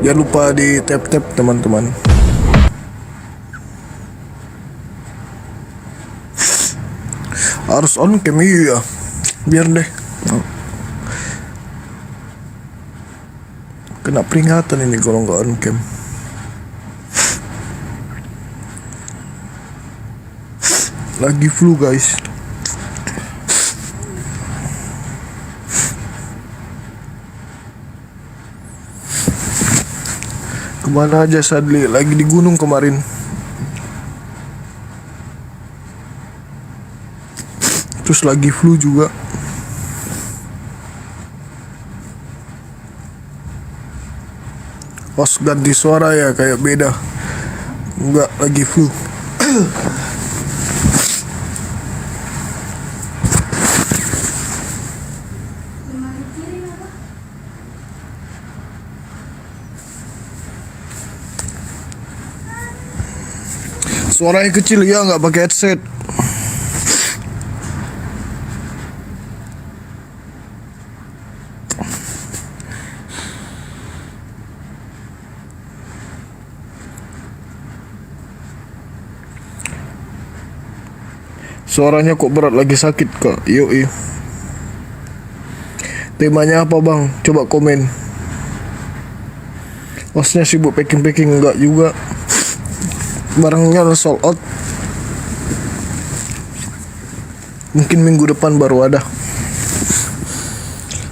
Jangan lupa di tap-tap teman-teman. Harus on cam ya. Biar deh. Kena peringatan ini kalau nggak on cam. Lagi flu guys. Kemana aja Sadli? Lagi di gunung kemarin. Terus lagi flu juga. Pas ganti suara ya kayak beda. Enggak lagi flu. Suaranya kecil ya, nggak pakai headset. Suaranya kok berat, lagi sakit kak? Yuk. Temanya apa bang? Coba komen. Hostnya sibuk packing-packing, enggak juga. Barangnya sold out. Mungkin minggu depan baru ada.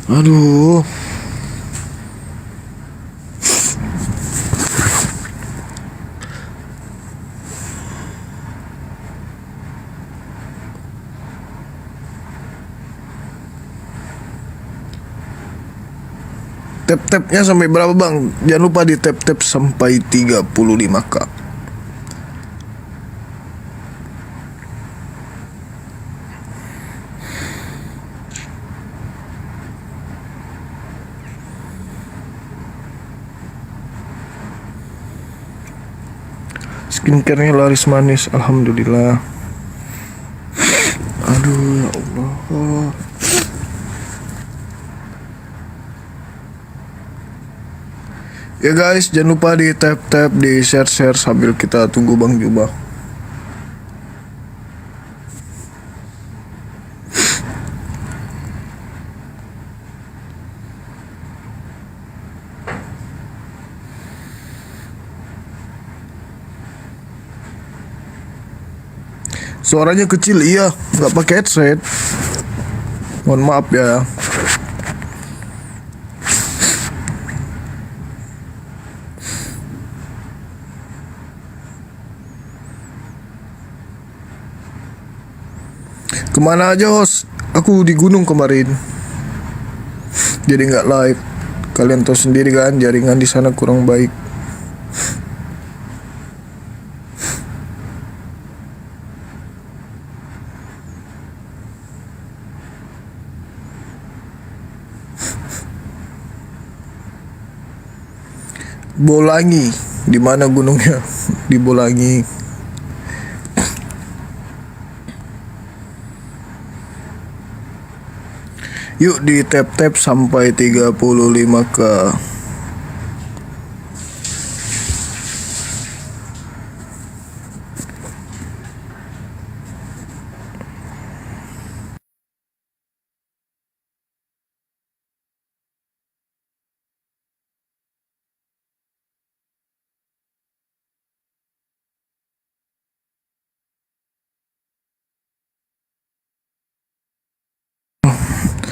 Aduh. Tap-tapnya sampai berapa bang? Jangan lupa di tap-tap sampai 35k. Skincare-nya laris manis, alhamdulillah. Aduh ya Allah. Ya guys, jangan lupa di tap-tap, di share-share sambil kita tunggu Bang Jubah. Suaranya kecil, iya, nggak pakai headset. Mohon maaf ya. Kemana aja host? Aku di gunung kemarin, jadi nggak live. Kalian tahu sendiri kan, jaringan di sana kurang baik. Bolangi, di mana gunungnya? Di Bolangi. Yuk di tap-tap sampai 35k.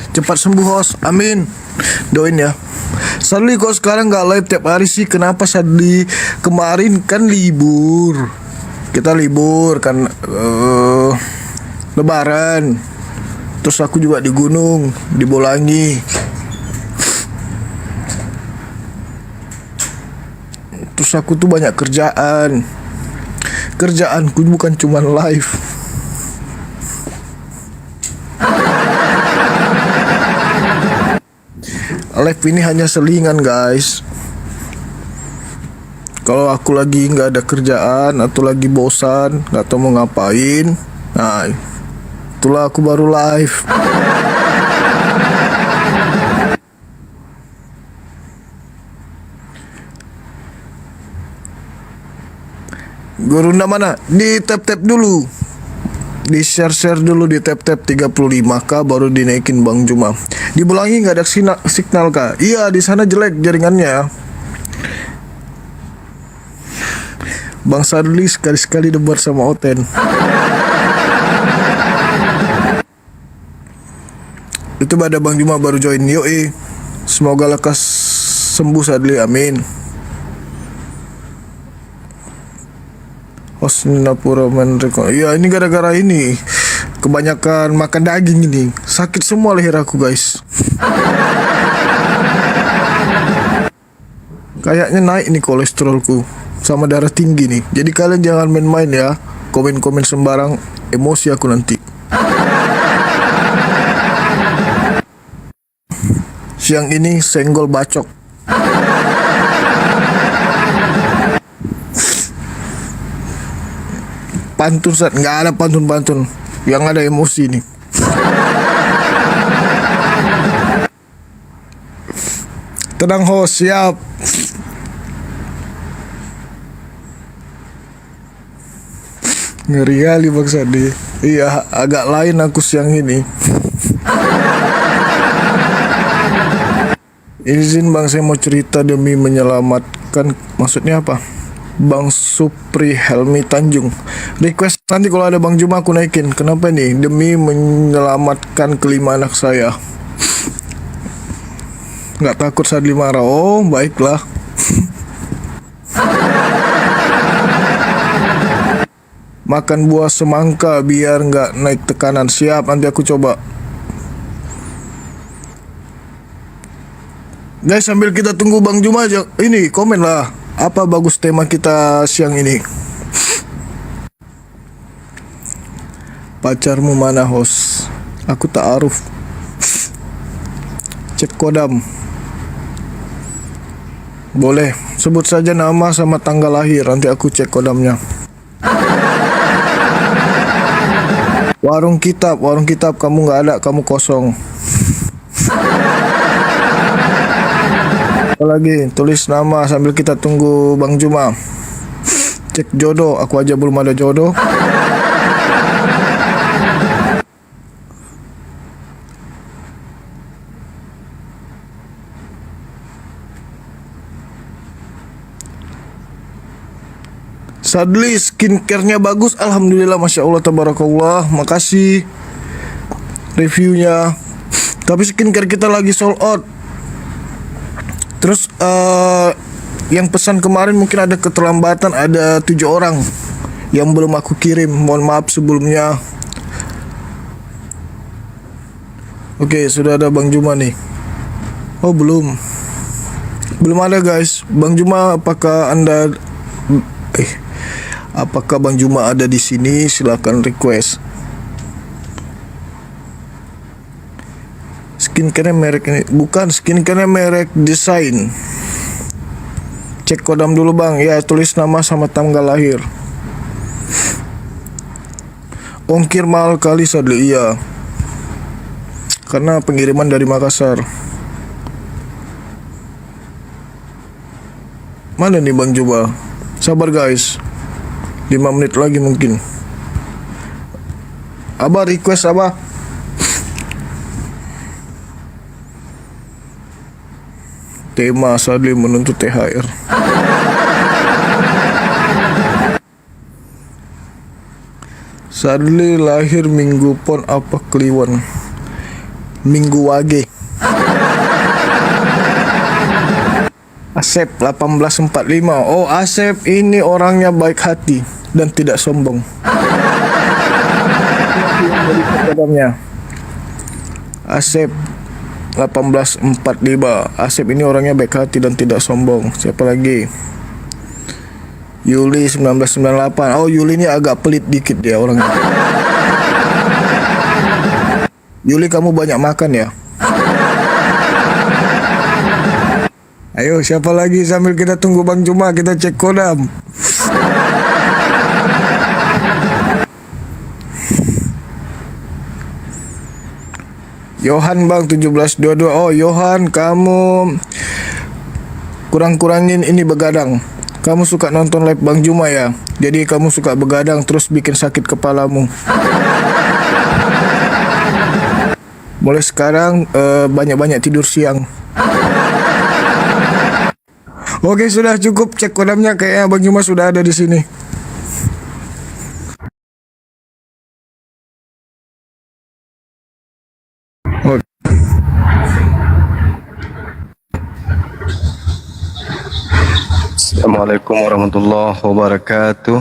Cepat sembuh host, amin. Doain ya. Sadli kok sekarang nggak live tiap hari sih? Kenapa Sadli? Kemarin kan libur. Kita libur kan Lebaran. Terus aku juga di gunung, di Bolangi. Terus aku tuh banyak kerjaan. Kerjaanku bukan cuma live. Live ini hanya selingan guys. Kalau aku lagi nggak ada kerjaan atau lagi bosan, nggak tahu mau ngapain, nah itulah aku baru live. Gurunda mana? Di tap-tap dulu. Di share-share dulu, di tap-tap 35k baru dinaikin Bang Juma. Di Bulangi nggak ada signal kah? Iya, di sana jelek jaringannya. Bang Sadli sekali-sekali debar sama Oten. Itu pada Bang Juma baru join. Yoi, semoga lekas sembuh Sadli, amin. Hosnapura Menreko. Ya ini gara-gara ini kebanyakan makan daging ini. Sakit semua leher aku guys. Kayaknya naik nih kolesterolku sama darah tinggi nih. Jadi kalian jangan main-main ya. Komen-komen sembarang, emosi aku nanti. Siang ini senggol bacok. Pantun saat nggak ada pantun-pantun, yang ada emosi nih. Tenang host, siap. Ngeri kali Bang Sandi. Iya, agak lain aku siang ini. Izin Bang, saya mau cerita demi menyelamatkan. Maksudnya apa? Bang Supri Helmi Tanjung. Request nanti kalau ada Bang Juma aku naikin. Kenapa nih? Demi menyelamatkan kelima anak saya. Nggak takut Sadli marah. Oh baiklah. Makan buah semangka biar nggak naik tekanan. Siap, nanti aku coba. Guys, sambil kita tunggu Bang Juma aja, ini komen lah. Apa bagus tema kita siang ini? Pacarmu mana host? Aku ta'aruf. Cek kodam. Boleh, sebut saja nama sama tanggal lahir, nanti aku cek kodamnya. Warung kitab kamu nggak ada, kamu kosong. Lagi tulis nama sambil kita tunggu Bang Juma. Cek jodoh, aku aja belum ada jodoh. Sadli skincare-nya bagus, alhamdulillah, masya Allah, tabarakallah, makasih reviewnya. Tapi skincare kita lagi sold out. Terus yang pesan kemarin mungkin ada keterlambatan, ada 7 orang yang belum aku kirim. Mohon maaf sebelumnya. Oke, sudah ada Bang Juma nih. Oh belum ada guys. Bang Juma, apakah Bang Juma ada di sini? Silakan request. Skincare merek ini bukan, skincare merek desain. Cek kodam dulu Bang. Ya, tulis nama sama tanggal lahir. Ongkir mahal kali Sadli. Iya, karena pengiriman dari Makassar. Mana nih Bang Juma? Sabar guys, 5 menit lagi mungkin. Abah request Abah. Tema Sadli menuntut THR. Sadli lahir minggu pon apa kliwon? Minggu wage. Asep 1845. Oh, Asep ini orangnya baik hati dan tidak sombong. Asep 1845. Asep ini orangnya baik hati dan tidak sombong. Siapa lagi? Yuli 1998. Oh, Yuli ini agak pelit dikit dia orangnya. Yuli, kamu banyak makan ya? Ayo, siapa lagi sambil kita tunggu Bang Juma, kita cek kodam. Yohan Bang 1722. Oh Yohan, kamu kurang-kurangin ini begadang. Kamu suka nonton live Bang Juma ya? Jadi kamu suka begadang terus bikin sakit kepalamu. Mulai sekarang banyak-banyak tidur siang. Oke, sudah cukup cek kodamnya, kayaknya Bang Juma sudah ada di sini. Oke. Assalamualaikum warahmatullahi wabarakatuh.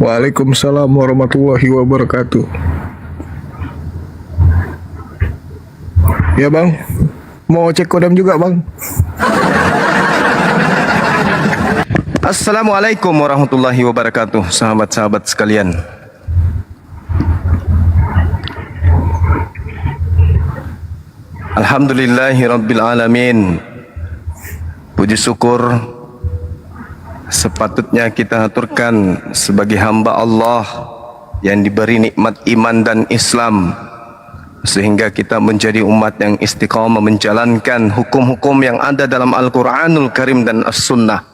Waalaikumsalam warahmatullahi wabarakatuh. Ya Bang, mau cek kodam juga Bang. Assalamualaikum warahmatullahi wabarakatuh, sahabat-sahabat sekalian. Alhamdulillahi rabbil alamin. Puji syukur sepatutnya kita aturkan sebagai hamba Allah yang diberi nikmat iman dan Islam, sehingga kita menjadi umat yang istiqamah menjalankan hukum-hukum yang ada dalam Al-Quranul Karim dan As-Sunnah,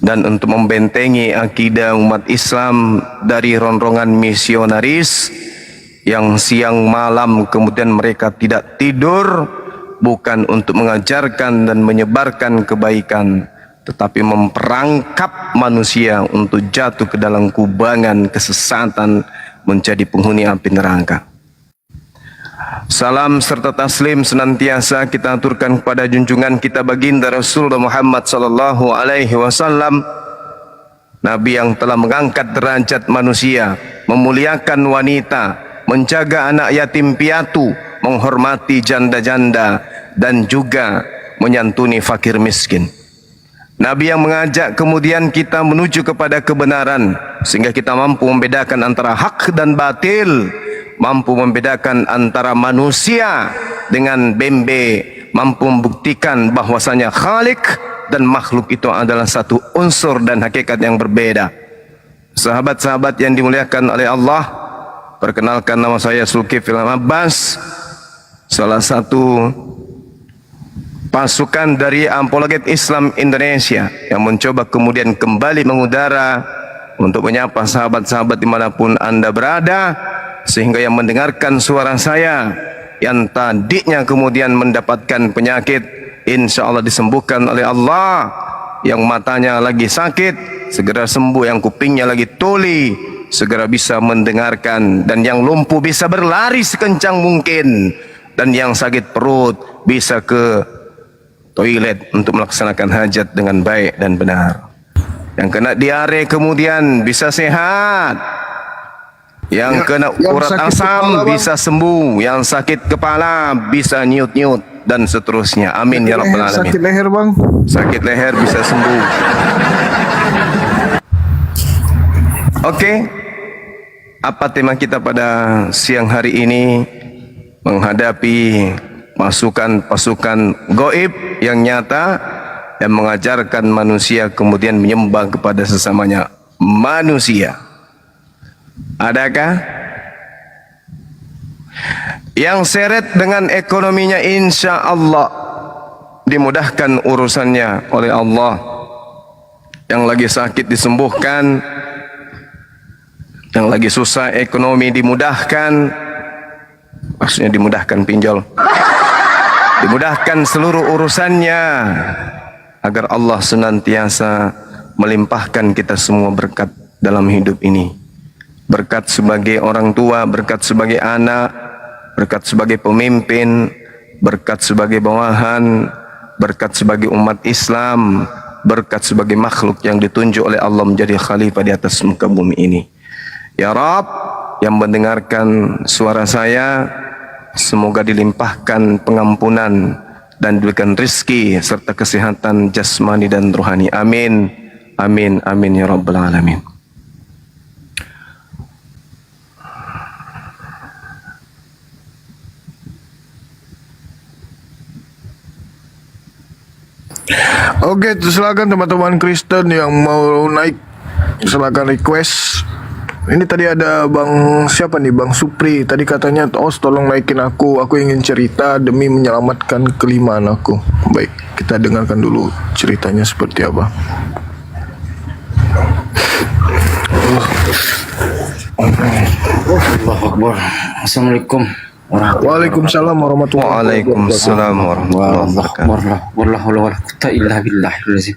dan untuk membentengi akidah umat Islam dari ronrongan misionaris yang siang malam kemudian mereka tidak tidur, bukan untuk mengajarkan dan menyebarkan kebaikan, tetapi memperangkap manusia untuk jatuh ke dalam kubangan kesesatan, menjadi penghuni api neraka. Salam serta taslim senantiasa kita aturkan kepada junjungan kita baginda Rasulullah Muhammad sallallahu alaihi wasallam, Nabi yang telah mengangkat derajat manusia, memuliakan wanita, menjaga anak yatim piatu, menghormati janda-janda, dan juga menyantuni fakir miskin. Nabi yang mengajak kemudian kita menuju kepada kebenaran, sehingga kita mampu membedakan antara hak dan batil, mampu membedakan antara manusia dengan bembe, mampu membuktikan bahwasanya Khalik dan makhluk itu adalah satu unsur dan hakikat yang berbeda. Sahabat-sahabat yang dimuliakan oleh Allah, perkenalkan nama saya Zulkifli Abbas, salah satu pasukan dari Apologet Islam Indonesia yang mencoba kemudian kembali mengudara untuk menyapa sahabat-sahabat dimanapun Anda berada, sehingga yang mendengarkan suara saya yang tadinya kemudian mendapatkan penyakit, insya Allah disembuhkan oleh Allah. Yang matanya lagi sakit segera sembuh, yang kupingnya lagi tuli segera bisa mendengarkan, dan yang lumpuh bisa berlari sekencang mungkin, dan yang sakit perut bisa ke toilet untuk melaksanakan hajat dengan baik dan benar. Yang kena diare kemudian bisa sehat, yang kena urat asam bisa sembuh, yang sakit kepala bisa nyut-nyut, dan seterusnya. Amin ya rabbal alamin. Sakit leher Bang, Sakit leher bisa sembuh. Oke, apa tema kita pada siang hari ini? Menghadapi pasukan goib yang nyata yang mengajarkan manusia kemudian menyembah kepada sesamanya manusia. Adakah yang seret dengan ekonominya? Insya Allah dimudahkan urusannya oleh Allah. Yang lagi sakit disembuhkan, yang lagi susah ekonomi dimudahkan, maksudnya dimudahkan pinjol, dimudahkan seluruh urusannya, agar Allah senantiasa melimpahkan kita semua berkat dalam hidup ini. Berkat sebagai orang tua, berkat sebagai anak, berkat sebagai pemimpin, berkat sebagai bawahan, berkat sebagai umat Islam, berkat sebagai makhluk yang ditunjuk oleh Allah menjadi khalifah di atas muka bumi ini. Ya Rabb, yang mendengarkan suara saya, semoga dilimpahkan pengampunan dan diberikan rizki serta kesehatan jasmani dan rohani. Amin, amin, amin ya rabbal alamin. Oke, silakan teman-teman Kristen yang mau naik, silakan request Ini tadi ada Bang siapa nih, Bang Supri. Tadi katanya, "Os, tolong naikin aku. Aku ingin cerita demi menyelamatkan kelima anakku." Baik, kita dengarkan dulu ceritanya seperti apa. Allahu Akbar. Assalamualaikum warahmatullahi Waalaikumsalam warahmatullahi Waalaikumsalam warahmatullahi wabarakatuh. wabarakatuh.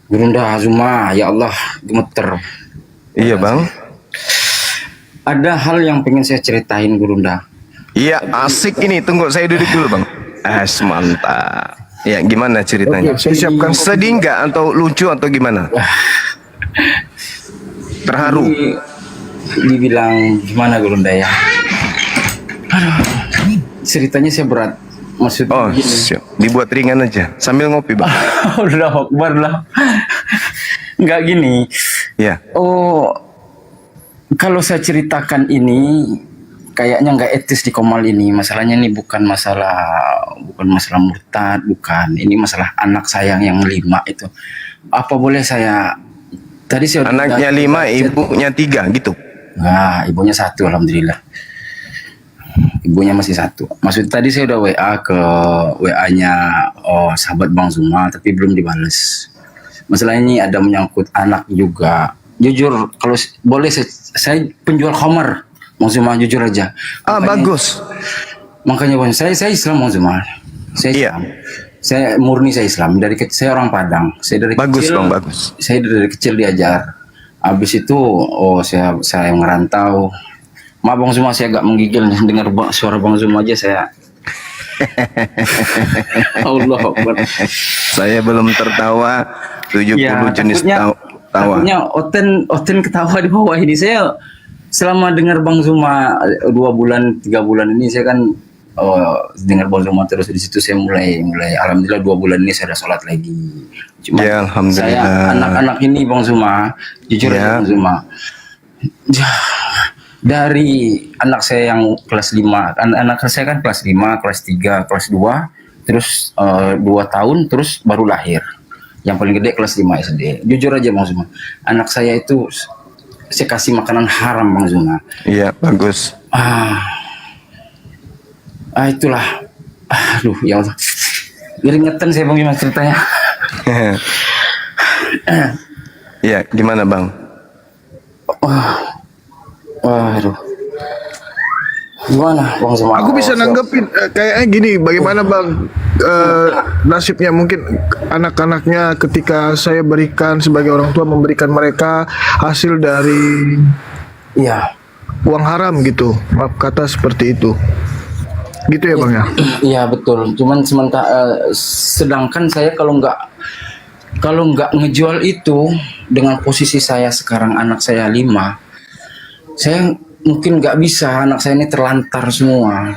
Gurunda Azuma, ya Allah, gemeter. Iya bang. Ada hal yang pengen saya ceritain Gurunda. Iya asik ini. Tunggu saya duduk dulu bang. Mantap. Ya gimana ceritanya? Oke, saya siapkan Sedih nggak atau lucu atau gimana? Terharu. Dibilang gimana Gurunda ya? Aduh, ceritanya saya berat. Maksudnya Oh gini. siap. Dibuat ringan aja sambil ngopi bang. Allahu Akbar lah. Nggak gini. Ya. Oh, kalau saya ceritakan ini kayaknya nggak etis di Komal ini. Masalahnya ini bukan masalah murtad, bukan. Ini masalah anak saya yang 5 itu. Apa boleh saya? Tadi saya Anaknya 5, ibunya 3 gitu. Nah, ibunya 1, alhamdulillah. Ibunya masih 1. Maksud tadi saya udah WA ke WA-nya sahabat Bang Zuma, tapi belum dibales. Masalah ini ada menyangkut anak juga. Jujur, kalau boleh saya penjual khamar, Bang Zuma, jujur aja. Bagus. Makanya Bang, saya Islam, Bang Zuma. Saya Iya. Islam. Saya murni saya Islam. Dari kecil saya orang Padang. Saya dari Bagus kecil, bang, bagus. Saya dari kecil diajar. Habis itu saya ngerantau. Maaf Bang Zuma, saya agak menggigil dengar suara Bang Zuma aja saya. Allah Akbar. Saya belum tertawa 70 Ya, jenis tawa. takutnya Oten ketawa di bawah ini. Saya selama dengar Bang Zuma 2 bulan 3 bulan ini saya kan dengar Bang Zuma terus, di situ saya mulai alhamdulillah 2 bulan ini saya udah sholat lagi. Cuma Ya, alhamdulillah. saya anak-anak ini Bang Zuma, jujur Ya. aja Bang Zuma. Dari anak saya yang kelas 5, anak saya kan kelas 5, kelas 3, kelas 2, terus 2 tahun, terus baru lahir. Yang paling gede kelas 5 SD. Jujur aja Bang Zuma, anak saya itu saya kasih makanan haram Bang Zuma. Iya bagus. Itulah. Aduh ya Allah. Keringetan saya Bang Zuma ceritanya. Iya gimana bang? Aduh. Gimana Bang Zuma? Aku bisa nanggepin kayaknya gini, bagaimana Bang nasibnya mungkin anak-anaknya ketika saya berikan sebagai orang tua, memberikan mereka hasil dari Iya. uang haram gitu, maaf kata seperti itu, gitu ya Bang ya. Iya betul. Cuman sedangkan saya kalau nggak ngejual itu dengan posisi saya sekarang anak saya 5, saya mungkin nggak bisa, anak saya ini terlantar semua.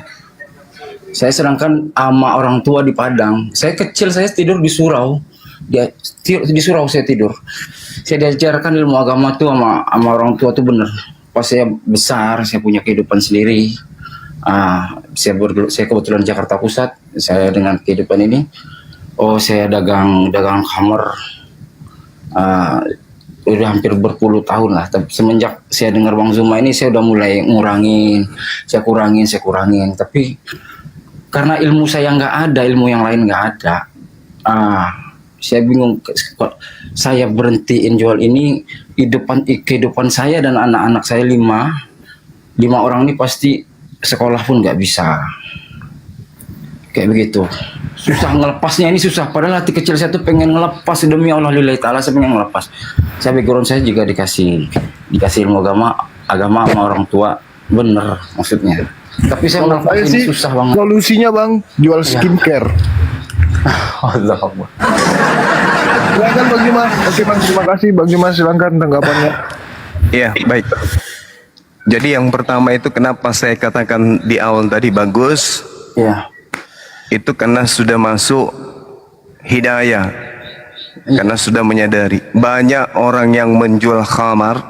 Saya sedangkan sama orang tua di Padang. Saya kecil saya tidur di surau. Di surau saya tidur. Saya diajarkan ilmu agama tuh sama orang tua tuh bener. Pas saya besar, saya punya kehidupan sendiri. Saya kebetulan Jakarta Pusat. Saya dengan kehidupan ini, saya dagang khamar. Udah hampir berpuluh tahun lah. Tapi semenjak saya dengar Bang Zuma ini, saya udah mulai ngurangin. Saya kurangin. Tapi karena ilmu saya nggak ada, ilmu yang lain nggak ada. Saya bingung. Saya berhentiin jual ini, kehidupan saya dan anak-anak saya 5 orang ini pasti sekolah pun nggak bisa. Kayak begitu. Susah ngelepasnya, ini susah. Padahal hati kecil saya tuh pengen ngelepas, demi Allah lillahi ta'ala saya pengen ngelepas. Saya background saya juga dikasih ilmu agama sama orang tua, bener maksudnya. Tapi saya Kalau ngelepas saya ini sih susah banget. solusinya Bang jual skincare. Allah Allah. Silakan Bang Juma. Oke Bang, terima kasih Bang Juma, silakan tanggapannya. Iya baik. Jadi yang pertama itu kenapa saya katakan di awal tadi bagus, Iya. itu karena sudah masuk hidayah, karena sudah menyadari. Banyak orang yang menjual khamar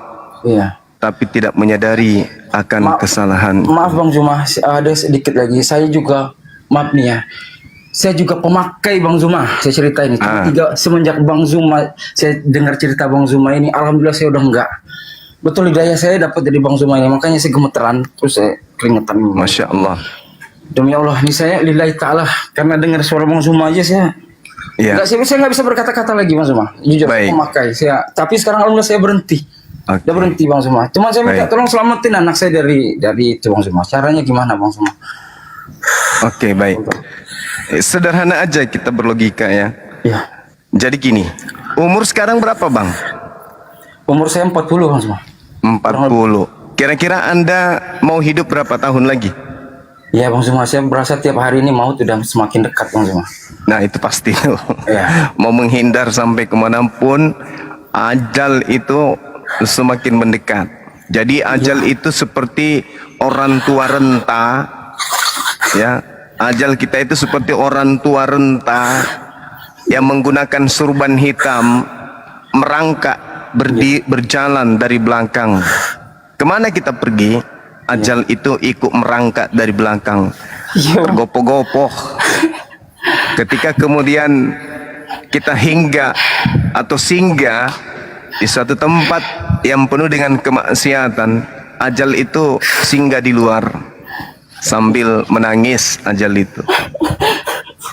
Iya. tapi tidak menyadari akan kesalahan. Maaf Bang Zuma, ada sedikit lagi. Saya juga, maaf nih ya, saya juga pemakai Bang Zuma. Saya ceritain semenjak Bang Zuma, saya dengar cerita Bang Zuma ini, alhamdulillah saya udah enggak. Betul, hidayah saya dapat dari Bang Zuma ini, makanya saya gemeteran, terus saya keringetan. Masya Allah. Demi Allah, ini saya lillahi ta'ala, karena dengar suara Bang Zuma aja saya Ya. saya nggak bisa berkata-kata lagi Bang Zuma. Jujur, Baik. saya memakai. Tapi sekarang alhamdulillah saya berhenti. Oke. Udah berhenti Bang Zuma. Cuma saya minta Baik. tolong selamatin anak saya dari itu Bang Zuma. Caranya gimana Bang Zuma? Oke, baik. Sederhana aja kita berlogika ya. Ya. Jadi gini, umur sekarang berapa Bang? Umur saya 40 Bang Zuma. 40. Kira-kira Anda mau hidup berapa tahun lagi? Ya Bang Zuma, saya berasa tiap hari ini maut udah semakin dekat Bang Zuma. Nah itu pasti tuh. Ya. Mau menghindar sampai kemanapun, ajal itu semakin mendekat. Jadi ajal itu seperti orang tua renta, ya. Ajal kita itu seperti orang tua renta yang menggunakan surban hitam merangkak berjalan dari belakang. Kemana kita pergi? Ajal itu ikut merangkak dari belakang, tergopoh-gopoh. Ketika kemudian kita singgah di suatu tempat yang penuh dengan kemaksiatan, ajal itu singgah di luar sambil menangis ajal itu.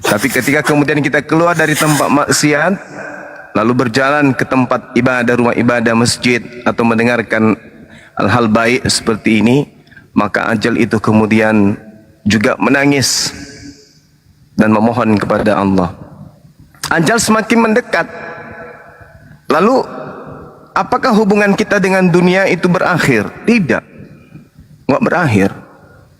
Tapi ketika kemudian kita keluar dari tempat maksiat, lalu berjalan ke tempat ibadah, rumah ibadah, masjid, atau mendengarkan hal-hal baik seperti ini, maka ajal itu kemudian juga menangis dan memohon kepada Allah. Ajal semakin mendekat. Lalu apakah hubungan kita dengan dunia itu berakhir? Tidak, nggak berakhir.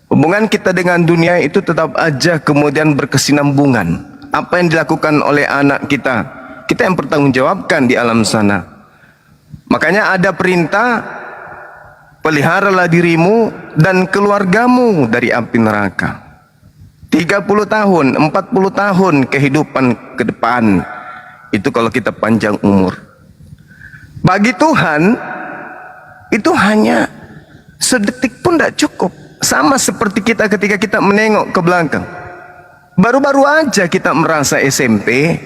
Hubungan kita dengan dunia itu tetap aja kemudian berkesinambungan. Apa yang dilakukan oleh anak kita, kita yang bertanggungjawabkan di alam sana. Makanya ada perintah, peliharalah dirimu dan keluargamu dari api neraka. 30 tahun, 40 tahun kehidupan ke depan. Itu kalau kita panjang umur. Bagi Tuhan, itu hanya sedetik pun tidak cukup. Sama seperti kita ketika kita menengok ke belakang. Baru-baru aja kita merasa SMP,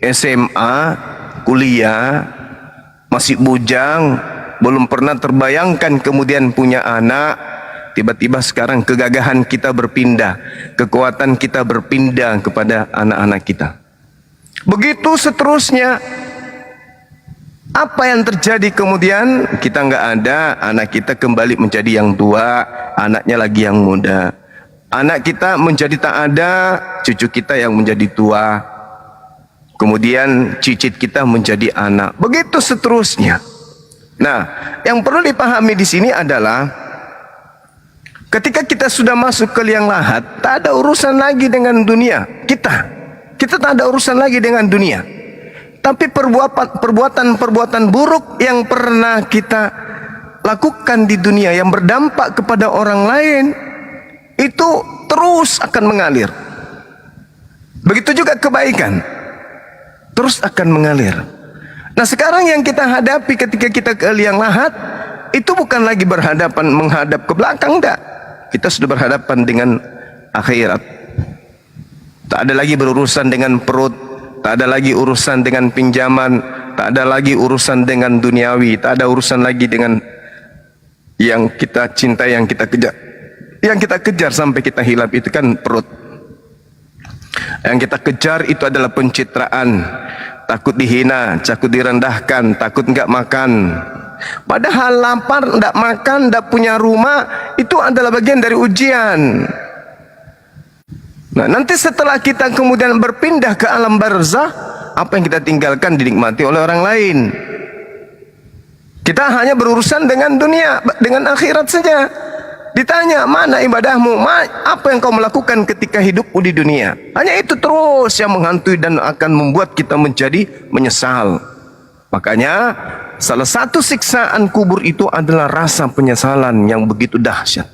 SMA, kuliah, masih bujang, belum pernah terbayangkan kemudian punya anak. Tiba-tiba sekarang kegagahan kita berpindah, kekuatan kita berpindah kepada anak-anak kita. Begitu seterusnya. Apa yang terjadi kemudian? Kita nggak ada, anak kita kembali menjadi yang tua, anaknya lagi yang muda. Anak kita menjadi tak ada, cucu kita yang menjadi tua. Kemudian cicit kita menjadi anak. Begitu seterusnya. Nah, yang perlu dipahami di sini adalah ketika kita sudah masuk ke liang lahat, tak ada urusan lagi dengan dunia. Kita tak ada urusan lagi dengan dunia. Tapi perbuatan-perbuatan buruk yang pernah kita lakukan di dunia yang berdampak kepada orang lain itu terus akan mengalir. Begitu juga kebaikan terus akan mengalir. Nah, sekarang yang kita hadapi ketika kita ke liang lahat itu bukan lagi menghadap ke belakang, enggak. Kita sudah berhadapan dengan akhirat. Tak ada lagi berurusan dengan perut, tak ada lagi urusan dengan pinjaman, tak ada lagi urusan dengan duniawi, tak ada urusan lagi dengan yang kita cintai, yang kita kejar. Yang kita kejar sampai kita hilap itu kan perut. Yang kita kejar itu adalah pencitraan, takut dihina, takut direndahkan, takut enggak makan. Padahal lapar, enggak makan, enggak punya rumah, itu adalah bagian dari ujian. Nah, nanti setelah kita kemudian berpindah ke alam barzah, apa yang kita tinggalkan dinikmati oleh orang lain. Kita hanya berurusan dengan dunia, dengan akhirat saja. Ditanya, mana ibadahmu? Apa yang kau melakukan ketika hidupmu di dunia? Hanya itu terus yang menghantui dan akan membuat kita menjadi menyesal. Makanya, salah satu siksaan kubur itu adalah rasa penyesalan yang begitu dahsyat.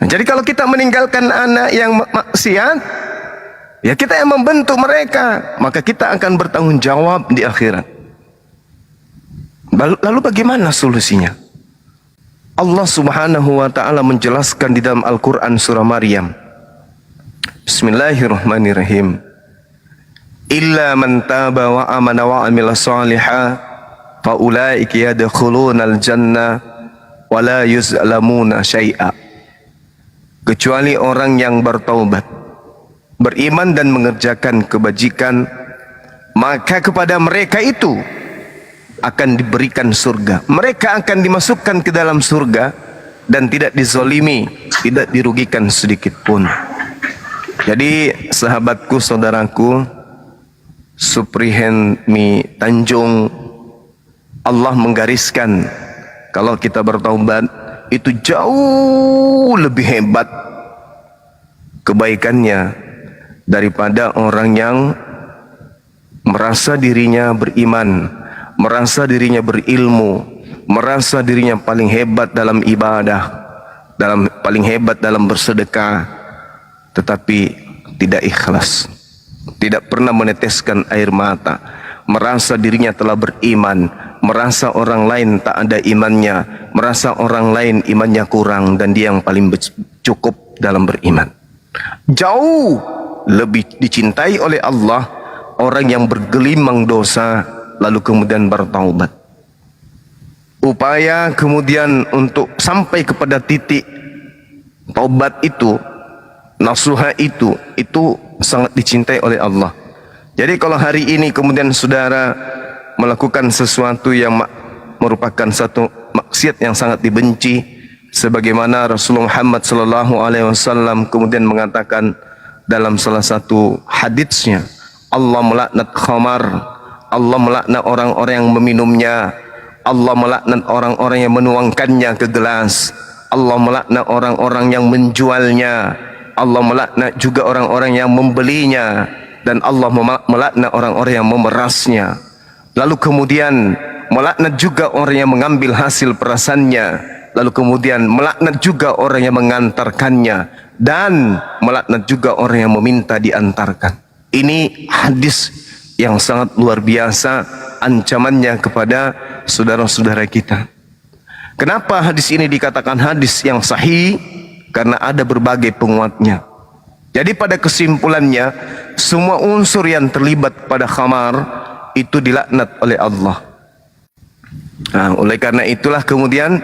Nah, jadi kalau kita meninggalkan anak yang maksiat, ya kita yang membentuk mereka, maka kita akan bertanggung jawab di akhirat. Lalu bagaimana solusinya? Allah Subhanahu wa taala menjelaskan di dalam Al-Qur'an surah Maryam. Bismillahirrahmanirrahim. Illa man taba wa amana wa amila salihah faulaika yadkhulunal jannah wa la yuzlamuna syai'a. Kecuali orang yang bertaubat, beriman dan mengerjakan kebajikan, maka kepada mereka itu akan diberikan surga. Mereka akan dimasukkan ke dalam surga dan tidak dizolimi, tidak dirugikan sedikit pun. Jadi sahabatku, saudaraku, Suprihen Mi Tanjung, Allah menggariskan kalau kita bertaubat itu jauh lebih hebat kebaikannya daripada orang yang merasa dirinya beriman, merasa dirinya berilmu, merasa dirinya paling hebat dalam ibadah, paling hebat dalam bersedekah, tetapi tidak ikhlas, tidak pernah meneteskan air mata, merasa dirinya telah beriman, merasa orang lain tak ada imannya, merasa orang lain imannya kurang dan dia yang paling cukup dalam beriman. Jauh lebih dicintai oleh Allah orang yang bergelimang dosa lalu kemudian bertaubat. Upaya kemudian untuk sampai kepada titik taubat itu, nasuha itu sangat dicintai oleh Allah. Jadi kalau hari ini kemudian saudara melakukan sesuatu yang merupakan satu maksiat yang sangat dibenci, sebagaimana Rasulullah Muhammad SAW kemudian mengatakan dalam salah satu haditsnya, Allah melaknat khamar, Allah melaknat orang-orang yang meminumnya, Allah melaknat orang-orang yang menuangkannya ke gelas, Allah melaknat orang-orang yang menjualnya, Allah melaknat juga orang-orang yang membelinya, dan Allah melaknat orang-orang yang memerasnya. Lalu kemudian melaknat juga orang yang mengambil hasil perasannya, lalu kemudian melaknat juga orang yang mengantarkannya, dan melaknat juga orang yang meminta diantarkan. Ini hadis yang sangat luar biasa ancamannya kepada saudara-saudara kita. Kenapa hadis ini dikatakan hadis yang sahih? Karena ada berbagai penguatnya. Jadi pada kesimpulannya, semua unsur yang terlibat pada khamar itu dilaknat oleh Allah. Nah, oleh karena itulah kemudian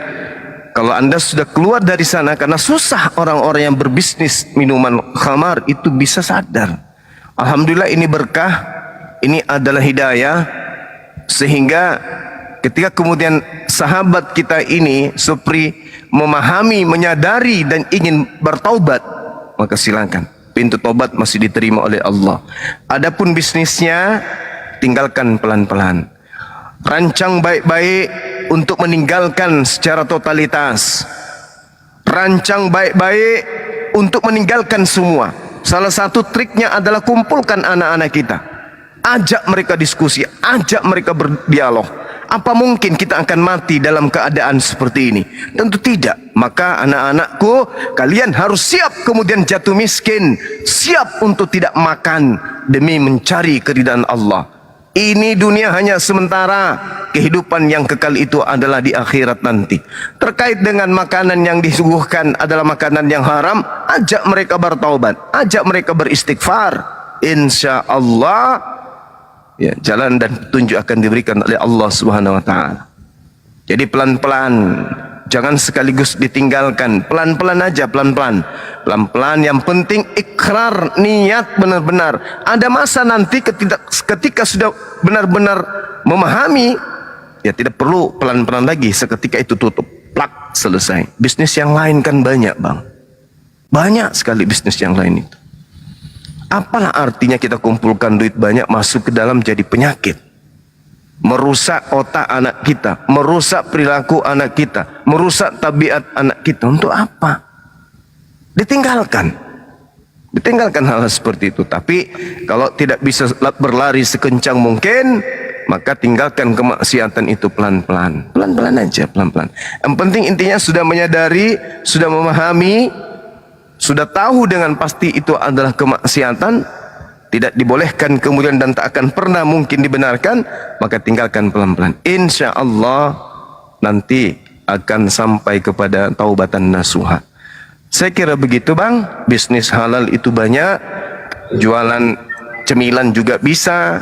kalau anda sudah keluar dari sana, karena susah orang-orang yang berbisnis minuman khamar itu bisa sadar. Alhamdulillah ini berkah, ini adalah hidayah, sehingga ketika kemudian sahabat kita ini Supri memahami, menyadari dan ingin bertaubat, maka silakan, pintu taubat masih diterima oleh Allah. Adapun bisnisnya tinggalkan pelan-pelan. Rancang baik-baik untuk meninggalkan secara totalitas. Rancang baik-baik untuk meninggalkan semua. Salah satu triknya adalah kumpulkan anak-anak kita, ajak mereka diskusi, ajak mereka berdialog. Apa mungkin kita akan mati dalam keadaan seperti ini? Tentu tidak. Maka anak-anakku, kalian harus siap kemudian jatuh miskin, siap untuk tidak makan demi mencari keridhaan Allah. Ini dunia hanya sementara, kehidupan yang kekal itu adalah di akhirat nanti. Terkait dengan makanan yang disuguhkan adalah makanan yang haram, ajak mereka bertaubat, ajak mereka beristighfar. Insya Allah, ya, jalan dan petunjuk akan diberikan oleh Allah Subhanahu wa taala. Jadi pelan-pelan, jangan sekaligus ditinggalkan, pelan-pelan aja, pelan-pelan. Pelan-pelan, yang penting ikrar niat benar-benar. Ada masa nanti ketika sudah benar-benar memahami, ya tidak perlu pelan-pelan lagi, seketika itu tutup, plak, selesai. Bisnis yang lain kan banyak, Bang. Banyak sekali bisnis yang lain itu. Apalah artinya kita kumpulkan duit banyak masuk ke dalam jadi penyakit, merusak otak anak kita, merusak perilaku anak kita, merusak tabiat anak kita. Untuk apa? Ditinggalkan hal seperti itu. Tapi kalau tidak bisa berlari sekencang mungkin, maka tinggalkan kemaksiatan itu pelan-pelan, pelan-pelan aja, pelan-pelan. Yang penting intinya sudah menyadari, sudah memahami, sudah tahu dengan pasti itu adalah kemaksiatan, tidak dibolehkan kemudian dan tak akan pernah mungkin dibenarkan, maka tinggalkan pelan-pelan. Insya Allah nanti akan sampai kepada taubatan nasuha. Saya kira begitu, Bang. Bisnis halal itu banyak, jualan cemilan juga bisa,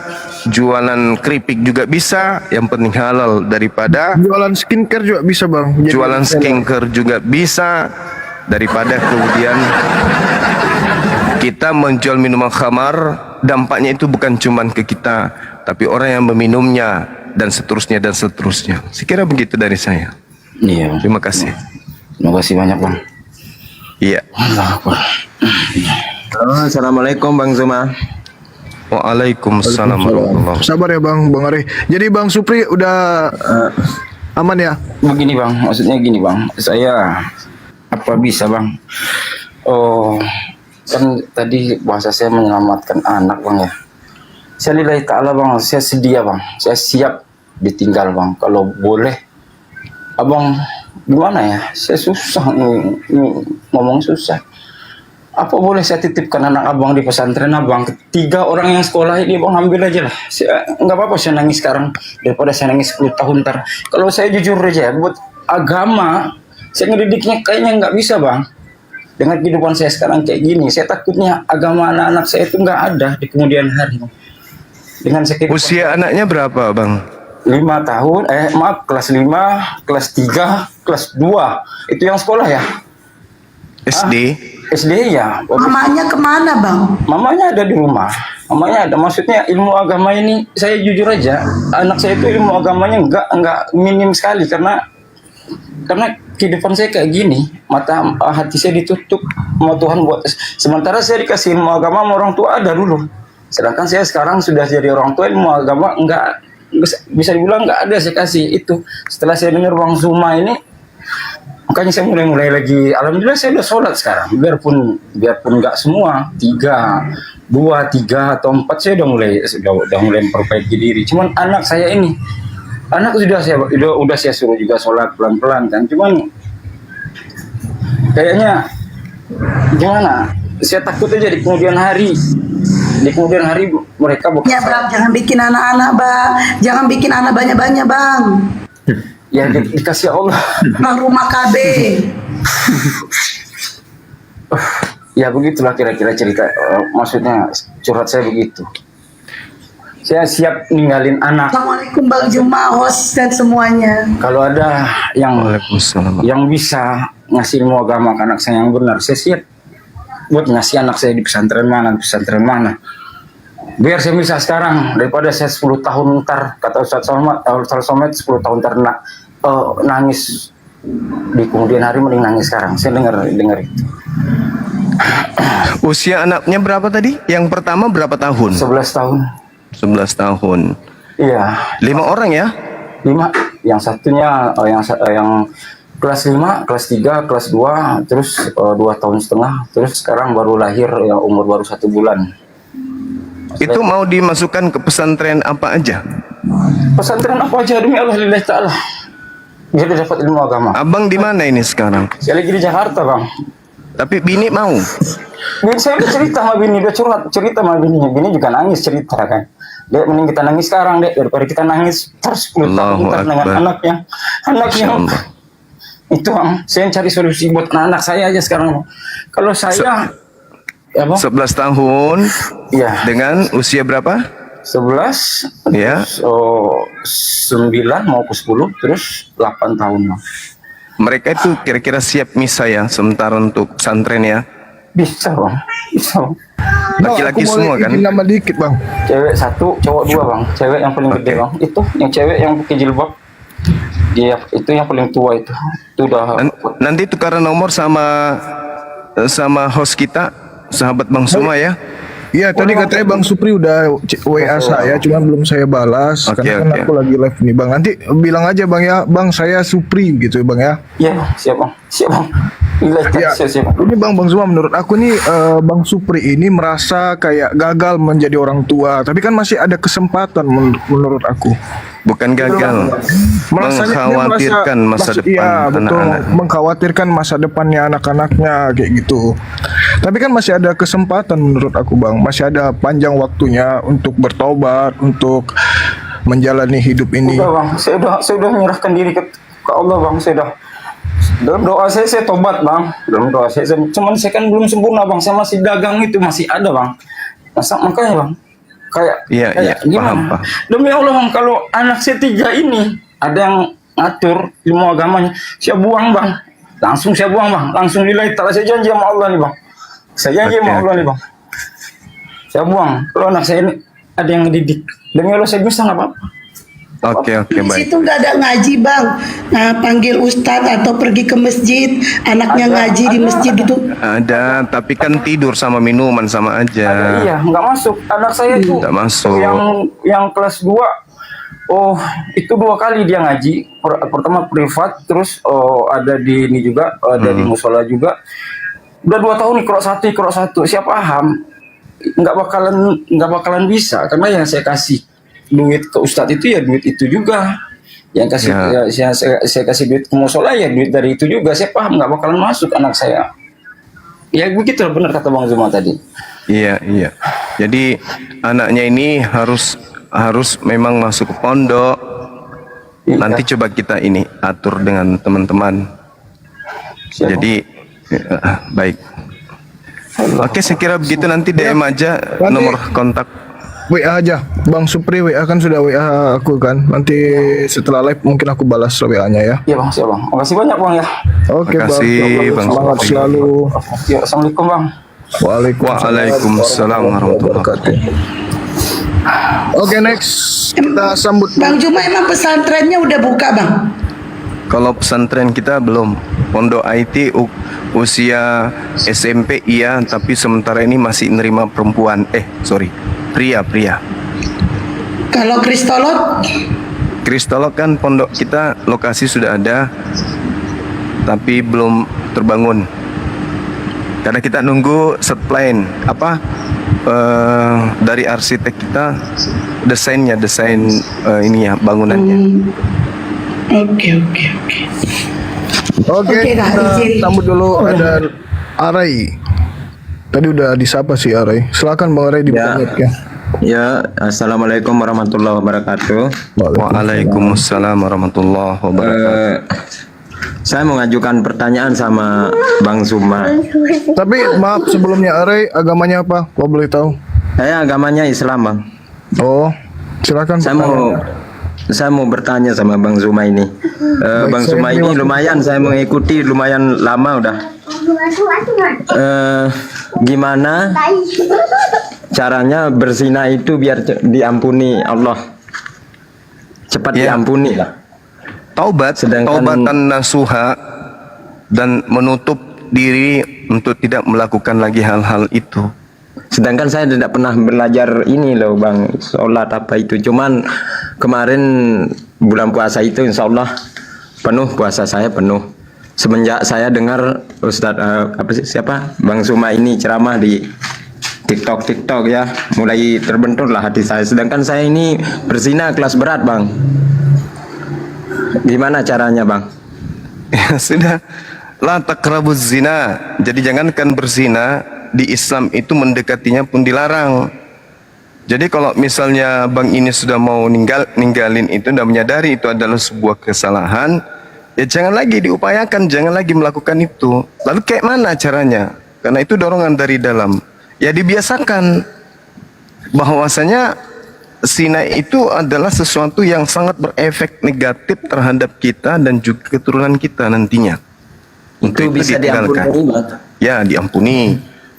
jualan keripik juga bisa, yang penting halal. Daripada Jualan skincare juga bisa bang. Jadi jualan skincare juga bisa, daripada kemudian kita menjual minuman khamar, dampaknya itu bukan cuman ke kita, tapi orang yang meminumnya, dan seterusnya dan seterusnya. Sekira begitu dari saya. Iya bang. Terima kasih. Terima kasih banyak bang. Iya. Allah Akbar. Assalamualaikum Bang Zuma. Waalaikumsalam warahmatullahi. Sabar ya bang Ari. Jadi bang Supri udah aman ya? Begini bang, maksudnya gini bang, saya apa bisa bang? Oh, kan tadi bahasa saya menyelamatkan anak bang ya. Saya lillahi ta'ala bang, saya sedia bang, saya siap ditinggal bang. Kalau boleh, abang gimana ya? Saya susah ngomong susah. Apa boleh saya titipkan anak abang di pesantren abang? 3 orang yang sekolah ini bang ambil aja lah. Saya nggak apa-apa saya nangis sekarang daripada saya nangis 10 tahun ntar. Kalau saya jujur aja buat agama, saya ngedidiknya kayaknya nggak bisa bang. Dengan kehidupan saya sekarang kayak gini, saya takutnya agama anak-anak saya itu nggak ada di kemudian hari. Dengan sekitar Usia anaknya berapa, Bang? 5 tahun, kelas 5, kelas 3, kelas 2. Itu yang sekolah ya? SD? SD ya. Mamanya kemana bang? Mamanya ada di rumah. Mamanya ada. Maksudnya ilmu agama ini, saya jujur aja, anak saya itu ilmu agamanya enggak minim sekali karena kehidupan saya kayak gini, hati saya ditutup sama Tuhan buat. Sementara saya dikasih ilmu agama sama orang tua ada dulu. Sedangkan saya sekarang sudah jadi orang tua, ilmu agama enggak bisa dibilang enggak ada saya kasih itu. Setelah saya dengar Bang Zuma ini, makanya saya mulai lagi. Alhamdulillah saya udah sholat sekarang. Biarpun enggak semua, 2, 3 atau 4 saya udah mulai memperbaiki diri. Cuman anak saya ini, anak sudah saya suruh juga sholat pelan-pelan kan. Cuman kayaknya gimana? Saya takut aja di kemudian hari mereka bukan. Ya bang, jangan bikin anak-anak bang, jangan bikin anak banyak-banyak bang. Ya dikasih Allah. Bang rumah KB. Ya begitulah kira-kira cerita. Maksudnya curhat saya begitu. Saya siap ninggalin anak. Assalamualaikum Bang Juma, host dan semuanya. Kalau ada yang Waalaikumsalam. bisa ngasih ilmu agama ke anak saya yang benar, saya siap buat ngasih anak saya di pesantren mana. Biar saya bisa sekarang daripada saya 10 tahun ntar, kata Ustaz Somad 10 tahun ntar nangis di kemudian hari, mending nangis sekarang. Saya dengar itu. Usia anaknya berapa tadi? Yang pertama berapa tahun? 11 tahun. 11 tahun. Iya. 5 orang ya? 5. Yang satunya yang kelas 5, kelas 3, kelas 2, terus 2 tahun setengah, terus sekarang baru lahir yang umur baru 1 bulan. Itu mau dimasukkan ke pesantren apa aja? Pesantren apa aja demi Allah lillahi ta'ala. Biar dia dapat ilmu agama. Abang di mana ini sekarang? Saya lagi di Jakarta bang. Tapi bini mau? Bini saya udah cerita sama bini, udah cerita sama bininya. Bini juga nangis cerita kan. Dek, mending kita nangis sekarang dek, daripada kita nangis terus 10 tahun ntar dengan anaknya. Itu bang, saya cari solusi buat anak saya aja sekarang. Kalau saya, ya bang, 11 tahun ya dengan usia berapa? 11, Ya. terus 9 mau ke 10, terus 8 tahun bang. Mereka itu kira-kira siap misa ya sementara untuk pesantren ya? Bisa bang, bisa bang. Laki-laki Bang, aku semua boleh kan? izin nama dikit bang. Cewek 1, cowok 2 bang. Cewek yang paling gede Oke. bang. Itu yang cewek yang pakai jilbab. Dia itu yang paling tua itu. Itu udah. Nanti tukaran nomor sama host kita, sahabat Bang Suma ya. Iya tadi katanya Bang Supri udah WA saya, cuma belum saya balas Oke, karena kan oke. aku lagi live nih bang. Nanti bilang aja bang ya, bang saya Supri gitu bang ya. Iya bang, siap bang, siap bang. Gila, Ya, siap bang. ini Bang Zuma menurut aku nih Bang Supri ini merasa kayak gagal menjadi orang tua, tapi kan masih ada kesempatan menurut aku. Bukan gagal, Dia mengkhawatirkan masa depan iya, betul, anak-anak. mengkhawatirkan masa depannya anak-anaknya kayak gitu. Tapi kan masih ada kesempatan menurut aku Bang, masih ada panjang waktunya untuk bertobat, untuk menjalani hidup ini. Udah bang, saya udah menyerahkan diri ke Allah bang. Saya udah dalam doa saya tobat bang. Dalam doa cuman saya kan belum sempurna bang. Saya masih dagang itu masih ada bang. Makanya bang, kayak Iya, kayak iya, paham, gimana? paham. Demi Allah bang, kalau anak saya 3 ini ada yang ngatur ilmu agamanya, saya buang bang, langsung saya buang bang, langsung lillahi ta'ala, saya janji sama Allah nih bang, saya janji sama Oke, Allah nih bang, saya buang. Kalau anak saya ini ada yang ngedidik, demi Allah saya bisa nggak apa-apa. Oke, Di baik. situ nggak ada ngaji bang. Nah, panggil ustadz atau pergi ke masjid, anaknya ngaji di masjid gitu. Ada, tapi kan tidur sama minuman sama aja. Iya, nggak masuk. Anak saya itu Nggak masuk. yang kelas 2, oh itu 2 kali dia ngaji. Pertama privat, terus ada di ini juga, ada di musola juga. Udah 2 tahun iqra 1. Siapa paham? Nggak bakalan bisa, karena yang saya kasih duit ke ustadz itu ya duit itu juga. Yang kasih saya kasih duit ke musola ya duit dari itu juga. Saya paham nggak bakalan masuk anak saya. Ya begitu, benar kata Bang Zuma tadi. Iya, iya. Jadi anaknya ini harus memang masuk ke pondok. Iya. Nanti coba kita ini atur dengan teman-teman. Siap, Jadi baik. Oke, saya kira begitu, nanti DM aja Nanti- nomor kontak. WA aja, Bang Supri WA kan sudah WA aku kan. Nanti setelah live mungkin aku balas WA-nya ya. Iya bang, siap bang. Makasih banyak bang ya. Oke Bang, Makasih, Bang semangat Supri. selalu. Ya, assalamualaikum bang. Waalaikumsalam warahmatullahi wabarakatuh. Oke, next kita sambut Bang Juma emang pesantrennya udah buka bang? Kalau pesantren kita belum. Pondok IT usia SMP iya, tapi sementara ini masih nerima perempuan. Pria. Kalau kristolog? Kristolog kan pondok kita lokasi sudah ada, tapi belum terbangun. Karena kita nunggu set plan dari arsitek kita, desain ini ya bangunannya. Oke. Oke, Oke, dah, kita izin. sambut dulu ada Arai. Tadi udah disapa sih Arai. Silakan Bang Arai dibuka mic ya. Ya, assalamualaikum warahmatullahi wabarakatuh. Waalaikumsalam warahmatullahi wabarakatuh. Saya mau ngajukan pertanyaan sama Bang Zuma. Tapi maaf sebelumnya Arai agamanya apa? Kau boleh tahu? Saya agamanya Islam, Bang. Oh, silakan. Saya mau bertanya sama Bang Zuma ini. Bang saya Zuma ini lumayan saya mengikuti lumayan lama udah. Gimana caranya berzina itu biar diampuni Allah? Cepat Ya. diampuni lah. Taubatan nasuha, dan menutup diri untuk tidak melakukan lagi hal-hal itu. Sedangkan saya tidak pernah belajar ini loh Bang, sholat apa itu. Cuman kemarin bulan puasa itu insya Allah penuh, puasa saya penuh. Semenjak saya dengar siapa Bang Zuma ini ceramah di TikTok ya, mulai terbenturlah hati saya. Sedangkan saya ini berzina kelas berat Bang. Gimana caranya Bang? Ya sudah, la taqrabuz zina. Jadi jangankan berzina, di Islam itu mendekatinya pun dilarang. Jadi kalau misalnya Bang ini sudah mau ninggalin itu dan menyadari itu adalah sebuah kesalahan, ya jangan lagi diupayakan, jangan lagi melakukan itu. Lalu kayak mana caranya? Karena itu dorongan dari dalam. Ya dibiasakan bahwasanya zina itu adalah sesuatu yang sangat berefek negatif terhadap kita dan juga keturunan kita nantinya. Itu bisa ditinggalkan. diampuni Bang. Ya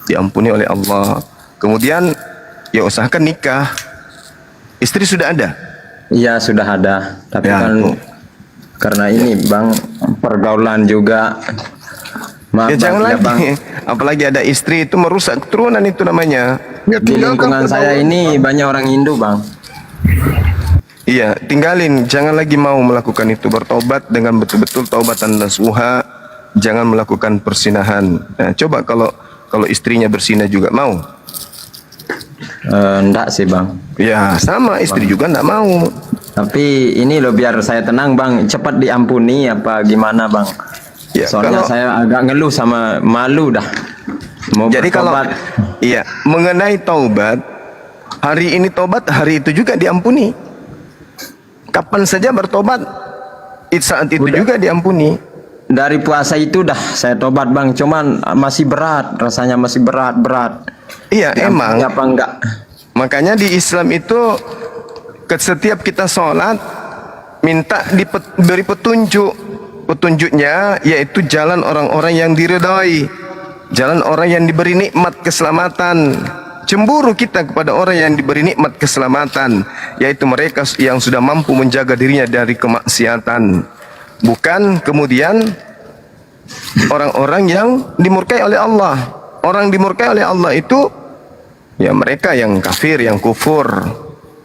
diampuni oleh Allah. Kemudian ya usahakan nikah. Istri sudah ada? Iya sudah ada, tapi Ya, kan tuh. karena ini Bang pergaulan juga. Maaf Ya jangan Bang, ya, lagi. Bang. Apalagi ada istri, itu merusak keturunan itu namanya. Ya, Di lingkungan saya ini banyak orang Hindu Bang. Iya, tinggalin. Jangan lagi mau melakukan itu. Bertobat dengan betul-betul taubatan nasuha. Jangan melakukan persinahan. Nah, coba kalau istrinya bersina juga mau. Enggak sih Bang. Ya sama, istri juga enggak mau. Tapi ini loh biar saya tenang Bang, cepat diampuni apa gimana Bang? Ya, Soalnya kalau- saya agak ngeluh sama malu dah. Mau Jadi kalau bertobat. iya, mengenai taubat, hari ini taubat, hari itu juga diampuni. Kapan saja bertobat, saat itu juga diampuni. Dari puasa itu dah saya tobat Bang, cuman masih berat, rasanya masih berat. Iya, emang Apa enggak? Makanya di Islam itu setiap kita sholat minta diberi petunjuk. Petunjuknya yaitu jalan orang-orang yang diridhai, jalan orang yang diberi nikmat keselamatan. Cemburu kita kepada orang yang diberi nikmat keselamatan, yaitu mereka yang sudah mampu menjaga dirinya dari kemaksiatan. Bukan kemudian orang-orang yang dimurkai oleh Allah. Orang dimurkai oleh Allah itu ya mereka yang kafir, yang kufur,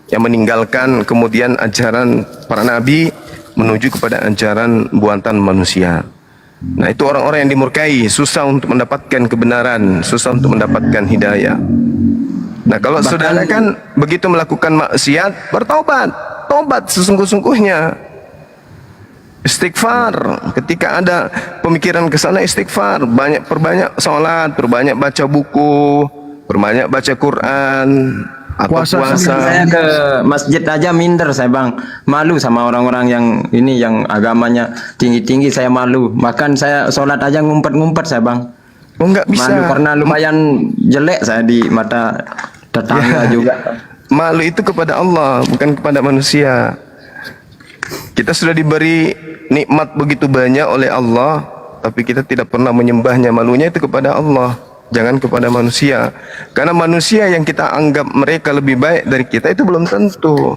yang meninggalkan kemudian ajaran para nabi menuju kepada ajaran buatan manusia. Nah, itu orang-orang yang dimurkai, susah untuk mendapatkan kebenaran, susah untuk mendapatkan hidayah. Nah, kalau saudara kan begitu melakukan maksiat, bertaubat, tobat sesungguh-sungguhnya. Istighfar, ketika ada pemikiran ke sana istighfar, perbanyak salat, perbanyak baca buku, perbanyak baca Quran atau puasa. Saya ke masjid aja minder saya bang, malu sama orang-orang yang ini yang agamanya tinggi-tinggi, saya malu. Bahkan saya sholat aja ngumpet-ngumpet saya bang. Oh, nggak bisa. Malu karena lumayan jelek saya di mata tetangga juga. Malu itu kepada Allah, bukan kepada manusia. Kita sudah diberi nikmat begitu banyak oleh Allah, tapi kita tidak pernah menyembahnya. Malunya itu kepada Allah, jangan kepada manusia. Karena manusia yang kita anggap mereka lebih baik dari kita itu belum tentu.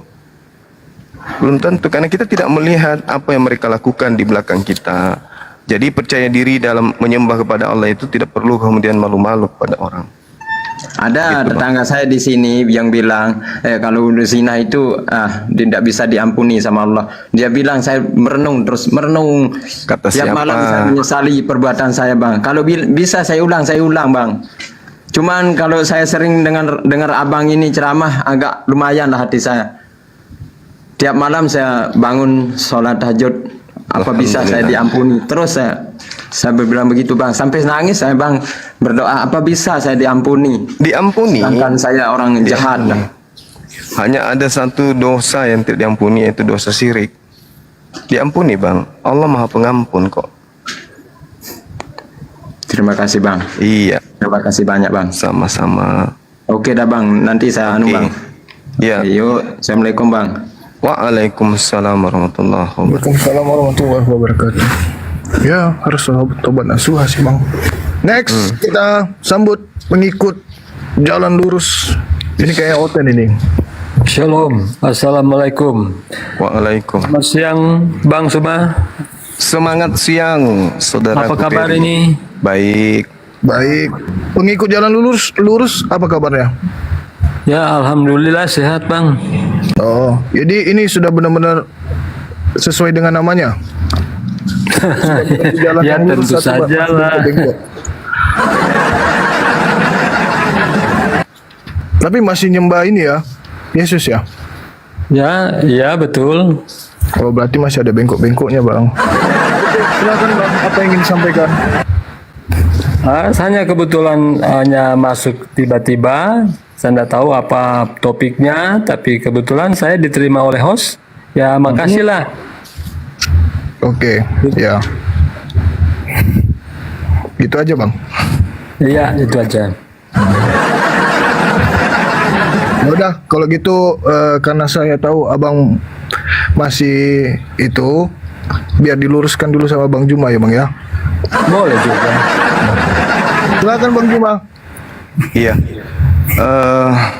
Belum tentu, karena kita tidak melihat apa yang mereka lakukan di belakang kita. Jadi percaya diri dalam menyembah kepada Allah itu tidak perlu kemudian malu-malu kepada orang. Ada Gitu, tetangga saya di sini yang bilang, kalau zina itu tidak bisa diampuni sama Allah. Dia bilang saya merenung terus merenung. Kata Tiap siapa? malam saya menyesali perbuatan saya bang. Kalau bisa saya ulang bang. Cuman kalau saya sering dengar abang ini ceramah, agak lumayan lah hati saya. Tiap malam saya bangun sholat tahajud, apa bisa saya diampuni? Terus saya berbilang begitu bang, sampai nangis saya bang, berdoa apa bisa saya diampuni? Diampuni. Sedangkan saya orang jahat. Hanya ada satu dosa yang tidak diampuni, yaitu dosa syirik. Diampuni bang, Allah Maha Pengampun kok. Terima kasih bang. Iya, Terima kasih banyak bang. sama-sama. Oke dah bang, nanti saya anu Oke. bang. Iya. Yuk, assalamualaikum bang. Waalaikumsalam warahmatullahi wabarakatuh. Waalaikumsalam warahmatullahi wabarakatuh. Ya, harus tobat nasuha sih bang. Next, kita sambut pengikut jalan lurus. Ini kayak Oten ini. Shalom, Assalamualaikum. Waalaikumsalam. Selamat siang Bang Suma. Semangat siang, saudara. Apa kabar ini? Baik. Baik. Pengikut jalan lurus apa kabarnya? Ya Alhamdulillah sehat Bang. Oh, jadi ini sudah benar-benar sesuai dengan namanya. Jalan Ya yang lurus tentu atau saja masih lah. bengkok? Tapi masih nyembah ini ya, Yesus ya. Ya betul. Oh, berarti masih ada bengkok-bengkoknya bang. Silakan bang, apa yang ingin disampaikan? Saya kebetulan hanya masuk tiba-tiba. Saya tidak tahu apa topiknya, tapi kebetulan saya diterima oleh host. Ya makasihlah. Oke, ya. Gitu aja bang. Iya itu aja. Ya udah, kalau gitu karena saya tahu abang masih itu, biar diluruskan dulu sama Bang Juma ya bang ya. Boleh juga. Silakan Bang Juma. Iya.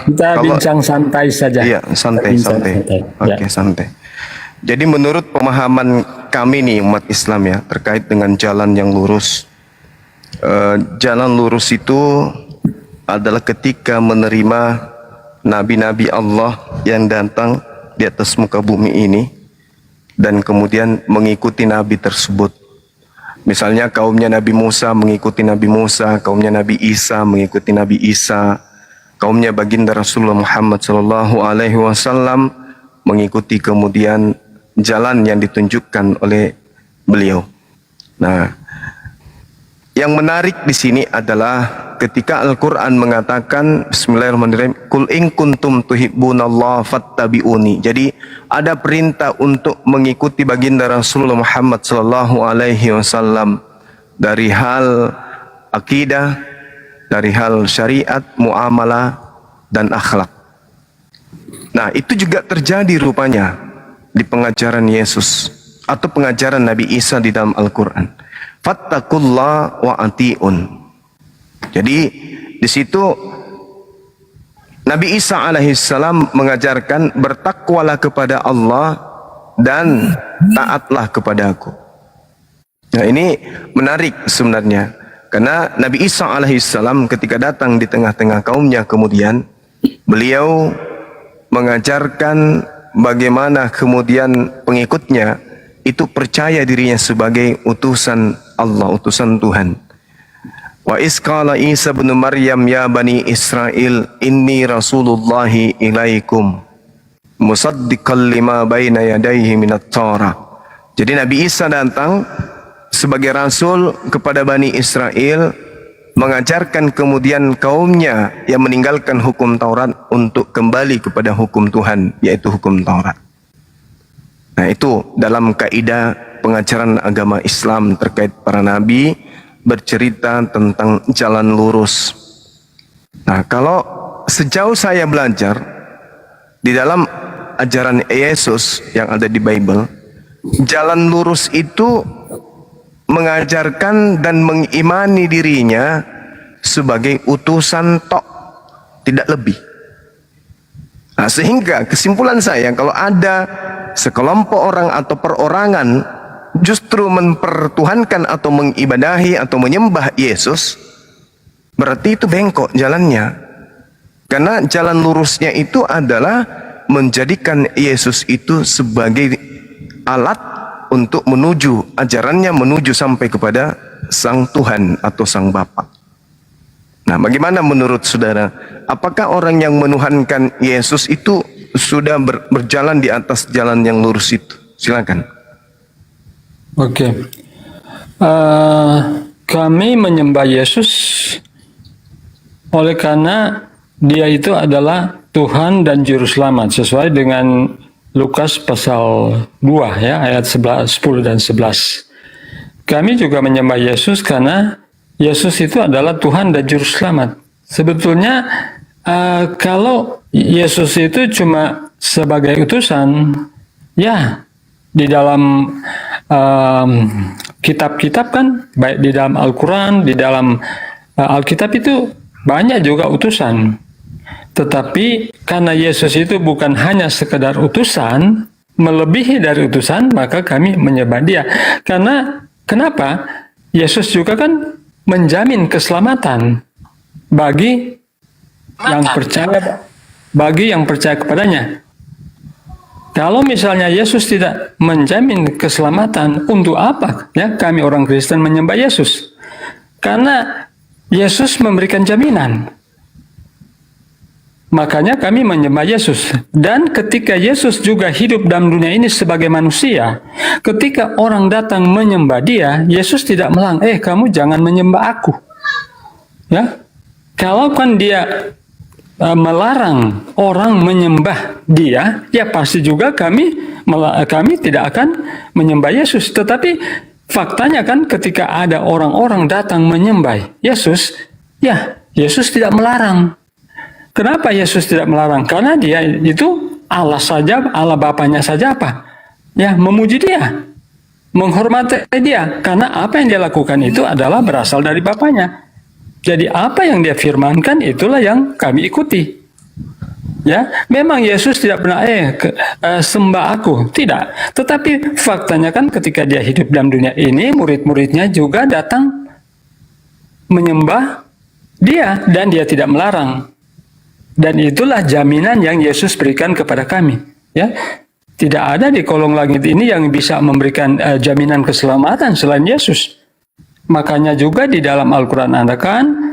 Kita bincang santai saja. Iya, santai. Oke, Ya. santai. Jadi menurut pemahaman kami nih umat Islam ya terkait dengan jalan yang lurus. Jalan lurus itu adalah ketika menerima nabi-nabi Allah yang datang di atas muka bumi ini dan kemudian mengikuti nabi tersebut. Misalnya kaumnya Nabi Musa mengikuti Nabi Musa, kaumnya Nabi Isa mengikuti Nabi Isa, kaumnya baginda Rasulullah Muhammad SAW mengikuti kemudian jalan yang ditunjukkan oleh beliau. Nah, yang menarik di sini adalah ketika Al-Quran mengatakan Bismillahirrahmanirrahim, Kul in kuntum tuhibbunallaha fattabi'uni. Jadi ada perintah untuk mengikuti baginda Rasulullah Muhammad SAW dari hal akidah, dari hal syariat, muamalah dan akhlak. Nah, itu juga terjadi rupanya di pengajaran Yesus atau pengajaran Nabi Isa di dalam Al-Quran. Fattakullah wa ati'un. Jadi di situ Nabi Isa alaihissalam mengajarkan bertakwalah kepada Allah dan taatlah kepada aku. Nah, ini menarik sebenarnya, karena Nabi Isa alaihissalam ketika datang di tengah-tengah kaumnya, kemudian beliau mengajarkan bagaimana kemudian pengikutnya itu percaya dirinya sebagai utusan Allah, utusan Tuhan. Wa isqala Isa bin Maryam ya bani Israel inni rasulullahi ilaikum musaddiqan lima baina yadayhi minat Taurah. Jadi Nabi Isa datang sebagai rasul kepada Bani Israel, mengajarkan kemudian kaumnya yang meninggalkan hukum Taurat untuk kembali kepada hukum Tuhan, yaitu hukum Taurat. Nah, itu dalam kaidah pengajaran agama Islam terkait para nabi, bercerita tentang jalan lurus. Nah, kalau sejauh saya belajar di dalam ajaran Yesus yang ada di Bible, jalan lurus itu mengajarkan dan mengimani dirinya sebagai utusan tok, tidak lebih. Nah, sehingga kesimpulan saya, kalau ada sekelompok orang atau perorangan justru mempertuhankan atau mengibadahi atau menyembah Yesus, berarti itu bengkok jalannya. Karena jalan lurusnya itu adalah menjadikan Yesus itu sebagai alat untuk menuju ajarannya, menuju sampai kepada Sang Tuhan atau Sang Bapa. Nah, bagaimana menurut saudara? Apakah orang yang menuhankan Yesus itu sudah berjalan di atas jalan yang lurus itu? Silakan. Oke. Kami menyembah Yesus oleh karena Dia itu adalah Tuhan dan Juru Selamat sesuai dengan Lukas pasal 2 ya, ayat 10 dan 11. Kami juga menyembah Yesus karena Yesus itu adalah Tuhan dan Juru Selamat. Sebetulnya kalau Yesus itu cuma sebagai utusan, ya di dalam kitab-kitab kan, baik di dalam Al-Quran, di dalam Alkitab itu banyak juga utusan. Tetapi karena Yesus itu bukan hanya sekedar utusan, melebihi dari utusan, maka kami menyembah Dia. Karena kenapa? Yesus juga kan menjamin keselamatan bagi yang percaya kepadanya. Kalau misalnya Yesus tidak menjamin keselamatan, untuk apa ya kami orang Kristen menyembah Yesus? Karena Yesus memberikan jaminan. Makanya kami menyembah Yesus. Dan ketika Yesus juga hidup dalam dunia ini sebagai manusia, ketika orang datang menyembah Dia, Yesus tidak melarang, kamu jangan menyembah aku. Ya, kalau kan Dia melarang orang menyembah Dia, ya pasti juga kami tidak akan menyembah Yesus. Tetapi faktanya kan ketika ada orang-orang datang menyembah Yesus, ya Yesus tidak melarang. Kenapa Yesus tidak melarang? Karena Dia itu Allah saja, Allah Bapanya saja apa? Ya, memuji Dia, menghormati Dia. Karena apa yang Dia lakukan itu adalah berasal dari Bapanya. Jadi apa yang Dia firmankan itulah yang kami ikuti. Ya, memang Yesus tidak pernah sembah aku, tidak. Tetapi faktanya kan ketika Dia hidup dalam dunia ini, murid-muridnya juga datang menyembah Dia dan Dia tidak melarang. Dan itulah jaminan yang Yesus berikan kepada kami. Ya, tidak ada di kolong langit ini yang bisa memberikan jaminan keselamatan selain Yesus. Makanya juga di dalam Al-Quran Anda kan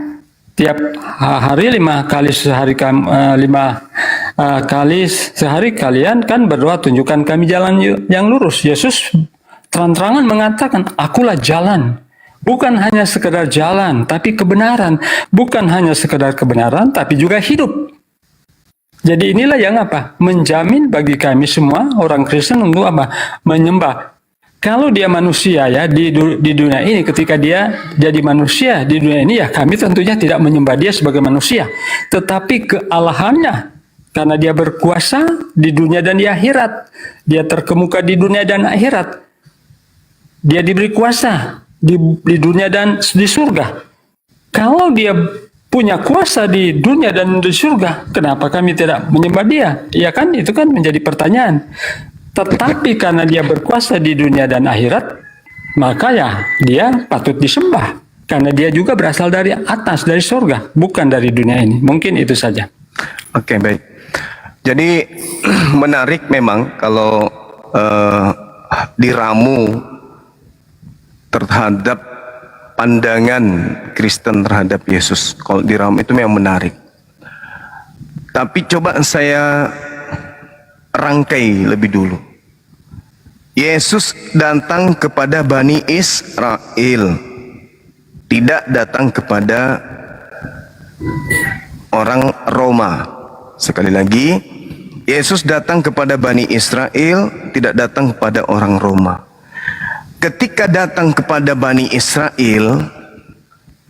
tiap hari 5 kali sehari 5 kali sehari kalian kan berdoa, tunjukkan kami jalan yang lurus. Yesus terang-terangan mengatakan, akulah jalan. Bukan hanya sekedar jalan, tapi kebenaran. Bukan hanya sekedar kebenaran, tapi juga hidup. Jadi inilah yang apa? Menjamin bagi kami semua orang Kristen untuk apa? Menyembah. Kalau Dia manusia ya di dunia ini, ketika Dia jadi manusia di dunia ini ya kami tentunya tidak menyembah Dia sebagai manusia. Tetapi kealahannya, karena dia berkuasa di dunia dan di akhirat. Dia terkemuka di dunia dan akhirat. Dia diberi kuasa di dunia dan di surga. Kalau dia punya kuasa di dunia dan di surga, kenapa kami tidak menyembah dia? Ya kan, itu kan menjadi pertanyaan. Tetapi karena dia berkuasa di dunia dan akhirat, maka ya dia patut disembah. Karena dia juga berasal dari atas, dari surga, bukan dari dunia ini. Mungkin itu saja. Oke, baik. Jadi menarik memang kalau diramu terhadap pandangan Kristen terhadap Yesus. Kalau diramu itu memang menarik. Tapi coba saya rangkai lebih dulu. Yesus datang kepada Bani Israel, tidak datang kepada orang Roma. Sekali lagi, Yesus datang kepada Bani Israel, tidak datang kepada orang Roma. Ketika datang kepada Bani Israel,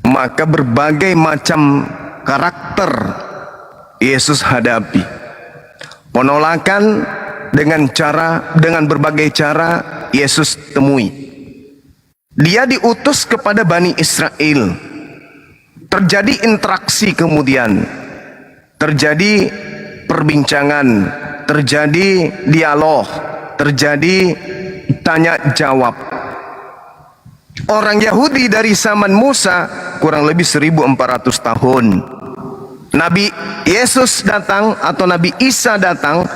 maka berbagai macam karakter Yesus hadapi. Penolakan dengan berbagai cara Yesus temui. Dia diutus kepada Bani Israel. Terjadi interaksi kemudian. Terjadi perbincangan, terjadi dialog, terjadi tanya jawab. Orang Yahudi dari zaman Musa kurang lebih 1400 tahun. Nabi Yesus datang atau Nabi Isa datang.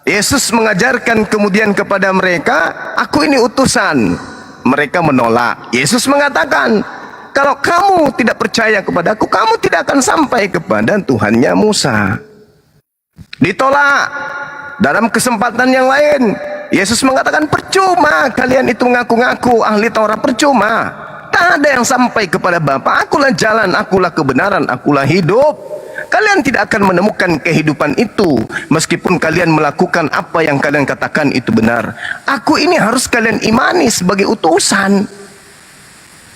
Yesus mengajarkan kemudian kepada mereka, aku ini utusan. Mereka menolak. Yesus mengatakan, kalau kamu tidak percaya kepada aku, kamu tidak akan sampai kepada Tuhannya Musa. Ditolak. Dalam kesempatan yang lain, Yesus mengatakan, percuma kalian itu mengaku-ngaku ahli Taurat, percuma. Tak ada yang sampai kepada Bapa. Akulah jalan, akulah kebenaran, akulah hidup. Kalian tidak akan menemukan kehidupan itu meskipun kalian melakukan apa yang kalian katakan itu benar. Aku ini harus kalian imani sebagai utusan.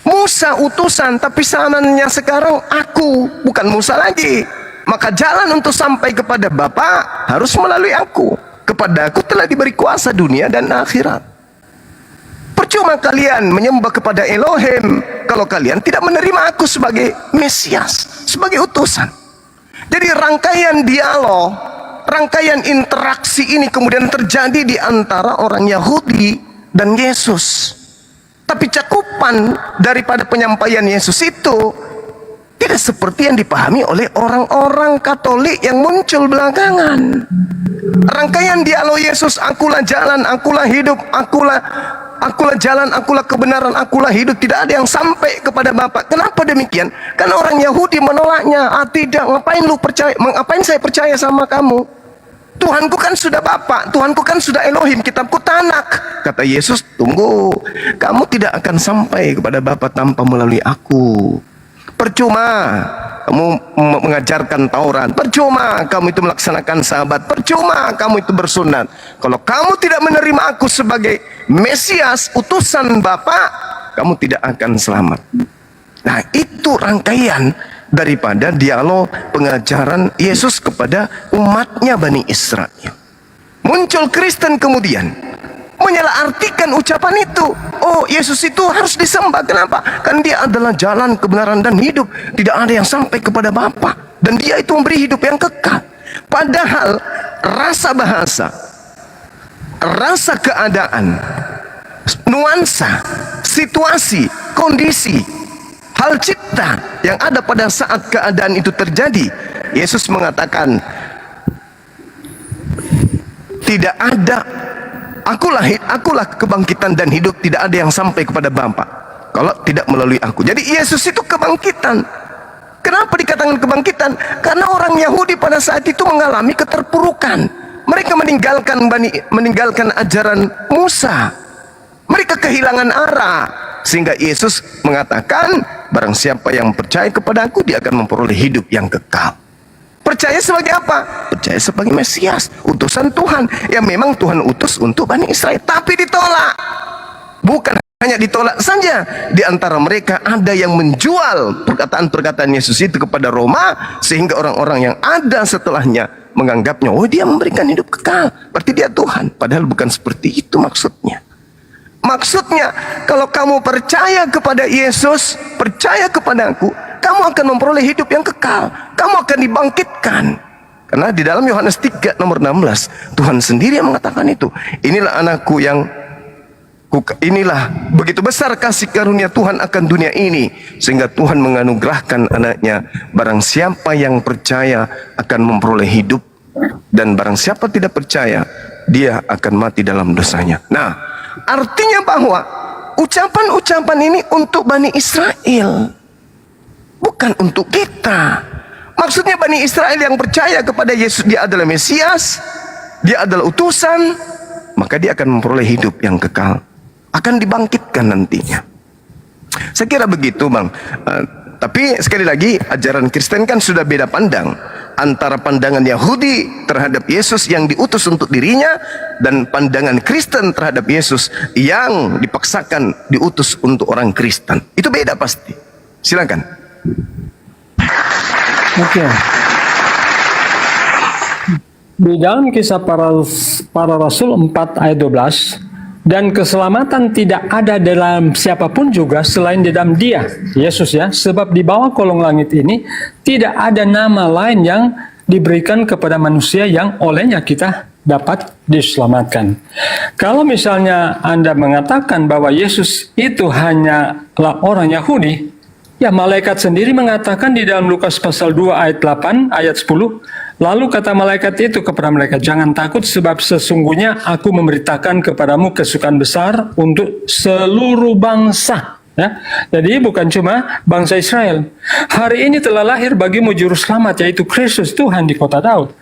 Musa utusan, tapi sanannya sekarang aku, bukan Musa lagi. Maka jalan untuk sampai kepada Bapa harus melalui aku. Kepada aku telah diberi kuasa dunia dan akhirat. Percuma kalian menyembah kepada Elohim kalau kalian tidak menerima aku sebagai Mesias, sebagai utusan. Jadi rangkaian dialog, rangkaian interaksi ini kemudian terjadi di antara orang Yahudi dan Yesus. Tapi cakupan daripada penyampaian Yesus itu tidak seperti yang dipahami oleh orang-orang Katolik yang muncul belakangan. Rangkaian dialog Yesus, akulah jalan, akulah hidup, akulah jalan, akulah kebenaran, akulah hidup, tidak ada yang sampai kepada Bapa. Kenapa demikian? Karena orang Yahudi menolaknya. Tidak, ngapain saya percaya sama kamu? Tuhanku kan sudah Bapa, Tuhanku kan sudah Elohim, kitabku Tanak. Kata Yesus, tunggu, kamu tidak akan sampai kepada Bapa tanpa melalui aku. Percuma kamu mengajarkan Taurat, percuma kamu itu melaksanakan sabat, percuma kamu itu bersunat. Kalau kamu tidak menerima aku sebagai Mesias, utusan Bapa, kamu tidak akan selamat. Nah, itu rangkaian daripada dialog pengajaran Yesus kepada umatnya Bani Israel. Muncul Kristen kemudian menyalahartikan ucapan itu. Oh, Yesus itu harus disembah. Kenapa? Kan dia adalah jalan, kebenaran, dan hidup. Tidak ada yang sampai kepada Bapa. Dan dia itu memberi hidup yang kekal. Padahal rasa bahasa, rasa keadaan, nuansa, situasi, kondisi, hal cipta yang ada pada saat keadaan itu terjadi, Yesus mengatakan, tidak ada, akulah kebangkitan dan hidup, tidak ada yang sampai kepada Bapa kalau tidak melalui aku. Jadi Yesus itu kebangkitan. Kenapa dikatakan kebangkitan? Karena orang Yahudi pada saat itu mengalami keterpurukan. Mereka meninggalkan ajaran Musa. Mereka kehilangan arah. Sehingga Yesus mengatakan, barang siapa yang percaya kepada aku, dia akan memperoleh hidup yang kekal. Percaya sebagai apa? Percaya sebagai Mesias, utusan Tuhan, yang memang Tuhan utus untuk Bani Israel. Tapi ditolak. Bukan hanya ditolak saja, di antara mereka ada yang menjual perkataan-perkataan Yesus itu kepada Roma, sehingga orang-orang yang ada setelahnya menganggapnya, oh dia memberikan hidup kekal, berarti dia Tuhan. Padahal bukan seperti itu maksudnya. Maksudnya, kalau kamu percaya kepada Yesus, percaya kepada aku, kamu akan memperoleh hidup yang kekal. Kamu akan dibangkitkan. Karena di dalam Yohanes 3 nomor 16, Tuhan sendiri yang mengatakan itu. Inilah anakku yang inilah begitu besar kasih karunia Tuhan akan dunia ini, sehingga Tuhan menganugerahkan anaknya. Barang siapa yang percaya akan memperoleh hidup, dan barang siapa tidak percaya, dia akan mati dalam dosanya. Nah, artinya bahwa ucapan-ucapan ini untuk Bani Israel, bukan untuk kita. Maksudnya Bani Israel yang percaya kepada Yesus, dia adalah Mesias, dia adalah utusan, maka dia akan memperoleh hidup yang kekal, akan dibangkitkan nantinya. Saya kira begitu, Bang. Tapi sekali lagi, ajaran Kristen kan sudah beda pandang antara pandangan Yahudi terhadap Yesus yang diutus untuk dirinya, dan pandangan Kristen terhadap Yesus yang dipaksakan diutus untuk orang Kristen. Itu beda pasti. Silakan. Oke. Di dalam kisah para Rasul 4 ayat 12, dan keselamatan tidak ada dalam siapapun juga selain di dalam Dia, Yesus ya, sebab di bawah kolong langit ini tidak ada nama lain yang diberikan kepada manusia yang olehnya kita dapat diselamatkan. Kalau misalnya Anda mengatakan bahwa Yesus itu hanyalah orang Yahudi, ya, malaikat sendiri mengatakan di dalam Lukas pasal 2 ayat 8 ayat 10, lalu kata malaikat itu kepada mereka, jangan takut sebab sesungguhnya aku memberitakan kepadamu kesukaan besar untuk seluruh bangsa. Ya, jadi bukan cuma bangsa Israel. Hari ini telah lahir bagimu juru selamat, yaitu Kristus Tuhan di kota Daud.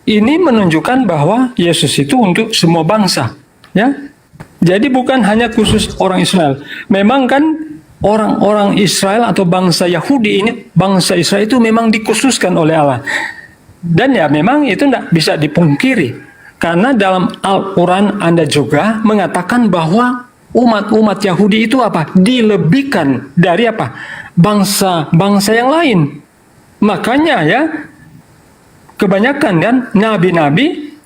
Ini menunjukkan bahwa Yesus itu untuk semua bangsa. Ya, jadi bukan hanya khusus orang Israel. Memang kan orang-orang Israel atau bangsa Yahudi ini, bangsa Israel itu memang dikhususkan oleh Allah. Dan ya memang itu tidak bisa dipungkiri. Karena dalam Al-Quran Anda juga mengatakan bahwa umat-umat Yahudi itu apa? Dilebihkan dari apa? Bangsa-bangsa yang lain. Makanya ya, kebanyakan kan nabi-nabi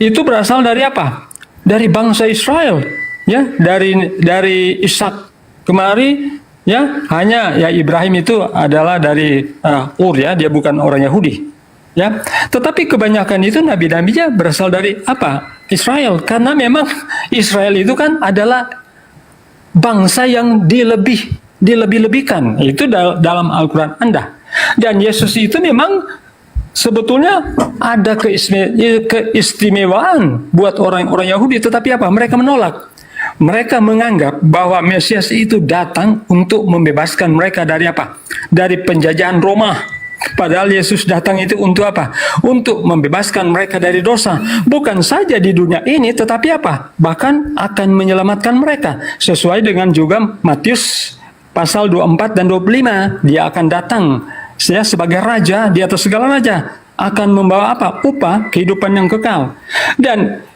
itu berasal dari apa? Dari bangsa Israel. Ya, dari Ishak kemari, ya, hanya ya Ibrahim itu adalah dari Ur, ya, dia bukan orang Yahudi, ya. Tetapi kebanyakan itu nabi-nabinya berasal dari apa? Israel, karena memang Israel itu kan adalah bangsa yang dilebih-lebihkan. Itu dalam Al-Quran Anda. Dan Yesus itu memang sebetulnya ada keistimewaan buat orang-orang Yahudi, tetapi apa? Mereka menolak. Mereka menganggap bahwa Mesias itu datang untuk membebaskan mereka dari apa? Dari penjajahan Roma. Padahal Yesus datang itu untuk apa? Untuk membebaskan mereka dari dosa. Bukan saja di dunia ini, tetapi apa? Bahkan akan menyelamatkan mereka. Sesuai dengan juga Matius pasal 24 dan 25. Dia akan datang ya, sebagai raja di atas segala raja. Akan membawa apa? Upah kehidupan yang kekal. Dan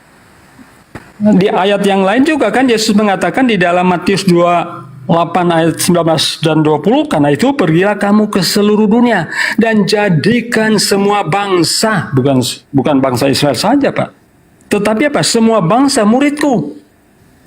di ayat yang lain juga kan Yesus mengatakan di dalam Matius 28 ayat 19 dan 20, karena itu pergilah kamu ke seluruh dunia dan jadikan semua bangsa, bukan bangsa Israel saja Pak, tetapi apa? Semua bangsa muridku,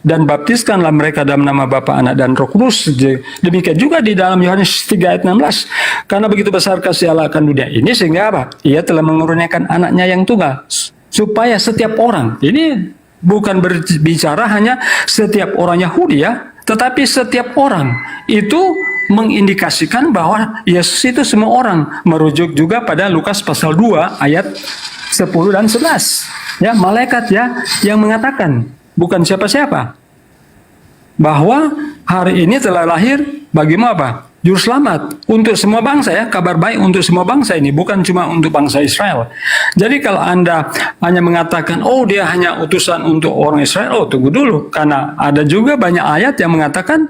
dan baptiskanlah mereka dalam nama Bapa, Anak dan Roh Kudus. Demikian juga di dalam Yohanes 3 ayat 16, karena begitu besar kasih Allah akan dunia ini sehingga apa? Ia telah mengaruniakan anaknya yang tunggal, supaya setiap orang, ini bukan berbicara hanya setiap orang Yahudi ya, tetapi setiap orang. Itu mengindikasikan bahwa Yesus itu semua orang. Merujuk juga pada Lukas pasal 2 ayat 10 dan 11. Ya, malaikat ya yang mengatakan, bukan siapa-siapa, bahwa hari ini telah lahir bagimu apa? Juru selamat untuk semua bangsa ya, kabar baik untuk semua bangsa ini, bukan cuma untuk bangsa Israel. Jadi kalau Anda hanya mengatakan, oh dia hanya utusan untuk orang Israel, oh tunggu dulu, karena ada juga banyak ayat yang mengatakan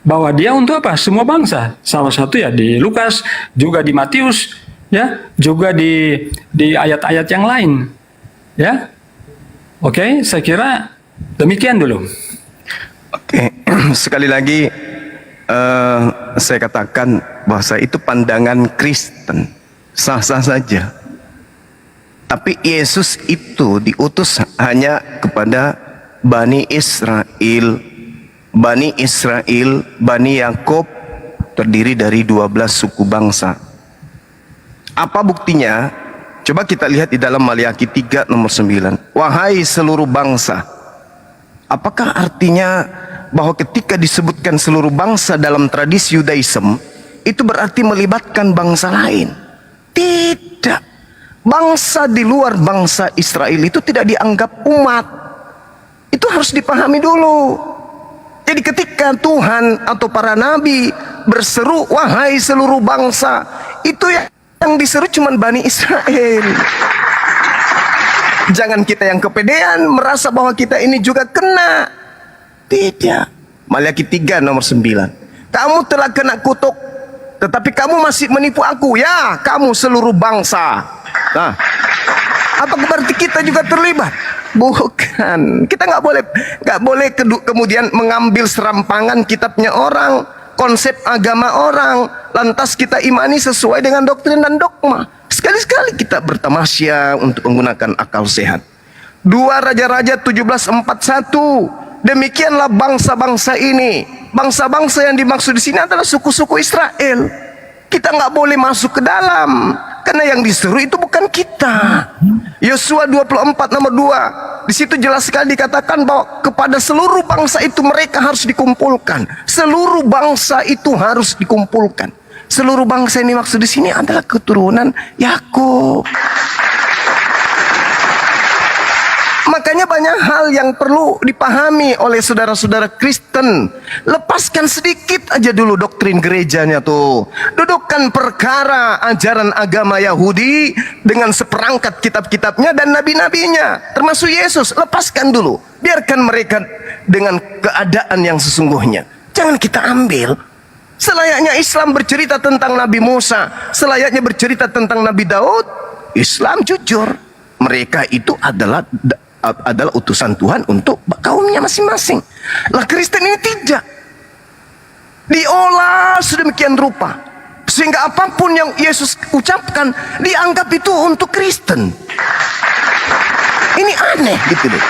bahwa dia untuk apa? Semua bangsa. Salah satu ya di Lukas, juga di Matius, ya, juga di ayat-ayat yang lain, ya. Oke, saya kira demikian dulu. Oke, sekali lagi saya katakan bahwa itu pandangan Kristen, sah-sah saja. Tapi Yesus itu diutus hanya kepada Bani Israel. Bani Israel, Bani Yakub terdiri dari 12 suku bangsa. Apa buktinya? Coba kita lihat di dalam Maliaki 3 nomor 9. Wahai seluruh bangsa. Apakah artinya bahwa ketika disebutkan seluruh bangsa dalam tradisi Yudaism, itu berarti melibatkan bangsa lain? Tidak. Bangsa di luar bangsa Israel itu tidak dianggap umat. Itu harus dipahami dulu. Jadi ketika Tuhan atau para nabi berseru, wahai seluruh bangsa, itu yang diseru cuma Bani Israel. Jangan kita yang kepedean merasa bahwa kita ini juga kena. Tidak. Maliaki 3 nomor 9. Kamu telah kena kutuk, tetapi kamu masih menipu aku. Ya, kamu seluruh bangsa. Nah, apa berarti kita juga terlibat? Bukan. Kita nggak boleh kemudian mengambil serampangan kitabnya orang, konsep agama orang, lantas kita imani sesuai dengan doktrin dan dogma. Sekali-sekali kita bertamasya untuk menggunakan akal sehat. 2 Raja-Raja 17:41. Demikianlah bangsa-bangsa ini. Bangsa-bangsa yang dimaksud di sini adalah suku-suku Israel. Kita nggak boleh masuk ke dalam, karena yang diseru itu bukan kita. Yosua 24 nomor 2. Di situ jelas sekali dikatakan bahwa kepada seluruh bangsa itu mereka harus dikumpulkan. Seluruh bangsa itu harus dikumpulkan. Seluruh bangsa ini maksud di sini adalah keturunan Yakub. Makanya banyak hal yang perlu dipahami oleh saudara-saudara Kristen. Lepaskan sedikit aja dulu doktrin gerejanya tuh. Dudukkan perkara ajaran agama Yahudi dengan seperangkat kitab-kitabnya dan nabi-nabinya, termasuk Yesus. Lepaskan dulu. Biarkan mereka dengan keadaan yang sesungguhnya. Jangan kita ambil. Selayaknya Islam bercerita tentang Nabi Musa, selayaknya bercerita tentang Nabi Daud, Islam jujur. Mereka itu adalah utusan Tuhan untuk kaumnya masing-masing. Lah Kristen ini tidak. Diolah sedemikian rupa sehingga apapun yang Yesus ucapkan dianggap itu untuk Kristen. Ini aneh gitu deh.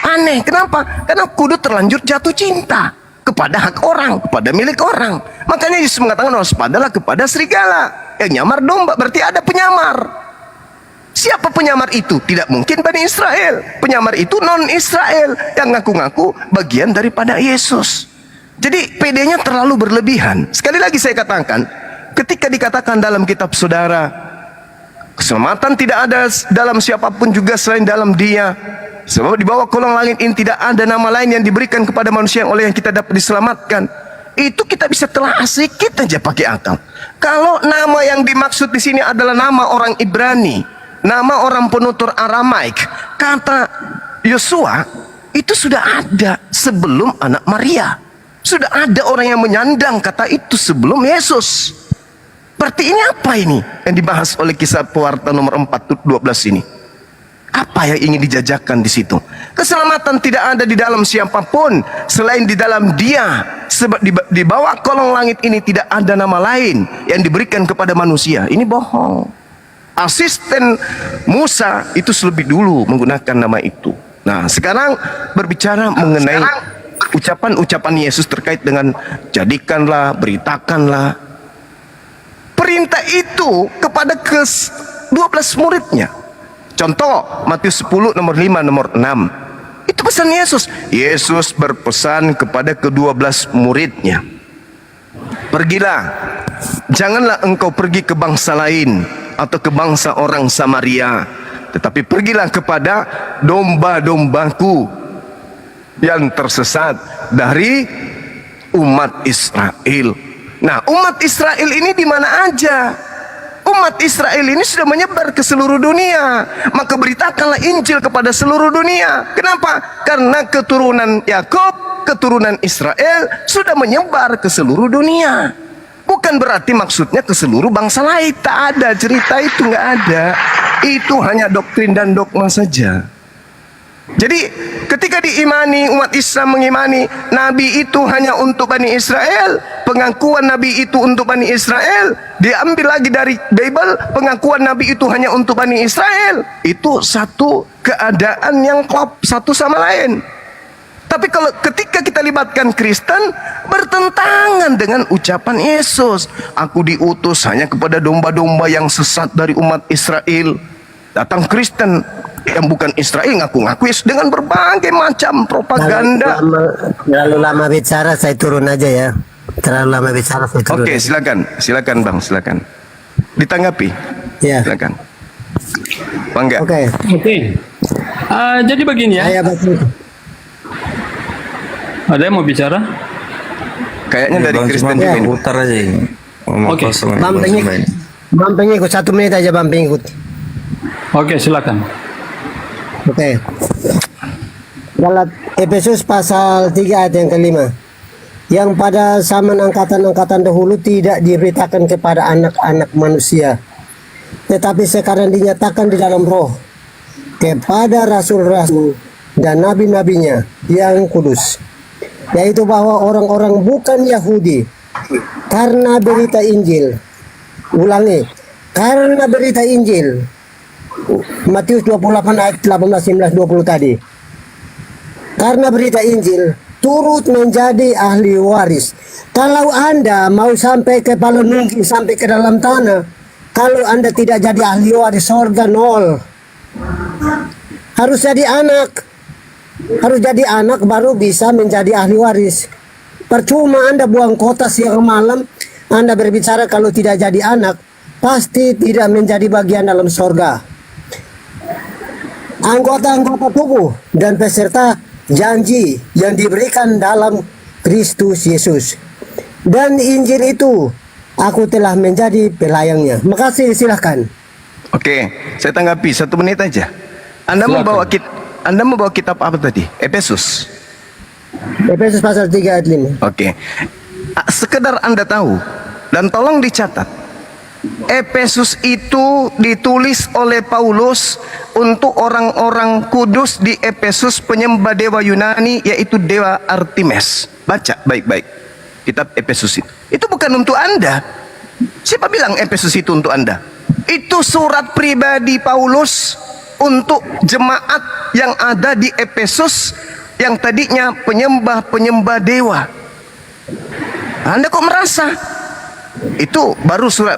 Aneh, kenapa? Karena kudu terlanjur jatuh cinta kepada hak orang, kepada milik orang. Makanya Yesus mengatakan, waspadalah kepada serigala yang nyamar domba. Berarti ada penyamar. Siapa penyamar itu? Tidak mungkin Bani Israel. Penyamar itu non-Israel yang ngaku-ngaku bagian daripada Yesus. Jadi PD-nya terlalu berlebihan. Sekali lagi saya katakan, ketika dikatakan dalam kitab saudara, keselamatan tidak ada dalam siapapun juga selain dalam Dia. Sebab di bawah kolong langit ini tidak ada nama lain yang diberikan kepada manusia yang oleh yang kita dapat diselamatkan. Itu kita bisa telah sedikit aja pakai akal. Kalau nama yang dimaksud di sini adalah nama orang Ibrani, nama orang penutur Aramaik, kata Yosua itu sudah ada sebelum anak Maria. Sudah ada orang yang menyandang kata itu sebelum Yesus. Berarti ini apa ini yang dibahas oleh kisah pewarta nomor 4:12 ini? Apa yang ingin dijajakan di situ? Keselamatan tidak ada di dalam siapapun selain di dalam Dia. Sebab di bawah kolong langit ini tidak ada nama lain yang diberikan kepada manusia. Ini bohong. Asisten Musa itu lebih dulu menggunakan nama itu. Nah, sekarang berbicara mengenai ucapan-ucapan Yesus terkait dengan jadikanlah, beritakanlah. Perintah itu kepada ke-12 muridnya. Contoh, Matius 10 nomor 5 nomor 6. Itu pesan Yesus. Yesus berpesan kepada ke-12 muridnya. Pergilah, janganlah engkau pergi ke bangsa lain atau ke bangsa orang Samaria, tetapi pergilah kepada domba-dombaku yang tersesat dari umat Israel. Nah, umat Israel ini di mana aja? Umat Israel ini sudah menyebar ke seluruh dunia. Maka beritakanlah Injil kepada seluruh dunia. Kenapa? Karena keturunan Yakub, keturunan Israel sudah menyebar ke seluruh dunia. Bukan berarti maksudnya ke seluruh bangsa lain. Tak ada cerita itu, nggak ada. Itu hanya doktrin dan dogma saja. Jadi ketika diimani, umat Islam mengimani Nabi itu hanya untuk Bani Israel, pengakuan Nabi itu untuk Bani Israel, diambil lagi dari Bible, pengakuan Nabi itu hanya untuk Bani Israel. Itu satu keadaan yang klop satu sama lain. Tapi kalau ketika kita libatkan Kristen, bertentangan dengan ucapan Yesus. Aku diutus hanya kepada domba-domba yang sesat dari umat Israel. Datang Kristen yang bukan Israel ngaku-ngaku dengan berbagai macam propaganda. Terlalu lama bicara, saya turun aja ya. Terlalu lama bicara, saya turun. Oke, silakan Bang, silakan. Ditanggapi. Ya. Silakan. Bangga. Oke. Jadi begini ya. Saya baca. Ada yang mau bicara? Kayaknya dari Kristen juga ini. Putar aja ini. Oke. Bang pengikut 1 menit aja Bang pengikut. Oke, silakan. Oke. Dalam Efesus pasal 3 ayat yang kelima. Yang pada zaman angkatan-angkatan dahulu tidak diberitakan kepada anak-anak manusia, tetapi sekarang dinyatakan di dalam roh kepada rasul-rasul dan nabi-nabinya yang kudus, yaitu bahwa orang-orang bukan Yahudi karena berita Injil. Ulangi, karena berita Injil. Matius 28 ayat 18, 19, 20 tadi. Karena berita Injil turut menjadi ahli waris. Kalau Anda mau sampai ke Palunungi, sampai ke dalam tanah, kalau Anda tidak jadi ahli waris sorga, nol. Harus jadi anak. Harus jadi anak baru bisa menjadi ahli waris. Percuma Anda buang kota siang malam, Anda berbicara kalau tidak jadi anak, pasti tidak menjadi bagian dalam sorga. Anggota-anggota tubuh dan peserta janji yang diberikan dalam Kristus Yesus. Dan Injil itu aku telah menjadi pelayangnya. Makasih, silahkan. Oke, saya tanggapi 1 menit aja. Anda membawa kitab apa tadi? Efesus. Efesus pasal 3 ayat 5. Oke. Sekedar Anda tahu dan tolong dicatat. Efesus itu ditulis oleh Paulus untuk orang-orang kudus di Efesus, penyembah dewa Yunani, yaitu dewa Artemis. Baca baik-baik kitab Efesus itu. Itu bukan untuk Anda. Siapa bilang Efesus itu untuk Anda? Itu surat pribadi Paulus untuk jemaat yang ada di Efesus yang tadinya penyembah dewa. Anda kok merasa itu baru surat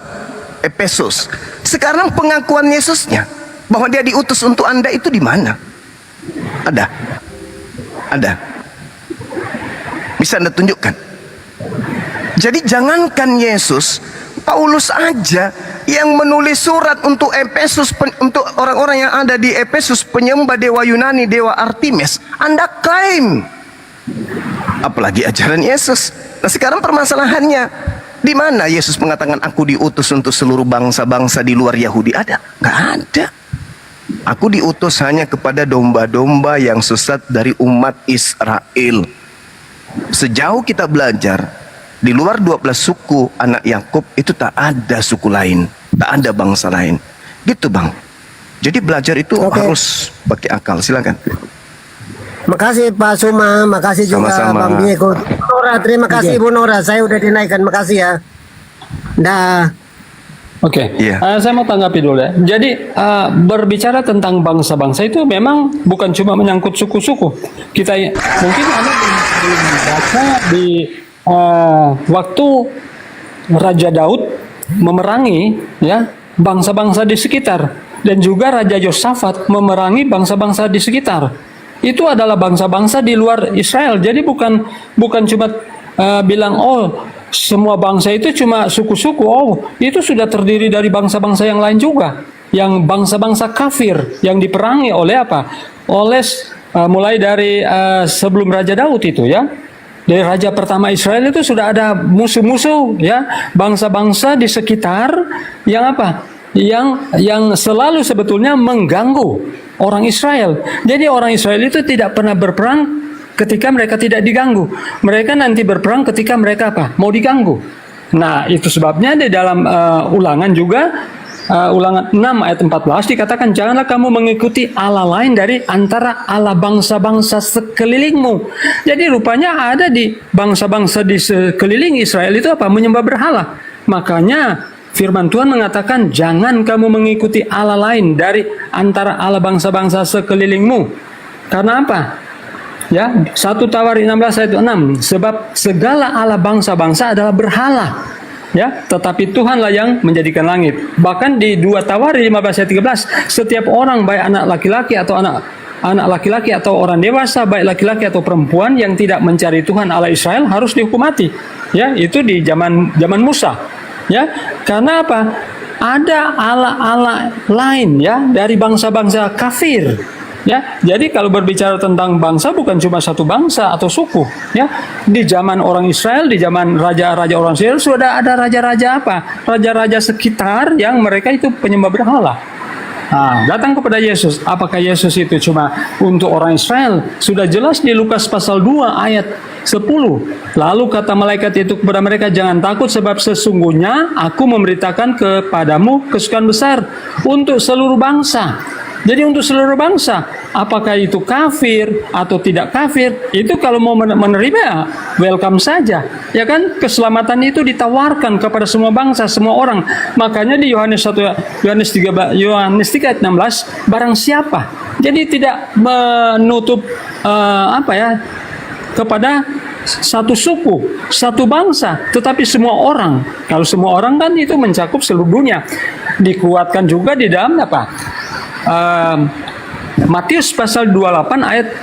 Efesus? Sekarang pengakuan Yesusnya bahwa dia diutus untuk Anda itu di mana? Ada. Bisa Anda tunjukkan? Jadi jangankan Yesus, Paulus aja yang menulis surat untuk Efesus, untuk orang-orang yang ada di Efesus, penyembah dewa Yunani, dewa Artemis, Anda klaim. Apalagi ajaran Yesus. Nah, sekarang permasalahannya, di mana Yesus mengatakan aku diutus untuk seluruh bangsa-bangsa di luar Yahudi? Ada? Nggak ada. Aku diutus hanya kepada domba-domba yang sesat dari umat Israel. Sejauh kita belajar, di luar 12 suku anak Yakub itu tak ada suku lain, tak ada bangsa lain. Gitu Bang. Jadi belajar itu harus pakai akal. Silakan. Makasih Pak Suma, makasih juga Sama-sama. Bang Bingeko. Nora, terima kasih Ibu Nora, saya udah dinaikkan, makasih ya. Dah. Oke, Iya. Saya mau tanggapi dulu ya. Jadi berbicara tentang bangsa-bangsa itu memang bukan cuma menyangkut suku-suku. Kita mungkin Anda belum baca di waktu Raja Daud memerangi ya bangsa-bangsa di sekitar, dan juga Raja Yosafat memerangi bangsa-bangsa di sekitar. Itu adalah bangsa-bangsa di luar Israel. Jadi bukan cuma bilang semua bangsa itu cuma suku-suku. Itu sudah terdiri dari bangsa-bangsa yang lain juga, yang bangsa-bangsa kafir yang diperangi oleh apa? Oleh mulai dari sebelum Raja Daud itu ya. Dari raja pertama Israel itu sudah ada musuh-musuh ya, bangsa-bangsa di sekitar yang apa? Yang selalu sebetulnya mengganggu orang Israel. Jadi orang Israel itu tidak pernah berperang ketika mereka tidak diganggu. Mereka nanti berperang ketika mereka apa? Mau diganggu. Nah, itu sebabnya di dalam Ulangan juga Ulangan 6 ayat 14 dikatakan, janganlah kamu mengikuti Allah lain dari antara Allah bangsa-bangsa sekelilingmu. Jadi rupanya ada di bangsa-bangsa di sekeliling Israel itu apa? Menyembah berhala. Makanya firman Tuhan mengatakan, jangan kamu mengikuti Allah lain dari antara Allah bangsa-bangsa sekelilingmu. Karena apa? Ya, 1 Tawari 16 ayat 6, sebab segala Allah bangsa-bangsa adalah berhala. Ya, tetapi Tuhanlah yang menjadikan langit. Bahkan di 2 Tawari 15 ayat 13, setiap orang baik anak laki-laki atau anak laki-laki atau orang dewasa, baik laki-laki atau perempuan yang tidak mencari Tuhan Allah Israel harus dihukum mati. Ya, itu di zaman Musa. Ya, karena apa? Ada Allah-Allah lain ya dari bangsa-bangsa kafir. Ya, jadi kalau berbicara tentang bangsa bukan cuma satu bangsa atau suku. Ya, di zaman orang Israel, di zaman raja-raja orang Israel sudah ada raja-raja apa? Raja-raja sekitar yang mereka itu penyembah berhala. Nah, datang kepada Yesus. Apakah Yesus itu cuma untuk orang Israel? Sudah jelas di Lukas pasal 2 ayat 10. Lalu kata malaikat itu kepada mereka, jangan takut sebab sesungguhnya aku memberitakan kepadamu kesukaan besar untuk seluruh bangsa. Jadi untuk seluruh bangsa, apakah itu kafir atau tidak kafir, itu kalau mau menerima, welcome saja. Ya kan, keselamatan itu ditawarkan kepada semua bangsa, semua orang. Makanya di Yohanes 3 ayat 16, barang siapa. Jadi tidak menutup kepada satu suku, satu bangsa, tetapi semua orang. Kalau semua orang kan itu mencakup seluruh dunia. Dikuatkan juga di dalam apa? Matius pasal 28 ayat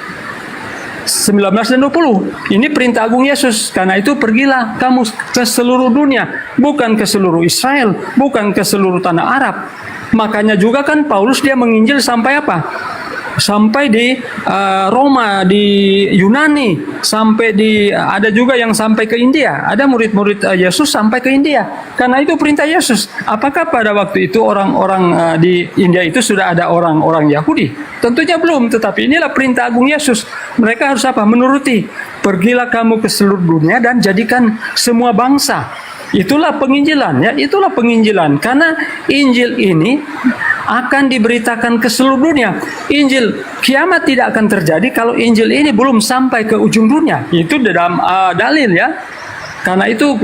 19 dan 20. Ini perintah agung Yesus. Karena itu pergilah kamu ke seluruh dunia, bukan ke seluruh Israel, bukan ke seluruh tanah Arab. Makanya juga kan Paulus dia menginjil sampai apa? Sampai di Roma, di Yunani, sampai di ada juga yang sampai ke India. Ada murid-murid Yesus sampai ke India. Karena itu perintah Yesus. Apakah pada waktu itu orang-orang di India itu sudah ada orang-orang Yahudi? Tentunya belum, tetapi inilah perintah agung Yesus. Mereka harus apa? Menuruti. Pergilah kamu ke seluruh dunia dan jadikan semua bangsa. Itulah penginjilan, ya, itulah penginjilan. Karena Injil ini akan diberitakan ke seluruh dunia. Injil kiamat tidak akan terjadi kalau Injil ini belum sampai ke ujung dunia. Itu dalam dalil ya. Karena itu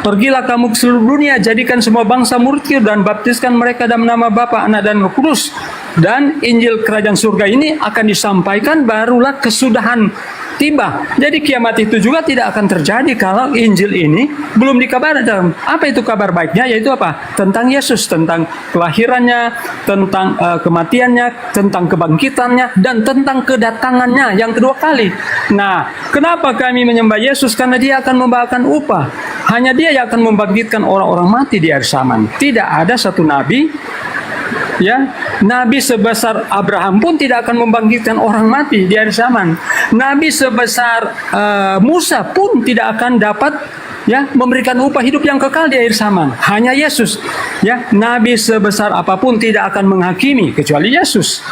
pergilah kamu ke seluruh dunia, jadikan semua bangsa muridku dan baptiskan mereka dalam nama Bapa, Anak dan Roh Kudus. Dan Injil Kerajaan Surga ini akan disampaikan barulah kesudahan tiba. Jadi kiamat itu juga tidak akan terjadi kalau Injil ini belum dikabarkan. Apa itu kabar baiknya? Yaitu apa? Tentang Yesus, tentang kelahirannya, tentang kematiannya, tentang kebangkitannya, dan tentang kedatangannya yang kedua kali. Nah, kenapa kami menyembah Yesus? Karena dia akan membawakan upah. Hanya dia yang akan membangkitkan orang-orang mati di akhir zaman. Tidak ada satu nabi, ya, nabi sebesar Abraham pun tidak akan membangkitkan orang mati di akhir zaman. Nabi sebesar Musa pun tidak akan dapat ya memberikan upah hidup yang kekal di akhir zaman. Hanya Yesus. Ya, nabi sebesar apapun tidak akan menghakimi kecuali Yesus.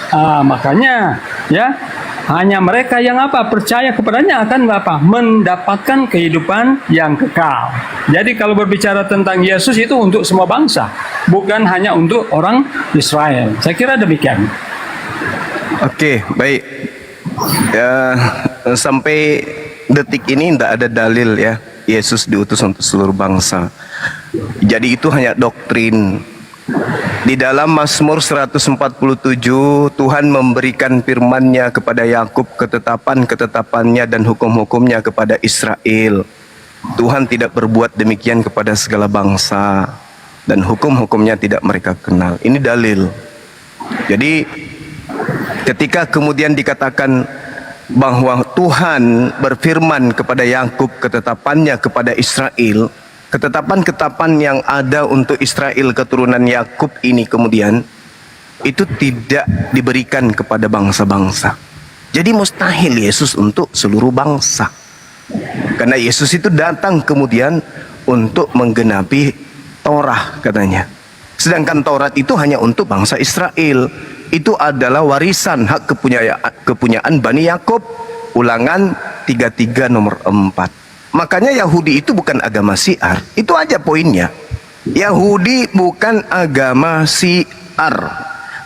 Makanya ya hanya mereka yang apa percaya kepadanya akan apa mendapatkan kehidupan yang kekal. Jadi kalau berbicara tentang Yesus itu untuk semua bangsa, bukan hanya untuk orang Israel. Saya kira demikian. Oke, baik. Ya, sampai detik ini tidak ada dalil ya Yesus diutus untuk seluruh bangsa. Jadi itu hanya doktrin. Di dalam Mazmur 147 Tuhan memberikan firman-Nya kepada Yakub, ketetapan-ketetapannya dan hukum-hukumnya kepada Israel. Tuhan tidak berbuat demikian kepada segala bangsa dan hukum-hukumnya tidak mereka kenal. Ini dalil. Jadi ketika kemudian dikatakan bahwa Tuhan berfirman kepada Yakub, ketetapannya kepada Israel, ketetapan-ketetapan yang ada untuk Israel keturunan Yakub ini kemudian itu tidak diberikan kepada bangsa-bangsa. Jadi mustahil Yesus untuk seluruh bangsa. Karena Yesus itu datang kemudian untuk menggenapi Torah katanya. Sedangkan Taurat itu hanya untuk bangsa Israel. Itu adalah warisan hak kepunyaan Bani Yakub. Ulangan 33 nomor 4. Makanya Yahudi itu bukan agama syiar. Itu aja poinnya. Yahudi bukan agama syiar,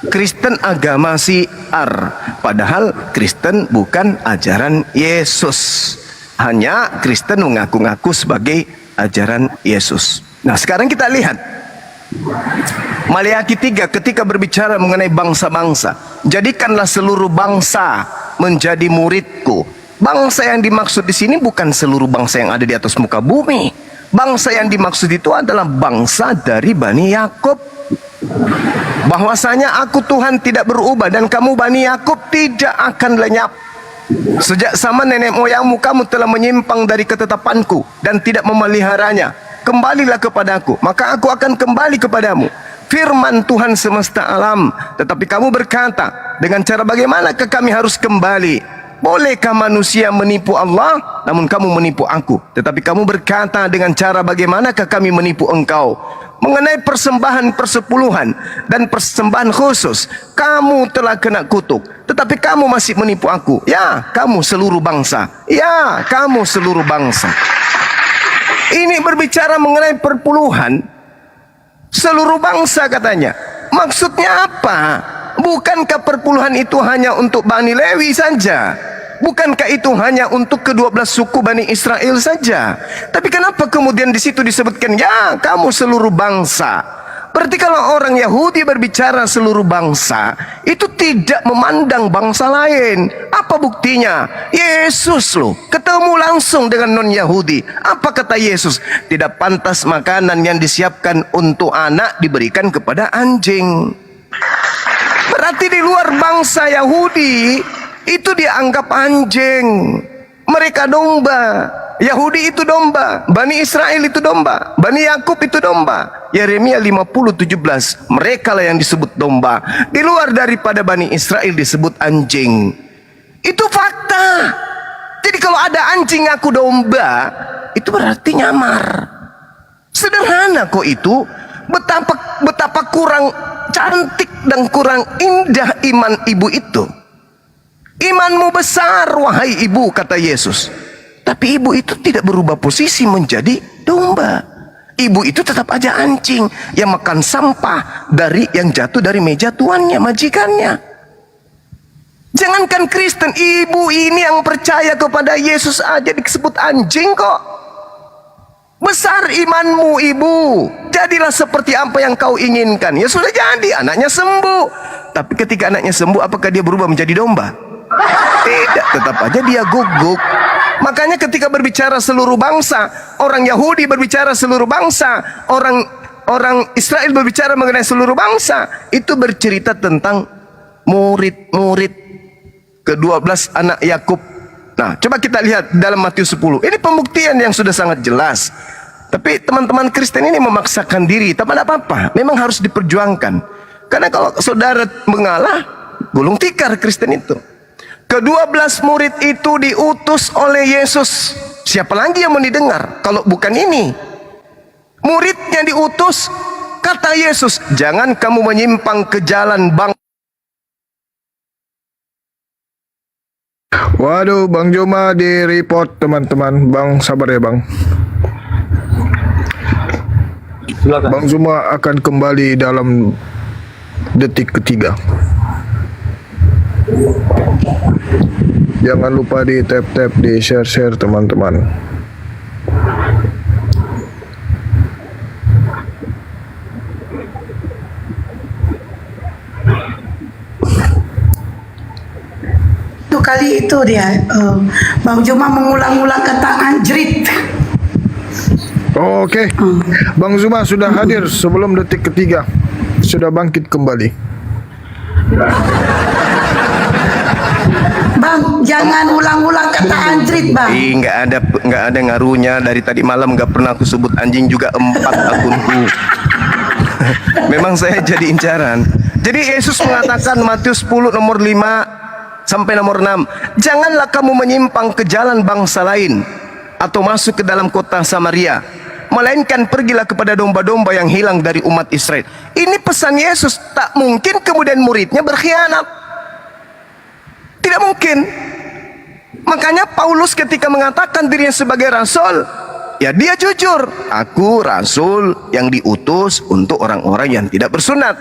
Kristen agama syiar. Padahal Kristen bukan ajaran Yesus. Hanya Kristen mengaku-ngaku sebagai ajaran Yesus. Nah, sekarang kita lihat Maleakhi 3 ketika berbicara mengenai bangsa-bangsa. Jadikanlah seluruh bangsa menjadi muridku. Bangsa yang dimaksud di sini bukan seluruh bangsa yang ada di atas muka bumi. Bangsa yang dimaksud itu adalah bangsa dari Bani Yakub. Bahwasanya aku Tuhan tidak berubah dan kamu Bani Yakub tidak akan lenyap. Sejak zaman nenek moyangmu kamu telah menyimpang dari ketetapanku dan tidak memeliharanya. Kembalilah kepadaku, maka aku akan kembali kepadamu. Firman Tuhan semesta alam. Tetapi kamu berkata, dengan cara bagaimanakah kami harus kembali? Bolehkah manusia menipu Allah? Namun kamu menipu aku. Tetapi kamu berkata, dengan cara bagaimanakah kami menipu engkau? Mengenai persembahan persepuluhan dan persembahan khusus, kamu telah kena kutuk. Tetapi kamu masih menipu aku. Ya, kamu seluruh bangsa. Ya, kamu seluruh bangsa. Ini berbicara mengenai perpuluhan seluruh bangsa katanya. Maksudnya apa? Bukankah perpuluhan itu hanya untuk Bani Lewi saja? Bukankah itu hanya untuk ke-12 suku Bani Israel saja? Tapi kenapa kemudian di situ disebutkan, ya kamu seluruh bangsa? Berarti kalau orang Yahudi berbicara seluruh bangsa, itu tidak memandang bangsa lain. Apa buktinya? Yesus loh, ketemu langsung dengan non-Yahudi. Apa kata Yesus? Tidak pantas makanan yang disiapkan untuk anak diberikan kepada anjing. Berarti di luar bangsa Yahudi itu dianggap anjing. Mereka domba. Yahudi itu domba, Bani Israel itu domba, Bani Yakub itu domba. Yeremia 50:17, mereka lah yang disebut domba. Di luar daripada Bani Israel disebut anjing. Itu fakta. Jadi kalau ada anjing aku domba, itu berarti nyamar. Sederhana kok itu. Betapa kurang cantik dan kurang indah iman ibu itu. Imanmu besar wahai ibu, kata Yesus. Tapi ibu itu tidak berubah posisi menjadi domba. Ibu itu tetap aja anjing yang makan sampah dari yang jatuh dari meja tuannya, majikannya. Jangankan Kristen, ibu ini yang percaya kepada Yesus aja disebut anjing kok. Besar imanmu ibu, jadilah seperti apa yang kau inginkan. Ya sudah jadi, anaknya sembuh. Tapi ketika anaknya sembuh, apakah dia berubah menjadi domba? Tidak, tetap aja dia guguk. Makanya ketika berbicara seluruh bangsa, orang Yahudi berbicara seluruh bangsa, orang Israel berbicara mengenai seluruh bangsa, itu bercerita tentang murid-murid ke-12 anak Yakub. Nah, coba kita lihat dalam Matius 10. Ini pembuktian yang sudah sangat jelas. Tapi teman-teman Kristen ini memaksakan diri, tak ada apa-apa. Memang harus diperjuangkan. Karena kalau saudara mengalah, gulung tikar Kristen itu. Ke-12 murid itu diutus oleh Yesus. Siapa lagi yang mau didengar kalau bukan ini? Muridnya diutus. Kata Yesus, jangan kamu menyimpang ke jalan bang. Waduh, Bang Joma di report teman-teman. Bang sabar ya Bang. Silakan. Bang Joma akan kembali dalam detik ketiga. Jangan lupa di tap-tap, di share-share teman-teman. Itu kali itu dia Bang Joma mengulang-ulang kata anjrit. Oh, oke. Bang Zuma sudah hadir sebelum detik ketiga. Sudah bangkit kembali. Bang, jangan ulang-ulang kata anjrit, Bang. Nggak ada ngaruhnya. Dari tadi malam nggak pernah aku sebut anjing juga 4 akunku. Memang saya jadi incaran. Jadi Yesus mengatakan Matius 10 nomor 5 sampai nomor 6, janganlah kamu menyimpang ke jalan bangsa lain atau masuk ke dalam kota Samaria, melainkan pergilah kepada domba-domba yang hilang dari umat Israel. Ini pesan Yesus. Tak mungkin kemudian muridnya berkhianat. Tidak mungkin. Makanya Paulus ketika mengatakan dirinya sebagai rasul, Ya dia jujur, aku rasul yang diutus untuk orang-orang yang tidak bersunat.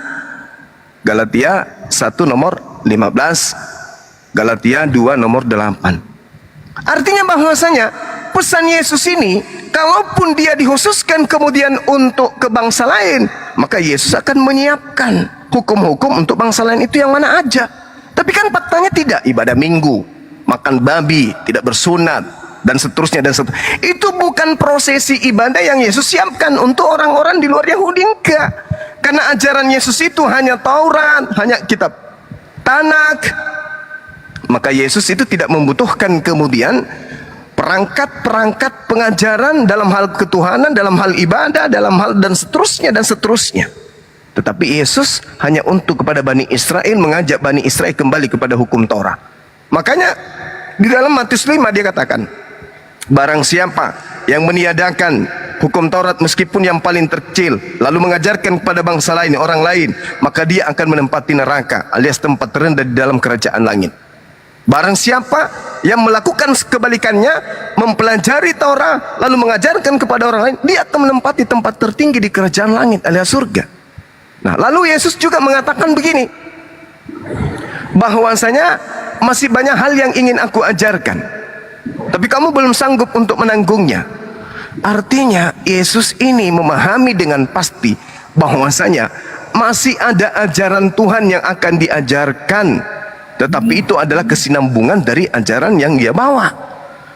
Galatia 1 nomor 15, Galatia 2 nomor 8. Artinya bahwasanya pesan Yesus ini, kalaupun dia dikhususkan kemudian untuk ke bangsa lain, maka Yesus akan menyiapkan hukum-hukum untuk bangsa lain itu yang mana aja. Tapi kan faktanya tidak, ibadah minggu, makan babi, tidak bersunat, dan seterusnya dan seterusnya. Itu bukan prosesi ibadah yang Yesus siapkan untuk orang-orang di luar Yahudi, enggak. Karena ajaran Yesus itu hanya Taurat, hanya kitab Tanak. Maka Yesus itu tidak membutuhkan kemudian perangkat-perangkat pengajaran dalam hal ketuhanan, dalam hal ibadah, dalam hal dan seterusnya dan seterusnya. Tetapi Yesus hanya untuk kepada Bani Israel, mengajak Bani Israel kembali kepada hukum Taurat. Makanya di dalam Matius 5 dia katakan, barang siapa yang meniadakan hukum Taurat meskipun yang paling terkecil, lalu mengajarkan kepada bangsa lain, orang lain, maka dia akan menempati neraka alias tempat terendah di dalam kerajaan langit. Barang siapa yang melakukan kebalikannya, mempelajari Taurat lalu mengajarkan kepada orang lain, dia akan menempati tempat tertinggi di kerajaan langit alias surga. Nah, lalu Yesus juga mengatakan begini, bahwasanya masih banyak hal yang ingin aku ajarkan, tapi kamu belum sanggup untuk menanggungnya. Artinya Yesus ini memahami dengan pasti bahwasanya masih ada ajaran Tuhan yang akan diajarkan, tetapi itu adalah kesinambungan dari ajaran yang dia bawa.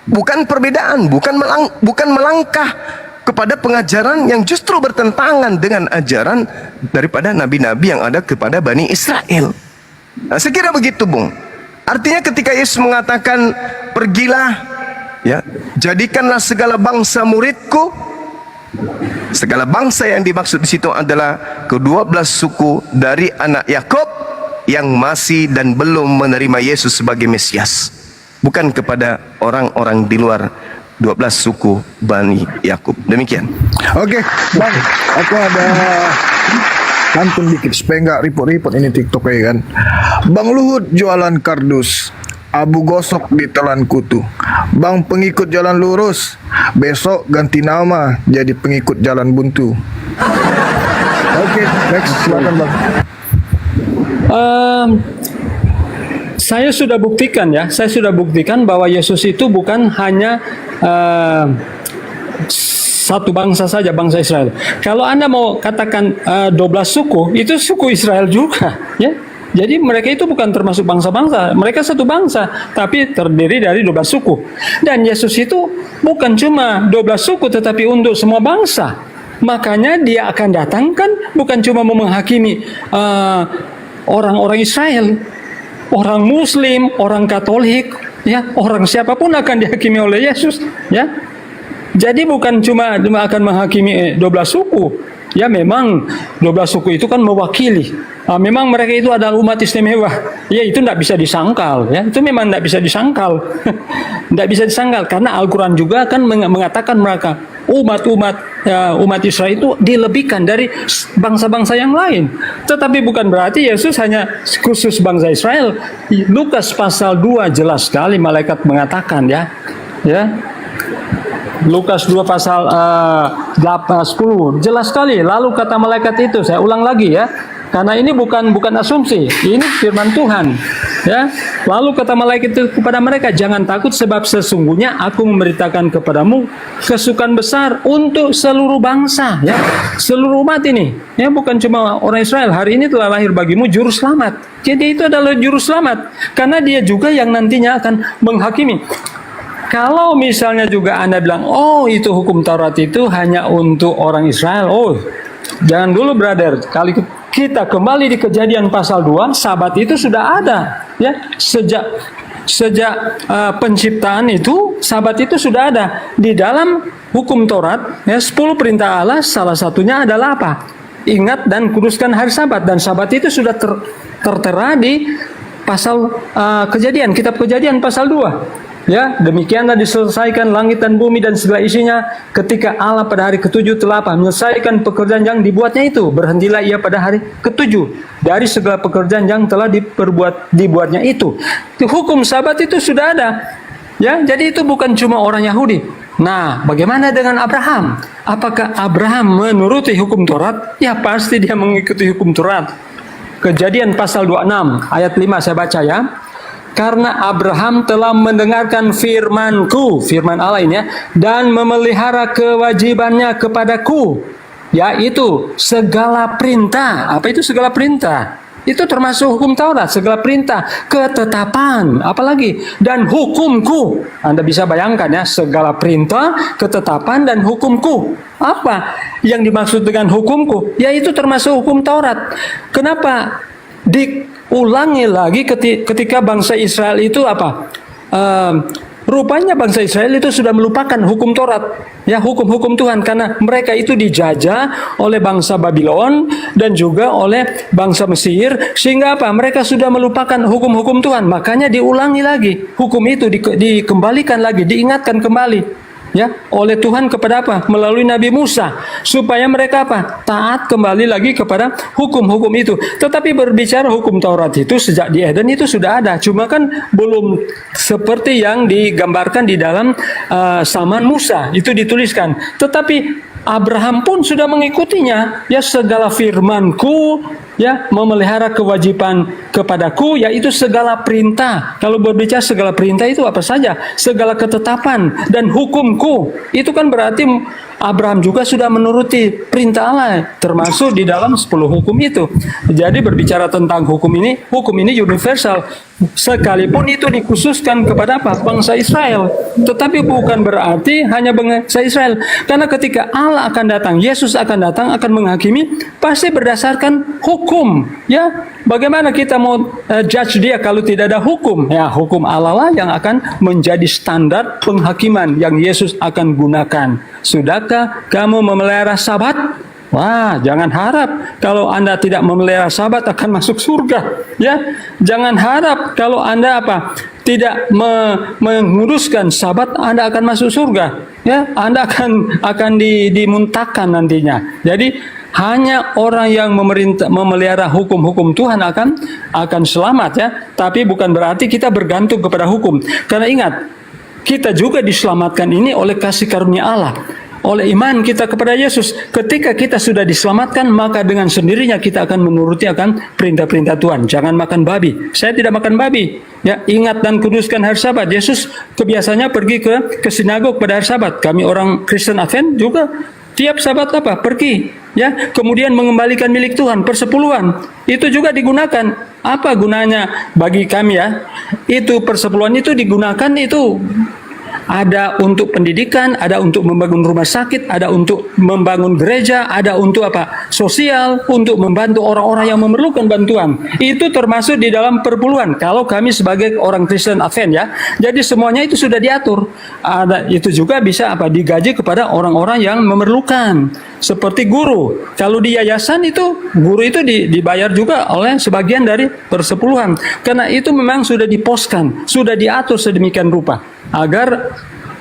Bukan perbedaan, bukan melangkah kepada pengajaran yang justru bertentangan dengan ajaran daripada nabi-nabi yang ada kepada Bani Israel. Nah, saya kira begitu, Bung. Artinya ketika Yesus mengatakan, pergilah, ya, jadikanlah segala bangsa muridku. Segala bangsa yang dimaksud di situ adalah ke-12 suku dari anak Yakub yang masih dan belum menerima Yesus sebagai Mesias, bukan kepada orang-orang di luar 12 suku Bani Yakub. Demikian. Oke, Bang, aku ada pantun dikit supaya nggak repot-repot ini TikTok ya kan. Bang Luhut jualan kardus, Abu gosok ditelan kutu. Bang pengikut jalan lurus, besok ganti nama jadi pengikut jalan buntu. Oke, next, silakan Bang. Saya sudah buktikan bahwa Yesus itu bukan hanya satu bangsa saja, bangsa Israel. Kalau Anda mau katakan 12 suku, itu suku Israel juga, ya. Jadi mereka itu bukan termasuk bangsa-bangsa, mereka satu bangsa, tapi terdiri dari 12 suku. Dan Yesus itu bukan cuma 12 suku, tetapi untuk semua bangsa. Makanya dia akan datangkan bukan cuma menghakimi orang-orang Israel, orang Muslim, orang Katolik, ya, orang siapapun akan dihakimi oleh Yesus, ya. Jadi bukan cuma akan menghakimi 12 suku. Ya memang 12 suku itu kan mewakili. Memang mereka itu adalah umat istimewa. Ya itu tidak bisa disangkal. Ya itu memang tidak bisa disangkal. Tidak bisa disangkal karena Al-Quran juga kan mengatakan mereka umat Israel itu dilebihkan dari bangsa-bangsa yang lain. Tetapi bukan berarti Yesus hanya khusus bangsa Israel. Lukas pasal 2 jelas sekali malaikat mengatakan, ya. Lukas 2 pasal 10 jelas sekali. Lalu kata malaikat itu, saya ulang lagi ya, karena ini bukan asumsi, ini firman Tuhan, ya. Lalu kata malaikat itu kepada mereka, jangan takut sebab sesungguhnya aku memberitakan kepadamu kesukaan besar untuk seluruh bangsa, ya, seluruh umat ini, ya, bukan cuma orang Israel. Hari ini telah lahir bagimu juru selamat. Jadi itu adalah juru selamat karena dia juga yang nantinya akan menghakimi. Kalau misalnya juga Anda bilang, oh itu hukum Taurat itu hanya untuk orang Israel. Oh, jangan dulu brother. Kali kita kembali di Kejadian pasal 2, Sabat itu sudah ada. Ya, sejak penciptaan itu, Sabat itu sudah ada. Di dalam hukum Taurat, ya, 10 perintah Allah, salah satunya adalah apa? Ingat dan kuduskan hari Sabat. Dan Sabat itu sudah tertera di pasal Kejadian, kitab Kejadian pasal 2. Ya, demikianlah diselesaikan langit dan bumi dan segala isinya ketika Allah pada hari ke-7 telah menyelesaikan pekerjaan yang dibuatnya itu. Berhentilah ia pada hari ke-7 dari segala pekerjaan yang telah dibuatnya itu. Hukum Sabat itu sudah ada. Ya, jadi itu bukan cuma orang Yahudi. Nah, bagaimana dengan Abraham? Apakah Abraham menuruti hukum Taurat? Ya, pasti dia mengikuti hukum Taurat. Kejadian pasal 26 ayat 5 saya baca ya. Karena Abraham telah mendengarkan firman-Ku, firman Allah ini ya, dan memelihara kewajibannya kepadaku, yaitu segala perintah. Apa itu segala perintah? Itu termasuk hukum Taurat, segala perintah, ketetapan, apalagi, dan hukumku. Anda bisa bayangkan ya, segala perintah, ketetapan, dan hukumku. Apa yang dimaksud dengan hukumku? Ya itu termasuk hukum Taurat. Kenapa diulangi lagi ketika bangsa Israel itu apa? Rupanya bangsa Israel itu sudah melupakan hukum Taurat, ya hukum-hukum Tuhan, karena mereka itu dijajah oleh bangsa Babylon dan juga oleh bangsa Mesir, sehingga apa? Mereka sudah melupakan hukum-hukum Tuhan. Makanya diulangi lagi hukum itu, dikembalikan lagi, diingatkan kembali ya oleh Tuhan kepada apa? Melalui Nabi Musa, supaya mereka apa? Taat kembali lagi kepada hukum-hukum itu. Tetapi berbicara hukum Taurat itu sejak di Eden itu sudah ada, cuma kan belum seperti yang digambarkan di dalam zaman Musa itu dituliskan. Tetapi Abraham pun sudah mengikutinya, ya segala firman-Ku, ya memelihara kewajiban kepadaku, yaitu segala perintah. Kalau berbicara segala perintah itu apa saja? Segala ketetapan dan hukumku. Itu kan berarti Abraham juga sudah menuruti perintah Allah, termasuk di dalam 10 hukum itu. Jadi berbicara tentang hukum ini universal. Sekalipun itu dikhususkan kepada apa? Bangsa Israel. Tetapi bukan berarti hanya bangsa Israel. Karena ketika Allah akan datang, Yesus akan datang, akan menghakimi, pasti berdasarkan hukum. Ya, bagaimana kita mau judge dia kalau tidak ada hukum? Ya, hukum Allah lah yang akan menjadi standar penghakiman yang Yesus akan gunakan. Sudahkah kamu memelihara Sabat? Wah, jangan harap kalau Anda tidak memelihara Sabat akan masuk surga, ya. Jangan harap kalau Anda tidak menguruskan Sabat Anda akan masuk surga, ya. Anda akan dimuntahkan nantinya. Jadi hanya orang yang memelihara hukum-hukum Tuhan akan selamat, ya. Tapi bukan berarti kita bergantung kepada hukum. Karena ingat, kita juga diselamatkan ini oleh kasih karunia Allah, oleh iman kita kepada Yesus. Ketika kita sudah diselamatkan, maka dengan sendirinya kita akan menuruti akan perintah-perintah Tuhan. Jangan makan babi. Saya tidak makan babi. Ya, ingat dan kuduskan hari Sabat. Yesus kebiasaannya pergi ke sinagog pada hari Sabat. Kami orang Kristen Advent juga tiap Sabat pergi. Ya, kemudian mengembalikan milik Tuhan, persepuluhan. Itu juga digunakan. Apa gunanya bagi kami ya? Itu persepuluhan itu digunakan itu ada untuk pendidikan, ada untuk membangun rumah sakit, ada untuk membangun gereja, ada untuk sosial, untuk membantu orang-orang yang memerlukan bantuan. Itu termasuk di dalam perpuluhan. Kalau kami sebagai orang Kristen Advent ya, jadi semuanya itu sudah diatur. Ada itu juga bisa digaji kepada orang-orang yang memerlukan. Seperti guru. Kalau di yayasan itu guru itu dibayar juga oleh sebagian dari persepuluhan. Karena itu memang sudah diposkan, sudah diatur sedemikian rupa agar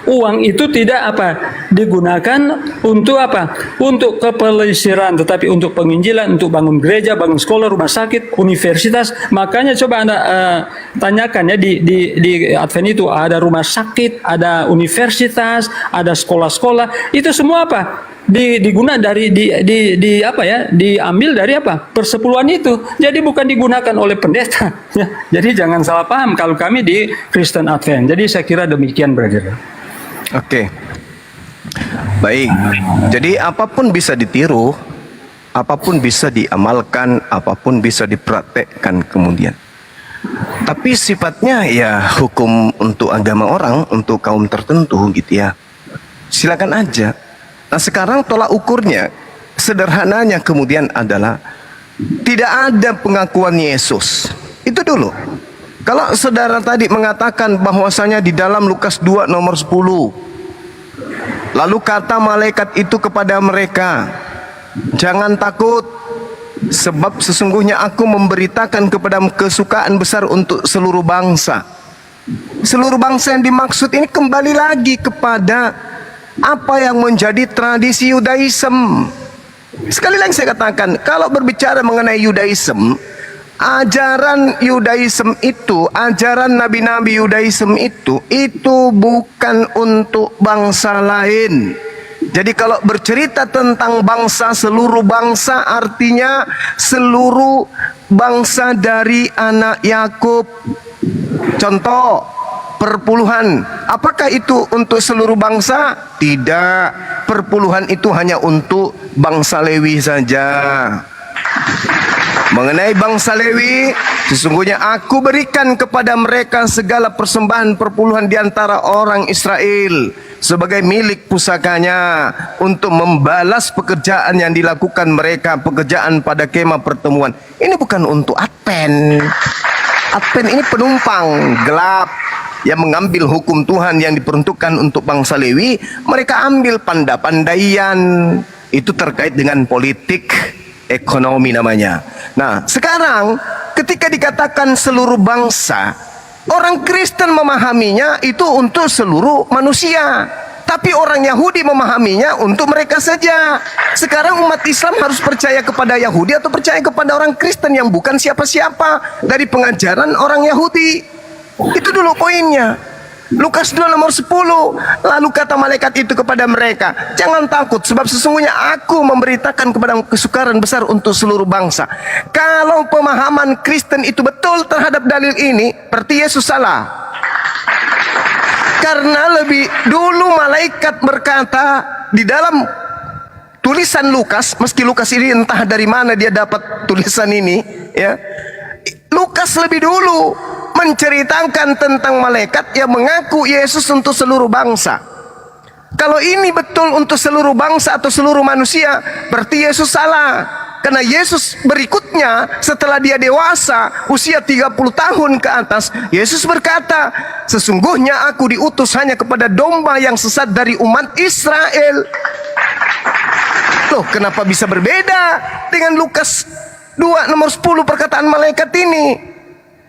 uang itu tidak digunakan untuk untuk kepelesiran, tetapi untuk penginjilan, untuk bangun gereja, bangun sekolah, rumah sakit, universitas. Makanya coba Anda tanyakan ya di Advent itu ada rumah sakit, ada universitas, ada sekolah-sekolah. Itu semua diguna dari diambil dari persepuluhan itu. Jadi bukan digunakan oleh pendeta ya. Jadi jangan salah paham kalau kami di Kristen Advent. Jadi saya kira demikian, brother. Oke. Baik. Jadi apapun bisa ditiru, apapun bisa diamalkan, apapun bisa dipraktekkan kemudian. Tapi sifatnya ya hukum untuk agama orang, untuk kaum tertentu gitu ya. Silakan aja. Nah sekarang tolak ukurnya, sederhananya kemudian adalah tidak ada pengakuan Yesus. Itu dulu. Kalau saudara tadi mengatakan bahwasanya di dalam Lukas 2 nomor 10, lalu kata malaikat itu kepada mereka, jangan takut, sebab sesungguhnya aku memberitakan kepadamu kesukaan besar untuk seluruh bangsa. Seluruh bangsa yang dimaksud ini kembali lagi kepada apa yang menjadi tradisi Yudaism. Sekali lagi saya katakan, kalau berbicara mengenai Yudaism, ajaran Yudaism itu, ajaran nabi-nabi Yudaism itu bukan untuk bangsa lain. Jadi kalau bercerita tentang bangsa, seluruh bangsa artinya seluruh bangsa dari anak Yakub. Contoh, perpuluhan. Apakah itu untuk seluruh bangsa? Tidak. Perpuluhan itu hanya untuk bangsa Lewi saja. Mengenai bangsa Lewi, sesungguhnya aku berikan kepada mereka segala persembahan perpuluhan di antara orang Israel sebagai milik pusakanya untuk membalas pekerjaan yang dilakukan mereka, pekerjaan pada kemah pertemuan. Ini bukan untuk Advent. Advent ini penumpang gelap yang mengambil hukum Tuhan yang diperuntukkan untuk bangsa Lewi. Mereka ambil pandai-pandaian. Itu terkait dengan politik, ekonomi namanya. Nah, sekarang ketika dikatakan seluruh bangsa, orang Kristen memahaminya itu untuk seluruh manusia. Tapi orang Yahudi memahaminya untuk mereka saja. Sekarang umat Islam harus percaya kepada Yahudi atau percaya kepada orang Kristen yang bukan siapa-siapa dari pengajaran orang Yahudi. Itu dulu poinnya. Lukas 2 nomor 10. Lalu kata malaikat itu kepada mereka, jangan takut, sebab sesungguhnya aku memberitakan kepadamu kesukaran besar untuk seluruh bangsa. Kalau pemahaman Kristen itu betul terhadap dalil ini, berarti Yesus salah. Karena lebih dulu malaikat berkata di dalam tulisan Lukas, meski Lukas ini entah dari mana dia dapat tulisan ini, ya. Lukas lebih dulu menceritakan tentang malaikat yang mengaku Yesus untuk seluruh bangsa. Kalau ini betul untuk seluruh bangsa atau seluruh manusia, berarti Yesus salah. Karena Yesus berikutnya setelah dia dewasa, usia 30 tahun ke atas, Yesus berkata, sesungguhnya aku diutus hanya kepada domba yang sesat dari umat Israel. Loh, kenapa bisa berbeda dengan Lukas 2 nomor 10 perkataan malaikat ini?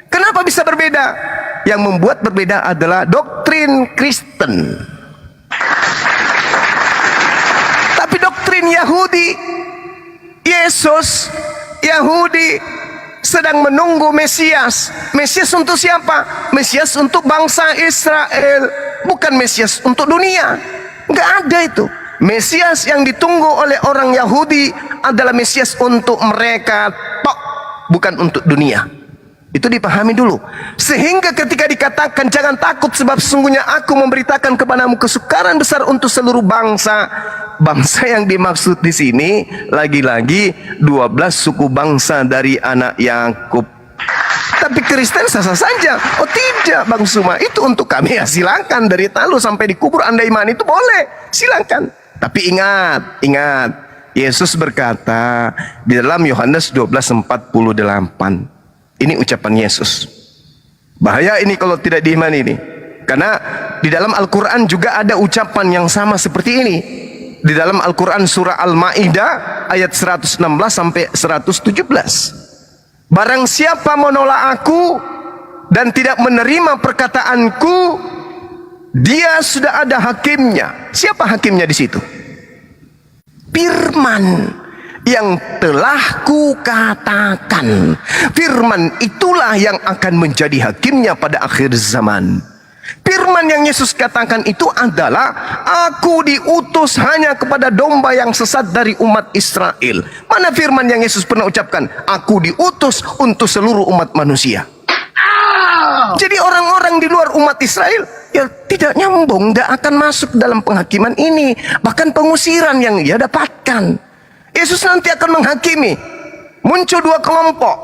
Kenapa bisa berbeda? Yang membuat berbeda adalah doktrin Kristen. Tapi doktrin Yahudi, Yesus, Yahudi sedang menunggu Mesias. Mesias untuk siapa? Mesias untuk bangsa Israel, bukan Mesias untuk dunia. Enggak ada itu. Mesias yang ditunggu oleh orang Yahudi adalah Mesias untuk mereka tok, bukan untuk dunia. Itu dipahami dulu. Sehingga ketika dikatakan jangan takut sebab sesungguhnya aku memberitakan kepadamu kesukaran besar untuk seluruh bangsa. Bangsa yang dimaksud di sini lagi-lagi 12 suku bangsa dari anak Yakub. Tapi Kristen sah-sah saja. Oh tidak Bang Suma, itu untuk kami, ya silakan dari talu sampai di kubur Anda iman itu boleh, silakan. Tapi ingat, Yesus berkata di dalam Yohanes 12:48. Ini ucapan Yesus. Bahaya ini kalau tidak diimani ini. Karena di dalam Al-Quran juga ada ucapan yang sama seperti ini. Di dalam Al-Quran surah Al-Ma'idah ayat 116 sampai 117. Barang siapa menolak aku dan tidak menerima perkataanku, dia sudah ada hakimnya. Siapa hakimnya di situ? Firman yang telah kukatakan. Firman itulah yang akan menjadi hakimnya pada akhir zaman. Firman yang Yesus katakan itu adalah, aku diutus hanya kepada domba yang sesat dari umat Israel. Mana firman yang Yesus pernah ucapkan? Aku diutus untuk seluruh umat manusia. Jadi orang-orang di luar umat Israel ya tidak nyambung, tidak akan masuk dalam penghakiman ini. Bahkan pengusiran yang ia dapatkan. Yesus nanti akan menghakimi. Muncul dua kelompok.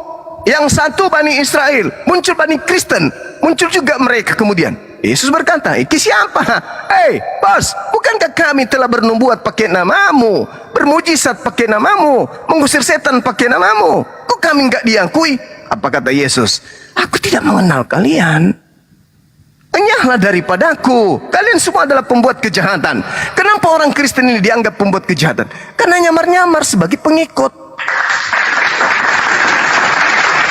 Yang satu Bani Israel, muncul Bani Kristen, muncul juga mereka kemudian. Yesus berkata, iki siapa? Hei bos, bukankah kami telah bernubuat pakai namamu, bermujizat pakai namamu, mengusir setan pakai namamu? Kok kami enggak diakui? Apa kata Yesus? Aku tidak mengenal kalian. Enyahlah daripadaku, kalian semua adalah pembuat kejahatan. Kenapa orang Kristen ini dianggap pembuat kejahatan? Karena nyamar-nyamar sebagai pengikut,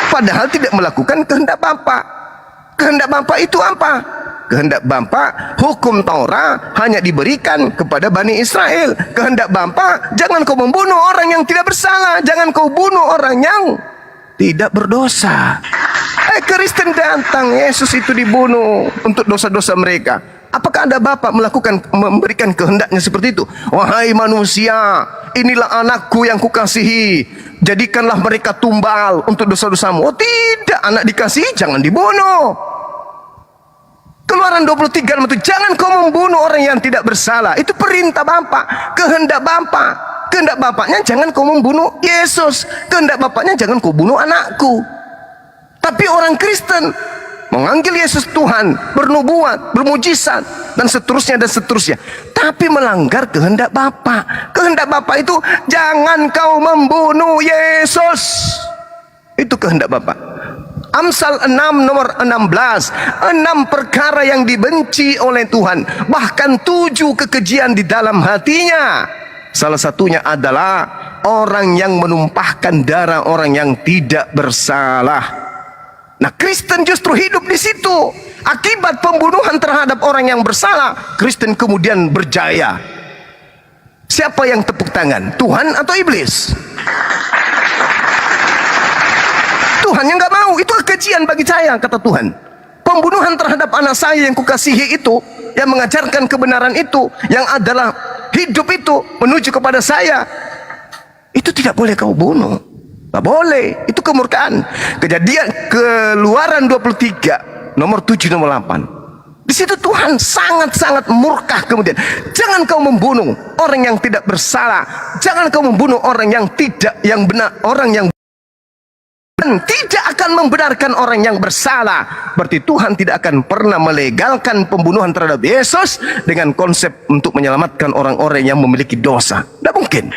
padahal tidak melakukan kehendak Bapa. Kehendak Bapa itu apa? Kehendak Bapa, hukum Taurat hanya diberikan kepada Bani Israel. Kehendak Bapa, jangan kau membunuh orang yang tidak bersalah, jangan kau bunuh orang yang tidak berdosa. Kristen datang, Yesus itu dibunuh untuk dosa-dosa mereka. Apakah ada Bapa memberikan kehendaknya seperti itu? Wahai manusia, inilah anakku yang kukasihi, jadikanlah mereka tumbal untuk dosa-dosamu. Oh tidak, anak dikasihi jangan dibunuh. Keluaran 23 itu, jangan kau membunuh orang yang tidak bersalah. Itu perintah Bapa, kehendak Bapa. Kehendak Bapaknya jangan kau membunuh Yesus. Kehendak Bapaknya jangan kau bunuh anakku. Tapi orang Kristen menganggil Yesus Tuhan, bernubuat, bermujizat, dan seterusnya dan seterusnya, tapi melanggar kehendak Bapa. Kehendak Bapa itu jangan kau membunuh Yesus. Itu kehendak Bapa. Amsal 6 nomor 16, 6 perkara yang dibenci oleh Tuhan, bahkan 7 kekejian di dalam hatinya. Salah satunya adalah orang yang menumpahkan darah orang yang tidak bersalah. Nah, Kristen justru hidup di situ. Akibat pembunuhan terhadap orang yang bersalah, Kristen kemudian berjaya. Siapa yang tepuk tangan? Tuhan atau iblis? Tuhan yang nggak mau. Itu kekejian bagi saya, kata Tuhan. Pembunuhan terhadap anak saya yang kukasihi itu, yang mengajarkan kebenaran itu, yang adalah hidup itu menuju kepada saya, itu tidak boleh kau bunuh. Tak boleh, itu kemurkaan. Kejadian Keluaran 23 nomor 7 nomor 8. Di situ Tuhan sangat-sangat murka. Kemudian, jangan kau membunuh orang yang tidak bersalah. Jangan kau membunuh orang yang benar, orang yang tidak akan membenarkan orang yang bersalah. Berarti Tuhan tidak akan pernah melegalkan pembunuhan terhadap Yesus dengan konsep untuk menyelamatkan orang-orang yang memiliki dosa. Tidak mungkin.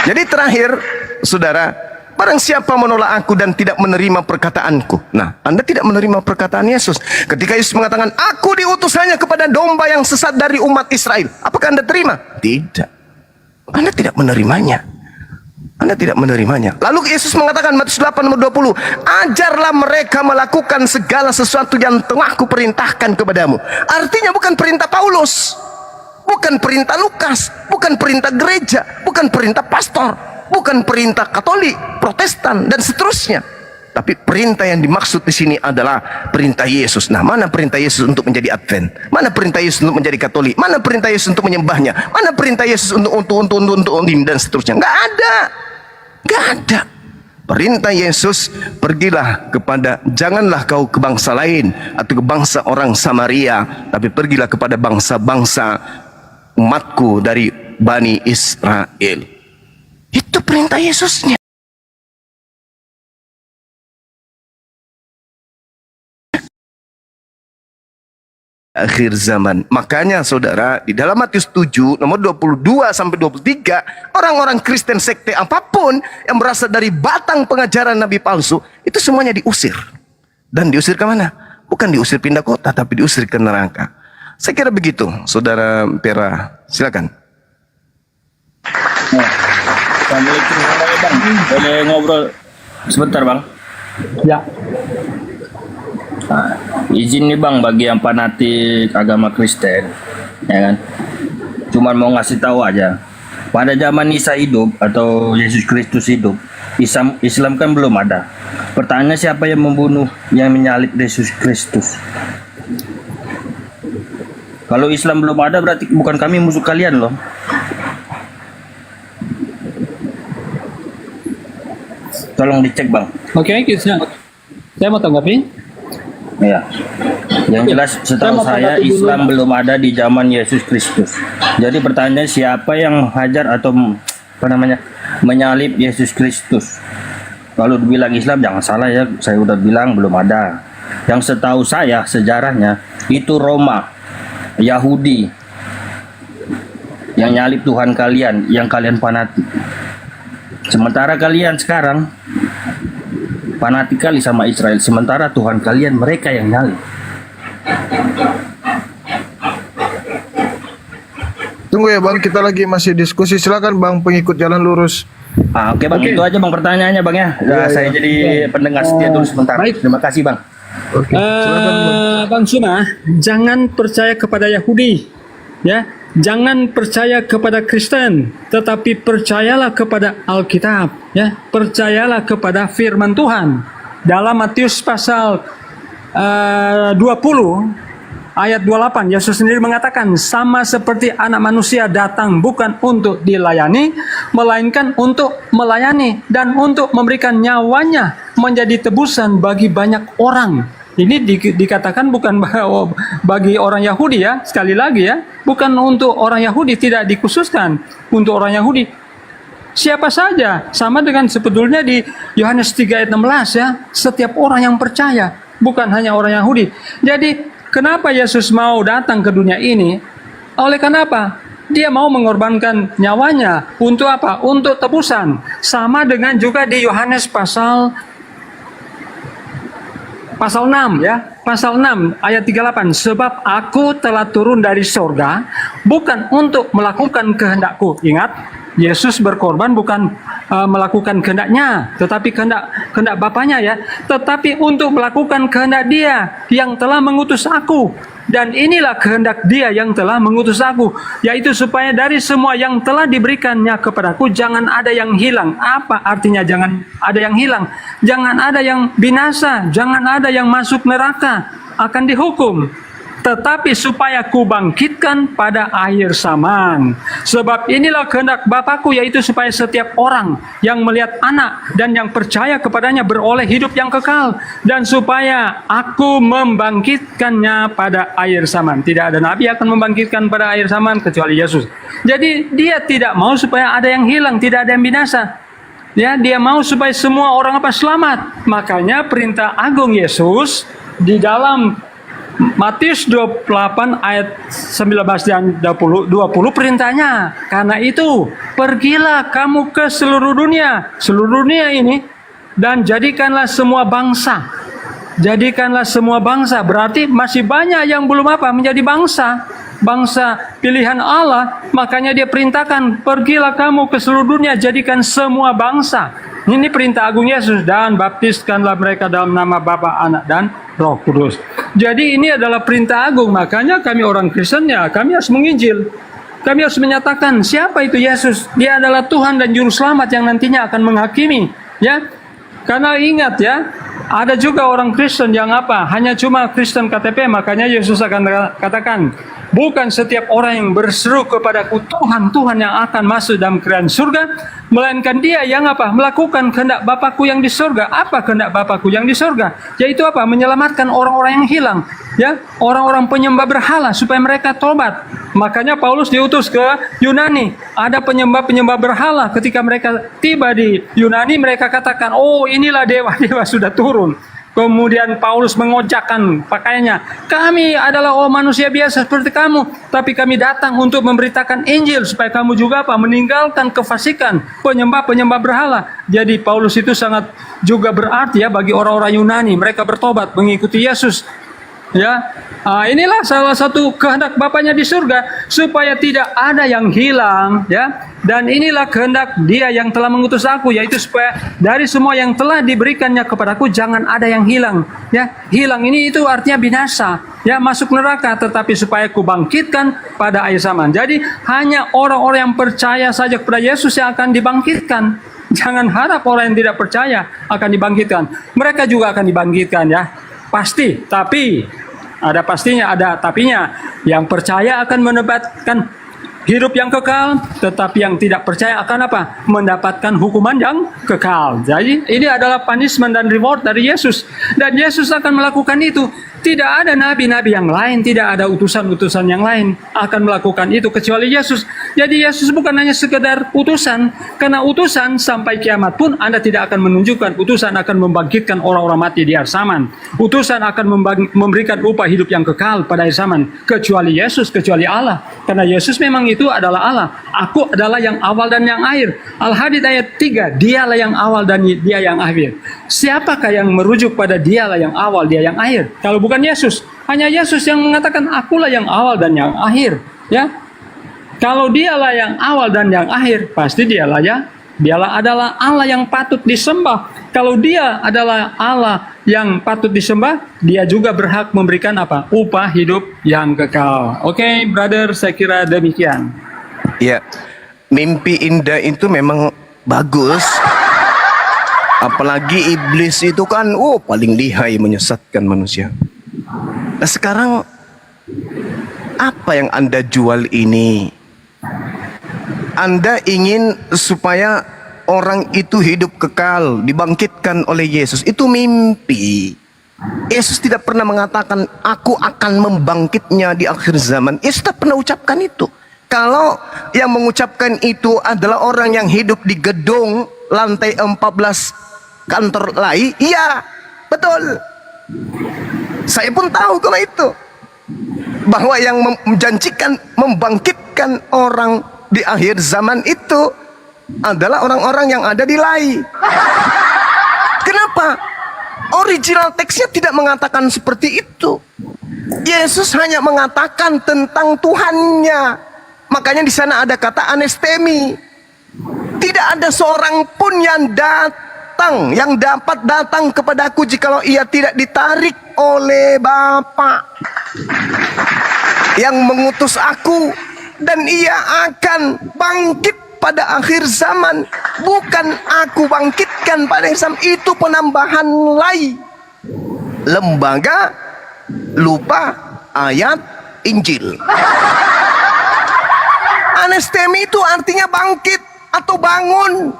Jadi terakhir, saudara, barang siapa menolak aku dan tidak menerima perkataanku. Nah, Anda tidak menerima perkataan Yesus. Ketika Yesus mengatakan, aku diutus hanya kepada domba yang sesat dari umat Israel. Apakah Anda terima? Tidak. Anda tidak menerimanya. Anda tidak menerimanya. Lalu Yesus mengatakan, Matius 8 nomor 20, ajarlah mereka melakukan segala sesuatu yang telah kuperintahkan kepadamu. Artinya bukan perintah Paulus, bukan perintah Lukas, bukan perintah gereja, bukan perintah pastor, bukan perintah Katolik, Protestan, dan seterusnya. Tapi perintah yang dimaksud di sini adalah perintah Yesus. Nah, mana perintah Yesus untuk menjadi Advent? Mana perintah Yesus untuk menjadi Katolik? Mana perintah Yesus untuk menyembahnya? Mana perintah Yesus untuk dan seterusnya? Nggak ada. Nggak ada. Perintah Yesus, pergilah kepada, janganlah kau ke bangsa lain atau ke bangsa orang Samaria, tapi pergilah kepada bangsa-bangsa umatku dari Bani Israel. Itu perintah Yesusnya. Akhir zaman. Makanya saudara, di dalam Matius 7 nomor 22 sampai 23, orang-orang Kristen sekte apapun yang berasal dari batang pengajaran nabi palsu, itu semuanya diusir. Dan diusir ke mana? Bukan diusir pindah kota, tapi diusir ke neraka. Saya kira begitu, saudara Pera. Silakan. Assalamualaikum Bang. Boleh ngobrol sebentar Bang? Ya. Nah, izin nih Bang bagi yang fanatik agama Kristen, ya kan? Cuman mau ngasih tahu aja. Pada zaman Isa hidup atau Yesus Kristus hidup, Islam kan belum ada. Pertanyaannya siapa yang membunuh, yang menyalib Yesus Kristus? Kalau Islam belum ada berarti bukan kami musuh kalian loh. Tolong dicek Bang. Oke, saya mau tanggapi. Ya, yang jelas setahu saya Islam belum ada di zaman Yesus Kristus. Jadi pertanyaan siapa yang hajar atau menyalib Yesus Kristus? Kalau dibilang Islam jangan salah ya, saya udah bilang belum ada. Yang setahu saya sejarahnya itu Roma, Yahudi yang nyalib Tuhan kalian, yang kalian fanatik. Sementara kalian sekarang fanatik kali sama Israel, sementara Tuhan kalian mereka yang nyalip. Tunggu ya Bang, kita lagi masih diskusi. Silakan Bang, pengikut jalan lurus. Oke Bang, itu aja Bang pertanyaannya Bang ya. Saya jadi pendengar setia dulu sebentar. Baik. Terima kasih Bang. Oke, silakan Bang. Bang Suna, jangan percaya kepada Yahudi, ya. Jangan percaya kepada Kristen, tetapi percayalah kepada Alkitab, ya. Percayalah kepada firman Tuhan. Dalam Matius pasal 20 ayat 28, Yesus sendiri mengatakan, sama seperti anak manusia datang bukan untuk dilayani, melainkan untuk melayani dan untuk memberikan nyawanya menjadi tebusan bagi banyak orang. Ini dikatakan bukan bagi orang Yahudi, ya. Sekali lagi, ya, bukan untuk orang Yahudi, tidak dikhususkan untuk orang Yahudi. Siapa saja, sama dengan sebetulnya di Yohanes 3 ayat 16, ya. Setiap orang yang percaya, bukan hanya orang Yahudi. Jadi kenapa Yesus mau datang ke dunia ini? Oleh karena apa? Dia mau mengorbankan nyawanya untuk apa? Untuk tebusan. Sama dengan juga di Yohanes pasal 6, ya. Pasal 6 ayat 38. Sebab aku telah turun dari sorga bukan untuk melakukan kehendakku. Ingat, Yesus berkorban bukan melakukan kehendaknya, tetapi kehendak Bapaknya, ya. Tetapi untuk melakukan kehendak Dia yang telah mengutus aku. Dan inilah kehendak Dia yang telah mengutus aku, yaitu supaya dari semua yang telah diberikannya kepadaku jangan ada yang hilang. Apa artinya jangan ada yang hilang? Jangan ada yang binasa, jangan ada yang masuk neraka, akan dihukum. Tetapi supaya kubangkitkan pada akhir zaman. Sebab inilah kehendak Bapakku, yaitu supaya setiap orang yang melihat Anak dan yang percaya kepadanya beroleh hidup yang kekal, dan supaya aku membangkitkannya pada akhir zaman. Tidak ada nabi akan membangkitkan pada akhir zaman kecuali Yesus. Jadi Dia tidak mau supaya ada yang hilang, tidak ada yang binasa. Ya, Dia mau supaya semua orang selamat. Makanya perintah agung Yesus di dalam Matius 28 ayat 19 dan 20 perintahnya. Karena itu, pergilah kamu ke seluruh dunia ini, dan jadikanlah semua bangsa. Jadikanlah semua bangsa, berarti masih banyak yang belum menjadi bangsa pilihan Allah. Makanya Dia perintahkan, pergilah kamu ke seluruh dunia, jadikan semua bangsa. Ini perintah agung Yesus, dan baptiskanlah mereka dalam nama Bapa, Anak, dan Roh Kudus. Jadi ini adalah perintah agung. Makanya kami orang Kristen, ya, kami harus menginjil. Kami harus menyatakan siapa itu Yesus. Dia adalah Tuhan dan Juru Selamat yang nantinya akan menghakimi, ya. Karena ingat, ya, ada juga orang Kristen yang hanya cuma Kristen KTP. Makanya Yesus akan katakan, bukan setiap orang yang berseru kepadaku Tuhan, Tuhan yang akan masuk dalam kerajaan surga, melainkan dia yang melakukan kehendak Bapakku yang di surga. Apa kehendak Bapakku yang di surga? Yaitu menyelamatkan orang-orang yang hilang, ya, orang-orang penyembah berhala supaya mereka tobat. Makanya Paulus diutus ke Yunani. Ada penyembah-penyembah berhala. Ketika mereka tiba di Yunani, mereka katakan, oh, inilah dewa-dewa sudah turun. Kemudian Paulus mengojakkan pakaiannya. Kami adalah manusia biasa seperti kamu, tapi kami datang untuk memberitakan Injil supaya kamu juga meninggalkan kefasikan penyembah-penyembah berhala. Jadi Paulus itu sangat juga berarti, ya, bagi orang-orang Yunani. Mereka bertobat mengikuti Yesus. Ya, inilah salah satu kehendak Bapaknya di surga, supaya tidak ada yang hilang, ya. Dan inilah kehendak Dia yang telah mengutus aku, yaitu supaya dari semua yang telah diberikannya kepadaku jangan ada yang hilang, ya. Hilang ini itu artinya binasa, ya, masuk neraka, tetapi supaya kubangkitkan pada akhir zaman. Jadi hanya orang-orang yang percaya saja kepada Yesus yang akan dibangkitkan. Jangan harap orang yang tidak percaya akan dibangkitkan. Mereka juga akan dibangkitkan, ya. Pasti, tapi ada pastinya, ada tapinya. Yang percaya akan mendapatkan hidup yang kekal, tetapi yang tidak percaya akan mendapatkan hukuman yang kekal. Jadi ini adalah punishment dan reward dari Yesus, dan Yesus akan melakukan itu. Tidak ada nabi-nabi yang lain, tidak ada utusan-utusan yang lain akan melakukan itu kecuali Yesus. Jadi Yesus bukan hanya sekedar utusan, karena utusan sampai kiamat pun Anda tidak akan menunjukkan utusan akan membangkitkan orang-orang mati di akhir zaman. Utusan akan memberikan upah hidup yang kekal pada akhir zaman, kecuali Yesus, kecuali Allah. Karena Yesus memang itu adalah Allah. Aku adalah yang awal dan yang akhir. Al-Hadid ayat 3, Dialah yang awal dan Dia yang akhir. Siapakah yang merujuk pada Dialah yang awal, Dia yang akhir? Kalau bukan Yesus, hanya Yesus yang mengatakan akulah yang awal dan yang akhir, ya. Kalau Dialah yang awal dan yang akhir, pasti Dialah adalah Allah yang patut disembah. Kalau dia adalah Allah yang patut disembah, dia juga berhak memberikan apa? Upah hidup yang kekal. Oke, brother, saya kira demikian. Ya, mimpi indah itu memang bagus. Apalagi iblis itu kan, paling lihai menyesatkan manusia. Nah sekarang, apa yang Anda jual ini? Anda ingin supaya orang itu hidup kekal, dibangkitkan oleh Yesus. Itu mimpi. Yesus tidak pernah mengatakan, aku akan membangkitnya di akhir zaman. Yesus tidak pernah ucapkan itu. Kalau yang mengucapkan itu adalah orang yang hidup di gedung lantai 14 kantor lain, iya, betul. Saya pun tahu kalau itu. Bahwa yang menjanjikan membangkitkan orang di akhir zaman itu adalah orang-orang yang ada di lai. Kenapa? Original teksnya tidak mengatakan seperti itu. Yesus hanya mengatakan tentang Tuhannya. Makanya di sana ada kata anestemi. Tidak ada seorang pun yang datang, yang dapat datang kepadaku jikalau ia tidak ditarik oleh Bapa yang mengutus aku, dan ia akan bangkit pada akhir zaman. Bukan aku bangkitkan pada akhir zaman, itu penambahan lai. Lembaga lupa ayat Injil. Anestemi itu artinya bangkit atau bangun.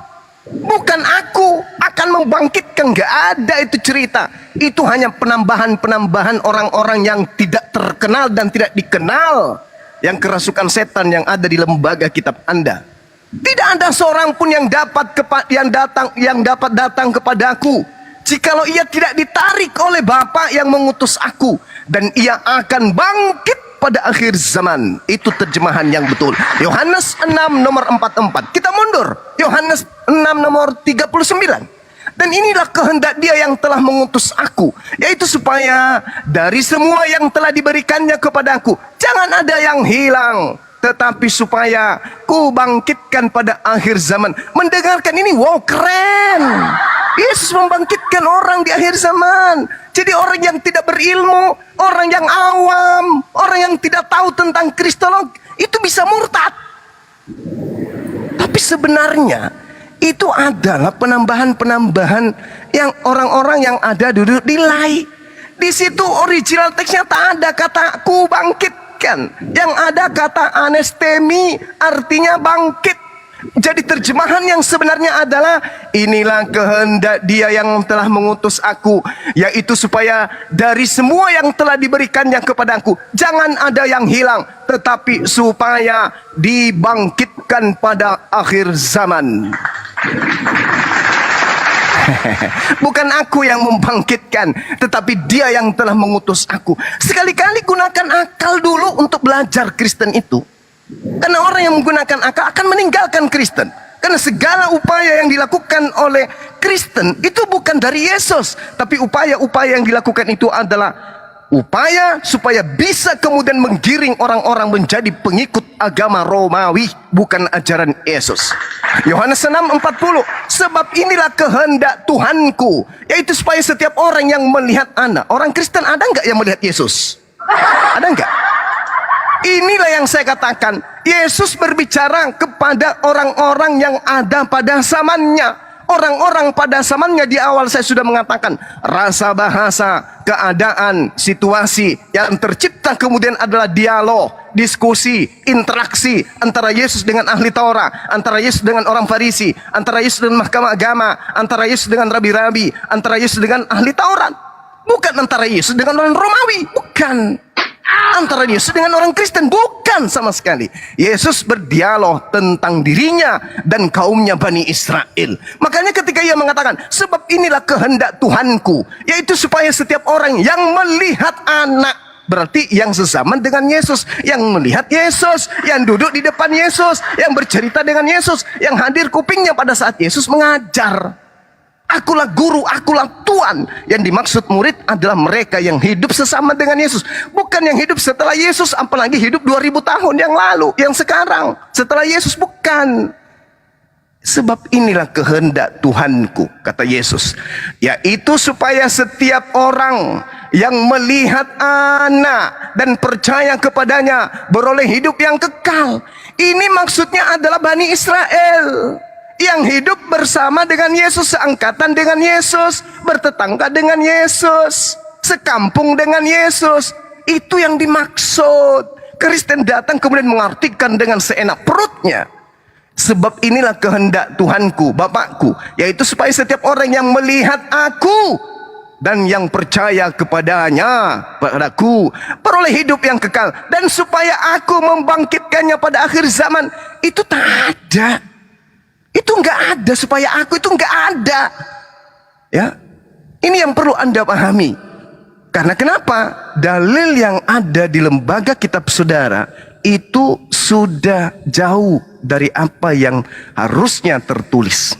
Bukan aku akan membangkitkan, gak ada itu cerita. Itu hanya penambahan-penambahan orang-orang yang tidak terkenal dan tidak dikenal, yang kerasukan setan yang ada di lembaga kitab Anda. Tidak ada seorang pun yang dapat datang kepadaku jikalau ia tidak ditarik oleh Bapa yang mengutus aku, dan ia akan bangkit pada akhir zaman. Itu terjemahan yang betul. Yohanes 6 nomor 44. Kita mundur. Yohanes 6 nomor 39. Dan inilah kehendak Dia yang telah mengutus aku, yaitu supaya dari semua yang telah diberikannya kepadaku, jangan ada yang hilang, tetapi supaya ku bangkitkan pada akhir zaman. Mendengarkan ini, wow, keren. Yesus membangkitkan orang di akhir zaman. Jadi orang yang tidak berilmu, orang yang awam, orang yang tidak tahu tentang kristologi, itu bisa murtad. Tapi sebenarnya itu adalah penambahan-penambahan yang orang-orang yang ada duduk di lai. Di situ original teksnya tak ada kata ku bangkitkan. Yang ada kata anestemi, artinya bangkit. Jadi terjemahan yang sebenarnya adalah, inilah kehendak Dia yang telah mengutus aku, yaitu supaya dari semua yang telah diberikannya kepadaku, jangan ada yang hilang, tetapi supaya dibangkitkan pada akhir zaman. Bukan aku yang membangkitkan, tetapi Dia yang telah mengutus aku. Sekali-kali gunakan akal dulu untuk belajar Kristen itu. Karena orang yang menggunakan akal akan meninggalkan Kristen. Karena segala upaya yang dilakukan oleh Kristen itu bukan dari Yesus, tapi upaya-upaya yang dilakukan itu adalah upaya supaya bisa kemudian menggiring orang-orang menjadi pengikut agama Romawi, bukan ajaran Yesus. Yohanes 6:40. Sebab inilah kehendak Tuhanku, yaitu supaya setiap orang yang melihat Anak. Orang Kristen ada nggak yang melihat Yesus? Ada nggak? Inilah yang saya katakan, Yesus berbicara kepada orang-orang yang ada pada zamannya. Orang-orang pada zamannya, di awal saya sudah mengatakan, rasa bahasa, keadaan, situasi yang tercipta kemudian adalah dialog, diskusi, interaksi antara Yesus dengan ahli Taurat, antara Yesus dengan orang Farisi, antara Yesus dengan mahkamah agama, antara Yesus dengan rabi-rabi, antara Yesus dengan ahli Taurat. Bukan antara Yesus dengan orang Romawi, bukan. Antara Yesus dengan orang Kristen, bukan sama sekali. Yesus berdialog tentang dirinya dan kaumnya Bani Israel. Makanya ketika Ia mengatakan, sebab inilah kehendak Tuhanku, yaitu supaya setiap orang yang melihat Anak, berarti yang sezaman dengan Yesus, yang melihat Yesus, yang duduk di depan Yesus, yang bercerita dengan Yesus, yang hadir kupingnya pada saat Yesus mengajar. Akulah guru, akulah Tuhan. Yang dimaksud murid adalah mereka yang hidup sesama dengan Yesus, bukan yang hidup setelah Yesus, apalagi hidup 2000 tahun yang lalu, yang sekarang setelah Yesus, bukan. Sebab inilah kehendak Tuhanku, kata Yesus, yaitu supaya setiap orang yang melihat Anak dan percaya kepadanya beroleh hidup yang kekal. Ini maksudnya adalah Bani Israel yang hidup bersama dengan Yesus, seangkatan dengan Yesus, bertetangga dengan Yesus, sekampung dengan Yesus. Itu yang dimaksud. Kristen datang kemudian mengartikan dengan seenak perutnya. Sebab inilah kehendak Tuhanku, Bapakku, yaitu supaya setiap orang yang melihat Aku dan yang percaya kepadanya, padaku, peroleh hidup yang kekal. Dan supaya Aku membangkitkannya pada akhir zaman. Itu tak ada. Itu enggak ada. Supaya Aku itu enggak ada. Ya, ini yang perlu Anda pahami. Karena kenapa? Dalil yang ada di lembaga kitab saudara itu sudah jauh dari apa yang harusnya tertulis.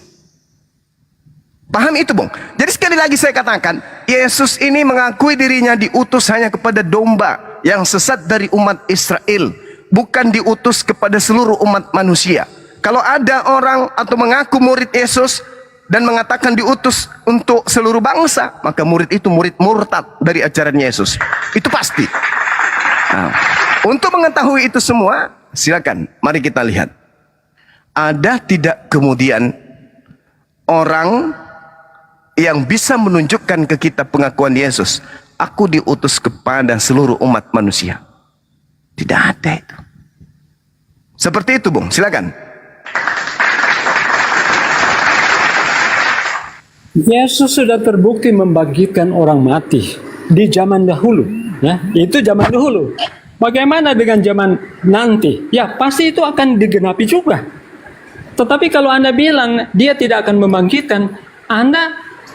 Paham itu, Bung? Jadi sekali lagi saya katakan, Yesus ini mengakui dirinya diutus hanya kepada domba yang sesat dari umat Israel, bukan diutus kepada seluruh umat manusia. Kalau ada orang atau mengaku murid Yesus dan mengatakan diutus untuk seluruh bangsa, maka murid itu murid murtad dari ajaran Yesus. Itu pasti. Nah, untuk mengetahui itu semua, silakan mari kita lihat. Ada tidak kemudian orang yang bisa menunjukkan ke kita pengakuan Yesus, Aku diutus kepada seluruh umat manusia? Tidak ada itu. Seperti itu, Bung, silakan. Yesus sudah terbukti membangkitkan orang mati di zaman dahulu, ya. Itu zaman dahulu. Bagaimana dengan zaman nanti? Ya, pasti itu akan digenapi juga. Tetapi kalau Anda bilang dia tidak akan membangkitkan,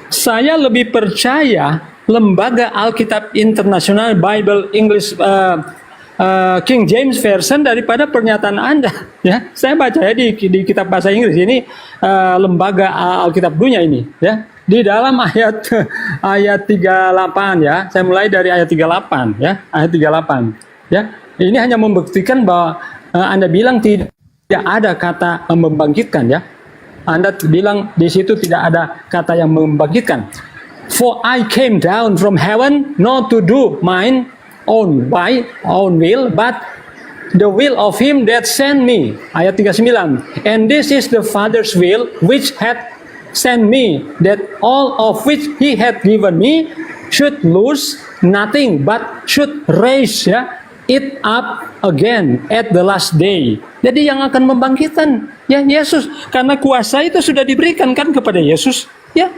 saya lebih percaya lembaga Alkitab Internasional Bible English King James Version daripada pernyataan Anda. Ya, saya baca ya di kitab bahasa Inggris ini, lembaga Alkitab dunia ini, ya. Di dalam ayat 38 ya, saya mulai dari ayat 38 ya, ayat 38 ya. Ini hanya membuktikan bahwa Anda bilang tidak ada kata membangkitkan ya. Anda bilang di situ tidak ada kata yang membangkitkan. For I came down from heaven not to do mine own will, but the will of him that sent me. Ayat 39. And this is the Father's will which had sent me, that all of which he had given me should lose nothing, but should raise it up again at the last day. Jadi yang akan membangkitkan ya Yesus, karena kuasa itu sudah diberikan kan kepada Yesus ya.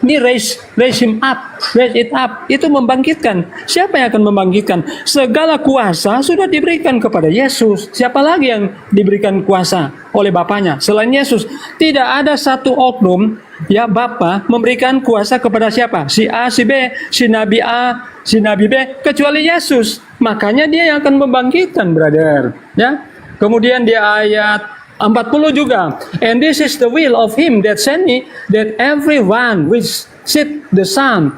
Ini raise him up, raise it up, itu membangkitkan. Siapa yang akan membangkitkan? Segala kuasa sudah diberikan kepada Yesus. Siapa lagi yang diberikan kuasa oleh Bapaknya selain Yesus? Tidak ada satu oknum ya Bapa memberikan kuasa kepada siapa? Si A, si B, si Nabi A, si Nabi B, kecuali Yesus. Makanya dia yang akan membangkitkan, brother. Ya. Kemudian di ayat 40 juga. And this is the will of him that sent me, that everyone which seeth the Son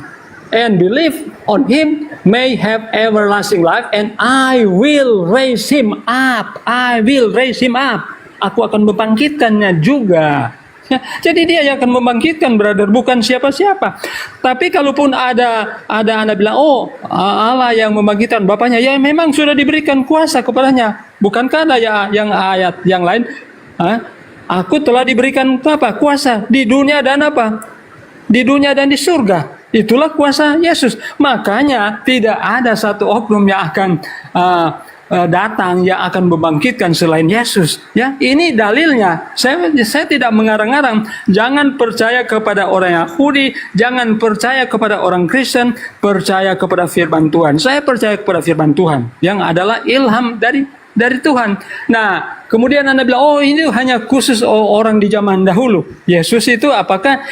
and believe on him may have everlasting life, and I will raise him up. I will raise him up. Aku akan membangkitkannya juga. Ya, jadi dia yang akan membangkitkan, brother, bukan siapa-siapa. Tapi kalaupun ada Anda bilang, oh Allah yang membangkitkan Bapaknya, ya memang sudah diberikan kuasa kepadanya. Bukankah ada yang ayat yang lain? Aku telah diberikan apa? Kuasa di dunia dan apa? Di dunia dan di surga. Itulah kuasa Yesus. Makanya tidak ada satu oknum yang akan datang yang akan membangkitkan selain Yesus. Ya, ini dalilnya. Saya tidak mengarang-arang. Jangan percaya kepada orang Yahudi, jangan percaya kepada orang Kristen, percaya kepada firman Tuhan. Saya percaya kepada firman Tuhan yang adalah ilham dari Tuhan. Nah, kemudian Anda bilang, oh ini hanya khusus orang di zaman dahulu. Yesus itu apakah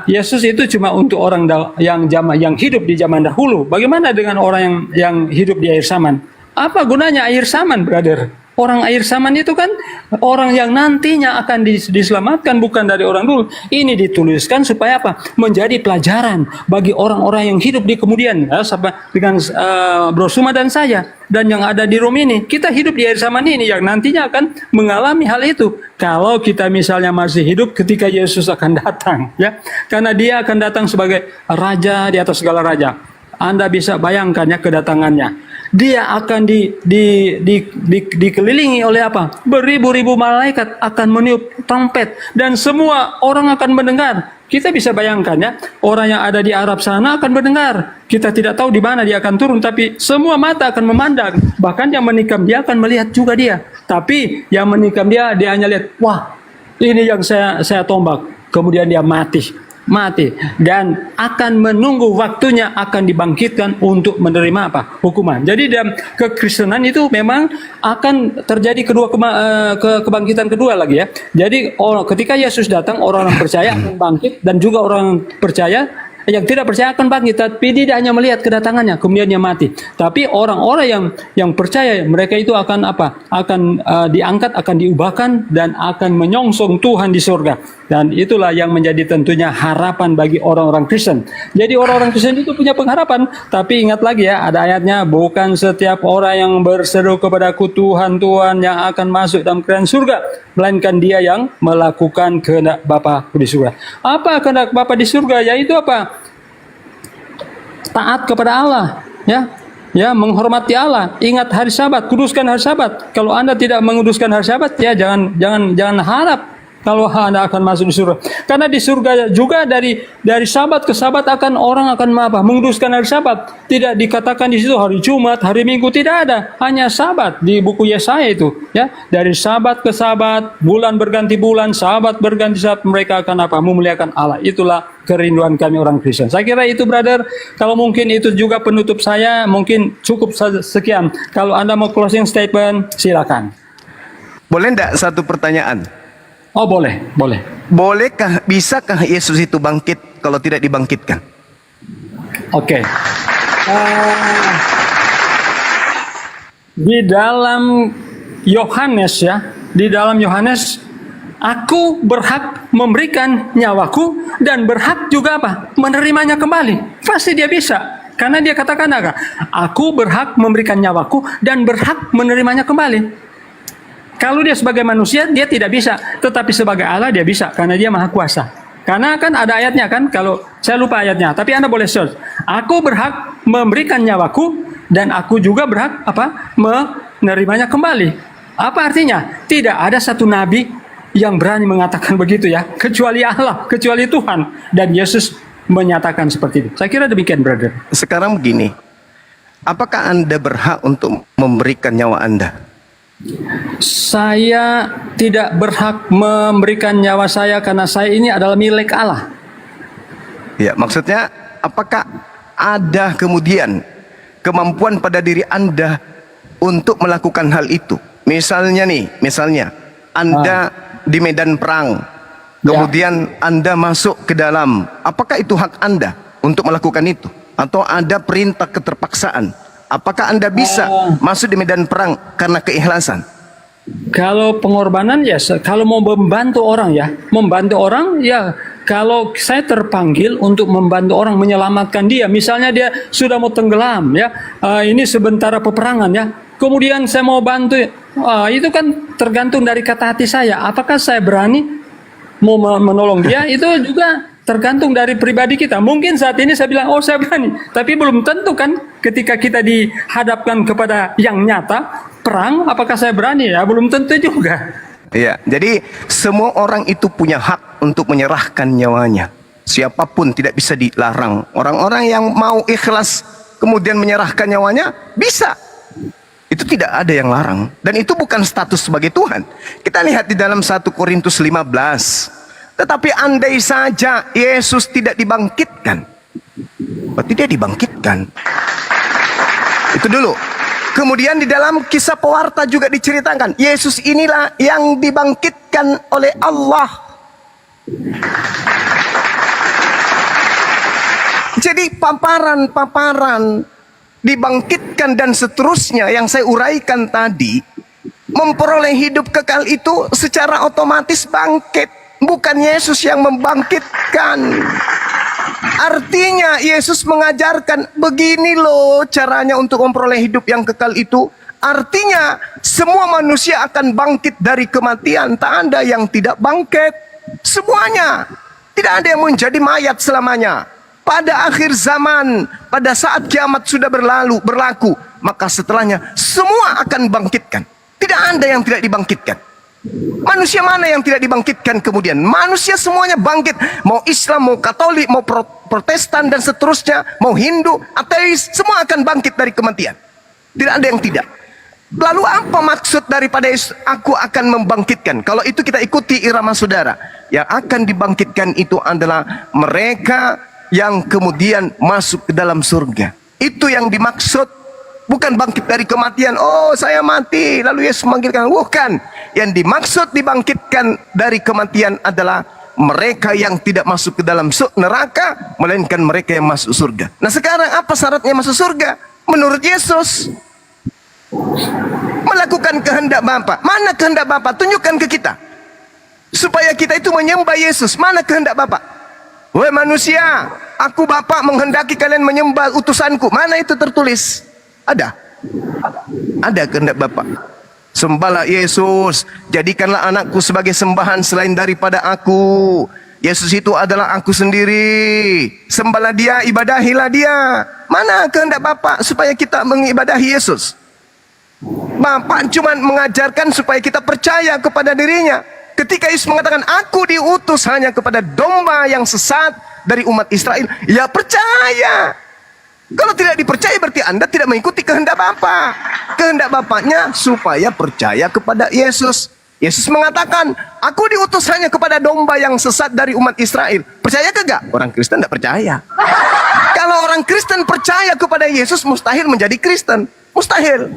Yesus itu cuma untuk orang yang hidup di zaman dahulu? Bagaimana dengan orang yang hidup di akhir zaman? Apa gunanya akhir zaman, brother? Orang air zaman itu kan orang yang nantinya akan diselamatkan, bukan dari orang dulu. Ini dituliskan supaya apa? Menjadi pelajaran bagi orang-orang yang hidup di kemudian, ya, sama dengan Bro Suma dan saya dan yang ada di room ini. Kita hidup di air zaman ini yang nantinya akan mengalami hal itu. Kalau kita misalnya masih hidup ketika Yesus akan datang, ya, karena Dia akan datang sebagai Raja di atas segala raja. Anda bisa bayangkan ya kedatangannya. Dia akan dikelilingi oleh apa? Beribu-ribu malaikat akan meniup trompet dan semua orang akan mendengar. Kita bisa bayangkan ya, orang yang ada di Arab sana akan mendengar. Kita tidak tahu di mana dia akan turun, tapi semua mata akan memandang. Bahkan yang menikam dia akan melihat juga dia. Tapi yang menikam dia hanya lihat, wah, ini yang saya tombak. Kemudian dia mati dan akan menunggu waktunya akan dibangkitkan untuk menerima apa? Hukuman. Jadi dalam kekristenan itu memang akan terjadi kebangkitan kedua lagi ya. Jadi ketika Yesus datang, orang-orang percaya akan bangkit dan juga orang percaya yang tidak percaya akan bangkit, tapi dia hanya melihat kedatangannya, kemudian dia mati. Tapi orang-orang yang percaya, mereka itu akan apa? Akan diangkat, akan diubahkan, dan akan menyongsong Tuhan di surga. Dan itulah yang menjadi tentunya harapan bagi orang-orang Kristen. Jadi orang-orang Kristen itu punya pengharapan, tapi ingat lagi ya, ada ayatnya, bukan setiap orang yang berseru kepadaku Tuhan, Tuhan yang akan masuk dalam kerajaan surga, melainkan dia yang melakukan kehendak Bapa di surga. Apa kehendak Bapa di surga? Yaitu apa? Taat kepada Allah, ya, menghormati Allah, ingat hari Sabat, kuduskan hari Sabat. Kalau Anda tidak menguduskan hari Sabat, ya jangan harap kalau Anda akan masuk di surga. Karena di surga juga dari Sabat ke Sabat orang akan menguduskan hari Sabat. Tidak dikatakan di situ hari Jumat, hari Minggu, tidak ada. Hanya Sabat di buku Yesaya itu, ya. Dari Sabat ke Sabat, bulan berganti bulan, Sabat berganti Sabat, mereka akan memuliakan Allah. Itulah kerinduan kami orang Kristen. Saya kira itu, brother. Kalau mungkin itu juga penutup saya, mungkin cukup sekian. Kalau Anda mau closing statement, silakan. Boleh enggak satu pertanyaan? Oh, boleh. Bolehkah, bisakah Yesus itu bangkit kalau tidak dibangkitkan? Oke. Di dalam Yohanes ya, aku berhak memberikan nyawaku dan berhak juga apa? Menerimanya kembali. Pasti dia bisa. Karena dia katakan apa? Aku berhak memberikan nyawaku dan berhak menerimanya kembali. Kalau dia sebagai manusia, dia tidak bisa. Tetapi sebagai Allah, dia bisa. Karena dia maha kuasa. Karena kan ada ayatnya kan, kalau saya lupa ayatnya. Tapi Anda boleh search. Aku berhak memberikan nyawaku, dan aku juga berhak menerimanya kembali. Apa artinya? Tidak ada satu nabi yang berani mengatakan begitu ya. Kecuali Allah, kecuali Tuhan. Dan Yesus menyatakan seperti itu. Saya kira demikian, brother. Sekarang begini. Apakah Anda berhak untuk memberikan nyawa Anda? Saya tidak berhak memberikan nyawa saya karena saya ini adalah milik Allah. Ya, maksudnya apakah ada kemudian kemampuan pada diri Anda untuk melakukan hal itu? Misalnya Anda di medan perang, kemudian Anda masuk ke dalam, apakah itu hak Anda untuk melakukan itu? Atau ada perintah keterpaksaan? Apakah Anda bisa masuk di medan perang karena keikhlasan? Kalau pengorbanan ya, kalau mau membantu orang ya, kalau saya terpanggil untuk membantu orang menyelamatkan dia, misalnya dia sudah mau tenggelam ya, ini sementara peperangan ya, kemudian saya mau bantu, itu kan tergantung dari kata hati saya. Apakah saya berani mau menolong dia? Itu juga tergantung dari pribadi kita. Mungkin saat ini saya bilang, oh saya berani. Tapi belum tentu kan ketika kita dihadapkan kepada yang nyata, perang, apakah saya berani? Ya belum tentu juga. Iya, jadi semua orang itu punya hak untuk menyerahkan nyawanya. Siapapun tidak bisa dilarang. Orang-orang yang mau ikhlas kemudian menyerahkan nyawanya, bisa. Itu tidak ada yang larang. Dan itu bukan status sebagai Tuhan. Kita lihat di dalam 1 Korintus 15. Tetapi andai saja Yesus tidak dibangkitkan, berarti dia dibangkitkan. Itu dulu. Kemudian di dalam kisah pewarta juga diceritakan, Yesus inilah yang dibangkitkan oleh Allah. Jadi paparan dibangkitkan dan seterusnya yang saya uraikan tadi, memperoleh hidup kekal itu secara otomatis bangkit. Bukan Yesus yang membangkitkan. Artinya Yesus mengajarkan begini loh caranya untuk memperoleh hidup yang kekal itu. Artinya semua manusia akan bangkit dari kematian. Tak ada yang tidak bangkit. Semuanya. Tidak ada yang menjadi mayat selamanya. Pada akhir zaman, pada saat kiamat sudah berlaku, maka setelahnya semua akan bangkitkan. Tidak ada yang tidak dibangkitkan. Manusia mana yang tidak dibangkitkan kemudian? Manusia semuanya bangkit. Mau Islam, mau Katolik, mau Protestan dan seterusnya, mau Hindu, ateis, semua akan bangkit dari kematian. Tidak ada yang tidak. Lalu apa maksud daripada aku akan membangkitkan? Kalau itu kita ikuti irama saudara. Yang akan dibangkitkan itu adalah mereka yang kemudian masuk ke dalam surga. Itu yang dimaksud. Bukan bangkit dari kematian. Oh, saya mati lalu Yesus memanggilkan. Bukan. Yang dimaksud dibangkitkan dari kematian adalah mereka yang tidak masuk ke dalam neraka, melainkan mereka yang masuk surga. Nah sekarang apa syaratnya masuk surga? Menurut Yesus, melakukan kehendak Bapa. Mana kehendak Bapa? Tunjukkan ke kita. Supaya kita itu menyembah Yesus. Mana kehendak Bapa? Wahai manusia, aku Bapa menghendaki kalian menyembah utusanku. Mana itu tertulis? Ada kehendak Bapa. Sembahlah Yesus, jadikanlah anakku sebagai sembahan selain daripada aku. Yesus itu adalah aku sendiri. Sembahlah dia, ibadahilah dia. Mana kehendak Bapa supaya kita mengibadahi Yesus? Bapa cuma mengajarkan supaya kita percaya kepada dirinya. Ketika Yesus mengatakan aku diutus hanya kepada domba yang sesat dari umat Israel, ya percaya. Kalau tidak dipercaya berarti Anda tidak mengikuti kehendak Bapa. Kehendak Bapaknya supaya percaya kepada Yesus. Yesus mengatakan, aku diutus hanya kepada domba yang sesat dari umat Israel. Percaya ke enggak? Orang Kristen tidak percaya. Kalau orang Kristen percaya kepada Yesus, mustahil menjadi Kristen. Mustahil.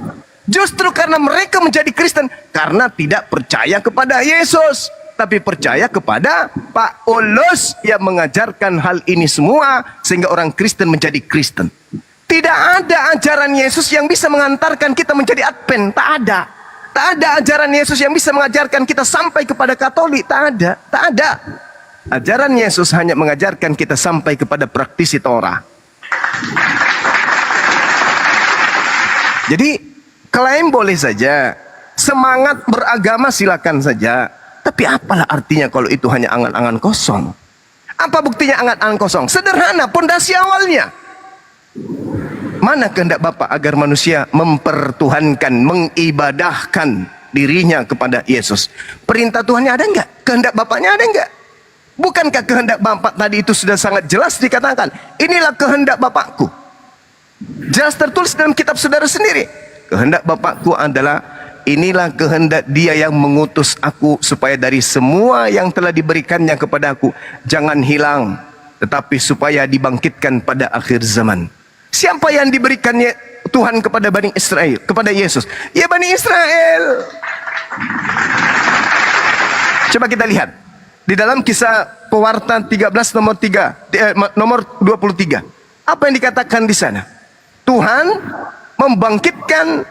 Justru karena mereka menjadi Kristen, karena tidak percaya kepada Yesus, tapi percaya kepada Pak Paulus yang mengajarkan hal ini semua sehingga orang Kristen menjadi Kristen. Tidak ada ajaran Yesus yang bisa mengantarkan kita menjadi Advent. Tak ada. Tak ada ajaran Yesus yang bisa mengajarkan kita sampai kepada Katolik. Tak ada. Tak ada. Ajaran Yesus hanya mengajarkan kita sampai kepada praktisi Torah. Jadi klaim boleh saja, semangat beragama silakan saja. Tapi apalah artinya kalau itu hanya angan-angan kosong? Apa buktinya angan-angan kosong? Sederhana, pondasi awalnya. Mana kehendak Bapa agar manusia mempertuhankan, mengibadahkan dirinya kepada Yesus? Perintah Tuhannya ada enggak? Kehendak Bapaknya ada enggak? Bukankah kehendak Bapa tadi itu sudah sangat jelas dikatakan? Inilah kehendak Bapakku. Jelas tertulis dalam kitab saudara sendiri. Kehendak Bapakku adalah inilah kehendak Dia yang mengutus aku supaya dari semua yang telah diberikannya kepada aku jangan hilang, tetapi supaya dibangkitkan pada akhir zaman. Siapa yang diberikannya Tuhan kepada Bani Israel, kepada Yesus? Ya Bani Israel. Coba kita lihat di dalam Kisah Pewarta 13 nomor 23. Apa yang dikatakan di sana? Tuhan membangkitkan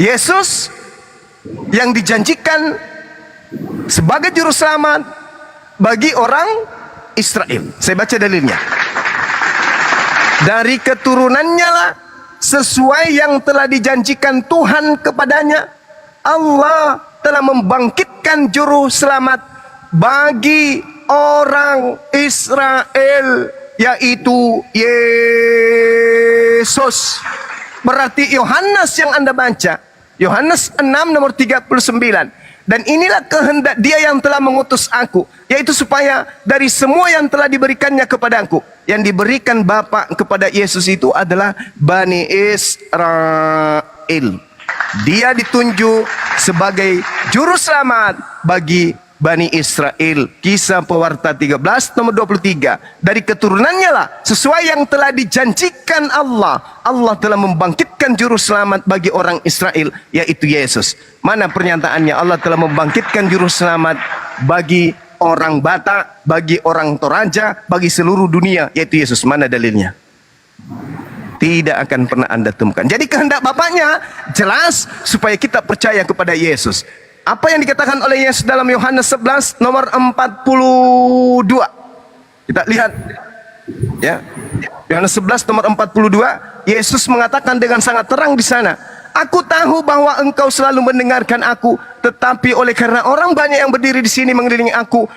Yesus yang dijanjikan sebagai juru selamat bagi orang Israel. Saya baca dalilnya. Dari keturunannya lah, sesuai yang telah dijanjikan Tuhan kepadanya, Allah telah membangkitkan juru selamat bagi orang Israel, yaitu Yesus. Berarti Yohanes yang Anda baca, Yohanes 6 nomor 39. Dan inilah kehendak Dia yang telah mengutus aku, yaitu supaya dari semua yang telah diberikannya kepadaku, yang diberikan Bapa kepada Yesus itu adalah Bani Israel. Dia ditunjuk sebagai juru selamat bagi Bani Israel. Kisah Pewarta 13 nomor 23. Dari keturunannya lah, sesuai yang telah dijanjikan Allah, Allah telah membangkitkan juru selamat bagi orang Israel, yaitu Yesus. Mana pernyataannya? Allah telah membangkitkan juru selamat bagi orang Batak, bagi orang Toraja, bagi seluruh dunia, yaitu Yesus. Mana dalilnya? Tidak akan pernah Anda temukan. Jadi kehendak Bapaknya jelas supaya kita percaya kepada Yesus. Apa yang dikatakan oleh Yesus dalam Yohanes 11 nomor 42. Kita lihat ya. Yohanes 11 nomor 42, Yesus mengatakan dengan sangat terang di sana, "Aku tahu bahwa engkau selalu mendengarkan aku, tetapi oleh karena orang banyak yang berdiri di sini mengelilingi aku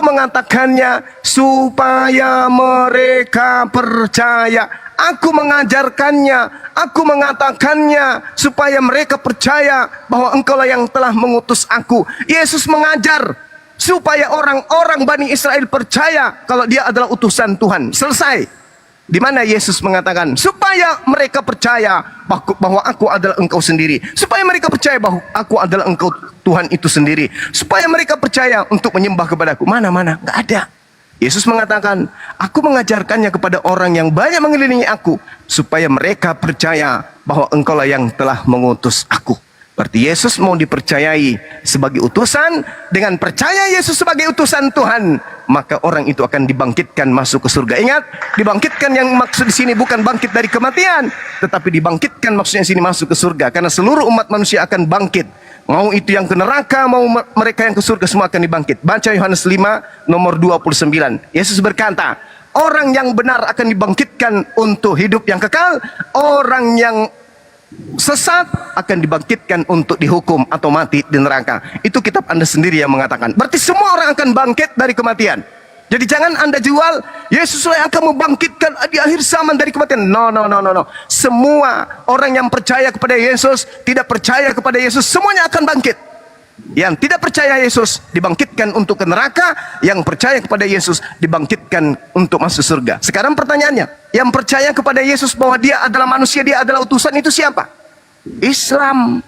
mengatakannya supaya mereka percaya. Aku mengajarkannya, aku mengatakannya supaya mereka percaya bahwa engkaulah yang telah mengutus aku." Yesus mengajar supaya orang-orang Bani Israel percaya kalau dia adalah utusan Tuhan. Selesai. Di mana Yesus mengatakan supaya mereka percaya bahwa aku adalah engkau sendiri, supaya mereka percaya bahwa aku adalah engkau Tuhan itu sendiri, supaya mereka percaya untuk menyembah kepadaku. Mana? Nggak ada. Yesus mengatakan, aku mengajarkannya kepada orang yang banyak mengelilingi aku, supaya mereka percaya bahwa engkaulah yang telah mengutus aku. Berarti Yesus mau dipercayai sebagai utusan. Dengan percaya Yesus sebagai utusan Tuhan, maka orang itu akan dibangkitkan masuk ke surga. Ingat, dibangkitkan yang maksud di sini bukan bangkit dari kematian, tetapi dibangkitkan maksudnya sini masuk ke surga. Karena seluruh umat manusia akan bangkit. Mau itu yang ke neraka, mau mereka yang ke surga, semua akan dibangkit. Baca Yohanes 5 nomor 29. Yesus berkata, orang yang benar akan dibangkitkan untuk hidup yang kekal, orang yang sesat akan dibangkitkan untuk dihukum atau mati di neraka. Itu kitab Anda sendiri yang mengatakan. Berarti semua orang akan bangkit dari kematian. Jadi jangan Anda jual Yesus yang akan membangkitkan di akhir zaman dari kematian. No. Semua orang yang percaya kepada Yesus, tidak percaya kepada Yesus, semuanya akan bangkit. Yang tidak percaya Yesus dibangkitkan untuk ke neraka, yang percaya kepada Yesus dibangkitkan untuk masuk surga. Sekarang pertanyaannya, yang percaya kepada Yesus bahwa dia adalah manusia, dia adalah utusan, itu siapa? Islam.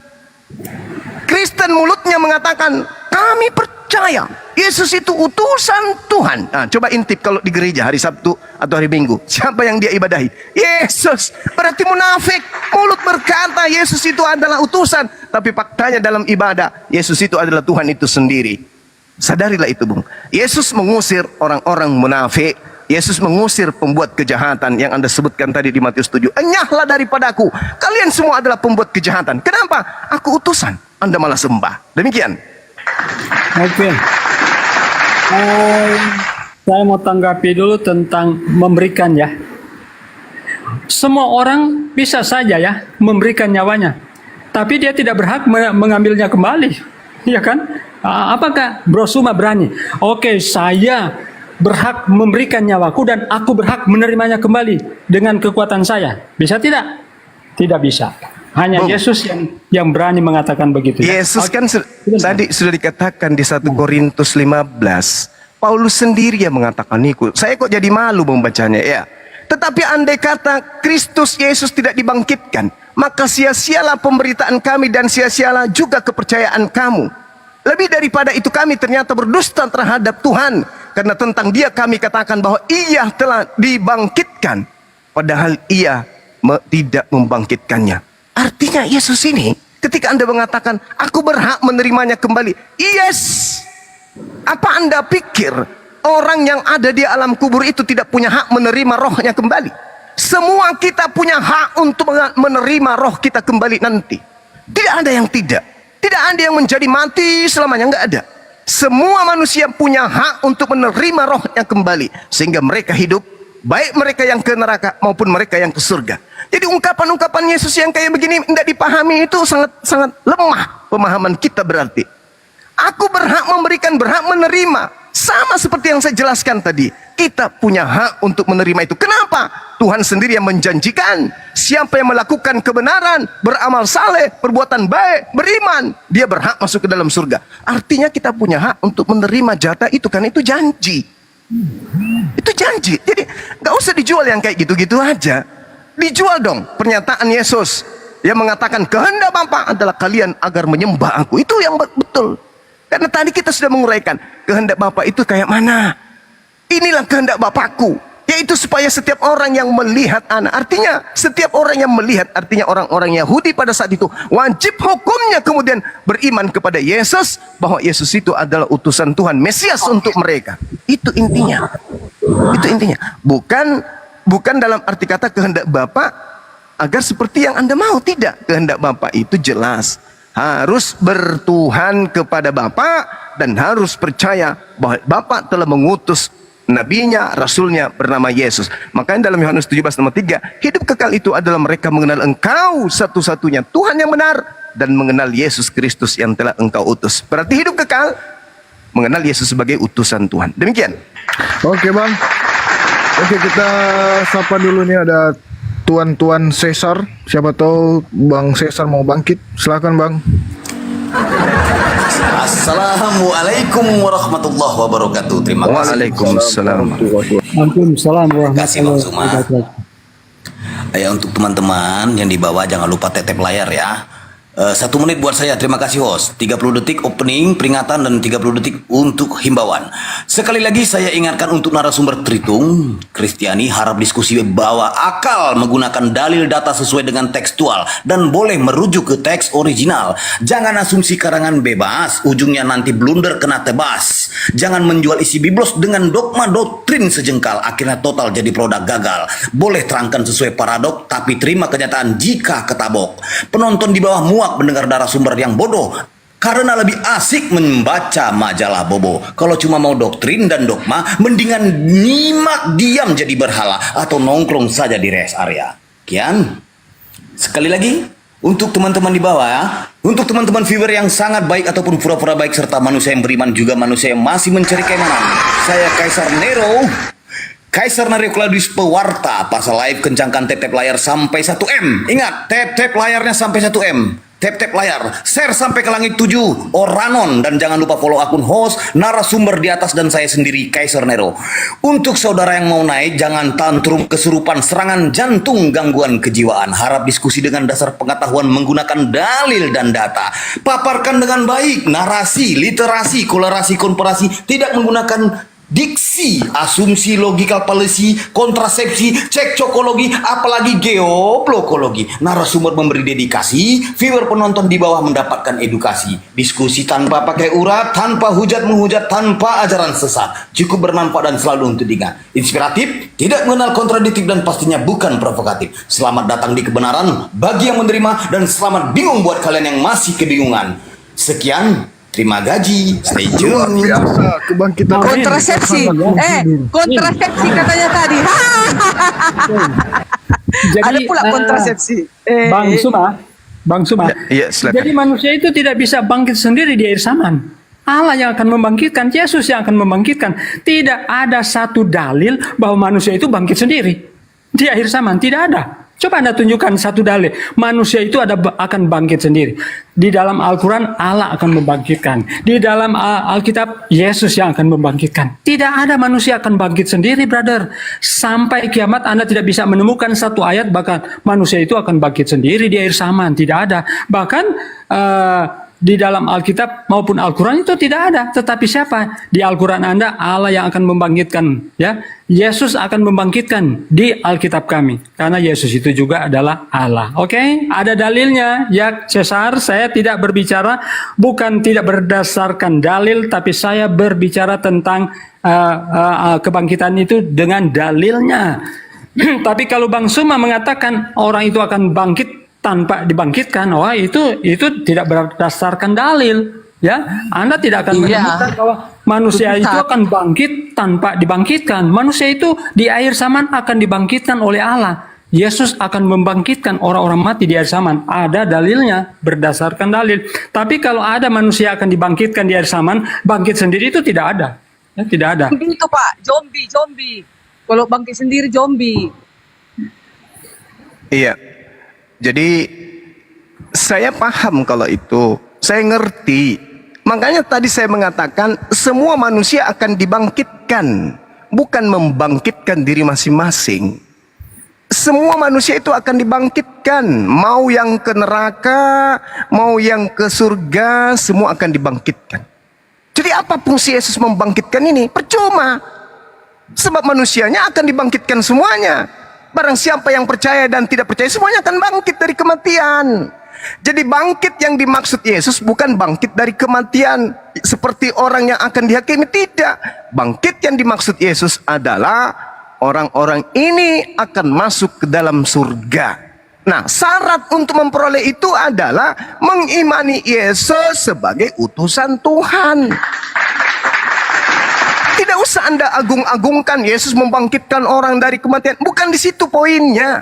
Kristen mulutnya mengatakan, kami percaya Yesus itu utusan Tuhan. Nah, coba intip kalau di gereja hari Sabtu atau hari Minggu, siapa yang dia ibadahi? Yesus. Berarti munafik. Mulut berkata Yesus itu adalah utusan, tapi faktanya dalam ibadah Yesus itu adalah Tuhan itu sendiri. Sadarilah itu, Bung. Yesus mengusir orang-orang munafik. Yesus mengusir pembuat kejahatan yang Anda sebutkan tadi di Matius 7. Enyahlah daripadaku, kalian semua adalah pembuat kejahatan. Kenapa? Aku utusan, Anda malah sembah. Demikian. Oke. Saya mau tanggapi dulu tentang memberikan ya. Semua orang bisa saja ya memberikan nyawanya, tapi dia tidak berhak mengambilnya kembali, ya kan? Apakah Bro Suma berani? Oke, saya berhak memberikan nyawaku dan aku berhak menerimanya kembali dengan kekuatan saya. Bisa tidak? Tidak bisa. Hanya Yesus yang berani mengatakan begitu. Yesus kan tadi sudah dikatakan di 1 Korintus 15. Paulus sendiri yang mengatakan itu. Saya kok jadi malu membacanya ya. Tetapi andai kata Kristus Yesus tidak dibangkitkan, maka sia-sialah pemberitaan kami dan sia-sialah juga kepercayaan kamu. Lebih daripada itu kami ternyata berdusta terhadap Tuhan, karena tentang dia kami katakan bahwa ia telah dibangkitkan, padahal ia tidak membangkitkannya. Artinya Yesus ini ketika Anda mengatakan aku berhak menerimanya kembali, yes. Apa Anda pikir orang yang ada di alam kubur itu tidak punya hak menerima rohnya kembali? Semua kita punya hak untuk menerima roh kita kembali nanti. Tidak ada yang tidak. Tidak ada yang menjadi mati selamanya, enggak ada. Semua manusia punya hak untuk menerima rohnya kembali, sehingga mereka hidup, baik mereka yang ke neraka maupun mereka yang ke surga. Jadi ungkapan-ungkapan Yesus yang kayak begini tidak dipahami, itu sangat lemah pemahaman kita. Berarti aku berhak memberikan, berhak menerima. Sama seperti yang saya jelaskan tadi, kita punya hak untuk menerima itu. Kenapa? Tuhan sendiri yang menjanjikan, siapa yang melakukan kebenaran, beramal saleh, perbuatan baik, beriman, dia berhak masuk ke dalam surga. Artinya kita punya hak untuk menerima jatah itu, kan itu janji. Itu janji. Jadi gak usah dijual yang kayak gitu-gitu aja. Dijual dong pernyataan Yesus yang mengatakan kehendak Bapa adalah kalian agar menyembah aku. Itu yang betul. Karena tadi kita sudah menguraikan kehendak Bapa itu kayak mana. Inilah kehendak Bapakku, yaitu supaya setiap orang yang melihat anak, artinya setiap orang yang melihat, artinya orang-orang Yahudi pada saat itu wajib hukumnya kemudian beriman kepada Yesus, bahwa Yesus itu adalah utusan Tuhan, Mesias untuk mereka. Itu intinya. Itu intinya. Bukan dalam arti kata kehendak Bapa agar seperti yang Anda mau. Tidak, kehendak Bapa itu jelas. Harus bertuhan kepada Bapa dan harus percaya bahwa Bapa telah mengutus nabinya, rasulnya bernama Yesus. Makanya dalam Yohanes 17:3, hidup kekal itu adalah mereka mengenal Engkau satu-satunya Tuhan yang benar dan mengenal Yesus Kristus yang telah Engkau utus. Berarti hidup kekal mengenal Yesus sebagai utusan Tuhan. Demikian. Oke bang. Oke, kita sapa dulu nih, ada Tuan Cesar. Siapa tahu Bang Cesar mau bangkit. Silakan bang. Assalamualaikum warahmatullahi wabarakatuh. Terima kasih. Waalaikumsalam. Waalaikumsalam Terima kasih Bang warahmatullahi Zuma. wabarakatuh. Ya, untuk teman-teman yang di bawah jangan lupa tetep layar ya. 1 menit buat saya, terima kasih host. 30 detik opening, peringatan, dan 30 detik untuk himbauan. Sekali lagi saya ingatkan untuk narasumber Tritung, Kristiani harap diskusi bawa akal menggunakan dalil data sesuai dengan tekstual dan boleh merujuk ke teks original. Jangan asumsi karangan bebas, ujungnya nanti blunder kena tebas. Jangan menjual isi biblos dengan dogma doktrin sejengkal, akhirnya total jadi produk gagal. Boleh terangkan sesuai paradok, tapi terima kenyataan jika ketabok. Penonton di bawah muak mendengar narasumber yang bodoh karena lebih asik membaca majalah bobo. Kalau cuma mau doktrin dan dogma, mendingan nyimak diam jadi berhala atau nongkrong saja di rest area. Kian, sekali lagi untuk teman-teman di bawah ya, untuk teman-teman viewer yang sangat baik ataupun pura-pura baik serta manusia yang beriman juga manusia yang masih mencari keimanan. Saya Kaisar Nero. Kaisar Nero Claudius Pewarta. Pasal live kencangkan tap-tap layar sampai 1M. Ingat, tap-tap layarnya sampai 1M. Tap-tap layar, share sampai ke langit 7, Oranon, dan jangan lupa follow akun host, narasumber di atas, dan saya sendiri, Kaisar Nero. Untuk saudara yang mau naik, jangan tantrum kesurupan, serangan jantung, gangguan kejiwaan. Harap diskusi dengan dasar pengetahuan menggunakan dalil dan data. Paparkan dengan baik, narasi, literasi, kolerasi, komparasi, tidak menggunakan diksi, asumsi, logikal fallacy, kontrasepsi, cekcokologi, apalagi geoblokologi. Narasumber memberi dedikasi, viewer penonton di bawah mendapatkan edukasi. Diskusi tanpa pakai urat, tanpa hujat menghujat, tanpa ajaran sesat. Cukup bermanfaat dan selalu untuk diingat. Inspiratif, tidak mengenal kontradiktif, dan pastinya bukan provokatif. Selamat datang di kebenaran bagi yang menerima, dan selamat bingung buat kalian yang masih kebingungan. Sekian. Terima gaji, stay Luar tune. biasa kebangkitan. Kontrasepsi. Kontrasepsi katanya tadi. Ada pula kontrasepsi. Bang Suma. Ya, silakan. Jadi manusia itu tidak bisa bangkit sendiri di akhir zaman. Allah yang akan membangkitkan, Yesus yang akan membangkitkan. Tidak ada satu dalil bahwa manusia itu bangkit sendiri di akhir zaman. Tidak ada. Coba Anda tunjukkan satu dalil. Manusia itu akan bangkit sendiri. Di dalam Al-Quran, Allah akan membangkitkan. Di dalam Alkitab, Yesus yang akan membangkitkan. Tidak ada manusia akan bangkit sendiri, brother. Sampai kiamat Anda tidak bisa menemukan satu ayat, bahkan manusia itu akan bangkit sendiri di akhir zaman. Tidak ada. Bahkan di dalam Alkitab maupun Al-Quran itu tidak ada. Tetapi siapa? Di Al-Quran Anda, Allah yang akan membangkitkan. Ya, Yesus akan membangkitkan di Alkitab kami. Karena Yesus itu juga adalah Allah. Oke? Ada dalilnya. Ya, Cesar, saya tidak berbicara, bukan tidak berdasarkan dalil, tapi saya berbicara tentang kebangkitan itu dengan dalilnya. Tapi kalau Bang Suma mengatakan orang itu akan bangkit tanpa dibangkitkan, wah itu tidak berdasarkan dalil, ya. Anda tidak akan menemukan bahwa manusia itu akan bangkit tanpa dibangkitkan. Manusia itu di akhir zaman akan dibangkitkan oleh Allah. Yesus akan membangkitkan orang-orang mati di akhir zaman. Ada dalilnya, berdasarkan dalil. Tapi kalau ada manusia akan dibangkitkan di akhir zaman, bangkit sendiri itu tidak ada. Ya, tidak ada. Itu Pak, zombie. Kalau bangkit sendiri zombie. Iya. Jadi saya paham kalau itu, saya ngerti. Makanya tadi saya mengatakan semua manusia akan dibangkitkan, bukan membangkitkan diri masing-masing. Semua manusia itu akan dibangkitkan, mau yang ke neraka, mau yang ke surga, semua akan dibangkitkan. Jadi apa fungsi Yesus membangkitkan ini? Percuma. Sebab manusianya akan dibangkitkan semuanya. Barang siapa yang percaya dan tidak percaya, semuanya akan bangkit dari kematian. Jadi bangkit yang dimaksud Yesus bukan bangkit dari kematian seperti orang yang akan dihakimi, tidak. Bangkit yang dimaksud Yesus adalah orang-orang ini akan masuk ke dalam surga. Nah, syarat untuk memperoleh itu adalah mengimani Yesus sebagai utusan Tuhan. Tidak usah Anda agung-agungkan Yesus membangkitkan orang dari kematian. Bukan di situ poinnya.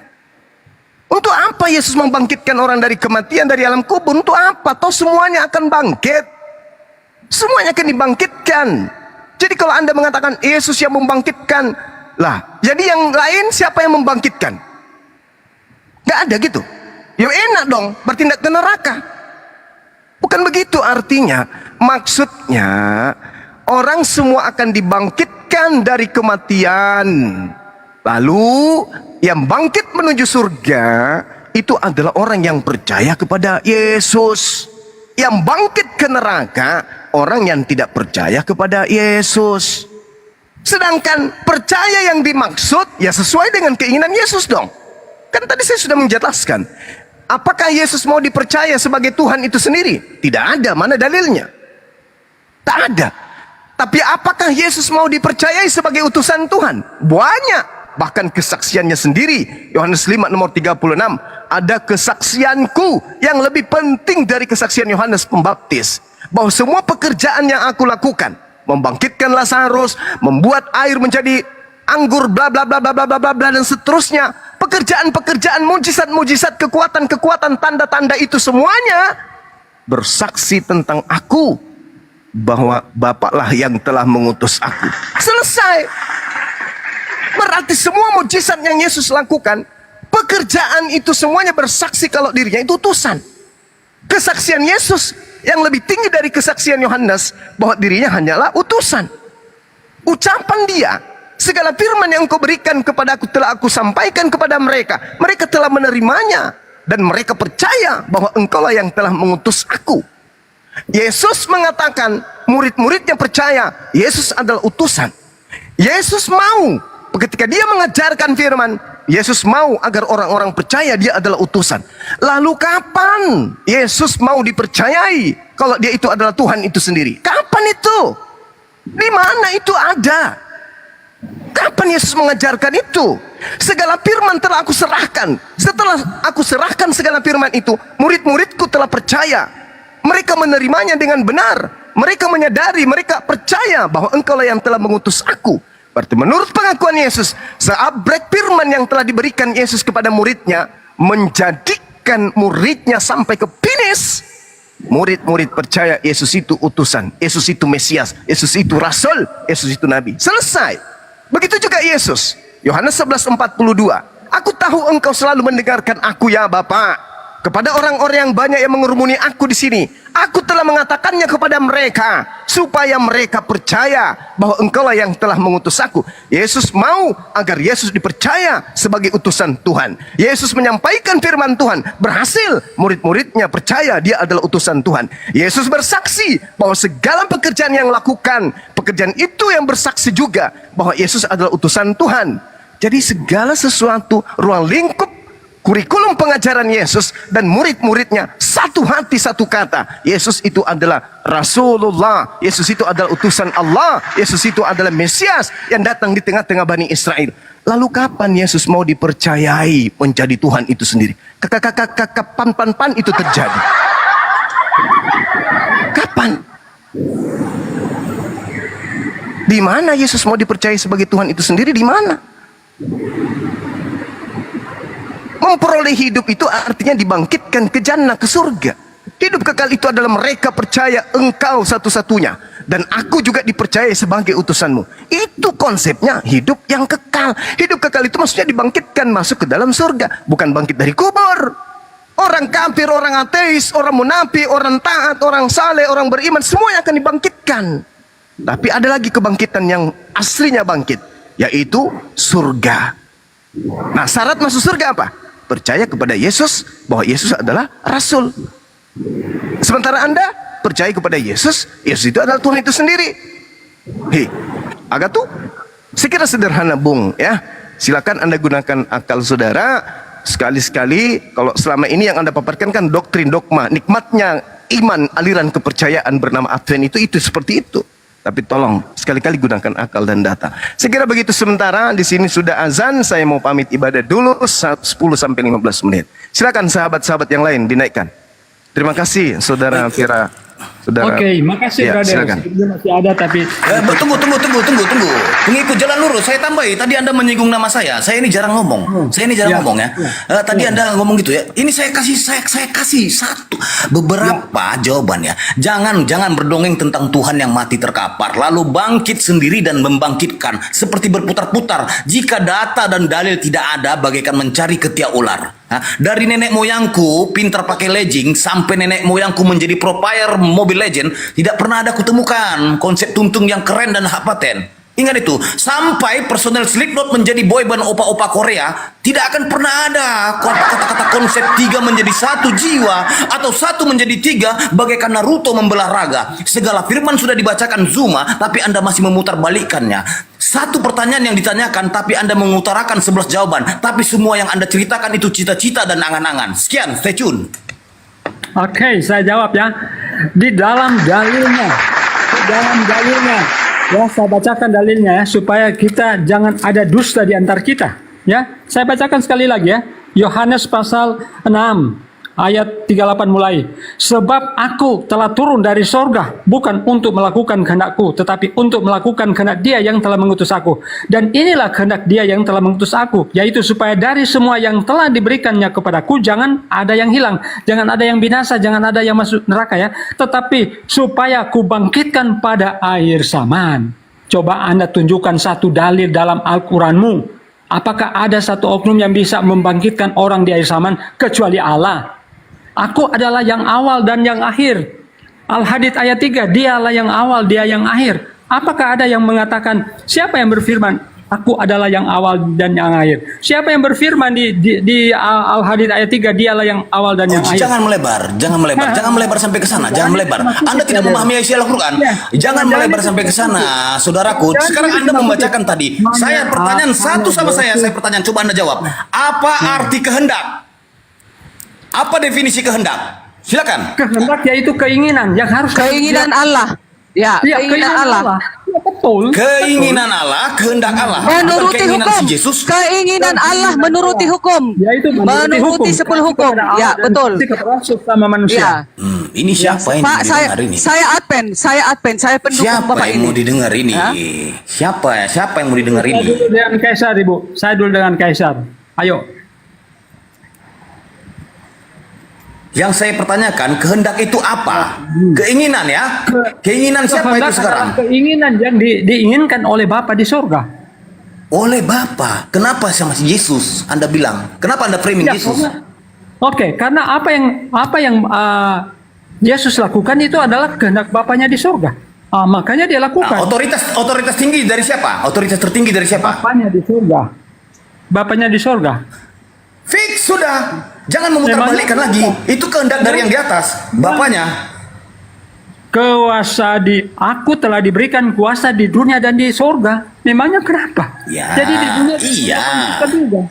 Untuk apa Yesus membangkitkan orang dari kematian, dari alam kubur? Untuk apa? Toh semuanya akan bangkit. Semuanya akan dibangkitkan. Jadi kalau Anda mengatakan Yesus yang membangkitkan, lah, jadi yang lain siapa yang membangkitkan? Gak ada gitu. Ya enak dong, bertindak ke neraka. Bukan begitu artinya. Maksudnya orang semua akan dibangkitkan dari kematian. Lalu yang bangkit menuju surga itu adalah orang yang percaya kepada Yesus. Yang bangkit ke neraka orang yang tidak percaya kepada Yesus. Sedangkan percaya yang dimaksud ya sesuai dengan keinginan Yesus dong. Kan tadi saya sudah menjelaskan. Apakah Yesus mau dipercaya sebagai Tuhan itu sendiri? Tidak ada, mana dalilnya? Tak ada. Tapi apakah Yesus mau dipercayai sebagai utusan Tuhan? Banyak. Bahkan kesaksiannya sendiri. Yohanes 5 nomor 36. Ada kesaksianku yang lebih penting dari kesaksian Yohanes Pembaptis. Bahwa semua pekerjaan yang aku lakukan. Membangkitkan Lazarus, membuat air menjadi anggur, bla bla bla bla bla bla bla dan seterusnya. Pekerjaan-pekerjaan, mujizat-mujizat, kekuatan-kekuatan, tanda-tanda itu semuanya bersaksi tentang aku bahwa Bapaklah yang telah mengutus aku. Selesai. Berarti semua mujizat yang Yesus lakukan, pekerjaan itu semuanya bersaksi kalau dirinya itu utusan. Kesaksian Yesus yang lebih tinggi dari kesaksian Yohanes bahwa dirinya hanyalah utusan. Ucapan dia, segala firman yang engkau berikan kepada aku telah aku sampaikan kepada mereka. Mereka telah menerimanya dan mereka percaya bahwa engkaulah yang telah mengutus aku. Yesus mengatakan murid-muridnya percaya Yesus adalah utusan. Yesus mau ketika dia mengajarkan firman, Yesus mau agar orang-orang percaya dia adalah utusan. Lalu kapan Yesus mau dipercayai kalau dia itu adalah Tuhan itu sendiri? Kapan itu? Di mana itu ada? Kapan Yesus mengajarkan itu? Segala firman telah aku serahkan. Setelah aku serahkan segala firman itu, murid-muridku telah percaya. Mereka menerimanya dengan benar. Mereka menyadari, mereka percaya bahwa engkaulah yang telah mengutus aku. Berarti menurut pengakuan Yesus, seabrek firman yang telah diberikan Yesus kepada muridnya, menjadikan muridnya sampai ke finish. Murid-murid percaya Yesus itu utusan, Yesus itu Mesias, Yesus itu Rasul, Yesus itu Nabi. Selesai. Begitu juga Yesus. Yohanes 11:42. Aku tahu engkau selalu mendengarkan aku ya Bapa. Kepada orang-orang yang banyak yang mengerumuni aku di sini, aku telah mengatakannya kepada mereka supaya mereka percaya bahwa engkaulah yang telah mengutus aku. Yesus mau agar Yesus dipercaya sebagai utusan Tuhan. Yesus menyampaikan firman Tuhan, berhasil. Murid-muridnya percaya dia adalah utusan Tuhan. Yesus bersaksi bahwa segala pekerjaan yang lakukan, pekerjaan itu yang bersaksi juga bahwa Yesus adalah utusan Tuhan. Jadi segala sesuatu, ruang lingkup kurikulum pengajaran Yesus dan murid-muridnya satu hati satu kata. Yesus itu adalah Rasulullah. Yesus itu adalah utusan Allah. Yesus itu adalah Mesias yang datang di tengah-tengah Bani Israel. Lalu kapan Yesus mau dipercayai menjadi Tuhan itu sendiri? Kapan itu terjadi? Kapan? Di mana Yesus mau dipercayai sebagai Tuhan itu sendiri? Di mana? Memperoleh hidup itu artinya dibangkitkan ke jannah, ke surga. Hidup kekal itu adalah mereka percaya engkau satu-satunya dan aku juga dipercaya sebagai utusanmu. Itu konsepnya hidup yang kekal. Hidup kekal itu maksudnya dibangkitkan masuk ke dalam surga, bukan bangkit dari kubur. Orang kafir, orang ateis, orang munafik, orang taat, orang saleh, orang beriman, semuanya akan dibangkitkan. Tapi ada lagi kebangkitan yang aslinya bangkit, yaitu surga. Nah, syarat masuk surga apa? Percaya kepada Yesus bahwa Yesus adalah Rasul. Sementara Anda percaya kepada Yesus, Yesus itu adalah Tuhan itu sendiri. Hei, agak tuh sekira sederhana Bung ya. Silakan Anda gunakan akal saudara. Sekali-sekali kalau selama ini yang Anda paparkan kan doktrin dogma, nikmatnya iman aliran kepercayaan bernama Advent itu seperti itu. Tapi tolong sekali-kali gunakan akal dan data. Saya kira begitu sementara. Di sini sudah azan. Saya mau pamit ibadah dulu 10 sampai 15 menit. Silakan sahabat-sahabat yang lain dinaikkan. Terima kasih Saudara Fira. Saudara. Oke, makasih Ya, brother. silakan. Sebelumnya masih ada tapi Tunggu. Pengikut jalan lurus, saya tambahi. Tadi Anda menyinggung nama saya. Saya ini jarang ngomong. Ngomong ya. Tadi Anda ngomong gitu ya. Ini saya kasih satu beberapa jawaban ya. Jangan berdongeng tentang Tuhan yang mati terkapar lalu bangkit sendiri dan membangkitkan seperti berputar-putar. Jika data dan dalil tidak ada, bagaikan mencari ketiak ular. Dari nenek moyangku pintar pakai legging sampai nenek moyangku menjadi pro player Mobile Legend, tidak pernah ada kutemukan konsep tuntung yang keren dan hak paten. Ingat itu, sampai personel Slipknot menjadi boyband opa-opa Korea, tidak akan pernah ada kata-kata konsep 3 menjadi 1 jiwa atau 1 menjadi 3 bagaikan Naruto membelah raga. Segala firman sudah dibacakan Zuma, tapi Anda masih memutarbalikkannya. Satu pertanyaan yang ditanyakan, tapi Anda mengutarakan 11 jawaban. Tapi semua yang Anda ceritakan itu cita-cita dan angan-angan. Sekian, stay tune. Oke, saya jawab ya. Di dalam dalilnya, ya saya bacakan dalilnya ya, supaya kita jangan ada dusta di antar kita. Ya, saya bacakan sekali lagi ya. Yohanes pasal 6 ayat 38 mulai. Sebab aku telah turun dari sorga, bukan untuk melakukan kehendakku, tetapi untuk melakukan kehendak Dia yang telah mengutus aku. Dan inilah kehendak Dia yang telah mengutus aku, yaitu supaya dari semua yang telah diberikannya kepadaku, jangan ada yang hilang, jangan ada yang binasa, jangan ada yang masuk neraka ya, tetapi supaya aku bangkitkan pada akhir zaman. Coba Anda tunjukkan satu dalil dalam Al-Quranmu. Apakah ada satu oknum yang bisa membangkitkan orang di akhir zaman kecuali Allah? Aku adalah yang awal dan yang akhir. Al-Hadid ayat 3, dialah yang awal, dia yang akhir. Apakah ada yang mengatakan, siapa yang berfirman, aku adalah yang awal dan yang akhir? Siapa yang berfirman di Al-Hadid ayat 3, dialah yang awal dan yang akhir? Jangan melebar sampai ke sana, jangan melebar. Anda tidak memahami isi Al-Quran. Jangan melebar sampai ke sana, saudaraku. Sekarang Anda membacakan tadi. Saya pertanyaan satu sama saya pertanyaan, coba Anda jawab. Apa arti kehendak? Apa definisi kehendak? Silakan. Kehendak yaitu keinginan yang harus Keinginan Allah. Ya, keinginan Allah. Ya, betul. Keinginan Allah, kehendak Allah. Bukan Menuruti keinginan hukum. si Yesus. Keinginan Allah menuruti hukum. Yaitu Menuruti 10 hukum. Ya, betul. Sama manusia. Ya. Ini siapa yang Pak, didengar ini? saya pendukung Siapa Bapak yang ini. mau didengar ini? Hah? Siapa yang mau didengar Saya ini? dulu dengan Kaisar, Ibu. Saya dulu dengan Kaisar. Ayo. Yang saya pertanyakan, kehendak itu apa? Keinginan ya? Keinginan siapa itu Kehendak sekarang? adalah keinginan yang diinginkan oleh Bapa di surga. Oleh Bapa. Kenapa sama si Yesus Anda bilang? Kenapa Anda framing Ya, Yesus? Oke, karena apa yang Yesus lakukan itu adalah kehendak Bapaknya di surga. Makanya dia lakukan. Otoritas tinggi dari siapa? Otoritas tertinggi dari siapa? Bapaknya di surga. Bapaknya di surga. Fix sudah. Jangan memutarbalikkan lagi. Itu kehendak dari yang di atas, Bapaknya. Aku telah diberikan kuasa di dunia dan di surga. Memangnya kenapa? Ya, Jadi di dunia iya. juga.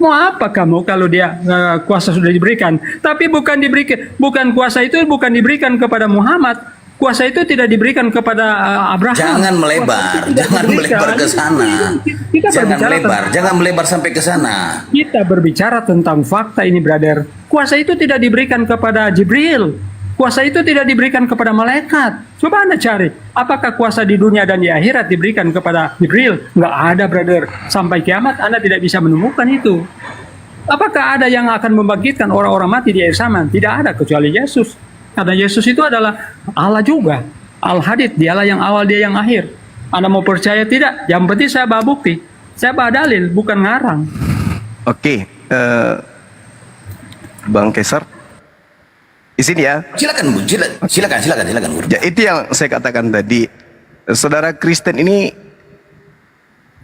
Mau apa kamu kalau dia kuasa sudah diberikan? Tapi bukan kuasa itu bukan diberikan kepada Muhammad. Kuasa itu tidak diberikan kepada Abraham. Jangan melebar ke sana. Jangan melebar sampai ke sana. Kita berbicara tentang fakta ini, brother. Kuasa itu tidak diberikan kepada Jibril. Kuasa itu tidak diberikan kepada malaikat. Coba Anda cari, apakah kuasa di dunia dan di akhirat diberikan kepada Jibril? Nggak ada, brother. Sampai kiamat Anda tidak bisa menemukan itu. Apakah ada yang akan membangkitkan orang-orang mati di akhir zaman? Tidak ada, kecuali Yesus. Karena Yesus itu adalah Allah juga. Al-Hadid, dialah yang awal, dia yang akhir. Anda mau percaya tidak? Yang penting saya bawa bukti. Saya bawa dalil, bukan ngarang. Oke, Bang Kaisar. Di sini ya. Silakan Bu, silakan Bu. Ya, itu yang saya katakan tadi. Saudara Kristen ini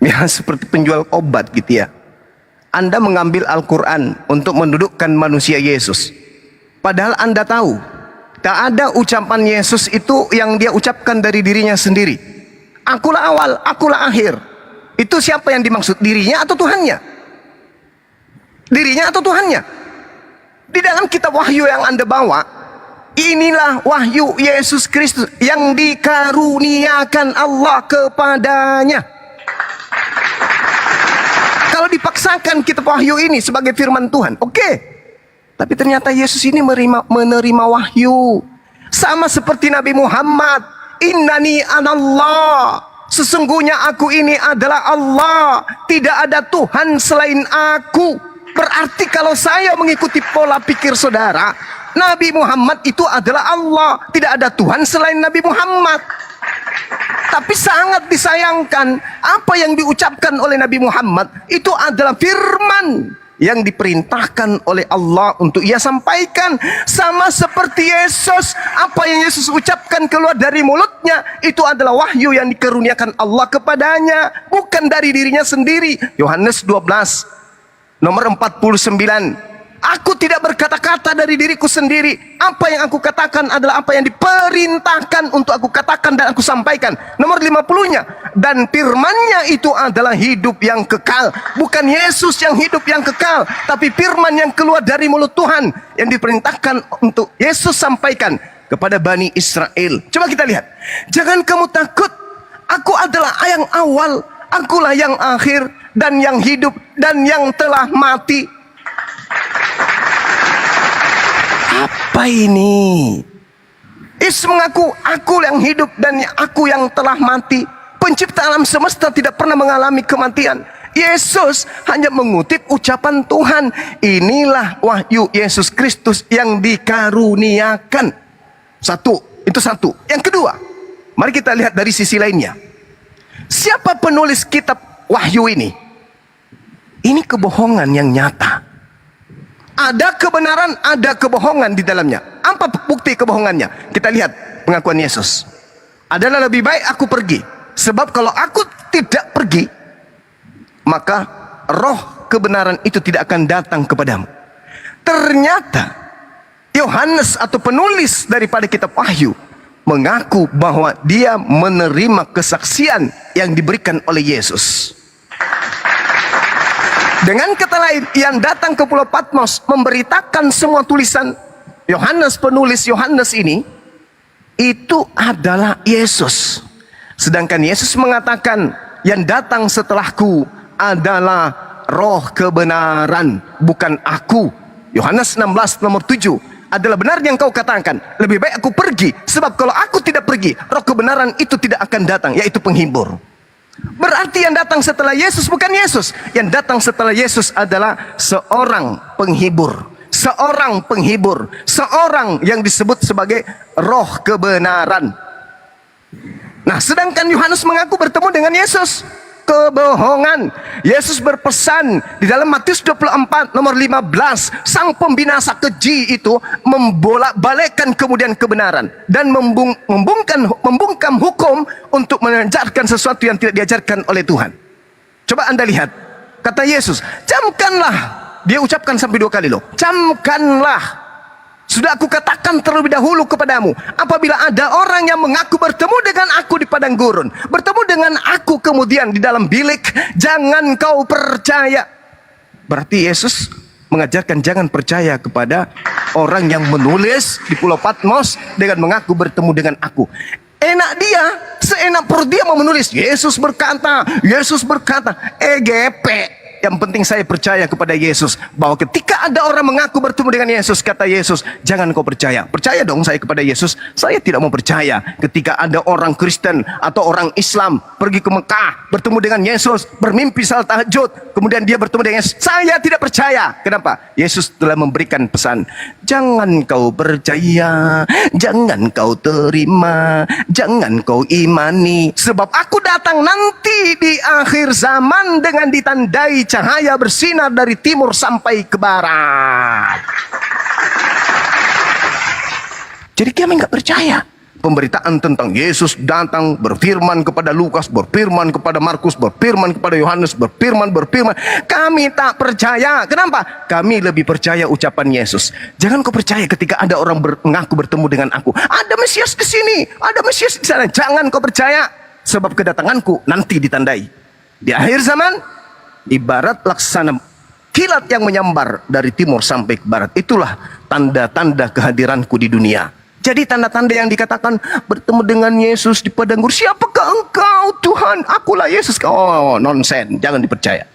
ya seperti penjual obat gitu ya. Anda mengambil Al-Quran untuk mendudukkan manusia Yesus. Padahal Anda tahu tak ada ucapan Yesus itu yang dia ucapkan dari dirinya sendiri. Akulah awal, akulah akhir. Itu siapa yang dimaksud? Dirinya atau Tuhannya? Dirinya atau Tuhannya? Di dalam kitab Wahyu yang Anda bawa, Inilah wahyu Yesus Kristus yang dikaruniakan Allah kepadanya. Kalau dipaksakan kita wahyu ini sebagai firman Tuhan, oke. Tapi ternyata Yesus ini menerima wahyu. Sama seperti Nabi Muhammad. Innani anallah. Sesungguhnya aku ini adalah Allah. Tidak ada Tuhan selain aku. Berarti kalau saya mengikuti pola pikir saudara, Nabi Muhammad itu adalah Allah. Tidak ada Tuhan selain Nabi Muhammad. Tapi sangat disayangkan, apa yang diucapkan oleh Nabi Muhammad itu adalah firman yang diperintahkan oleh Allah untuk ia sampaikan. Sama seperti Yesus, apa yang Yesus ucapkan keluar dari mulutnya itu adalah wahyu yang dikaruniakan Allah kepadanya, bukan dari dirinya sendiri. Yohanes 12 nomor 49. Aku tidak berkata-kata dari diriku sendiri. Apa yang aku katakan adalah apa yang diperintahkan untuk aku katakan dan aku sampaikan. Nomor 50-nya. Dan firmannya itu adalah hidup yang kekal. Bukan Yesus yang hidup yang kekal, tapi firman yang keluar dari mulut Tuhan yang diperintahkan untuk Yesus sampaikan kepada Bani Israel. Coba kita lihat. Jangan kamu takut. Aku adalah yang awal, akulah yang akhir, dan yang hidup, dan yang telah mati. Apa ini? Yesus mengaku, aku yang hidup dan aku yang telah mati. Pencipta alam semesta tidak pernah mengalami kematian. Yesus hanya mengutip ucapan Tuhan. Inilah wahyu Yesus Kristus yang dikaruniakan. Itu satu. Yang kedua, mari kita lihat dari sisi lainnya. Siapa penulis kitab wahyu ini? Ini kebohongan yang nyata. Ada kebenaran, ada kebohongan di dalamnya. Apa bukti kebohongannya? Kita lihat pengakuan Yesus. Adalah lebih baik aku pergi. Sebab kalau aku tidak pergi, maka roh kebenaran itu tidak akan datang kepadamu. Ternyata Yohanes atau penulis daripada kitab Wahyu mengaku bahwa dia menerima kesaksian yang diberikan oleh Yesus. Dengan kata lain, yang datang ke Pulau Patmos memberitakan semua tulisan Yohanes, penulis Yohanes ini, itu adalah Yesus. Sedangkan Yesus mengatakan, yang datang setelahku adalah roh kebenaran, bukan aku. Yohanes 16 nomor 7. Adalah benar yang kau katakan, lebih baik aku pergi, sebab kalau aku tidak pergi, roh kebenaran itu tidak akan datang, yaitu penghibur. Berarti yang datang setelah Yesus bukan Yesus. Yang datang setelah Yesus adalah seorang penghibur. Seorang penghibur. Seorang yang disebut sebagai roh kebenaran. Nah, sedangkan Yohanes mengaku bertemu dengan Yesus. Kebohongan. Yesus berpesan di dalam Matius 24 nomor 15, sang pembinasa keji itu membolak-balikkan kemudian kebenaran dan membungkam hukum untuk mengajarkan sesuatu yang tidak diajarkan oleh Tuhan. Coba Anda lihat, kata Yesus, camkanlah. Dia ucapkan sampai 2 kali loh. Camkanlah. Sudah aku katakan terlebih dahulu kepadamu, apabila ada orang yang mengaku bertemu dengan aku di padang gurun, bertemu dengan aku kemudian di dalam bilik, jangan kau percaya. Berarti Yesus mengajarkan jangan percaya kepada orang yang menulis di Pulau Patmos dengan mengaku bertemu dengan aku. Enak dia, seenak perut dia mau menulis, Yesus berkata, EGP. Yang penting saya percaya kepada Yesus. Bahwa ketika ada orang mengaku bertemu dengan Yesus, kata Yesus, jangan kau percaya. Percaya dong saya kepada Yesus. Saya tidak mau percaya ketika ada orang Kristen atau orang Islam pergi ke Mekah, bertemu dengan Yesus, bermimpi salat tahajud, kemudian dia bertemu dengan Yesus. Saya tidak percaya. Kenapa? Yesus telah memberikan pesan, jangan kau percaya, jangan kau terima, jangan kau imani. Sebab aku datang nanti di akhir zaman dengan ditandai cahaya bersinar dari timur sampai ke barat. Jadi kami nggak percaya pemberitaan tentang Yesus datang, berfirman kepada Lukas, berfirman kepada Markus, berfirman kepada Yohanes, berfirman. Kami tak percaya. Kenapa? Kami lebih percaya ucapan Yesus. Jangan kau percaya ketika ada orang mengaku bertemu dengan aku. Ada Mesias di sini, ada Mesias di sana. Jangan kau percaya, sebab kedatanganku nanti ditandai di akhir zaman. Ibarat laksana kilat yang menyambar dari timur sampai ke barat. Itulah tanda-tanda kehadiranku di dunia. Jadi tanda-tanda yang dikatakan bertemu dengan Yesus di padang gurun, siapakah engkau Tuhan? Akulah Yesus. Oh, nonsen, jangan dipercaya.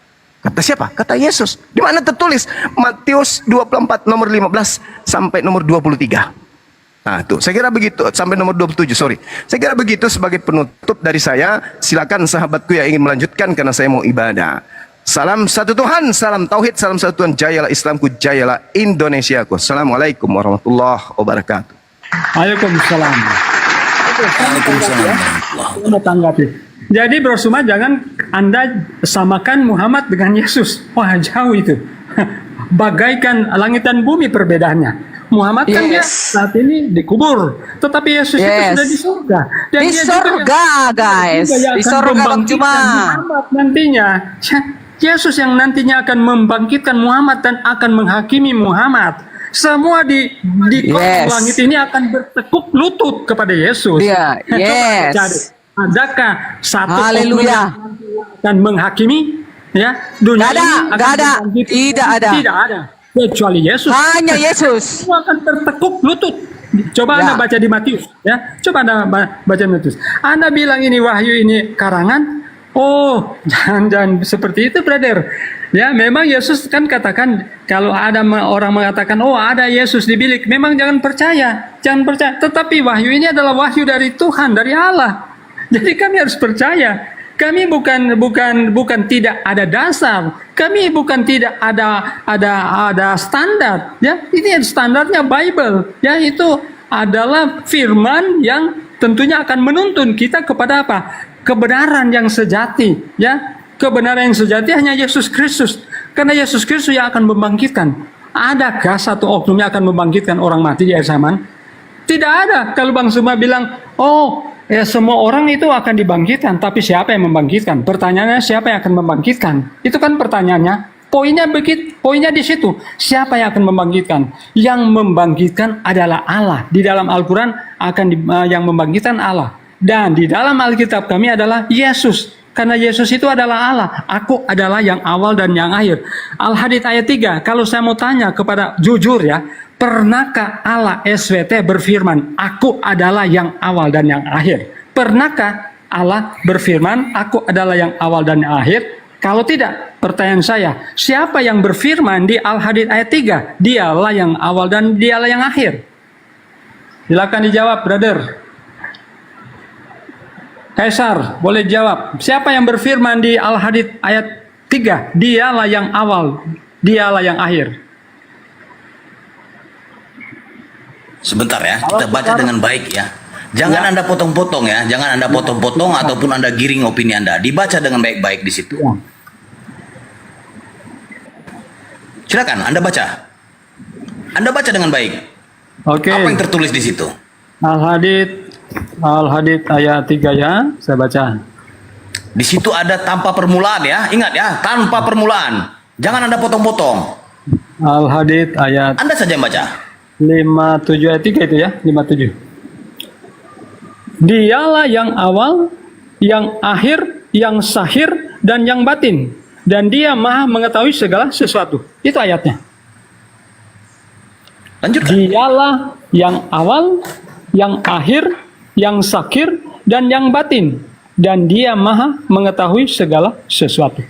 Kata siapa? Kata Yesus. Di mana tertulis? Matius 24 nomor 15 sampai nomor 23. Nah tuh, saya kira begitu. Sampai nomor 27, sorry. Saya kira begitu sebagai penutup dari saya. Silakan sahabatku yang ingin melanjutkan karena saya mau ibadah. Salam satu Tuhan, salam tauhid, salam satu Tuhan. Jayalah Islamku, jayalah Indonesiaku. Assalamualaikum warahmatullahi wabarakatuh. Waalaikumsalam. Waalaikumsalam. Mau tanggapi. Jadi Bro Suma, jangan Anda samakan Muhammad dengan Yesus. Wah, jauh itu. Bagaikan langit dan bumi perbedaannya. Muhammad kan dia saat ini dikubur, tetapi Yesus itu sudah di surga. Dan Di dia surga, guys. juga Di akan surga, Bang membangkitkan Cuma. Muhammad nantinya. Yesus yang nantinya akan membangkitkan Muhammad dan akan menghakimi Muhammad. Semua di langit ini akan bertekuk lutut kepada Yesus. Iya, Coba yes. cari. Adakah satu Haleluya. oknum yang akan menghakimi ya dunia Nggak ada, ini? nggak ada. Tidak ada. Tidak ada. Kecuali Yesus. Hanya Yesus. Semua akan tertekuk lutut. Coba Ya. Anda baca di Matius, ya. Coba Anda baca di Matius. Anda bilang ini wahyu, ini karangan. Oh, jangan seperti itu, brother. Ya, memang Yesus kan katakan kalau ada orang mengatakan, oh ada Yesus di bilik, memang jangan percaya. Tetapi wahyu ini adalah wahyu dari Tuhan, dari Allah. Jadi kami harus percaya. Kami bukan tidak ada dasar. Kami bukan tidak ada standar. Ya, ini standarnya Bible. Ya, itu adalah firman yang tentunya akan menuntun kita kepada apa? Kebenaran yang sejati. Ya, kebenaran yang sejati hanya Yesus Kristus. Karena Yesus Kristus yang akan membangkitkan. Adakah satu oknum yang akan membangkitkan orang mati di akhir zaman? Tidak ada. Kalau Bang Suma bilang, oh ya semua orang itu akan dibangkitkan, tapi siapa yang membangkitkan? Pertanyaannya siapa yang akan membangkitkan? Itu kan pertanyaannya. Poinnya di situ. Siapa yang akan membangkitkan? Yang membangkitkan adalah Allah. Di dalam Al-Quran yang membangkitkan Allah. Dan di dalam Alkitab kami adalah Yesus. Karena Yesus itu adalah Allah. Aku adalah yang awal dan yang akhir. Al-Hadid ayat 3. Kalau saya mau tanya kepada jujur ya. Pernahkah Allah SWT berfirman, aku adalah yang awal dan yang akhir? Pernahkah Allah berfirman, aku adalah yang awal dan yang akhir? Kalau tidak, pertanyaan saya, siapa yang berfirman di Al-Hadid ayat 3? Dialah yang awal dan dialah yang akhir. Silakan dijawab, brother. Kaisar, boleh jawab. Siapa yang berfirman di Al-Hadid ayat 3? Dialah yang awal, dialah yang akhir. Sebentar ya, kita baca dengan baik ya. Jangan Anda potong-potong ya, jangan Anda potong-potong ataupun Anda giring opini Anda. Dibaca dengan baik-baik di situ. Silakan Anda baca. Anda baca dengan baik. Oke. Apa yang tertulis di situ? Al-Hadid ayat 3 ya, saya baca. Di situ ada tanpa permulaan ya. Ingat ya, tanpa permulaan. Jangan Anda potong-potong. Al-Hadid ayat Anda saja yang baca. 57 ayat 3 itu ya, 57. Dialah yang awal, yang akhir, yang sahir, dan yang batin. Dan dia maha mengetahui segala sesuatu. Itu ayatnya. Lanjutkan. Dialah yang awal, yang akhir, yang sakir, dan yang batin. Dan dia maha mengetahui segala sesuatu.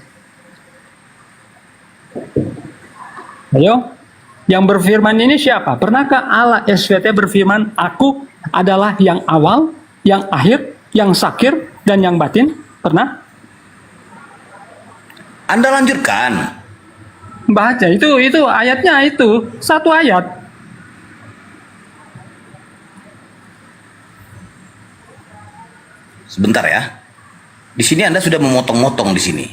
Ayo. Yang berfirman ini siapa? Pernahkah Allah SWT berfirman, aku adalah yang awal, yang akhir, yang sakir, dan yang batin? Pernah? Anda lanjutkan. Baca, itu ayatnya itu. Satu ayat. Sebentar ya. Di sini Anda sudah memotong-motong di sini.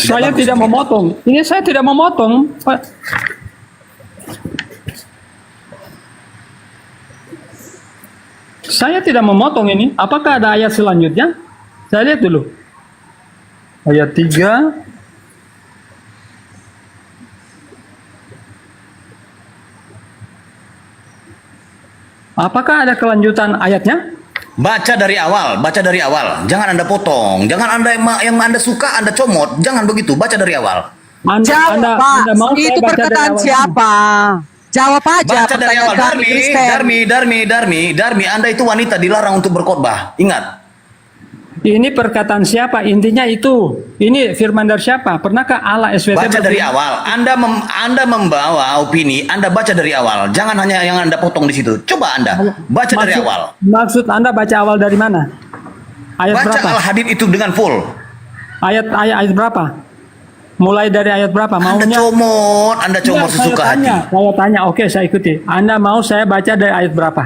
Saya bagus tidak ini. memotong. Ini saya tidak memotong. Saya tidak memotong ini. Apakah ada ayat selanjutnya? Saya lihat dulu. Ayat 3. Apakah ada kelanjutan ayatnya? Baca dari awal, baca dari awal. Jangan Anda potong. Jangan Anda yang Anda suka Anda comot. Jangan begitu. Baca dari awal. Jawab, Pak. Anda mau saya Itu baca dari perkataan awal? siapa? Jawab aja Baca dari pertanyaan awal. kami, Kristen. Darmi, Anda itu wanita dilarang untuk berkhotbah. Ingat. Ini perkataan siapa? Intinya itu. Ini firman dari siapa? Pernahkah Allah SWT Baca dari awal. Anda membawa opini, Anda baca dari awal. Jangan hanya yang Anda potong di situ. Coba Anda baca dari awal. Maksud Anda baca awal dari mana? Ayat Baca berapa? Al-Hadid itu dengan full. Ayat berapa? Mulai dari ayat berapa? Anda comot Enggak, sesuka hati. Saya tanya, oke saya ikuti. Anda mau saya baca dari ayat berapa?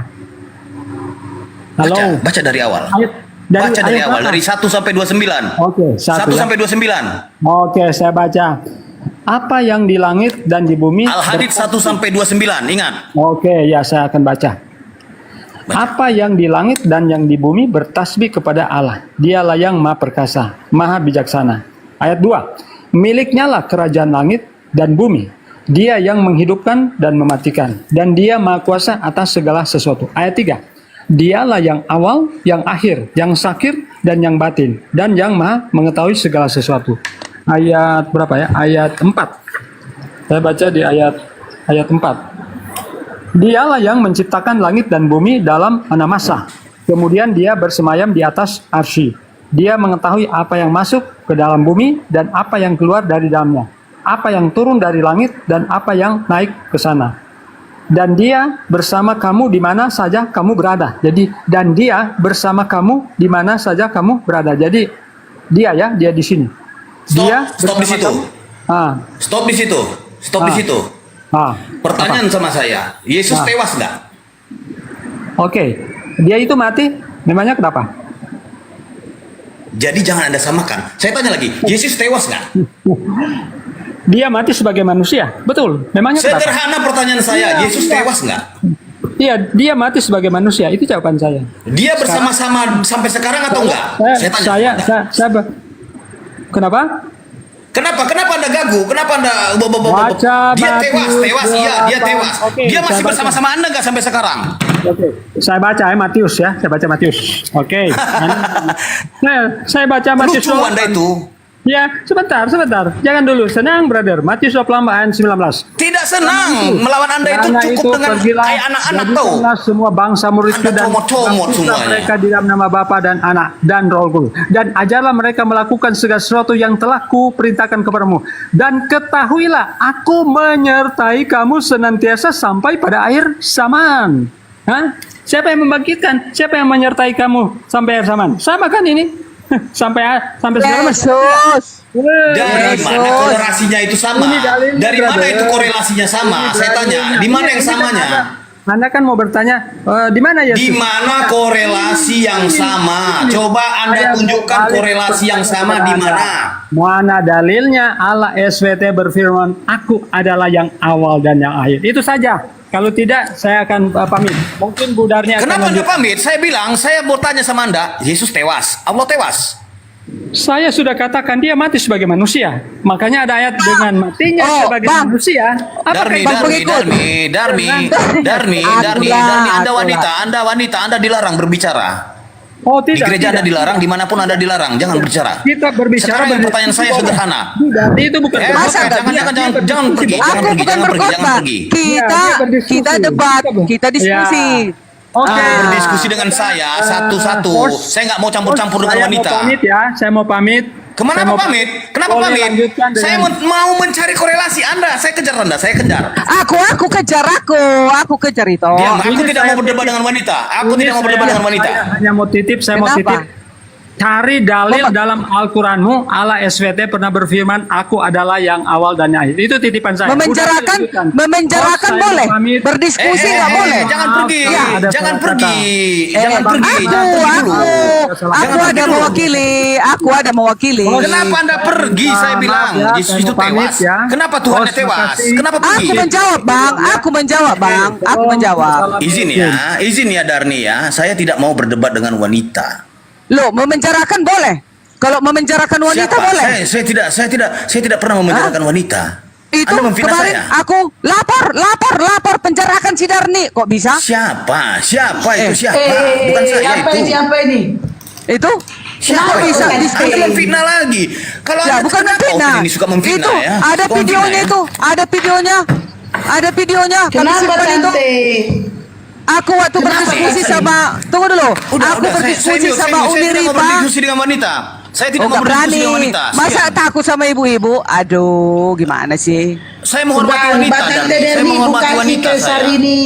Halo. Baca dari awal. Dari Baca dari ayat awal, berapa? dari 1 sampai 29. Oke, 1 ya. sampai 29. Oke, saya baca. Apa yang di langit dan di bumi? Al-Hadid 1 sampai 29, ingat. Oke, ya saya akan baca. Apa yang di langit dan yang di bumi bertasbih kepada Allah. Dialah yang maha perkasa, maha bijaksana. Ayat 2. Miliknya lah kerajaan langit dan bumi. Dia yang menghidupkan dan mematikan. Dan dia maha kuasa atas segala sesuatu. Ayat 3. Dialah yang awal, yang akhir, yang sakir, dan yang batin. Dan yang maha mengetahui segala sesuatu. Ayat berapa ya? Ayat 4. Saya baca di ayat 4. Dialah yang menciptakan langit dan bumi dalam 6 masa. Kemudian dia bersemayam di atas arsy. Dia mengetahui apa yang masuk ke dalam bumi dan apa yang keluar dari dalamnya. Apa yang turun dari langit dan apa yang naik ke sana. Dan dia bersama kamu di mana saja kamu berada. Jadi, dan dia bersama kamu di mana saja kamu berada. Jadi, dia di sini. Stop di situ. Stop di situ. Stop di situ. Pertanyaan sama saya, Yesus tewas nggak? Oke, dia itu mati, memangnya kenapa? Jadi jangan Anda samakan. Saya tanya lagi, Yesus tewas nggak? Dia mati sebagai manusia, betul. Memangnya kenapa? Sederhana pertanyaan saya, Yesus tewas nggak? Iya, dia mati sebagai manusia. Itu jawaban saya. Dia bersama-sama sampai sekarang atau enggak? Saya tanya. Kenapa? Kenapa Anda gagu? Kenapa Anda Baca dia Matius tewas, iya, dia tewas. Oke, Dia masih saya baca. bersama-sama Anda nggak sampai sekarang? Oke, saya baca Matius ya. Saya baca Matius. Oke. Saya baca Matius. Lucu Anda itu. Ya, sebentar. Jangan dulu. Senang, brother. Matius 28 ayat 19. Tidak senang. Melawan Anda itu Karena cukup dengan pergilah, kayak anak-anak tuh. jadikanlah semua bangsa muridku Anda dan comot-comot baptislah semuanya. mereka di dalam nama Bapa dan Anak dan Roh Kudus. Dan ajarlah mereka melakukan segala sesuatu yang telah kuperintahkan kepadamu. Dan ketahuilah, aku menyertai kamu senantiasa sampai pada akhir zaman. Hah? Siapa yang membangkitkan? Siapa yang menyertai kamu sampai akhir zaman? Sama kan ini? sampai sekarang masih. Yesus. Dari mana korelasinya itu sama? Ini dalilnya, Dari mana brother. itu korelasinya sama? Saya tanya, di mana yang samanya? Anda kan mau bertanya, di mana Yesus? Di mana korelasi yang sama? Coba Anda tunjukkan korelasi yang sama di mana? Mana dalilnya? Allah SWT berfirman, aku adalah yang awal dan yang akhir. Itu saja. Kalau tidak, saya akan pamit. Mungkin budarnya akan Kenapa Anda lanjut. pamit? Saya bilang, saya mau tanya sama Anda, Yesus tewas, Allah tewas. Saya sudah katakan dia mati sebagai manusia. Makanya ada ayat dengan matinya sebagai manusia. Darmi, Anda wanita, Anda dilarang berbicara. Oh Di tidak. gereja Anda tidak. dilarang, dimanapun Anda dilarang, jangan berbicara. Kita berbicara. Sekarang yang pertanyaan saya sederhana. Itu bukan. Masa jangan pergi, jangan pergi. Kita debat, kita diskusi. Oke. Berdiskusi dengan saya satu-satu. Saya nggak mau campur-campur dengan wanita. Saya mau pamit. Kemana mau pamit? Kenapa Boleh pamit? lanjutkan dengan- Saya mau mencari korelasi Anda. Saya kejar Anda. Saya kejar. Aku kejar itu. Diam. Aku Ini tidak saya mau berdebat titip. dengan wanita. Aku Ini tidak mau berdebat dengan wanita. Saya hanya mau titip, saya mau Kenapa? titip. Cari dalil dalam Al-Quranmu, Allah SWT pernah berfirman, aku adalah yang awal dan yang akhir. Itu titipan saya. Memenjarakan Saya boleh, mau pamit. berdiskusi nggak boleh. Jangan pergi. Ya, ada Jangan salah pergi. kata. Jangan pergi. Jangan pergi dulu. Aku ada mewakili. Kenapa Anda pergi? Saya bilang Maaf ya, Yesus saya itu mau pamit tewas. ya. Kenapa Tuhannya Bos, tewas? makasih. Kenapa pergi? Aku menjawab, Bang. Aku menjawab. Izin ya Darni ya. Saya tidak mau berdebat dengan wanita. Loh, memenjarakan boleh. Kalau memenjarakan wanita Siapa? boleh. Saya tidak pernah memenjarakan wanita. Itu Anda memfitnah kemarin saya. aku lapor penjarakan si Darni. Kok bisa? Siapa itu siapa? Bukan saya itu. Siapa ini? Itu Siapa kok bisa itu? diskusi? Anda memfitnah lagi. Kalau Ya, Anda bukan kenapa memfitnah. ini suka memfitnah Itu ya? ada Suka videonya memfitnah, ya? itu, ada videonya. Ada videonya. Kami Kenapa simpan itu. Tante? Aku waktu berdiskusi sama, tunggu dulu. Aku berdiskusi sama Umi saya tidak mau Ripa. berdiskusi dengan wanita. Saya tidak mau nggak berdiskusi dengan berani. wanita. Masa Sekian. takut sama ibu-ibu? Aduh, gimana sih? Saya menghormati Bukan, wanita. Tante Darni. Saya Derni menghormati bukan si wanita. Kaisar saya. ini.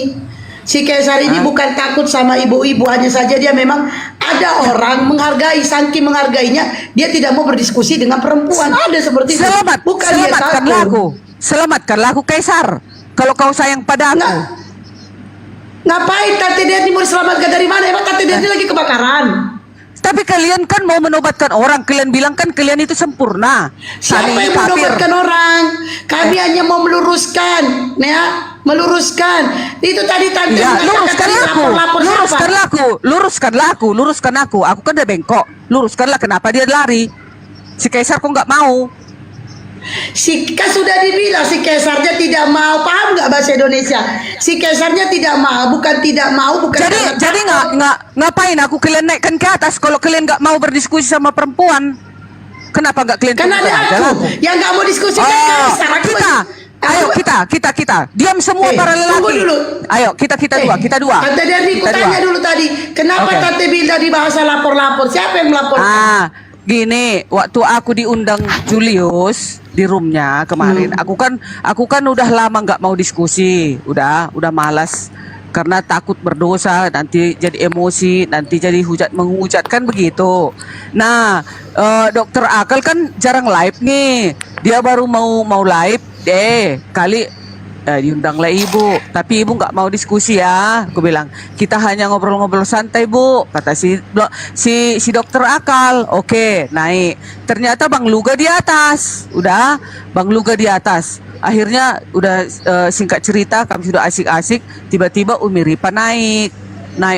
Si Kaisar ini bukan takut sama ibu-ibu, hanya saja dia memang ada orang menghargai, saking menghargainya dia tidak mau berdiskusi dengan perempuan. Ada seperti itu. Bukan dia Selamatkanlah takut. aku. Selamatkanlah aku Kaisar. Kalau kau sayang pada aku. Ngapain Tante Derni mau diselamatkan dari mana? Emang Tante Derni lagi kebakaran? Tapi kalian kan mau menobatkan orang. Kalian bilang kan kalian itu sempurna. Siapa Kami yang kafir. menobatkan orang? Kami hanya mau meluruskan, ya, meluruskan. Itu tadi Tante Ya, mengatakan luruskanlah aku. lapor-lapor siapa? Luruskanlah aku. Luruskan aku. Aku kan udah bengkok. Luruskanlah kenapa dia lari. Si Kaisar kok nggak mau? Kan sudah dibilang si Kaisarnya tidak mau, paham nggak bahasa Indonesia? Si Kaisarnya tidak mau, bukan tidak mau, bukan. Jadi ngapain aku kalian naikkan ke atas kalau kalian nggak mau berdiskusi sama perempuan? Kenapa nggak kalian Kan ada turunkan aja lah? aku yang nggak mau diskusi kan Oh, Kaisar. Aku kita. Ayo kita. Diam semua para lelaki. Tunggu dulu. Ayo kita dua. Tante Derni, aku tanya dulu tadi, kenapa Oke. Tante bilang di bahasa lapor-lapor? Siapa yang melaporkan? Gini, waktu aku diundang Julius di roomnya kemarin, aku kan udah lama nggak mau diskusi, udah malas karena takut berdosa, nanti jadi emosi, nanti jadi menghujat kan begitu. Nah, Dokter Akal kan jarang live nih, dia baru mau live kali. Diundanglah ibu, tapi ibu nggak mau diskusi ya. Aku bilang kita hanya ngobrol-ngobrol santai bu, kata si Dokter Akal. Oke, naik. Ternyata Bang Luga di atas, Bang Luga di atas. Akhirnya udah singkat cerita kami sudah asik-asik, tiba-tiba Umi Ripa naik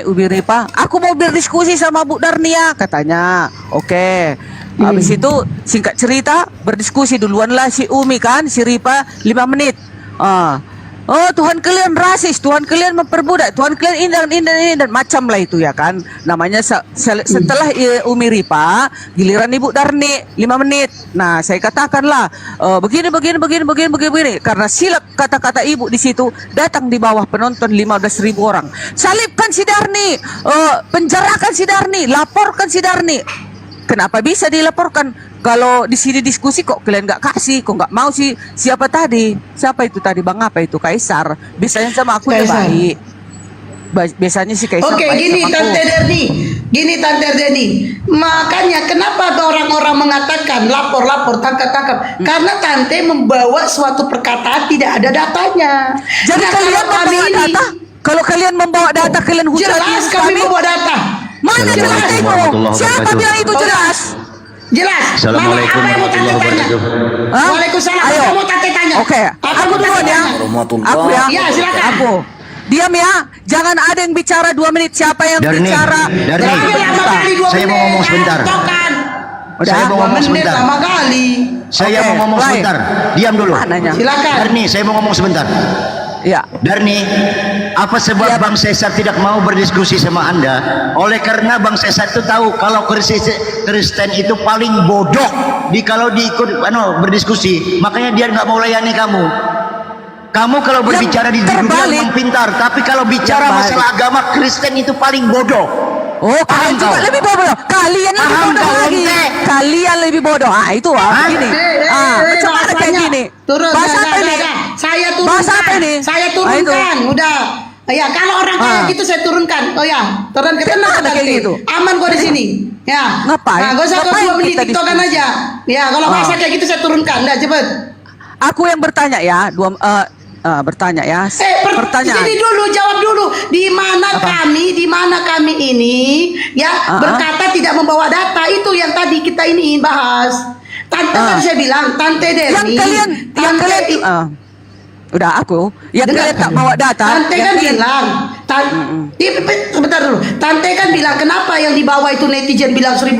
Umi Ripa. Aku mau berdiskusi sama Bu Darnia katanya. Oke. Habis itu singkat cerita berdiskusi duluan lah si Umi kan, si Ripa 5 menit. Oh Tuhan kalian rasis, Tuhan kalian memperbudak, Tuhan kalian ini dan macam lah itu ya kan. Namanya setelah Umi Ripa, giliran Ibu Darni 5 menit. Nah saya katakanlah begini. Karena silap kata-kata ibu di situ, datang di bawah penonton 15.000 orang. Salibkan si Darni, penjarakan si Darni, laporkan si Darni. Kenapa bisa dilaporkan? Kalau di sini diskusi kok kalian nggak kasih, kok nggak mau sih? Siapa tadi? Siapa itu tadi? Bang apa itu? Kaisar. Biasanya sama aku udah baik. Biasanya sih Kaisar Oke, baik gini sama Tante aku. Tante Derni. Makanya kenapa orang-orang mengatakan lapor, tangkap. Karena Tante membawa suatu perkataan tidak ada datanya. Jadi Nah, kalian kalau kami membawa ini data? Kalau kalian membawa data, kalian hujat jelas kami membawa data. Mana jelas itu? Siapa bilang itu jelas? Jelas. Assalamualaikum Mama, apa yang mau Tante tanya? Hah? Waalaikumsalam. Ayo. Apa yang mau Tante tanya? Oke, Apa aku mau Tante duluan ya. tanya? Aku ya. Iya, silakan. Aku. Diam ya. Jangan ada yang bicara 2 menit. Siapa yang bicara? Tapi lama kali 2 menit. Saya mau ngomong sebentar. Tokan. Udah. Saya mau 2 ngomong menit sebentar. lama kali. Saya Oke, mau ngomong baik. sebentar. Diam dulu. Mananya? Silakan. Darni, saya mau ngomong sebentar. Ya. Darni, apa sebab Bang Cesar tidak mau berdiskusi sama Anda? Oleh karena Bang Cesar itu tahu kalau Kristen itu paling bodoh kalau diikut berdiskusi, makanya dia nggak mau layani kamu. Kamu kalau berbicara di dunia terbalik. memang pintar, tapi kalau bicara Yang baik. masalah agama Kristen itu paling bodoh. Oh, kalian Paham juga kau? lebih bodoh. Kalian lebih Paham bodoh kau, lagi. ente? Kalian lebih bodoh. Itu begini. Macam mana kayak gini? Turun. Bahasa apa ini? Saya turunkan. Bahasa apa ini? Saya Itu. turunkan. Udah. Ya, kalau orang kayak gitu saya turunkan. Oh ya, turun ke tenang Kenapa kayak Tante. gitu? Aman kok di sini. Ya. Ngapain? Nah, gak usah kau Ngapain 2 menit kita tiktokan diskusi? aja. Ya, kalau bahasa kayak gitu saya turunkan. Udah cepet. Aku yang bertanya ya. Bertanya ya. Pertanyaan. Jadi dulu jawab dulu di mana kami ini ya berkata tidak membawa data, itu yang tadi kita ini bahas. Tante kan saya bilang Tante Derni. Udah aku. Yang kalian tak bawa data. Tante kan bilang. Sebentar dulu. Tante kan bilang kenapa yang di bawah itu netizen bilang 1.500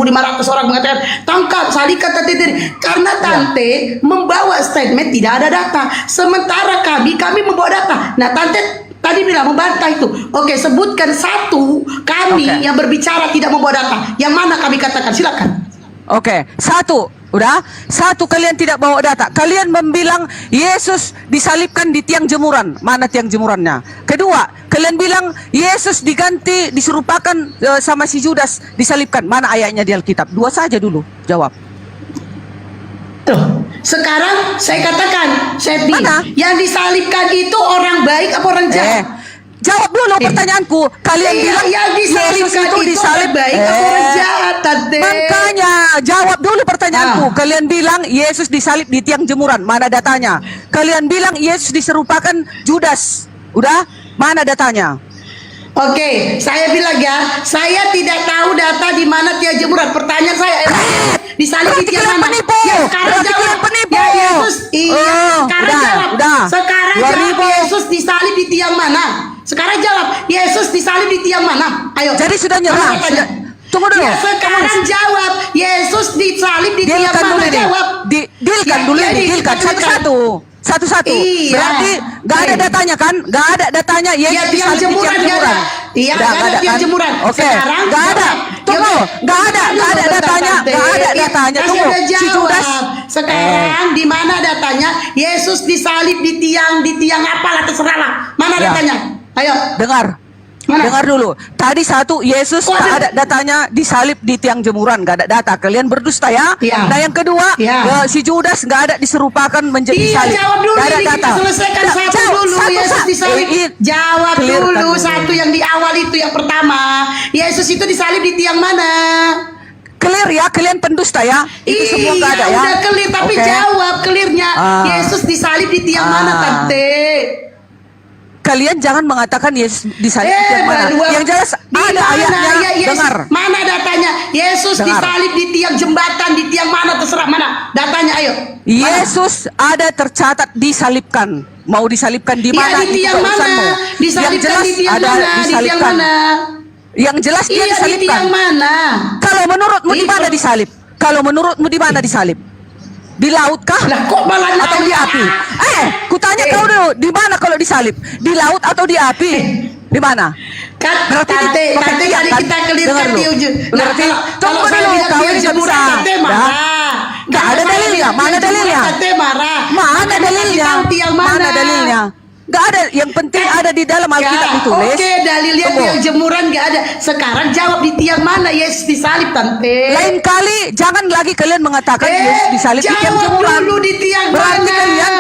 orang mengatakan tangkap salikan Tante Derni. Karena Tante membawa statement tidak ada data. Sementara kami membawa data. Nah Tante tadi bilang membantah itu. Oke, sebutkan satu kami yang berbicara tidak membawa data. Yang mana kami katakan? Silakan. Oke, 1. Udah, satu, kalian tidak bawa data. Kalian membilang Yesus disalibkan di tiang jemuran. Mana tiang jemurannya? Kedua, kalian bilang Yesus diganti, diserupakan sama si Judas disalibkan. Mana ayatnya di Alkitab? Dua saja dulu, jawab. Tuh, sekarang saya katakan, Seti, Mana? yang disalibkan itu orang baik apa orang jahat? Jawab dulu pertanyaanku. Kalian bilang yang disalibkan Yesus itu itu disalib orang baik apa orang jahat, Tante? Makanya jawab dulu pertanyaanku. Kalian bilang Yesus disalib di tiang jemuran. Mana datanya? Kalian bilang Yesus diserupakan Judas. Udah? Mana datanya? Oke, saya bilang ya, saya tidak tahu data di mana tiang jemuran. Pertanyaan saya, disalib di tiang mana? Penipu. Ya sekarang Berarti jawab. kalian penipu. Ya Yesus, iya. Sekarang udah, jawab. udah. Sekarang 2000. jawab, Yesus disalib di tiang mana? Sekarang jawab, Yesus disalib di tiang mana? Ayo. Jadi sudah nyerah. Mana katanya? Tunggu dulu. Ya sekarang jawab, Yesus disalib di tiang Dealkan mana? dulu nih. Jawab. Dealkan Ya, dulu ya, nih. Dealkan satu-satu. Satu-satu. Iya. Berarti gak ada datanya kan? Gak ada datanya Yesus Ya, tiang disalib di jemuran, tiang nggak jemuran. ada. Iya, Udah, nggak ada tiang kan? jemuran. Oke. Sekarang Gak ada. jawab. Tunggu. Ya, Gak ada datanya. Gak ada datanya. Tunggu. Si Judas. Sekarang di mana datanya? Yesus disalib di tiang apalah terserahlah. Mana Ya. datanya? Ayo. Dengar. Mana? Dengar dulu. Tadi satu, Yesus Oh, gak ada datanya disalib di tiang jemuran. Gak ada data. Kalian berdusta ya. Iya. Nah yang kedua, Iya. si Judas gak ada diserupakan menjadi Iya, salib. jawab dulu. Gak ada Ini data. kita selesaikan Nah, satu jawab, dulu. Yesus disalib. Jawab Clearkan dulu dulu. satu yang di awal itu yang pertama. Yesus itu disalib di tiang mana? Clear ya, kalian pendusta ya. Itu semua gak ada ya. Udah clear, tapi Oke. jawab clearnya. Ah. Yesus disalib di tiang mana, Tante? Kalian jangan mengatakan Yesus disalib di tiang mana. Berdua. Yang jelas Di ada mana ayatnya. ya Yesus? Dengar. Mana datanya? Yesus Dengar. disalib di tiang jembatan, di tiang mana terserah mana? Datanya ayo. Mana? Yesus ada tercatat disalibkan. Mau disalibkan di Iya, mana? di itu tiang mana? urusanmu. Yang Disalibkan jelas di tiang ada mana? Di tiang disalibkan. mana? Yang jelas dia Iya, di disalibkan. tiang mana? Kalau menurutmu di mana disalib? Kalau menurutmu di mana disalib? Di laut kah? Lah kok malah Atau di nanya? api? Kutanya kau dulu, di mana kalau disalib? Di laut atau di api? Di mana? Kan Berarti Tante di- tadi kan? kita clearkan Dengar di dulu. ujung. Nah, Berarti kalau tunggu saya dulu, bilang kau dia ini jemuran, bisa. Tante Dah. marah. Nggak Kalau ada saya dalilnya. bilang Mana dia jemuran, dalilnya? Tante marah. Mana Makanya dalilnya? kasih tahu tiang Mana dalilnya? Gak ada. Yang penting ada di dalam Alkitab Ya, ditulis. Oke, dalilnya Tunggu. tiang jemuran nggak ada. Sekarang jawab di tiang mana Yesus disalib, Tante? Lain kali jangan lagi kalian mengatakan Yesus disalib di tiang jawab jemuran. dulu di tiang Berarti mana? kalian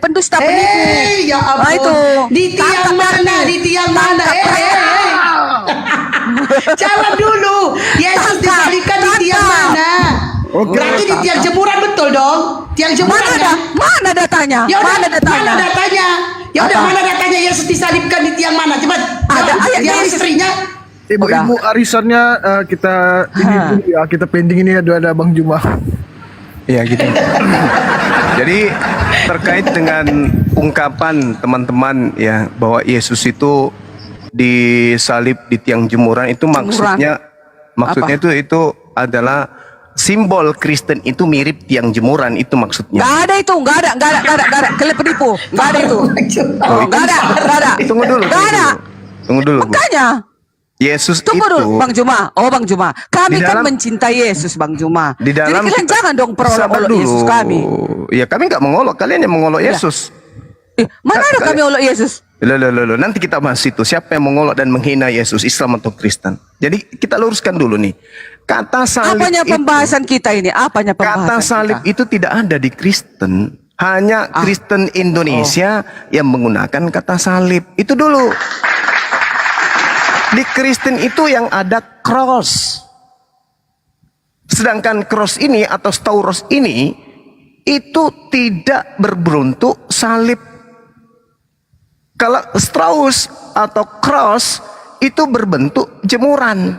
pendusta, penipu. Ya ampun. Nah, itu. Di tiang Tangkap mana? berarti. Di tiang mana? Tangkap. Jawab dulu. Yesus Tangkap. disalibkan di tiang Tangkap. mana? Oke. Berarti di tiang jemuran betul dong. Tiang jemuran Mana kan? Mana datanya? Ya udah, Mana datanya? Mana datanya? Ya udah, Apa? mana datanya Yesus disalibkan di tiang mana? Cepat. Ada Jawab. ayat Yang Yesus. istrinya. Ibu-ibu arisannya kita ini dulu ya, kita pending ini ada Bang Juma. Ya gitu. Jadi terkait dengan ungkapan teman-teman ya bahwa Yesus itu disalib di tiang jemuran itu maksudnya itu adalah simbol Kristen itu mirip tiang jemuran itu maksudnya. Gak ada itu, gak ada. Kalian penipu, gak ada itu. Gak ada. Tunggu dulu. Tunggu dulu. Bu. Makanya. Yesus Tunggu itu dulu, Bang Juma. Oh, Bang Juma. Kami Di kan dalam- mencintai Yesus, Bang Juma. di dalam Jadi kalian kita- jangan dong Sabar perolok-olok dulu. Yesus kami. Ya kami nggak mengolok, kalian yang mengolok Ya. Yesus. Mana ada kami olok Yesus? Loh, nanti kita bahas itu. Siapa yang mengolok dan menghina Yesus, Islam atau Kristen. Jadi kita luruskan dulu nih. Kata salib Apanya itu, pembahasan kita ini? Apanya pembahasan kata salib kita? itu tidak ada di Kristen. Hanya Kristen Indonesia yang menggunakan kata salib. Itu dulu. Di Kristen itu yang ada cross. Sedangkan cross ini atau stauros ini itu tidak berbentuk salib. Kalau strauss atau cross itu berbentuk jemuran.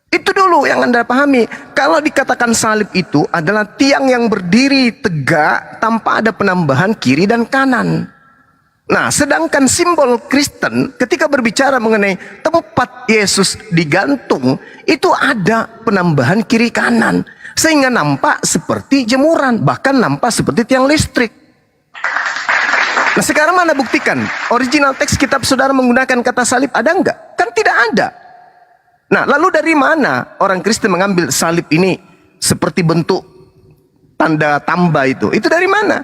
Itu dulu yang Anda pahami. Kalau dikatakan salib itu adalah tiang yang berdiri tegak tanpa ada penambahan kiri dan kanan. Nah, sedangkan simbol Kristen ketika berbicara mengenai tempat Yesus digantung, itu ada penambahan kiri kanan. Sehingga nampak seperti jemuran, bahkan nampak seperti tiang listrik. Nah, sekarang mana buktikan? Original teks kitab saudara menggunakan kata salib ada enggak? Kan tidak ada. Nah, lalu dari mana orang Kristen mengambil salib ini seperti bentuk tanda tambah itu dari mana?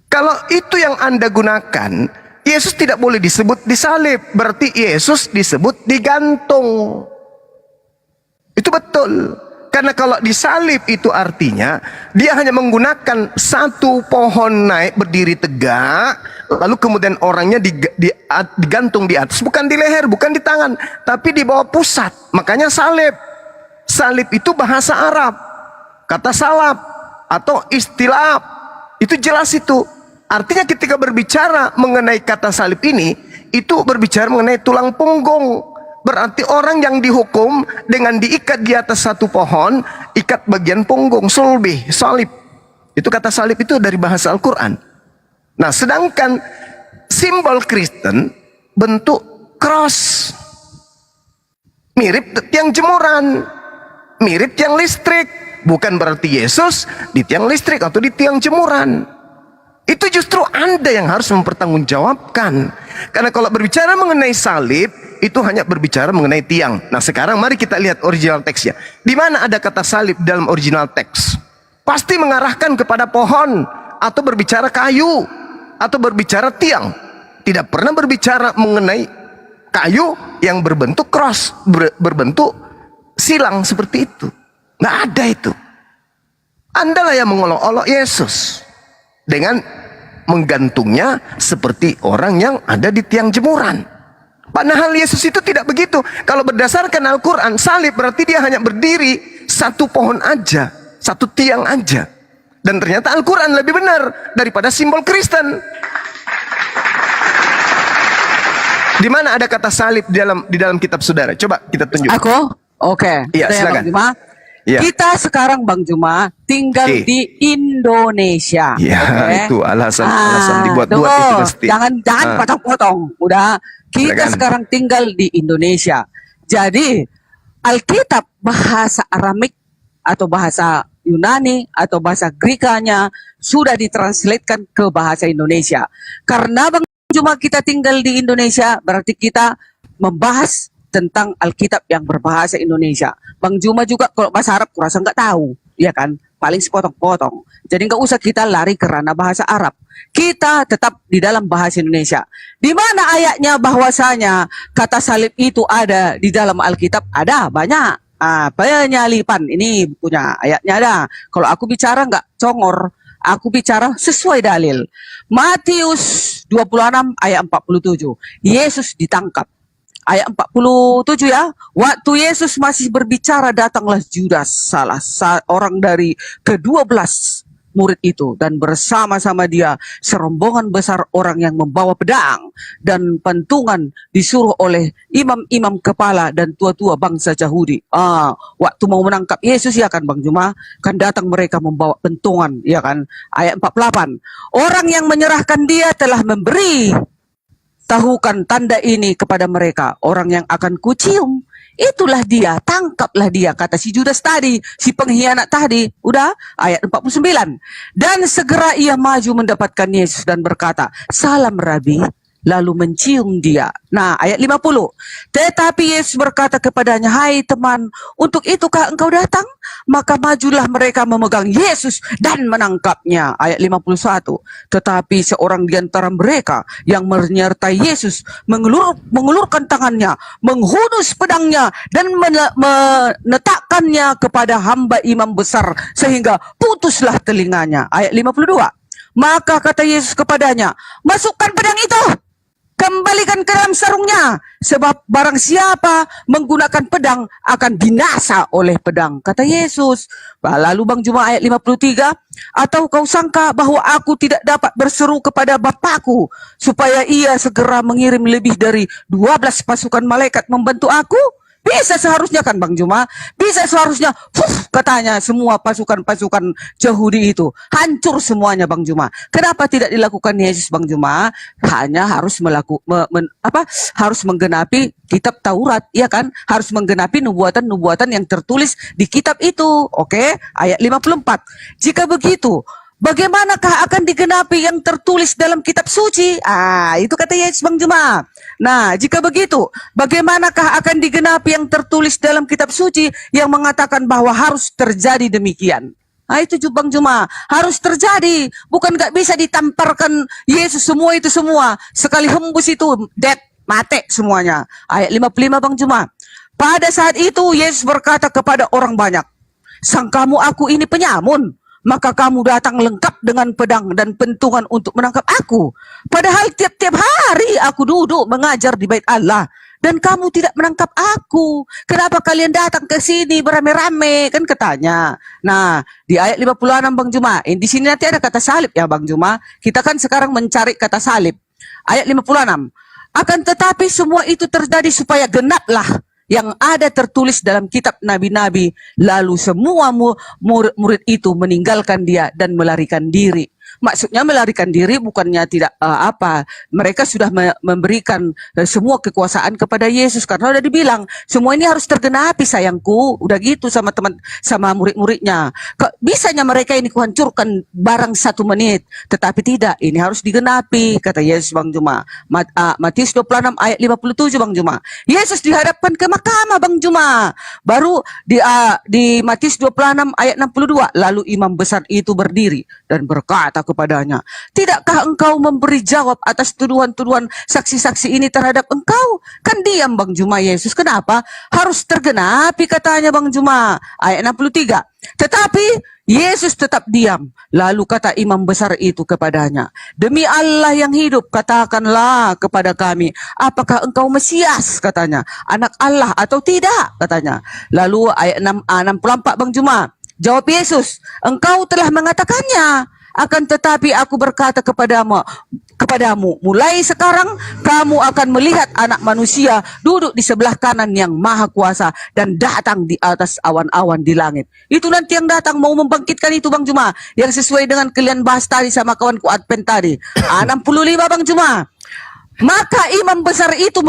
Kalau itu yang Anda gunakan, Yesus tidak boleh disebut disalib, berarti Yesus disebut digantung. Itu betul. Karena kalau disalib itu artinya dia hanya menggunakan satu pohon naik berdiri tegak, lalu kemudian orangnya digantung di atas, bukan di leher, bukan di tangan, tapi di bawah pusat. Makanya salib. Salib itu bahasa Arab, kata salab atau istilah itu jelas itu. Artinya ketika berbicara mengenai kata salib ini, itu berbicara mengenai tulang punggung. Berarti orang yang dihukum dengan diikat di atas satu pohon, ikat bagian punggung, sulbi, salib. Itu kata salib itu dari bahasa Al-Quran. Nah, sedangkan simbol Kristen bentuk cross. Mirip tiang jemuran, mirip tiang listrik. Bukan berarti Yesus di tiang listrik atau di tiang jemuran. Itu justru Anda yang harus mempertanggungjawabkan. Karena kalau berbicara mengenai salib, itu hanya berbicara mengenai tiang. Nah, sekarang mari kita lihat original teksnya. Di mana ada kata salib dalam original teks? Pasti mengarahkan kepada pohon, atau berbicara kayu, atau berbicara tiang. Tidak pernah berbicara mengenai kayu yang berbentuk cross, berbentuk silang seperti itu. Nggak ada itu. Anda lah yang mengolok-olok Yesus dengan menggantungnya seperti orang yang ada di tiang jemuran. Padahal Yesus itu tidak begitu. Kalau berdasarkan Al-Quran, salib berarti dia hanya berdiri satu pohon aja, satu tiang aja. Dan ternyata Al-Quran lebih benar daripada simbol Kristen. Di mana ada kata salib di dalam kitab saudara? Coba kita tunjuk. Aku? Oke. Iya, Saya, silakan. Bang Juma. Iya. Kita sekarang Bang Juma tinggal Oke. di Indonesia. Ya, Oke? itu alasan dibuat-buat tunggu. itu pasti. Jangan potong-potong. Udah. Kita Silakan. sekarang tinggal di Indonesia. Jadi Alkitab bahasa Aramik atau bahasa Yunani atau bahasa Grikanya sudah ditranslatekan ke bahasa Indonesia. Karena Bang Juma kita tinggal di Indonesia, berarti kita membahas tentang Alkitab yang berbahasa Indonesia. Bang Juma juga kalau bahasa Arab kurasa nggak tahu, ya kan? Paling sepotong-potong. Jadi nggak usah kita lari ke ranah bahasa Arab. Kita tetap di dalam bahasa Indonesia. Di mana ayatnya bahwasanya kata salib itu ada di dalam Alkitab? Ada, banyak. Penyalipan, ini bukunya, ayatnya ada. Kalau aku bicara nggak congor, aku bicara sesuai dalil. Matius 26 ayat 47. Yesus ditangkap. Ayat 47 ya. Waktu Yesus masih berbicara, datanglah Judas, salah seorang dari ke-12 murid itu, dan bersama-sama dia serombongan besar orang yang membawa pedang dan pentungan, disuruh oleh imam-imam kepala dan tua-tua bangsa Yahudi. Waktu mau menangkap Yesus, ya kan Bang Juma, kan datang mereka membawa pentungan, ya kan. Ayat 48. Orang yang menyerahkan dia telah memberi tahukan tanda ini kepada mereka, orang yang akan kucium, itulah dia, tangkaplah dia, kata si Judas tadi, si pengkhianat tadi. Udah, ayat 49. Dan segera ia maju mendapatkan Yesus dan berkata, salam Rabi, lalu mencium dia. Nah, ayat 50. Tetapi Yesus berkata kepadanya, hai teman, untuk itukah engkau datang? Maka majulah mereka memegang Yesus dan menangkapnya. Ayat 51. Tetapi seorang di antara mereka yang menyertai Yesus mengulurkan tangannya, menghunus pedangnya dan menetapkannya kepada hamba imam besar sehingga putuslah telinganya. Ayat 52. Maka kata Yesus kepadanya, masukkan pedang itu, kembalikan ke dalam sarungnya, sebab barang siapa menggunakan pedang akan binasa oleh pedang, kata Yesus. Lalu Bang Juma ayat 53, atau kau sangka bahwa aku tidak dapat berseru kepada Bapakku supaya ia segera mengirim lebih dari 12 pasukan malaikat membantu aku? Bisa seharusnya kan Bang Juma? Bisa seharusnya, katanya semua pasukan-pasukan Yahudi itu hancur semuanya Bang Juma. Kenapa tidak dilakukan Yesus Bang Juma? Hanya harus harus menggenapi kitab Taurat, ya kan? Harus menggenapi nubuatan-nubuatan yang tertulis di kitab itu. Oke, ayat 54. Jika begitu, bagaimanakah akan digenapi yang tertulis dalam kitab suci? Itu kata Yesus Bang Juma. Nah, jika begitu, bagaimanakah akan digenapi yang tertulis dalam kitab suci yang mengatakan bahwa harus terjadi demikian? Itu Bang Juma, harus terjadi. Bukan gak bisa ditamparkan Yesus semua itu semua. Sekali hembus itu, dead, mati semuanya. Ayat 55 Bang Juma. Pada saat itu Yesus berkata kepada orang banyak, sangkamu aku ini penyamun, maka kamu datang lengkap dengan pedang dan pentungan untuk menangkap aku. Padahal tiap-tiap hari aku duduk mengajar di bait Allah dan kamu tidak menangkap aku. Kenapa kalian datang ke sini beramai-ramai? Kan katanya. Nah, di ayat 56 Bang Juma, di sini nanti ada kata salib ya Bang Juma. Kita kan sekarang mencari kata salib. Ayat 56. Akan tetapi semua itu terjadi supaya genaplah yang ada tertulis dalam kitab nabi-nabi. Lalu semua murid itu meninggalkan dia dan melarikan diri. Maksudnya melarikan diri bukannya tidak mereka sudah memberikan semua kekuasaan kepada Yesus karena udah dibilang semua ini harus tergenapi sayangku, udah gitu sama murid-muridnya. Bisanya mereka ini kuhancurkan barang 1 menit, tetapi tidak, ini harus digenapi kata Yesus Bang Juma. Matius 26 ayat 57 Bang Juma. Yesus dihadapkan ke mahkamah Bang Juma. Baru di Matius 26 ayat 62, lalu imam besar itu berdiri dan berkata kepadanya, tidakkah engkau memberi jawab atas tuduhan-tuduhan saksi-saksi ini terhadap engkau? Kan diam Bang Juma Yesus. Kenapa? Harus tergenapi katanya Bang Juma. Ayat 63. Tetapi Yesus tetap diam. Lalu kata imam besar itu kepadanya, demi Allah yang hidup, katakanlah kepada kami, apakah engkau Mesias? Katanya, anak Allah atau tidak? Katanya. Lalu ayat 64 Bang Juma. Jawab Yesus, engkau telah mengatakannya. Akan tetapi aku berkata kepadamu, mulai sekarang kamu akan melihat Anak Manusia duduk di sebelah kanan yang Maha Kuasa dan datang di atas awan-awan di langit. Itu nanti yang datang mau membangkitkan itu Bang Juma, yang sesuai dengan kalian bahas tadi sama kawanku Advent tadi. 65 Bang Juma. Maka imam besar itu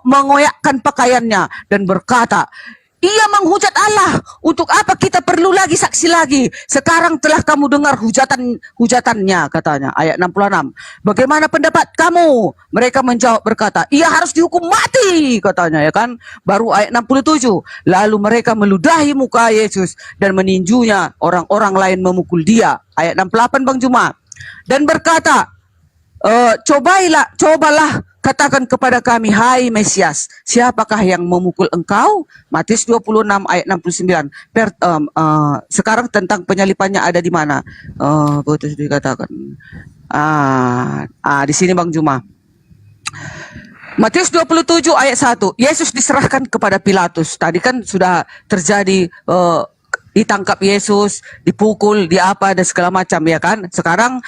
mengoyakkan pakaiannya dan berkata, ia menghujat Allah. Untuk apa kita perlu lagi saksi lagi? Sekarang telah kamu dengar hujatannya, katanya. Ayat 66. Bagaimana pendapat kamu? Mereka menjawab berkata, ia harus dihukum mati, katanya, ya kan? Baru ayat 67. Lalu mereka meludahi muka Yesus dan meninjunya. Orang-orang lain memukul dia. Ayat 68 Bang Juma. Dan berkata, cobalah katakan kepada kami, hai Mesias, siapakah yang memukul engkau? Matius 26 ayat 69. Sekarang tentang penyalipannya ada di mana? Betul dikatakan. Di sini Bang Juma. Matius 27 ayat 1. Yesus diserahkan kepada Pilatus. Tadi kan sudah terjadi ditangkap Yesus, dipukul, dan segala macam, ya kan? Sekarang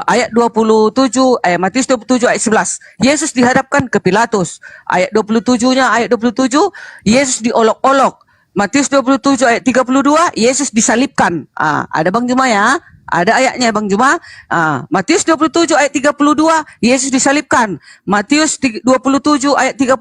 ayat 27, Matius 27 ayat 11. Yesus dihadapkan ke Pilatus. Ayat 27-nya, ayat 27, Yesus diolok-olok. Matius 27 ayat 32, Yesus disalibkan. Ada Bang Juma ya? Ada ayatnya Bang Juma. Matius 27 ayat 32, Yesus disalibkan. Matius 27 ayat 31,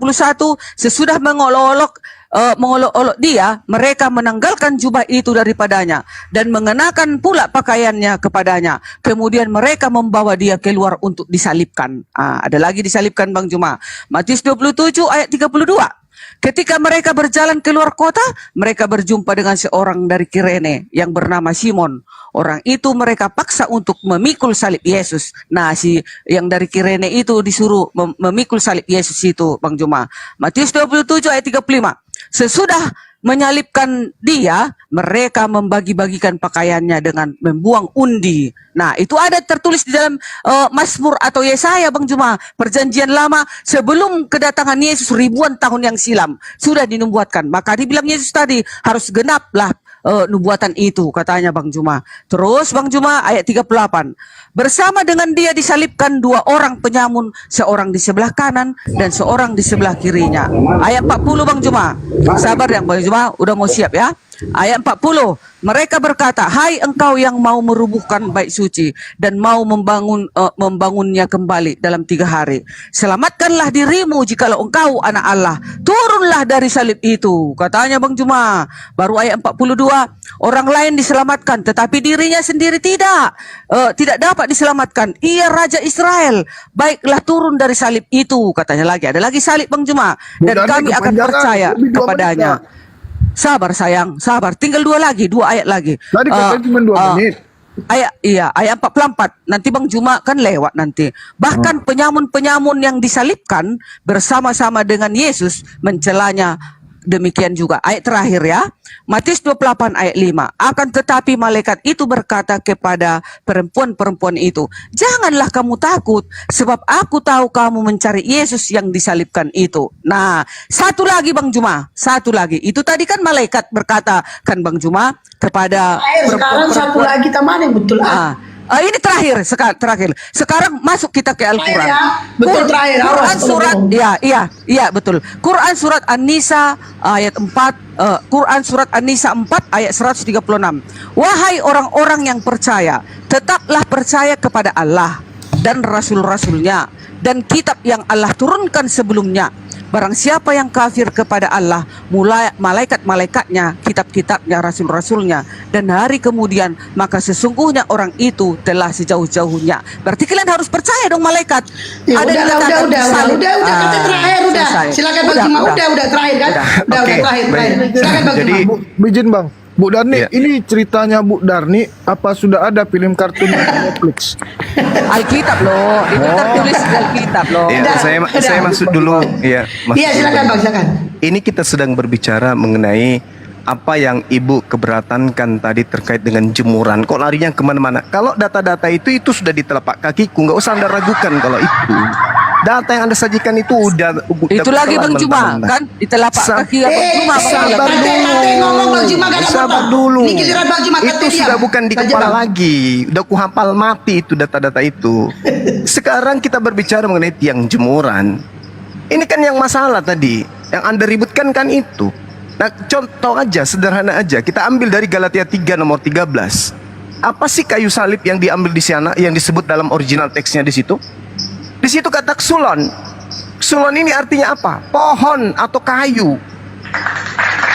sesudah mengolok-olok dia, mereka menanggalkan jubah itu daripadanya dan mengenakan pula pakaiannya kepadanya. Kemudian mereka membawa dia keluar untuk disalibkan. Ada lagi disalibkan Bang Juma. Matius 27 ayat 32. Ketika mereka berjalan keluar kota, mereka berjumpa dengan seorang dari Kirene yang bernama Simon. Orang itu mereka paksa untuk memikul salib Yesus. Nah, yang dari Kirene itu disuruh memikul salib Yesus itu, Bang Juma. Matius 27 ayat 35. Sesudah menyalibkan dia, mereka membagi-bagikan pakaiannya dengan membuang undi. Nah, itu ada tertulis di dalam Mazmur atau Yesaya Bang Juma. Perjanjian lama sebelum kedatangan Yesus ribuan tahun yang silam sudah dinubuatkan. Maka dibilang Yesus tadi harus genaplah nubuatan itu, katanya Bang Juma. Terus Bang Juma ayat 38. Bersama dengan dia disalibkan 2 orang penyamun, seorang di sebelah kanan dan seorang di sebelah kirinya. Ayat 40 Bang Juma. Sabar yang Bang Juma, udah mau siap ya. Ayat 40. Mereka berkata, hai engkau yang mau merubuhkan bait suci dan mau membangunnya kembali dalam 3 hari. Selamatkanlah dirimu jikalau engkau anak Allah. Turunlah dari salib itu, katanya Bang Juma. Baru ayat 42. Orang lain diselamatkan, tetapi dirinya sendiri tidak dapat diselamatkan. Ia Raja Israel. Baiklah turun dari salib itu, katanya lagi. Ada lagi salib Bang Juma. Dan Bukan, kami akan kepanjangan. percaya Lebih 2 kepadanya. menit, Sabar sayang, sabar. Tinggal 2 ayat lagi. Tadi katanya cuma 2 menit. Ayat 44. Nanti Bang Juma kan lewat nanti. Bahkan penyamun-penyamun yang disalibkan bersama-sama dengan Yesus mencelanya demikian juga. Ayat terakhir ya. Matius 28 ayat 5. Akan tetapi malaikat itu berkata kepada perempuan-perempuan itu, janganlah kamu takut, sebab aku tahu kamu mencari Yesus yang disalibkan itu. Nah, satu lagi Bang Juma, satu lagi. Itu tadi kan malaikat berkata kan Bang Juma kepada Sekarang satu lagi taman yang betul. ini terakhir. Sekarang masuk kita ke Al-Quran. Ya, betul terakhir. Quran surat, iya betul. Quran surat An-Nisa ayat 4, Quran surat An-Nisa 4 ayat 136. Wahai orang-orang yang percaya, tetaplah percaya kepada Allah dan rasul-rasulnya dan kitab yang Allah turunkan sebelumnya. Barang siapa yang kafir kepada Allah, mulai malaikat-malaikatnya, kitab-kitabnya, rasul-rasulnya, dan hari kemudian, maka sesungguhnya orang itu telah sejauh-jauhnya. Berarti kalian harus percaya dong malaikat. Ya, udah, kata terakhir udah. Selesai. Silakan Bang Juma, udah terakhir kan? Udah Oke, terakhir. baik. Silakan Bang Jadi, Juma. Izin Bang. Bu Darni, Iya. ini ceritanya Bu Darni apa sudah ada film kartun di Netflix? Alkitab loh, itu tertulis di Alkitab loh. Ya, Udah, saya udah. masuk dulu ya. masuk Iya, dulu, silakan Bang, silakan. Ini kita sedang berbicara mengenai apa yang Ibu keberatankan tadi terkait dengan jemuran. Kok larinya kemana-mana? Kalau data-data itu sudah di telapak kakiku, nggak usah Anda ragukan kalau itu. Data yang Anda sajikan itu udah Itu lagi Bang Juma, kan di telapak kaki Bang Juma. sabar Tante ngomong Bang Juma gak ada Sabar apa-apa. dulu. Ini giliran Bang Juma, Itu tante sudah diam. bukan di Saja, kepala Bang. lagi. Udah kuhafal mati itu data-data itu. Sekarang kita berbicara mengenai tiang jemuran. Ini kan yang masalah tadi, yang Anda ributkan kan itu. Nah, contoh aja, sederhana aja. Kita ambil dari Galatia 3 nomor 13. Apa sih kayu salib yang diambil di sana, yang disebut dalam original teksnya di situ? Di situ kata xulon. Xulon ini artinya apa? Pohon atau kayu.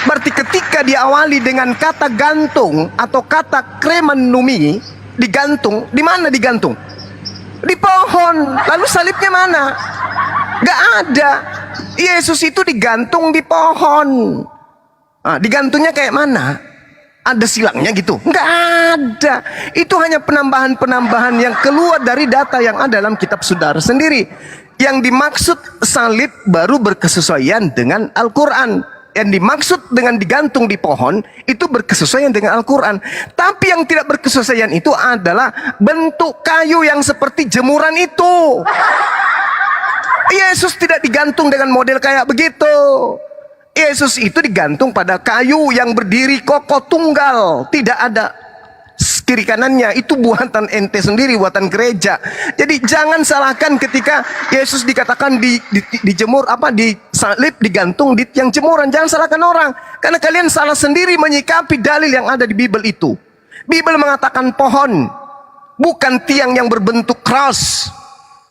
Berarti ketika diawali dengan kata gantung atau kata kremenumi, digantung, di mana digantung? Di pohon. Lalu salibnya mana? Gak ada. Yesus itu digantung di pohon. Digantungnya kayak mana? Ada silangnya gitu? Nggak ada. Itu hanya penambahan-penambahan yang keluar dari data yang ada dalam kitab saudara sendiri. Yang dimaksud salib baru berkesesuaian dengan Al-Quran. Yang dimaksud dengan digantung di pohon itu berkesesuaian dengan Al-Quran. Tapi yang tidak berkesesuaian itu adalah bentuk kayu yang seperti jemuran itu. Yesus tidak digantung dengan model kayak begitu. Yesus itu digantung pada kayu yang berdiri kokoh tunggal, tidak ada kiri kanannya. Itu buatan ente sendiri, buatan gereja. Jadi jangan salahkan ketika Yesus dikatakan dijemur, disalib, digantung di tiang jemuran. Jangan salahkan orang, karena kalian salah sendiri menyikapi dalil yang ada di Bible itu. Bible mengatakan pohon, bukan tiang yang berbentuk cross.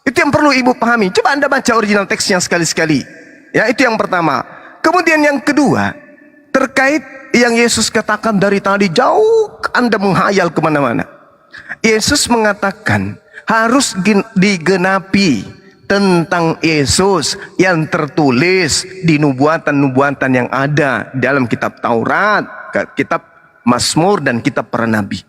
Itu yang perlu ibu pahami. Coba Anda baca original teksnya sekali-sekali. Ya, itu yang pertama. Kemudian yang kedua, terkait yang Yesus katakan dari tadi jauh Anda menghayal kemana-mana. Yesus mengatakan harus digenapi tentang Yesus yang tertulis di nubuatan-nubuatan yang ada dalam kitab Taurat, kitab Mazmur, dan kitab para nabi.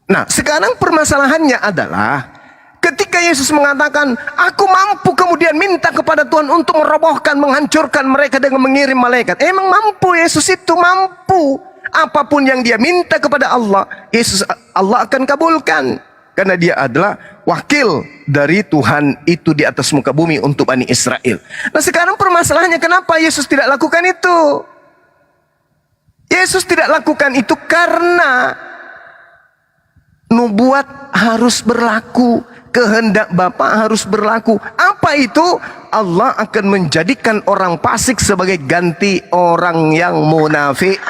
Nah, sekarang permasalahannya adalah ketika Yesus mengatakan, aku mampu kemudian minta kepada Tuhan untuk merobohkan, menghancurkan mereka dengan mengirim malaikat. Emang mampu Yesus itu? Mampu. Apapun yang dia minta kepada Allah, Allah akan kabulkan. Karena dia adalah wakil dari Tuhan itu di atas muka bumi untuk Bani Israel. Nah, sekarang permasalahannya kenapa Yesus tidak lakukan itu? Yesus tidak lakukan itu karena nubuat harus berlaku. Kehendak Bapa harus berlaku. Apa itu? Allah akan menjadikan orang fasik sebagai ganti orang yang munafik,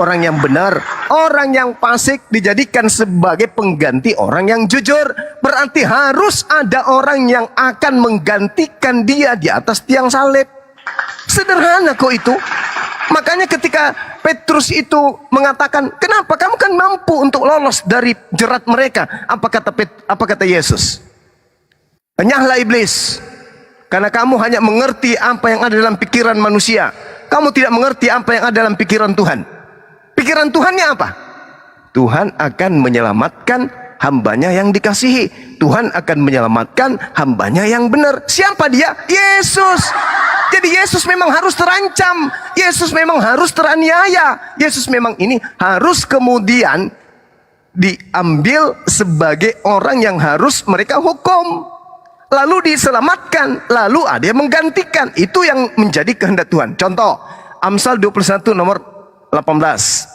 orang yang benar. Orang yang fasik dijadikan sebagai pengganti orang yang jujur. Berarti harus ada orang yang akan menggantikan dia di atas tiang salib. Sederhana kok itu. Makanya ketika Petrus itu mengatakan, kenapa kamu kan mampu untuk lolos dari jerat mereka? Apa kata Yesus? Enyahlah iblis, karena kamu hanya mengerti apa yang ada dalam pikiran manusia. Kamu tidak mengerti apa yang ada dalam pikiran Tuhan. Pikiran Tuhannya apa? Tuhan akan menyelamatkan hambanya yang dikasihi. Tuhan akan menyelamatkan hambanya yang benar. Siapa dia? Yesus. Jadi Yesus memang harus terancam. Yesus memang harus teraniaya. Yesus memang ini harus kemudian diambil sebagai orang yang harus mereka hukum. Lalu diselamatkan. Lalu ada yang menggantikan. Itu yang menjadi kehendak Tuhan. Contoh, Amsal 21 nomor 18.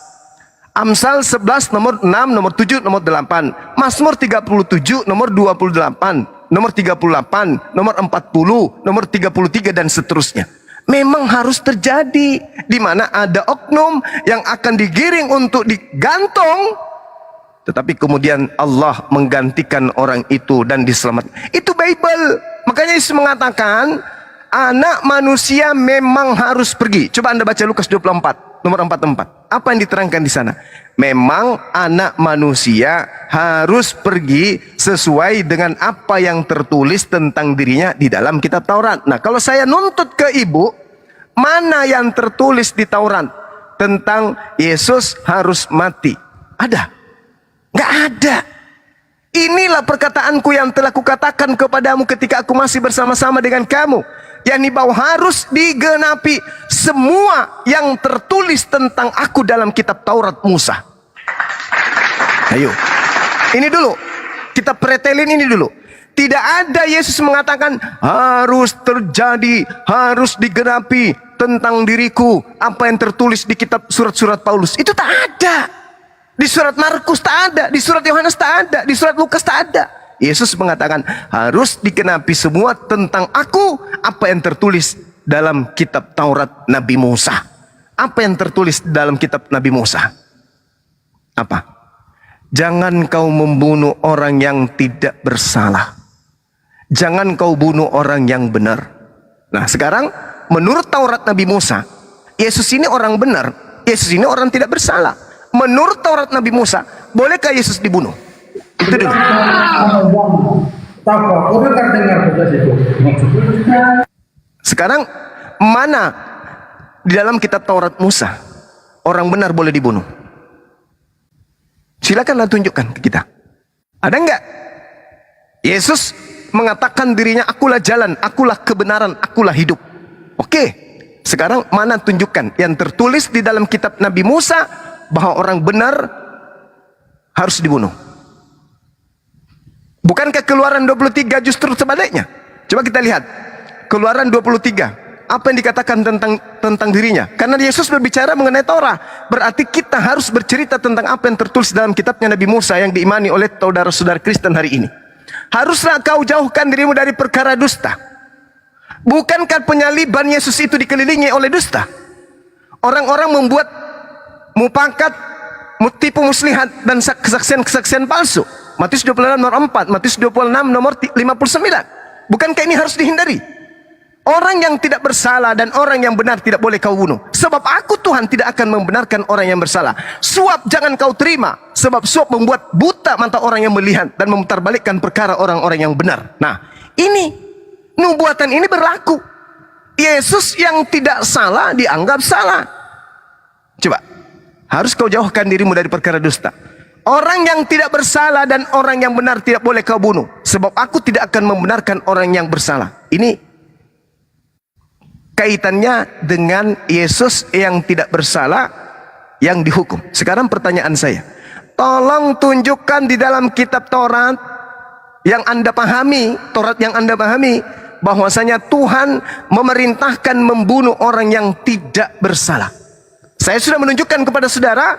Amsal 11 nomor 6, nomor 7, nomor 8. Mazmur 37 nomor 28, nomor 38, nomor 40, nomor 33 dan seterusnya. Memang harus terjadi di mana ada oknum yang akan digiring untuk digantung, tetapi kemudian Allah menggantikan orang itu dan diselamatkan. Itu Bible. Makanya Yesus mengatakan anak manusia memang harus pergi. Coba Anda baca Lukas 24 nomor 44. Apa yang diterangkan di sana? Memang anak manusia harus pergi sesuai dengan apa yang tertulis tentang dirinya di dalam kitab Taurat. Nah, kalau saya nuntut ke ibu, mana yang tertulis di Taurat tentang Yesus harus mati? Ada? Nggak ada. Inilah perkataanku yang telah kukatakan kepadamu ketika aku masih bersama-sama dengan kamu, yakni bahwa harus digenapi semua yang tertulis tentang aku dalam kitab Taurat Musa. Ayo, ini dulu kita pretelin ini dulu. Tidak ada Yesus mengatakan harus terjadi, harus digenapi tentang diriku apa yang tertulis di kitab surat-surat Paulus. Itu tak ada. Di surat Markus tak ada, di surat Yohanes tak ada, di surat Lukas tak ada. Yesus mengatakan harus digenapi semua tentang aku apa yang tertulis dalam kitab Taurat Nabi Musa. Apa yang tertulis dalam kitab Nabi Musa? Apa? Jangan kau membunuh orang yang tidak bersalah. Jangan kau bunuh orang yang benar. Nah, sekarang menurut Taurat Nabi Musa, Yesus ini orang benar, Yesus ini orang tidak bersalah. Menurut Taurat Nabi Musa, bolehkah Yesus dibunuh? Itu dulu. Sekarang mana di dalam kitab Taurat Musa orang benar boleh dibunuh? Silakanlah tunjukkan ke kita. Ada enggak? Yesus mengatakan dirinya, akulah jalan, akulah kebenaran, akulah hidup. Oke. Sekarang mana tunjukkan yang tertulis di dalam kitab Nabi Musa bahwa orang benar harus dibunuh? Bukankah Keluaran 23 justru sebaliknya? Coba kita lihat Keluaran 23. Apa yang dikatakan tentang dirinya? Karena Yesus berbicara mengenai Torah, berarti kita harus bercerita tentang apa yang tertulis dalam kitabnya Nabi Musa yang diimani oleh saudara-saudara Kristen hari ini. Haruslah kau jauhkan dirimu dari perkara dusta. Bukankah penyaliban Yesus itu dikelilingi oleh dusta? Orang-orang membuat mupakat, tipu muslihat dan kesaksian-kesaksian palsu. Matius 26 nomor 4, Matius 26 nomor 59. Bukankah ini harus dihindari? Orang yang tidak bersalah dan orang yang benar tidak boleh kau bunuh. Sebab aku Tuhan tidak akan membenarkan orang yang bersalah. Suap jangan kau terima, sebab suap membuat buta mata orang yang melihat dan memutarbalikkan perkara orang-orang yang benar. Nah, ini nubuatan ini berlaku. Yesus yang tidak salah dianggap salah. Coba, harus kau jauhkan dirimu dari perkara dusta. Orang yang tidak bersalah dan orang yang benar tidak boleh kau bunuh, sebab aku tidak akan membenarkan orang yang bersalah. Ini kaitannya dengan Yesus yang tidak bersalah yang dihukum. Sekarang pertanyaan saya, tolong tunjukkan di dalam kitab Taurat yang Anda pahami, Taurat yang Anda pahami, bahwasanya Tuhan memerintahkan membunuh orang yang tidak bersalah. Saya sudah menunjukkan kepada saudara,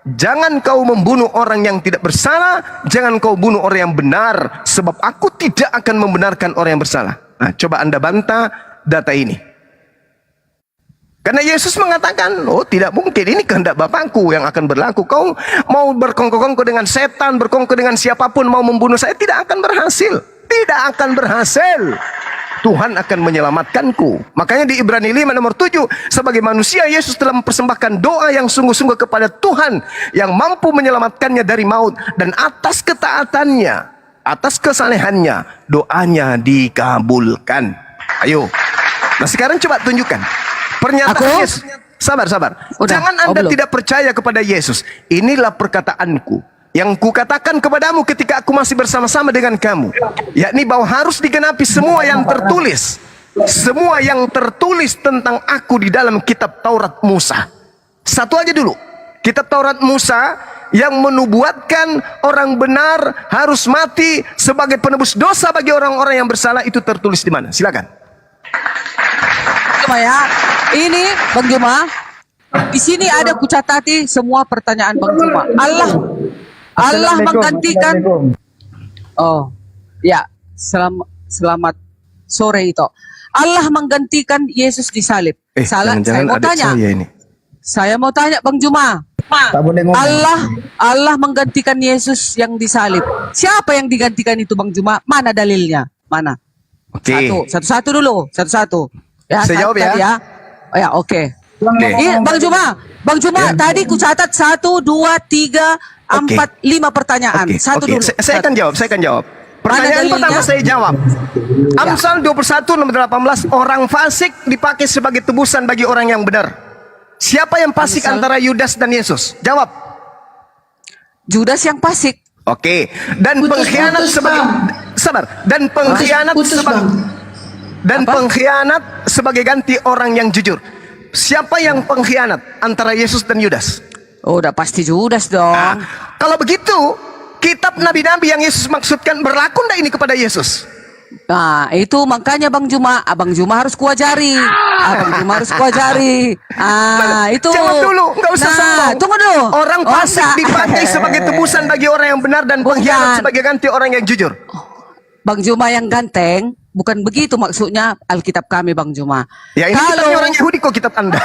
jangan kau membunuh orang yang tidak bersalah, jangan kau bunuh orang yang benar, sebab aku tidak akan membenarkan orang yang bersalah. Nah, coba Anda bantah data ini. Karena Yesus mengatakan, oh tidak mungkin, ini kehendak Bapakku yang akan berlaku. Kau mau berkongkol-kongkol dengan setan, berkongkol dengan siapapun, mau membunuh saya, tidak akan berhasil. Tidak akan berhasil. Tuhan akan menyelamatkanku. Makanya di Ibrani 5 nomor 7, sebagai manusia Yesus telah mempersembahkan doa yang sungguh-sungguh kepada Tuhan yang mampu menyelamatkannya dari maut, dan atas ketaatannya, atas kesalehannya, doanya dikabulkan. Ayo. Nah sekarang coba tunjukkan pernyataan Yesus. Sabar. Jangan Anda tidak percaya kepada Yesus. Inilah perkataanku yang kukatakan kepadamu ketika aku masih bersama-sama dengan kamu, yakni bahwa harus digenapi semua yang tertulis. Semua yang tertulis tentang aku di dalam kitab Taurat Musa. Satu aja dulu. Kitab Taurat Musa yang menubuatkan orang benar harus mati sebagai penebus dosa bagi orang-orang yang bersalah, itu tertulis di mana? Silakan. Cuma ya, ini Bang Juma, di sini ada kucatati semua pertanyaan Bang Juma. Allah menggantikan. Oh, ya, selamat sore itu. Allah menggantikan Yesus disalib. Saya mau tanya. Saya mau tanya Bang Juma. Allah menggantikan Yesus yang disalib. Siapa yang digantikan itu Bang Juma? Mana dalilnya? Mana? Oke. Satu-satu dulu, satu-satu. Ya, saya jawab ya. Oh ya, oke. Iya, Bang Juma, tadi ku catat 1, 2, 3, 4, 5 pertanyaan. Satu dulu. Saya akan jawab. Pertanyaan pertama saya jawab. Amsal 21 nomor 18, orang fasik dipakai sebagai tebusan bagi orang yang benar. Siapa yang fasik antara Yudas dan Yesus? Jawab. Judas yang fasik. Oke. Dan pengkhianat sebagai pengkhianat sebagai ganti orang yang jujur. Siapa yang pengkhianat antara Yesus dan Yudas? Oh, udah pasti Judas dong. Nah, kalau begitu, kitab nabi-nabi yang Yesus maksudkan berlaku enggak ini kepada Yesus? Nah, itu makanya Abang Juma harus kuajari. Itu. Jawab dulu, enggak usah sombong. Tunggu dulu. Orang fasik dipakai sebagai tebusan bagi orang yang benar dan pengkhianat sebagai ganti orang yang jujur. Bang Juma yang ganteng, bukan begitu maksudnya Alkitab kami Bang Juma. Ya ini kitabnya orang Yahudi kok kitab Anda.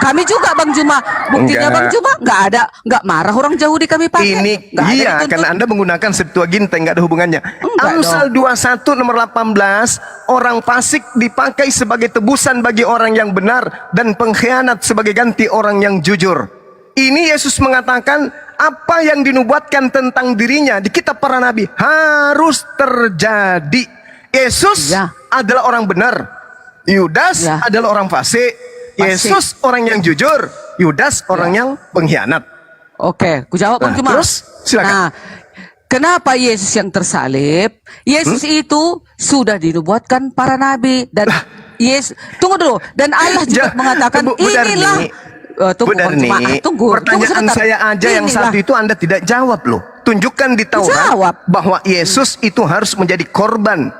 Kami juga Bang Juma. Buktinya Bang Juma nggak marah orang Yahudi kami pakai. Ini iya karena Anda menggunakan Septuaginta, nggak ada hubungannya. Amsal 21 nomor 18, orang fasik dipakai sebagai tebusan bagi orang yang benar dan pengkhianat sebagai ganti orang yang jujur. Ini Yesus mengatakan apa yang dinubuatkan tentang dirinya di kitab para nabi harus terjadi. Yesus adalah orang benar, Yudas adalah orang fasik. Yesus orang yang jujur, Yudas orang yang pengkhianat. Oke, ku jawab Bang Juma. Terus silakan. Nah, kenapa Yesus yang tersalib? Yesus itu sudah dinubuatkan para nabi dan tunggu dulu, dan Allah juga mengatakan inilah pertanyaan saya aja yang satu itu Anda tidak jawab loh. Tunjukkan di Taurat bahwa Yesus itu harus menjadi korban.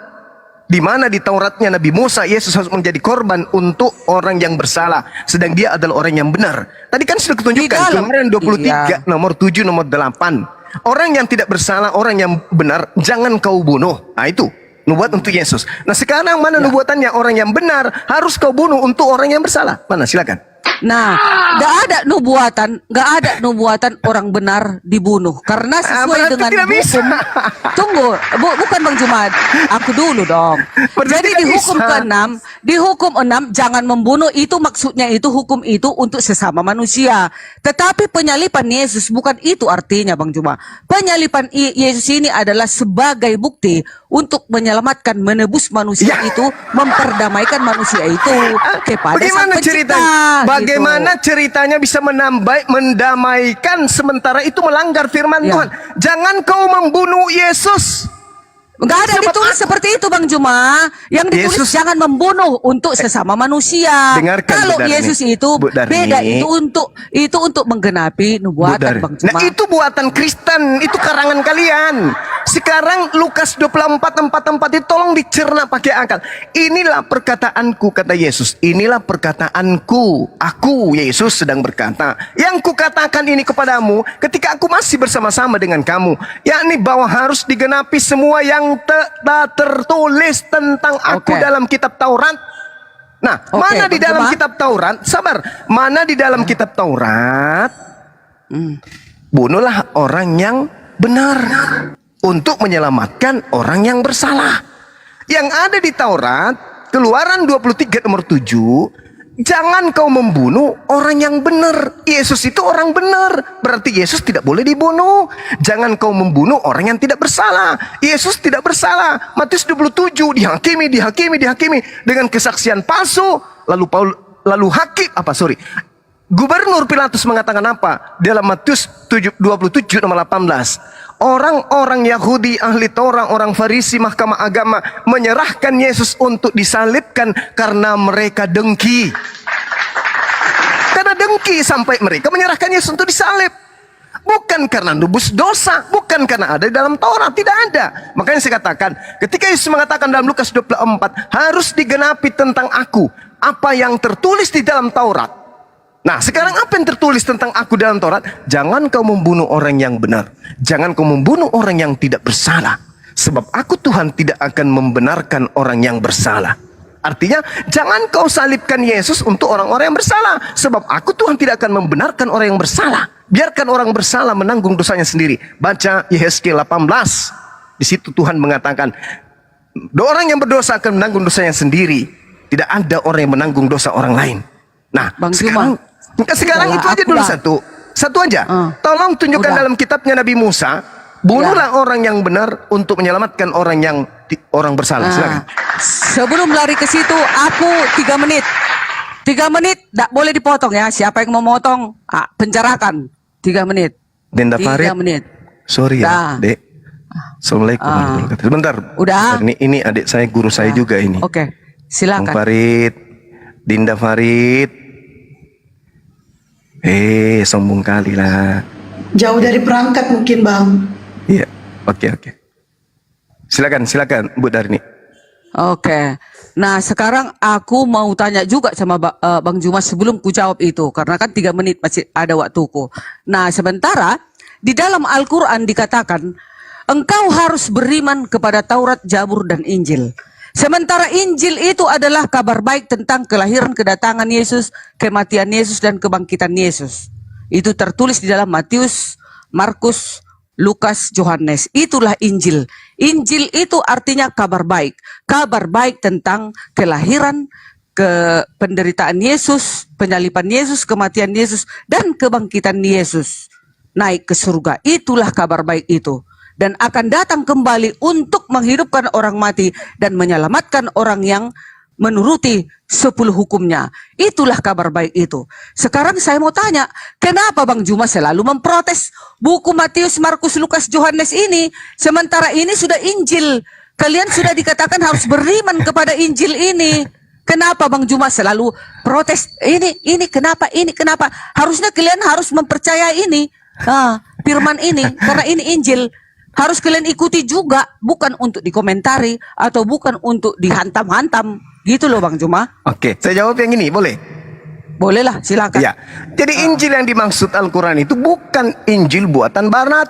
Di mana di Tauratnya Nabi Musa Yesus harus menjadi korban untuk orang yang bersalah, sedang dia adalah orang yang benar. Tadi kan sudah ditunjukkan kemarin 23 nomor 7 nomor 8. Orang yang tidak bersalah, orang yang benar jangan kau bunuh. Nah itu nubuat untuk Yesus. Nah sekarang mana nubuatannya? Orang yang benar harus kau bunuh untuk orang yang bersalah. Mana silakan. Nah, nggak ada nubuatan orang benar dibunuh karena sesuai dengan hukum. Tunggu, bukan Bang Jumad, aku dulu dong. Jadi di hukum ke-6 jangan membunuh, itu maksudnya itu hukum itu untuk sesama manusia. Tetapi penyalipan Yesus bukan itu artinya Bang Juma. Penyalipan Yesus ini adalah sebagai bukti untuk menyelamatkan, menebus manusia itu, memperdamaikan manusia itu kepada Sang Pencipta. Bagaimana ceritanya bisa mendamaikan sementara itu melanggar firman Tuhan? Jangan kau membunuh Yesus. Enggak ada ditulis seperti itu Bang Juma. Yang ditulis jangan membunuh untuk sesama manusia. Kalau Yesus itu beda, itu untuk menggenapi nubuatan Bang Juma. Nah itu buatan Kristen, itu karangan kalian. Sekarang Lukas 24:44 itu tolong dicerna pakai akal. Inilah perkataanku, kata Yesus. Inilah perkataanku. Aku Yesus sedang berkata, yang kukatakan ini kepadamu ketika aku masih bersama-sama dengan kamu, yakni bahwa harus digenapi semua yang tertulis tentang aku dalam kitab Taurat. Nah, mana di dalam kitab Taurat? Sabar. Mana di dalam kitab Taurat? Bunuhlah orang yang benar untuk menyelamatkan orang yang bersalah. Yang ada di Taurat, Keluaran 23 nomor 7, jangan kau membunuh orang yang benar. Yesus itu orang benar, berarti Yesus tidak boleh dibunuh. Jangan kau membunuh orang yang tidak bersalah. Yesus tidak bersalah. Matius 27, dihakimi dengan kesaksian palsu. Lalu Gubernur Pilatus mengatakan apa? Dalam Matius 27 nomor 18. Orang-orang Yahudi, ahli Taurat, orang Farisi, mahkamah agama menyerahkan Yesus untuk disalibkan karena mereka dengki. Karena dengki sampai mereka menyerahkan Yesus untuk disalib. Bukan karena nubus dosa, bukan karena ada di dalam Taurat, tidak ada. Makanya saya katakan, ketika Yesus mengatakan dalam Lukas 24, harus digenapi tentang aku apa yang tertulis di dalam Taurat. Nah, sekarang apa yang tertulis tentang aku dalam Taurat? Jangan kau membunuh orang yang benar. Jangan kau membunuh orang yang tidak bersalah. Sebab aku Tuhan tidak akan membenarkan orang yang bersalah. Artinya, jangan kau salibkan Yesus untuk orang-orang yang bersalah. Sebab aku Tuhan tidak akan membenarkan orang yang bersalah. Biarkan orang bersalah menanggung dosanya sendiri. Baca Yehezkiel 18. Di situ Tuhan mengatakan, orang yang berdosa akan menanggung dosanya sendiri. Tidak ada orang yang menanggung dosa orang lain. Nah, Bang sekarang itu aja dulu satu aja. Tolong tunjukkan Udah. dalam kitabnya Nabi Musa, bunuhlah orang yang benar untuk menyelamatkan orang bersalah. Silakan. Sebelum lari ke situ, aku 3 menit. 3 menit, tidak boleh dipotong ya. Siapa yang mau motong, penjarakan. 3 menit. Denda 3 Farid. menit. Sorry Dah. ya, Dek. Assalamualaikum warahmatullahi wabarakatuh. Sebentar. Udah. Ini adik saya, guru saya juga ini. Oke, Bang silakan. Farid, Dinda Farid. Sombong kali lah. Jauh dari perangkat mungkin bang. Iya, oke. Silakan Bu Darni. Oke. Nah, sekarang aku mau tanya juga sama Bang Juma sebelum ku jawab itu. Karena kan 3 menit masih ada waktuku. Nah, sementara di dalam Al-Quran dikatakan, engkau harus beriman kepada Taurat, Zabur, dan Injil. Sementara Injil itu adalah kabar baik tentang kelahiran, kedatangan Yesus, kematian Yesus, dan kebangkitan Yesus. Itu tertulis di dalam Matius, Markus, Lukas, Yohanes. Itulah Injil. Injil itu artinya kabar baik. Kabar baik tentang kelahiran, penderitaan Yesus, penyaliban Yesus, kematian Yesus, dan kebangkitan Yesus. Naik ke surga. Itulah kabar baik itu. Dan akan datang kembali untuk menghidupkan orang mati dan menyelamatkan orang yang menuruti 10 hukumnya. Itulah kabar baik itu. Sekarang saya mau tanya, kenapa Bang Juma selalu memprotes buku Matius, Markus, Lukas, Yohanes ini, sementara ini sudah Injil. Kalian sudah dikatakan harus beriman kepada Injil ini. Kenapa Bang Juma selalu protes? Ini kenapa? Harusnya kalian harus mempercayai ini. Firman ini, karena ini Injil. Harus kalian ikuti juga, bukan untuk dikomentari atau bukan untuk dihantam-hantam. Gitu loh Bang Juma. Oke, saya jawab yang ini, boleh? Bolehlah, silakan. Ya. Jadi Injil yang dimaksud Al-Quran itu bukan Injil buatan Barat.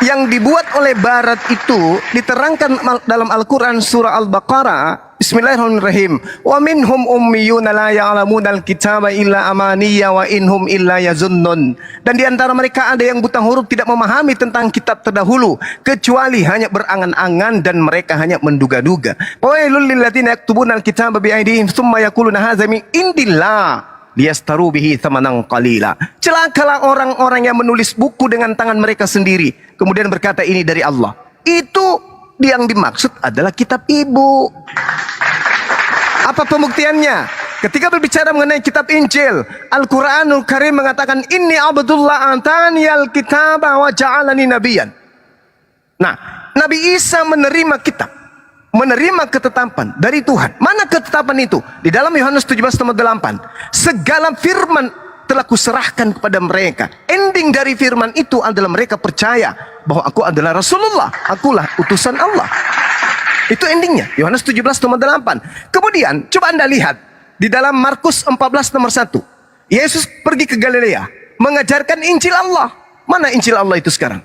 Yang dibuat oleh Barat itu diterangkan dalam Al-Quran surah Al-Baqarah. Bismillahirrahmanirrahim. Wa minhum ummiyuna la ya'lamuna al-kitaba illa amaniya wa inhum illa yazunnun. Dan di antara mereka ada yang buta huruf tidak memahami tentang kitab terdahulu kecuali hanya berangan-angan dan mereka hanya menduga-duga. Wailul lil ladzina yaktubuna al-kitaba bi aydihim tsumma yaquluna hadza min indillah liyastaru bihi thamanan qalila. Celakalah orang-orang yang menulis buku dengan tangan mereka sendiri kemudian berkata ini dari Allah. Itu yang dimaksud adalah kitab ibu. Apa pembuktiannya? Ketika berbicara mengenai kitab Injil, Al-Quranul Karim mengatakan inni abdullah antaniyal kitaba wa ja'alani nabiyan. Nah, Nabi Isa menerima kitab, menerima ketetapan dari Tuhan. Mana ketetapan itu? Di dalam Yohanes 17:8. Segala firman telah kuserahkan kepada mereka. Ending dari firman itu adalah mereka percaya bahwa aku adalah Rasulullah, akulah utusan Allah. Itu endingnya, Yohanes 17:8. Kemudian coba Anda lihat di dalam Markus 14:1. Yesus pergi ke Galilea mengajarkan Injil Allah. Mana Injil Allah itu sekarang?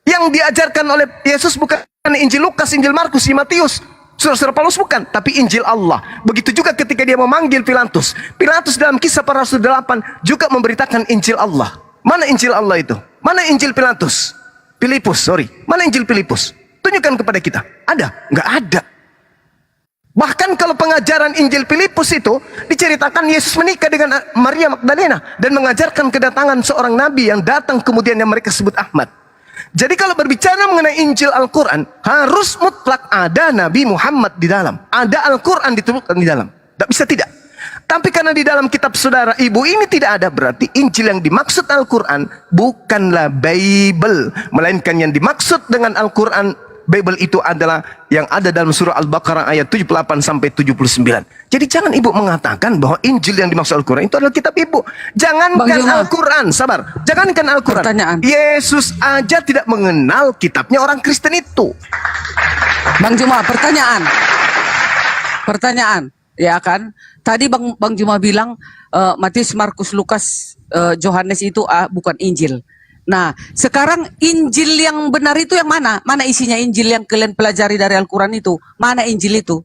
Yang diajarkan oleh Yesus bukan Injil Lukas, Injil Markus, Injil Matius, Surah Paulus, bukan, tapi Injil Allah. Begitu juga ketika dia memanggil Pilatus. Pilatus dalam Kisah Para Rasul 8 juga memberitakan Injil Allah. Mana Injil Allah itu? Mana Injil Pilatus? Mana Injil Filipus? Tunjukkan kepada kita. Ada? Nggak ada. Bahkan kalau pengajaran Injil Filipus itu diceritakan Yesus menikah dengan Maria Magdalena dan mengajarkan kedatangan seorang nabi yang datang kemudian yang mereka sebut Ahmad. Jadi kalau berbicara mengenai Injil Al-Quran, harus mutlak ada Nabi Muhammad di dalam, ada Al-Quran diturunkan di dalam. Tidak bisa tidak. Tapi karena di dalam kitab saudara ibu ini tidak ada, berarti Injil yang dimaksud Al-Quran bukanlah Bible, melainkan yang dimaksud dengan Al-Quran Bible itu adalah yang ada dalam surah Al-Baqarah ayat 78 sampai 79. Jadi jangan ibu mengatakan bahwa Injil yang dimaksud Al-Quran itu adalah kitab ibu. Jangankan Al-Quran, sabar. Jangankan Al-Quran. Pertanyaan. Yesus aja tidak mengenal kitabnya orang Kristen itu. Bang Juma, pertanyaan, ya kan? Tadi Bang Juma bilang Matius, Markus, Lukas, Yohanes itu bukan Injil. Nah, sekarang Injil yang benar itu yang mana? Mana isinya Injil yang kalian pelajari dari Al-Quran itu? Mana Injil itu?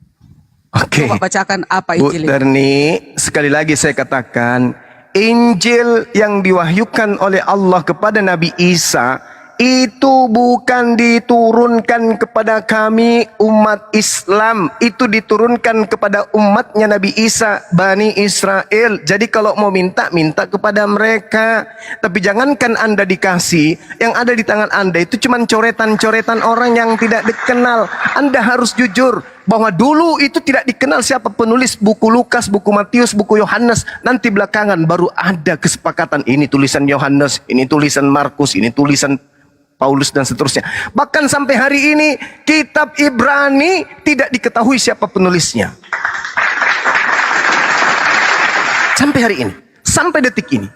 Oke. Coba bacakan apa Bu Injil itu. Terni, sekali lagi saya katakan, Injil yang diwahyukan oleh Allah kepada Nabi Isa itu bukan diturunkan kepada kami umat Islam, itu diturunkan kepada umatnya Nabi Isa, Bani Israel. Jadi kalau mau minta kepada mereka. Tapi jangankan Anda dikasih, yang ada di tangan Anda itu cuma coretan-coretan orang yang tidak dikenal. Anda harus jujur bahwa dulu itu tidak dikenal siapa penulis buku Lukas, buku Matius, buku Yohanes. Nanti belakangan baru ada kesepakatan, ini tulisan Yohanes, ini tulisan Markus, ini tulisan Paulus dan seterusnya. Bahkan sampai hari ini kitab Ibrani tidak diketahui siapa penulisnya. Sampai hari ini, sampai detik ini.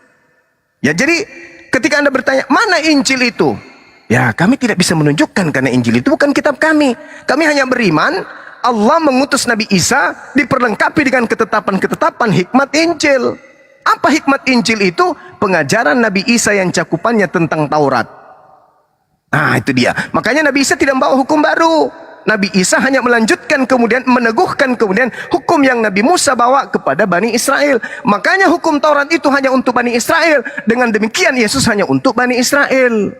Ya, jadi ketika Anda bertanya, mana Injil itu? Ya, kami tidak bisa menunjukkan karena Injil itu bukan kitab kami. Kami hanya beriman Allah mengutus Nabi Isa diperlengkapi dengan ketetapan-ketetapan hikmat Injil. Apa hikmat Injil itu? Pengajaran Nabi Isa yang cakupannya tentang Taurat. Nah, itu dia. Makanya Nabi Isa tidak membawa hukum baru. Nabi Isa hanya melanjutkan kemudian meneguhkan kemudian hukum yang Nabi Musa bawa kepada Bani Israel. Makanya hukum Taurat itu hanya untuk Bani Israel. Dengan demikian Yesus hanya untuk Bani Israel.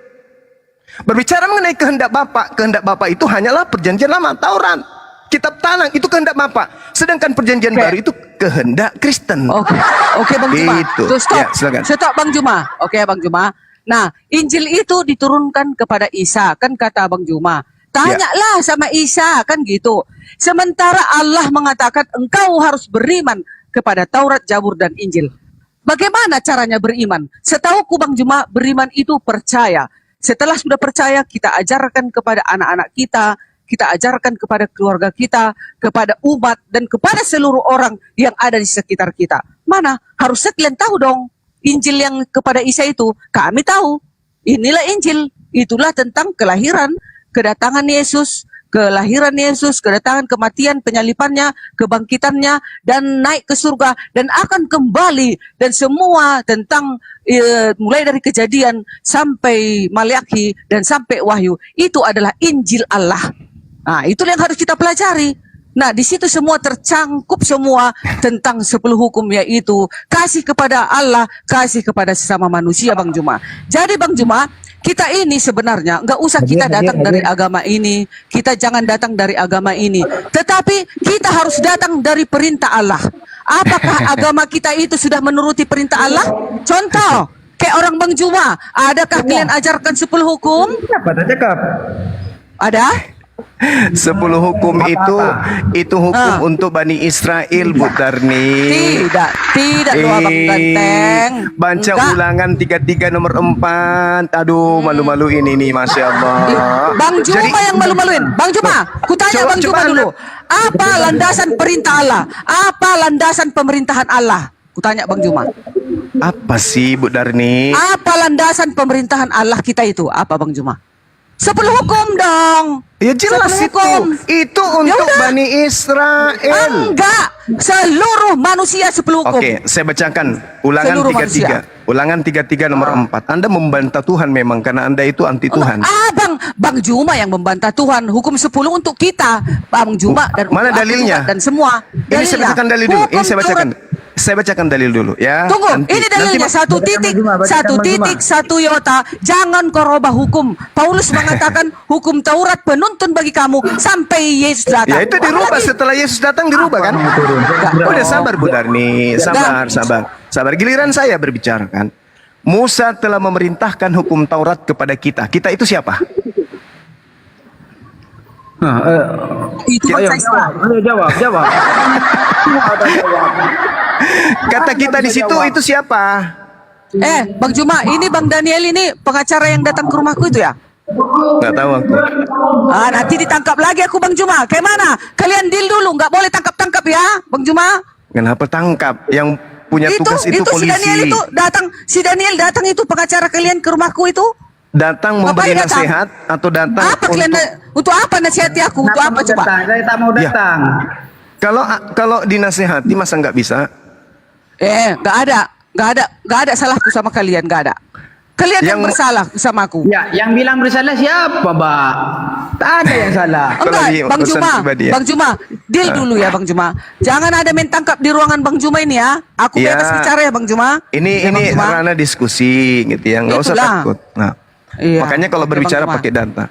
Berbicara mengenai kehendak Bapa itu hanyalah perjanjian lama, Taurat. Kitab Tanakh itu kehendak Bapa. Sedangkan perjanjian baru itu kehendak Kristen. Oke, Bang Juma. Itu. Tuh, stop. Ya, silakan. Stop Bang Juma. Oke, Bang Juma. Nah, Injil itu diturunkan kepada Isa, kan kata Bang Juma. Tanyalah sama Isa, kan gitu. Sementara Allah mengatakan engkau harus beriman kepada Taurat, Zabur, dan Injil. Bagaimana caranya beriman? Setauku Bang Juma, beriman itu percaya. Setelah sudah percaya, kita ajarkan kepada anak-anak kita ajarkan kepada keluarga kita, kepada umat, dan kepada seluruh orang yang ada di sekitar kita. Mana? Harusnya kalian tahu dong. Injil yang kepada Isa itu, kami tahu. Inilah Injil. Itulah tentang kelahiran, kedatangan Yesus, kedatangan, kematian, penyalipannya, kebangkitannya, dan naik ke surga, dan akan kembali. Dan semua tentang mulai dari Kejadian sampai Maliaki dan sampai Wahyu. Itu adalah Injil Allah. Nah, itu yang harus kita pelajari. Nah, di situ semua tercangkup semua tentang 10 hukum, yaitu kasih kepada Allah, kasih kepada sesama manusia, Bang Juma. Jadi Bang Juma, kita ini sebenarnya nggak usah kita datang dari agama ini, kita jangan datang dari agama ini, tetapi kita harus datang dari perintah Allah. Apakah agama kita itu sudah menuruti perintah Allah? Contoh, kayak orang Bang Juma, adakah kalian ajarkan 10 hukum? Ada? 10 hukum itu hukum untuk Bani Israel, Bu Tarni. Tidak loh Abang Ganteng. Baca Ulangan 33 nomor 4. Aduh, malu-malu ini nih, Masya Allah. Bang Juma yang malu-maluin. Bang Juma, kutanya Bang Juma dulu. Apa landasan perintah Allah? Apa landasan pemerintahan Allah? Kutanya Bang Juma. Apa sih, Bu Darni? Apa landasan pemerintahan Allah kita itu? Apa Bang Juma? 10 hukum dong. Ya jelas 10 hukum. Itu untuk Bani Israel. Enggak, seluruh manusia 10 hukum. Oke, saya bacakan Ulangan Seluruh 33. manusia. Ulangan 33 nomor 4. Anda membantah Tuhan memang karena Anda itu anti Tuhan. Bang Juma yang membantah Tuhan. Hukum 10 untuk kita, Bang Juma dan mana dalilnya? Dan semua. Ini saya bacakan dalil dulu. Ini saya bacakan. Saya bacakan dalil dulu ya. Tunggu, Nanti- ini dalilnya nanti- satu titik, satu iota. Jangan kau robah hukum. Paulus mengatakan hukum Taurat penuntun bagi kamu sampai Yesus datang. Ya itu dirubah setelah Yesus datang dirubah kan? Udah sabar Bu Darni, sabar. Giliran saya berbicara kan. Musa telah memerintahkan hukum Taurat kepada kita. Kita itu siapa? Itu bangsa Israel. Jawab. Kata kita di situ itu siapa? Bang Juma, ini Bang Daniel ini pengacara yang datang ke rumahku itu ya? Nggak tahu aku. Nanti ditangkap lagi aku Bang Juma. Kayak mana? Kalian deal dulu, nggak boleh tangkap-tangkap ya, Bang Juma. Kenapa tangkap? Yang punya tugas itu si polisi. Si Daniel datang itu pengacara kalian ke rumahku itu. Datang memberi Ngapain datang? nasihat atau datang Apa kalian untuk apa nasihati aku? Untuk apa coba? Saya tak mau datang. Kalau dinasehati masa nggak bisa? Nggak ada salahku sama kalian, nggak ada. Kalian yang bersalah sama aku. Ya, yang bilang bersalah siapa, Mbak? Tak ada yang salah. Enggak, lagi Bang urusan Juma, pribadi ya? Bang Juma, deal dulu ya Bang Juma. Jangan ada main tangkap di ruangan Bang Juma ini ya. Aku Ya. bebas bicara ya Bang Juma. Ini Bang Juma. ranah diskusi gitu ya, nggak usah Itulah. takut. Nah, Iya. makanya kalau Oke, berbicara Bang Juma. pakai data.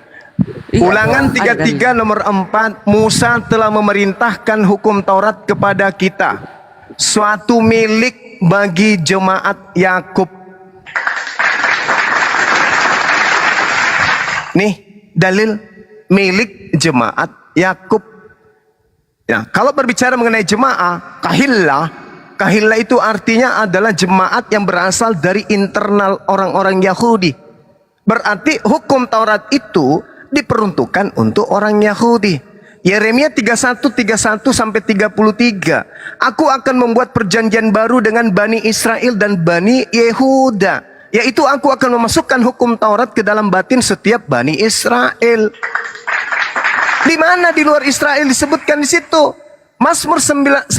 Iya, Ulangan ada 33 nomor 4, Musa telah memerintahkan hukum Taurat kepada kita, suatu milik bagi jemaat Yakub. Nih, dalil milik jemaat Yakub. Ya, kalau berbicara mengenai jemaah, kahillah itu artinya adalah jemaat yang berasal dari internal orang-orang Yahudi. Berarti hukum Taurat itu diperuntukkan untuk orang Yahudi. Yeremia 31 sampai 33. Aku akan membuat perjanjian baru dengan Bani Israel dan Bani Yehuda, yaitu aku akan memasukkan hukum Taurat ke dalam batin setiap Bani Israel. Di mana di luar Israel disebutkan di situ? Mazmur 147,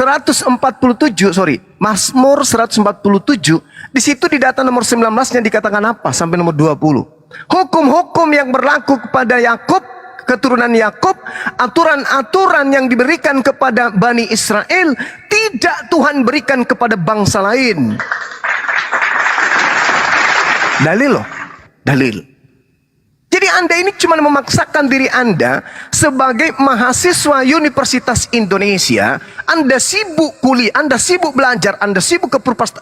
di situ di data nomor 19-nya dikatakan apa sampai nomor 20. Hukum-hukum yang berlaku kepada Yakub, keturunan Yakub, aturan-aturan yang diberikan kepada Bani Israel tidak Tuhan berikan kepada bangsa lain. Dalil loh, dalil. Jadi Anda ini cuma memaksakan diri Anda sebagai mahasiswa Universitas Indonesia. Anda sibuk kuliah, Anda sibuk belajar, Anda sibuk ke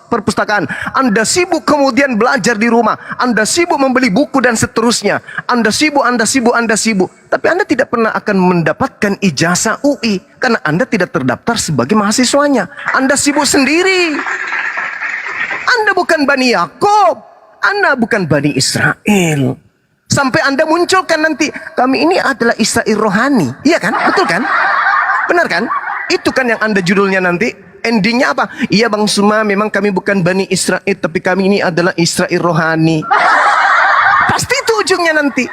perpustakaan, Anda sibuk kemudian belajar di rumah, Anda sibuk membeli buku dan seterusnya. Anda sibuk. Tapi Anda tidak pernah akan mendapatkan ijazah UI karena Anda tidak terdaftar sebagai mahasiswanya. Anda sibuk sendiri. Anda bukan Bani Yakub, Anda bukan Bani Israel. Sampai Anda munculkan nanti, kami ini adalah Israel rohani. Iya kan? Betul kan? Benar kan? Itu kan yang Anda judulnya nanti. Endingnya apa? Iya Bang Suma, memang kami bukan Bani Israel, tapi kami ini adalah Israel rohani. Pasti itu ujungnya nanti.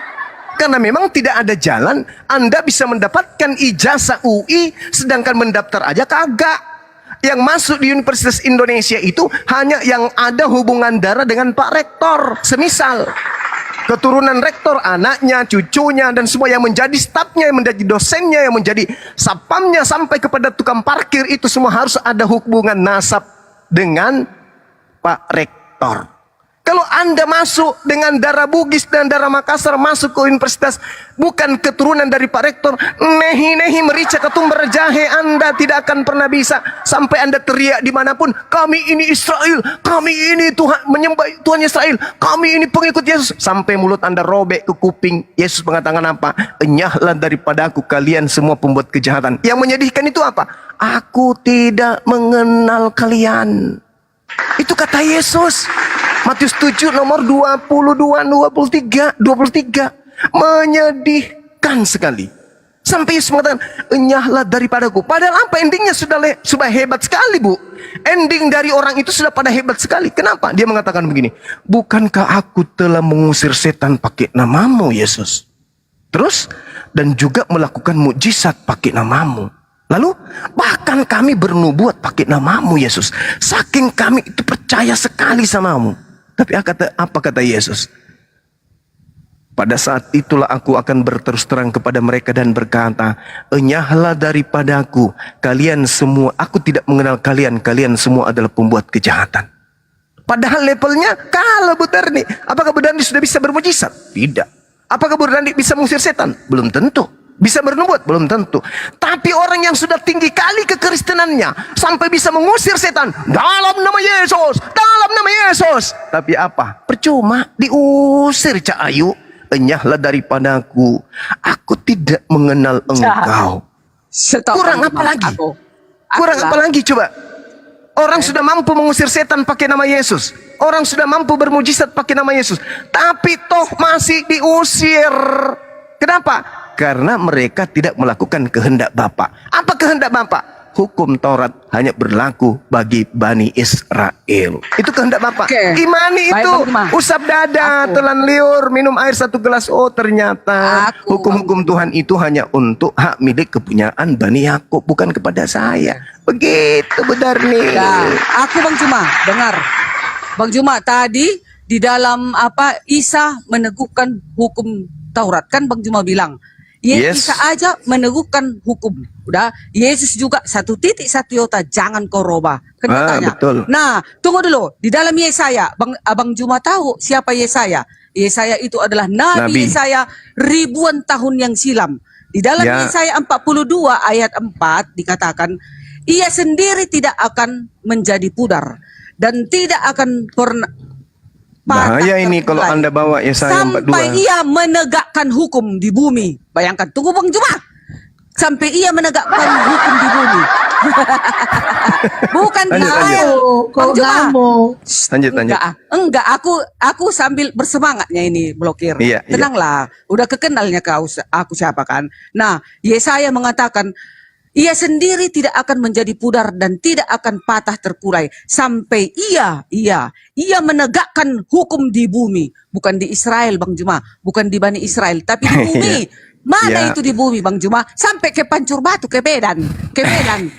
Karena memang tidak ada jalan Anda bisa mendapatkan ijazah UI, sedangkan mendaftar aja kagak. Yang masuk di Universitas Indonesia itu hanya yang ada hubungan darah dengan Pak Rektor. Semisal keturunan rektor, anaknya, cucunya, dan semua yang menjadi stafnya, yang menjadi dosennya, yang menjadi sapamnya, sampai kepada tukang parkir, itu semua harus ada hubungan nasab dengan Pak Rektor. Kalau Anda masuk dengan darah Bugis dan darah Makassar masuk ke universitas, bukan keturunan dari Pak Rektor, nehi merica ketumbar jahe, Anda tidak akan pernah bisa. Sampai Anda teriak dimanapun, kami ini Israel, kami ini Tuhan, menyembah Tuhan Israel, kami ini pengikut Yesus. Sampai mulut Anda robek ke kuping. Yesus mengatakan apa? Enyahlah daripadaku kalian semua pembuat kejahatan. Yang menyedihkan itu apa? Aku tidak mengenal kalian. Itu kata Yesus. Matius 7 nomor 23. Menyedihkan sekali. Sampai Yesus mengatakan, enyahlah daripadaku. Padahal apa endingnya sudah hebat sekali, Bu. Ending dari orang itu sudah pada hebat sekali. Kenapa? Dia mengatakan begini, bukankah aku telah mengusir setan pakai namamu, Yesus? Terus, dan juga melakukan mukjizat pakai namamu. Lalu, bahkan kami bernubuat pakai namamu, Yesus. Saking kami itu percaya sekali samamu. Tapi apa kata Yesus? Pada saat itulah aku akan berterus terang kepada mereka dan berkata, enyahlah daripadaku kalian semua, aku tidak mengenal kalian, kalian semua adalah pembuat kejahatan. Padahal levelnya kalah Bu Darni. Apakah Bu Darni sudah bisa bermujizat? Tidak. Apakah Bu Darni bisa mengusir setan? Belum tentu. Bisa bernubuat? Belum tentu. Tapi orang yang sudah tinggi kali kekristenannya sampai bisa mengusir setan dalam nama Yesus, dalam nama Yesus. Tapi apa? Percuma, diusir Cak Ayu. Enyahlah daripadaku, aku tidak mengenal engkau. Stop, Kurang Bang apa Juma. lagi? Aku- Kurang akulah- apa lagi coba? Orang sudah mampu mengusir setan pakai nama Yesus. Orang sudah mampu bermujizat pakai nama Yesus. Tapi toh masih diusir. Kenapa? Karena mereka tidak melakukan kehendak Bapa. Apa kehendak Bapa? Hukum Taurat hanya berlaku bagi Bani Israel. Itu kehendak Bapa. Oke. Imani Baik, itu. Bang Juma. Usap dada, Aku- telan liur, minum air 1 gelas. Oh ternyata Aku- hukum-hukum Tuhan itu hanya untuk hak milik kepunyaan Bani Yakub, bukan kepada saya. Begitu Bu Darni. Ya, aku Bang Juma, dengar. Bang Juma tadi di dalam apa Isa meneguhkan hukum Taurat kan Bang Juma bilang. Yes. Isa aja meneguhkan hukum. Udah, Yesus juga 1.1 iota jangan kau robah. Kan katanya. Betul. Nah, tunggu dulu. Di dalam Yesaya, Abang Juma tahu siapa Yesaya? Yesaya itu adalah Nabi Nabi. Yesaya ribuan tahun yang silam. Di dalam Ya. Yesaya 42 ayat 4 dikatakan, ia sendiri tidak akan menjadi pudar dan tidak akan pernah Bahaya ini kalau Anda bawa Yesaya sampai 42. ia menegakkan hukum di bumi. Bayangkan, tunggu Bang Juma. Sampai ia menegakkan hukum di bumi. Bukan Lanjut, denial. Kau Bang Juma. Lanjut. Enggak, aku sambil bersemangatnya ini blokir. Iya, iya. Tenanglah, udah kekenalnya aku siapa kan. Nah, Yesaya mengatakan ia sendiri tidak akan menjadi pudar dan tidak akan patah terkulai sampai ia menegakkan hukum di bumi, bukan di Israel Bang Juma, bukan di Bani Israel, tapi di bumi. Mana Ya. itu di bumi Bang Juma? Sampai ke Pancur Batu, ke Medan,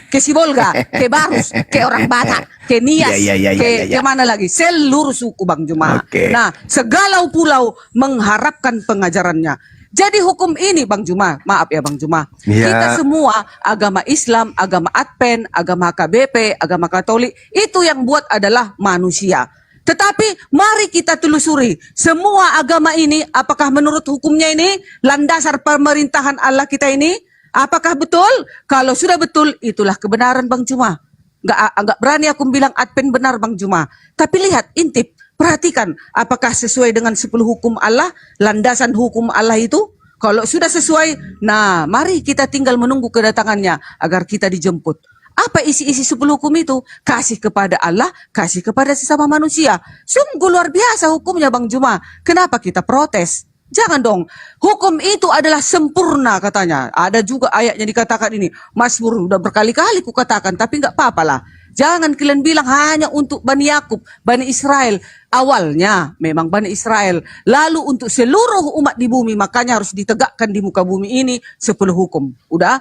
ke Sibolga, ke Barus, ke Orang Batak, ke Nias, Ya. ke mana lagi? Seluruh suku Bang Juma. Oke. Nah, segala pulau mengharapkan pengajarannya. Jadi hukum ini Bang Juma, maaf ya Bang Juma, Ya. kita semua agama Islam, agama Advent, agama KBP, agama Katolik, itu yang buat adalah manusia. Tetapi mari kita telusuri semua agama ini, apakah menurut hukumnya ini landasan pemerintahan Allah kita ini, apakah betul? Kalau sudah betul, itulah kebenaran Bang Juma. Nggak berani aku bilang Advent benar Bang Juma. Tapi lihat, intip. Perhatikan, apakah sesuai dengan 10 hukum Allah, landasan hukum Allah itu? Kalau sudah sesuai, nah mari kita tinggal menunggu kedatangannya agar kita dijemput. Apa isi-isi 10 hukum itu? Kasih kepada Allah, kasih kepada sesama manusia. Sungguh luar biasa hukumnya Bang Juma. Kenapa kita protes? Jangan dong. Hukum itu adalah sempurna katanya. Ada juga ayatnya dikatakan ini. Mazmur udah berkali-kali ku katakan, tapi nggak apa-apa lah. Jangan kalian bilang hanya untuk Bani Yakub, Bani Israel. Awalnya memang Bani Israel. Lalu untuk seluruh umat di bumi, makanya harus ditegakkan di muka bumi ini 10 hukum. Udah?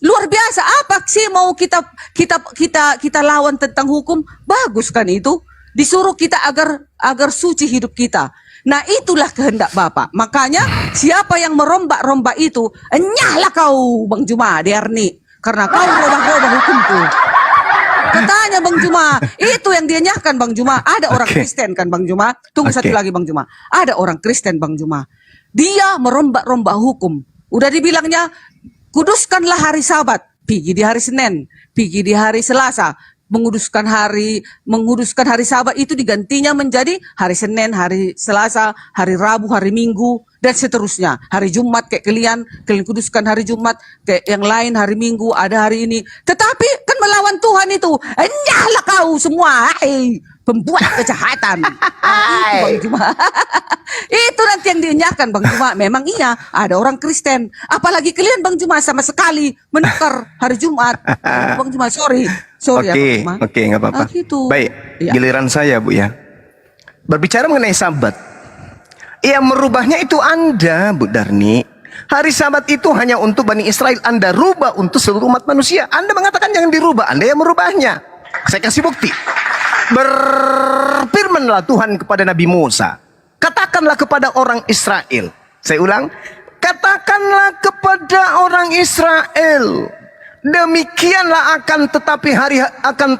Luar biasa. Apa sih mau kita lawan tentang hukum? Bagus kan itu? Disuruh kita agar suci hidup kita. Nah itulah kehendak Bapak. Makanya siapa yang merombak-rombak itu, enyahlah kau Bang Juma, Diarni. Karena kau robah-robah hukumku. Katanya Bang Juma, itu yang dia nyahkan Bang Juma. Ada orang Kristen kan Bang Juma. Tunggu satu lagi Bang Juma. Ada orang Kristen Bang Juma. Dia merombak-rombak hukum. Udah dibilangnya, kuduskanlah hari Sabat. Pergi di hari Senin, pergi di hari Selasa. Menguduskan hari Sabat itu digantinya menjadi hari Senin, hari Selasa, hari Rabu, hari Minggu dan seterusnya. Hari Jumat kayak kalian kuduskan hari Jumat, kayak yang lain hari Minggu, ada hari ini. Tetapi kan melawan Tuhan itu. Enyahlah kau semua, hai pembuat kejahatan. Itu Bang Juma. Itu nanti yang dienyahkan Bang Juma. Memang iya, ada orang Kristen. Apalagi kalian Bang Juma sama sekali menukar hari Jumat. Bang Juma, sorry ya Bang Juma. Oke, nggak apa-apa. Gitu. Baik, Iya. giliran saya Bu ya. Berbicara mengenai Sabat, yang merubahnya itu Anda Bu Darni. Hari Sabat itu hanya untuk Bani Israel, Anda rubah untuk seluruh umat manusia. Anda mengatakan jangan dirubah, Anda yang merubahnya. Saya kasih bukti. Berfirmanlah Tuhan kepada Nabi Musa, katakanlah kepada orang Israel, Saya ulang, katakanlah kepada orang Israel, demikianlah akan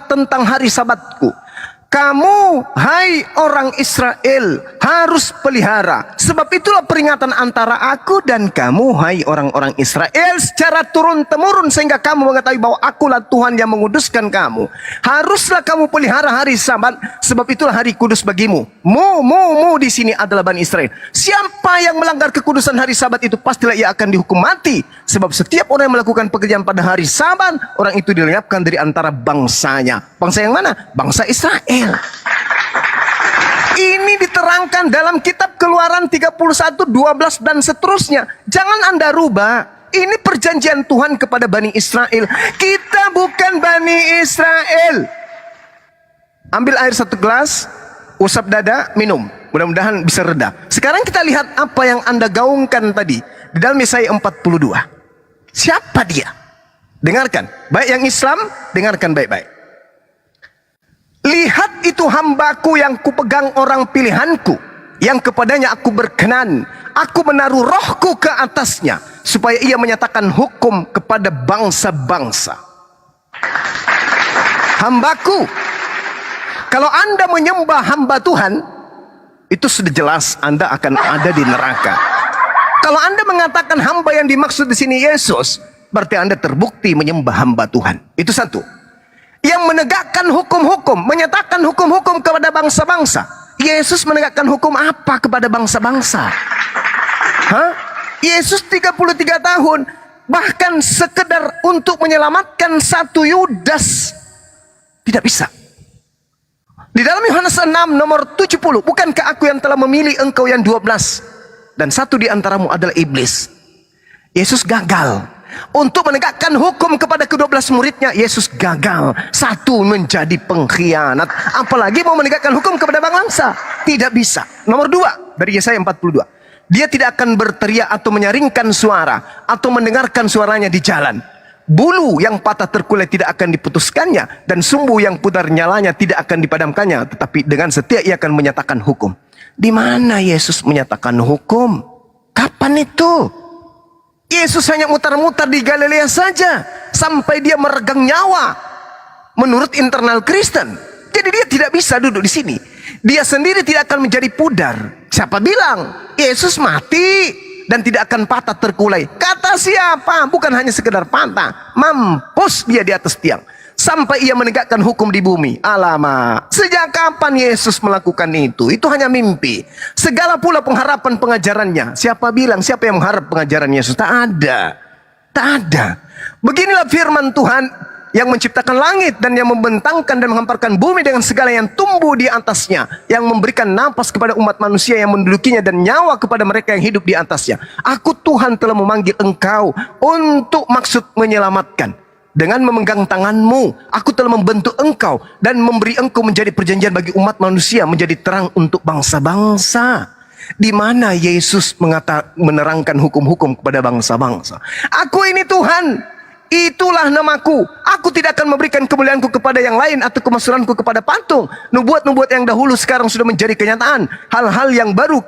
tentang hari Sabatku. Kamu, hai orang Israel, harus pelihara. Sebab itulah peringatan antara aku dan kamu, hai orang-orang Israel, secara turun-temurun, sehingga kamu mengetahui bahwa akulah Tuhan yang menguduskan kamu. Haruslah kamu pelihara hari Sabat, sebab itulah hari kudus bagimu. Mu di sini adalah Bani Israel. Siapa yang melanggar kekudusan hari Sabat itu, pastilah ia akan dihukum mati. Sebab setiap orang yang melakukan pekerjaan pada hari Sabat, orang itu dilenyapkan dari antara bangsanya. Bangsa yang mana? Bangsa Israel. Ini diterangkan dalam kitab Keluaran 31, 12 dan seterusnya. Jangan Anda rubah. Ini perjanjian Tuhan kepada Bani Israel. Kita bukan Bani Israel. Ambil air 1 gelas, usap dada, minum. Mudah-mudahan bisa reda. Sekarang kita lihat apa yang Anda gaungkan tadi di dalam Yesaya 42. Siapa dia? Dengarkan. Baik yang Islam, dengarkan baik-baik. Lihat itu hambaku yang kupegang orang pilihanku, yang kepadanya aku berkenan. Aku menaruh rohku ke atasnya, supaya ia menyatakan hukum kepada bangsa-bangsa. Hambaku. Kalau Anda menyembah hamba Tuhan, itu sudah jelas Anda akan ada di neraka. Kalau Anda mengatakan hamba yang dimaksud di sini Yesus, berarti Anda terbukti menyembah hamba Tuhan. Itu satu. Yang menegakkan hukum-hukum, menyatakan hukum-hukum kepada bangsa-bangsa. Yesus menegakkan hukum apa kepada bangsa-bangsa? Yesus 33 tahun, bahkan sekedar untuk menyelamatkan satu Yudas, tidak bisa. Di dalam Yohanes 6 nomor 70, bukankah aku yang telah memilih engkau yang 12, dan satu di antaramu adalah iblis. Yesus gagal. Untuk menegakkan hukum kepada ke-12 muridnya, Yesus gagal. Satu, menjadi pengkhianat. Apalagi mau menegakkan hukum kepada bangsa. Tidak bisa. Nomor 2, dari Yesaya 42. Dia tidak akan berteriak atau menyaringkan suara, atau mendengarkan suaranya di jalan. Bulu yang patah terkulai tidak akan diputuskannya, dan sumbu yang pudar nyalanya tidak akan dipadamkannya. Tetapi dengan setia ia akan menyatakan hukum. Di mana Yesus menyatakan hukum? Kapan itu? Yesus hanya mutar-mutar di Galilea saja sampai dia meregang nyawa menurut internal Kristen. Jadi dia tidak bisa duduk di sini. Dia sendiri tidak akan menjadi pudar. Siapa bilang Yesus mati dan tidak akan patah terkulai? Kata siapa? Bukan hanya sekedar patah, mampus dia di atas tiang sampai ia menegakkan hukum di bumi. Alamak, sejak kapan Yesus melakukan itu? Itu hanya mimpi. Segala pula pengharapan pengajarannya. Siapa bilang, siapa yang mengharap pengajaran Yesus? Tak ada. Tak ada. Beginilah firman Tuhan yang menciptakan langit dan yang membentangkan dan menghamparkan bumi dengan segala yang tumbuh di atasnya, yang memberikan napas kepada umat manusia yang mendudukinya dan nyawa kepada mereka yang hidup di atasnya. Aku Tuhan telah memanggil engkau untuk maksud menyelamatkan. Dengan memegang tanganmu, aku telah membentuk engkau dan memberi engkau menjadi perjanjian bagi umat manusia, menjadi terang untuk bangsa-bangsa. Di mana Yesus menerangkan hukum-hukum kepada bangsa-bangsa? Aku ini Tuhan, itulah namaku. Aku tidak akan memberikan kemuliaanku kepada yang lain atau kemasyhuranku kepada patung. Nubuat-nubuat yang dahulu sekarang sudah menjadi kenyataan. Hal-hal yang baru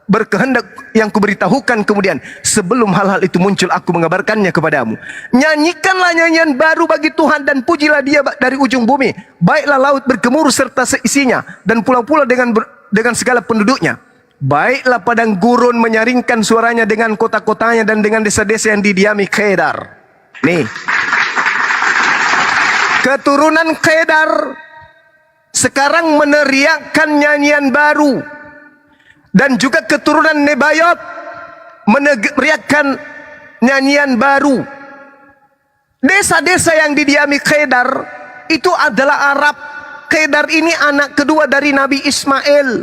berkehendak yang kuberitahukan kemudian, sebelum hal-hal itu muncul aku mengabarkannya kepadamu. Nyanyikanlah nyanyian baru bagi Tuhan dan pujilah dia dari ujung bumi. Baiklah laut bergemuruh serta seisinya, dan pulau-pulau dengan segala penduduknya. Baiklah padang gurun menyaringkan suaranya dengan kota-kotanya dan dengan desa-desa yang didiami Kedar. Nih, keturunan Kedar sekarang meneriakkan nyanyian baru. Dan juga keturunan Nebayot meneriakkan nyanyian baru. Desa-desa yang didiami Kedar itu adalah Arab. Kedar ini anak kedua dari Nabi Ismail.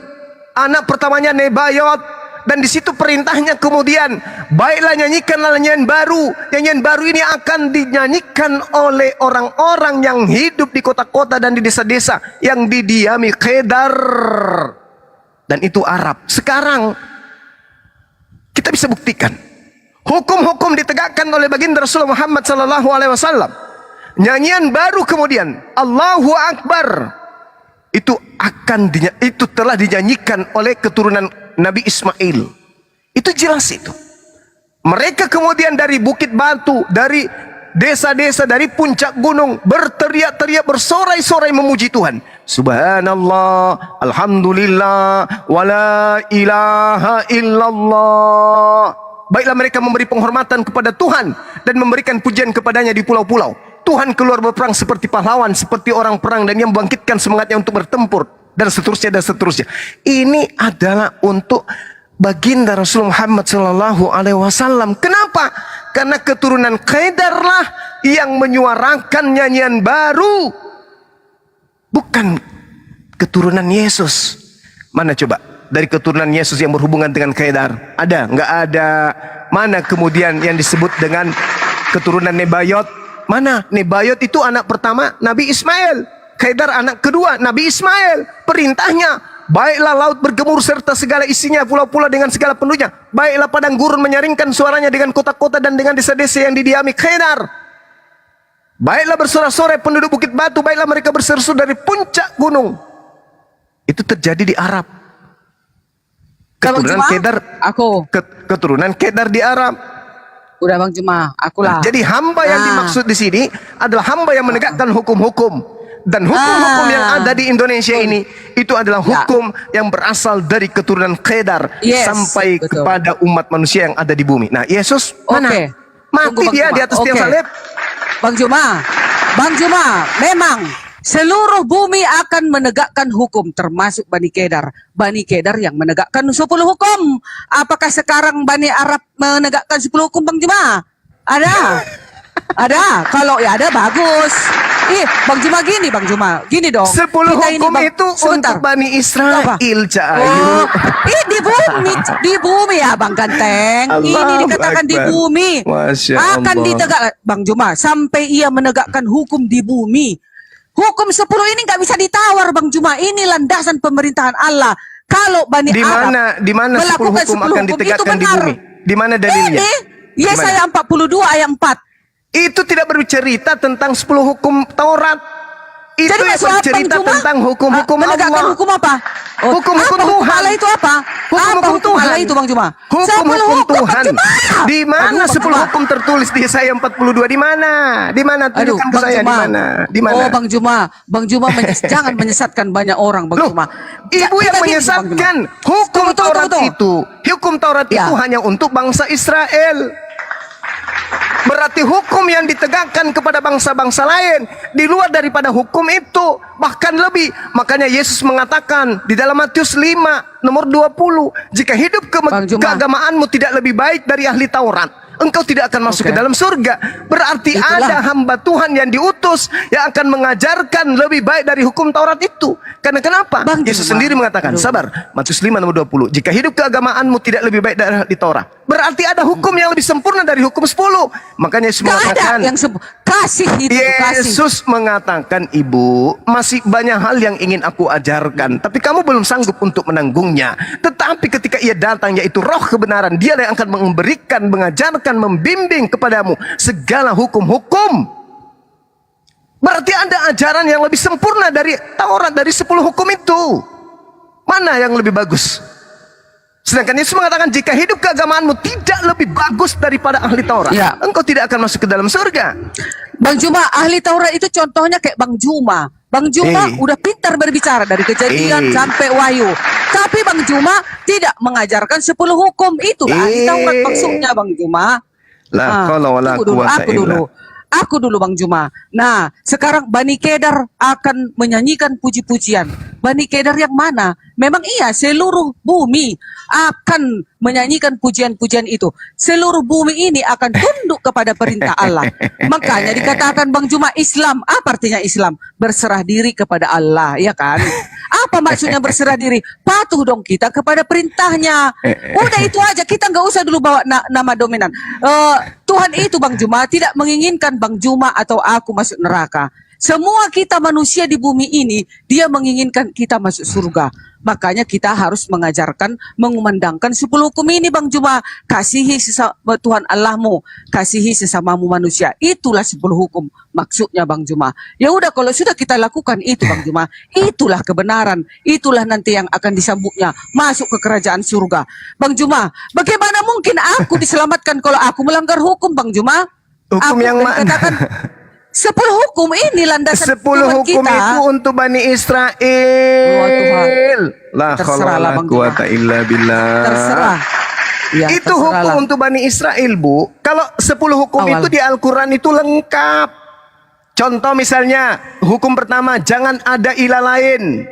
Anak pertamanya Nebayot. Dan di situ perintahnya kemudian, baiklah nyanyikanlah nyanyian baru. Nyanyian baru ini akan dinyanyikan oleh orang-orang yang hidup di kota-kota dan di desa-desa yang didiami Kedar. Dan itu Arab. Sekarang kita bisa buktikan hukum-hukum ditegakkan oleh baginda Rasulullah Muhammad SAW. Nyanyian baru kemudian Allahu Akbar itu telah dinyanyikan oleh keturunan Nabi Ismail. Itu jelas itu. Mereka kemudian dari Bukit Batu, dari desa-desa, dari puncak gunung berteriak-teriak, bersorai-sorai memuji Tuhan. Subhanallah, alhamdulillah, wala ilaha illallah. Baiklah mereka memberi penghormatan kepada Tuhan dan memberikan pujian kepadanya di pulau-pulau. Tuhan keluar berperang seperti pahlawan, seperti orang perang, dan yang membangkitkan semangatnya untuk bertempur, dan seterusnya dan seterusnya. Ini adalah untuk baginda Rasul Muhammad sallallahu alaihi wasallam. Kenapa? Karena keturunan Qaidarlah yang menyuarakan nyanyian baru, bukan keturunan Yesus. Mana coba dari keturunan Yesus yang berhubungan dengan Qaidar? Ada? Enggak ada. Mana kemudian yang disebut dengan keturunan Nebayot? Mana? Nebayot itu anak pertama Nabi Ismail. Qaidar anak kedua Nabi Ismail. Perintahnya, baiklah laut bergemur serta segala isinya, pulau-pulau dengan segala penduduknya. Baiklah padang gurun menyaringkan suaranya dengan kota-kota dan dengan desa-desa yang didiami Qaidar. Baiklah bersorak-sorai penduduk Bukit Batu, baiklah mereka berseru dari puncak gunung. Itu terjadi di Arab. Kalau Keturunan Juma, Qaidar, keturunan Qaidar di Arab. udah Bang Juma, akulah. Jadi hamba yang dimaksud di sini adalah hamba yang menegakkan hukum-hukum. Dan hukum-hukum yang ada di Indonesia ini, itu adalah hukum yang berasal dari keturunan Qaidar sampai kepada umat manusia yang ada di bumi. Nah, Yesus mana? Mati dia di atas tiang salib. Bang Juma, memang seluruh bumi akan menegakkan hukum, termasuk Bani Qaidar. Bani Qaidar yang menegakkan 10 hukum. Apakah sekarang Bani Arab menegakkan 10 hukum, Bang Juma? Ada? Ada. Kalau ya ada, bagus. Bang Juma, gini dong. 10 hukum itu untuk Bani Israel, Cahayu. Di bumi ya Bang Ganteng. Ini dikatakan di bumi. Akan ditegak, Bang Juma, sampai ia menegakkan hukum di bumi. Hukum 10 ini nggak bisa ditawar, Bang Juma. Ini landasan pemerintahan Allah. Kalau Bani Arab di mana 10 hukum akan ditegakkan di bumi? Di mana dalilnya? Yesaya 42 ayat 4. Itu tidak bercerita tentang 10 hukum Taurat. Itu Jadi yang bercerita tentang hukum-hukum menegakkan Allah. hukum apa? Hukum-hukum Tuhan. Allah itu apa? Hukum-hukum Tuhan. Allah itu Bang Juma. Hukum-hukum Tuhan. Di mana Aduh, 10 hukum tertulis di Yesaya 42? Di mana? Di mana? Tunjukkan ke saya di mana? Di mana? Oh, Bang Juma jangan menyesatkan banyak orang, Bang Juma. Ibu yang menyesatkan hukum Taurat itu. Hukum Taurat itu hanya untuk bangsa Israel. Berarti hukum yang ditegakkan kepada bangsa-bangsa lain di luar daripada hukum itu, bahkan lebih. Makanya Yesus mengatakan di dalam Matius 5 nomor 20, jika hidup keagamaanmu tidak lebih baik dari ahli Taurat, engkau tidak akan masuk ke dalam surga. Berarti ada hamba Tuhan yang diutus yang akan mengajarkan lebih baik dari hukum Taurat itu. Karena kenapa? Yesus sendiri mengatakan, sabar, Matius 5 nomor 20, jika hidup keagamaanmu tidak lebih baik dari ahli Taurat, berarti ada hukum yang lebih sempurna dari hukum 10. Makanya Yesus mengatakan, kasih itu, Yesus mengatakan, ibu, masih banyak hal yang ingin aku ajarkan, tapi kamu belum sanggup untuk menanggungnya. Tetapi ketika ia datang, yaitu roh kebenaran, dia yang akan memberikan, mengajarkan, membimbing kepadamu segala hukum-hukum. Berarti ada ajaran yang lebih sempurna dari Taurat, dari 10 hukum itu. Mana yang lebih bagus? Sedangkan Yesus mengatakan, jika hidup keagamaanmu tidak lebih bagus daripada ahli Taurat, engkau tidak akan masuk ke dalam surga. Bang Juma, ahli Taurat itu contohnya kayak Bang Juma. Bang Juma udah pintar berbicara dari Kejadian sampai Wahyu. Tapi Bang Juma tidak mengajarkan 10 hukum itu. Ahli Taurat maksudnya, Bang Juma. Aku dulu Bang Juma. Nah, sekarang Bani Qaidar akan menyanyikan puji-pujian. Bani Qaidar yang mana? Memang iya, seluruh bumi akan menyanyikan pujian-pujian itu. Seluruh bumi ini akan tunduk kepada perintah Allah. Makanya dikatakan Bang Juma, Islam. Apa artinya Islam? Berserah diri kepada Allah, ya kan? Apa maksudnya berserah diri? Patuh dong kita kepada perintahnya. Udah itu aja, kita nggak usah dulu bawa nama dominan. Tuhan itu Bang Juma tidak menginginkan Bang Juma atau aku masuk neraka. Semua kita manusia di bumi ini, dia menginginkan kita masuk surga. Makanya kita harus mengajarkan, mengumandangkan 10 hukum ini Bang Juma. Kasihi Tuhan Allahmu, kasihi sesamamu manusia. Itulah 10 hukum maksudnya Bang Juma. Ya udah, kalau sudah kita lakukan itu Bang Juma, itulah kebenaran. Itulah nanti yang akan disambutnya masuk ke kerajaan surga. Bang Juma, bagaimana mungkin aku diselamatkan kalau aku melanggar hukum Bang Juma? Hukum Aku yang mana? katakan 10 hukum ini landasan 10 firman hukum kita. itu untuk Bani Israel. Wah, Tuhan. La Terserah haula lah, wala Bang quwata illa billah. Terserah. Ya, Itu terserah hukum lah. untuk Bani Israel, Bu. Kalau 10 hukum Awal. itu di Al-Quran itu lengkap. Contoh misalnya, hukum pertama, jangan ada ilah lain.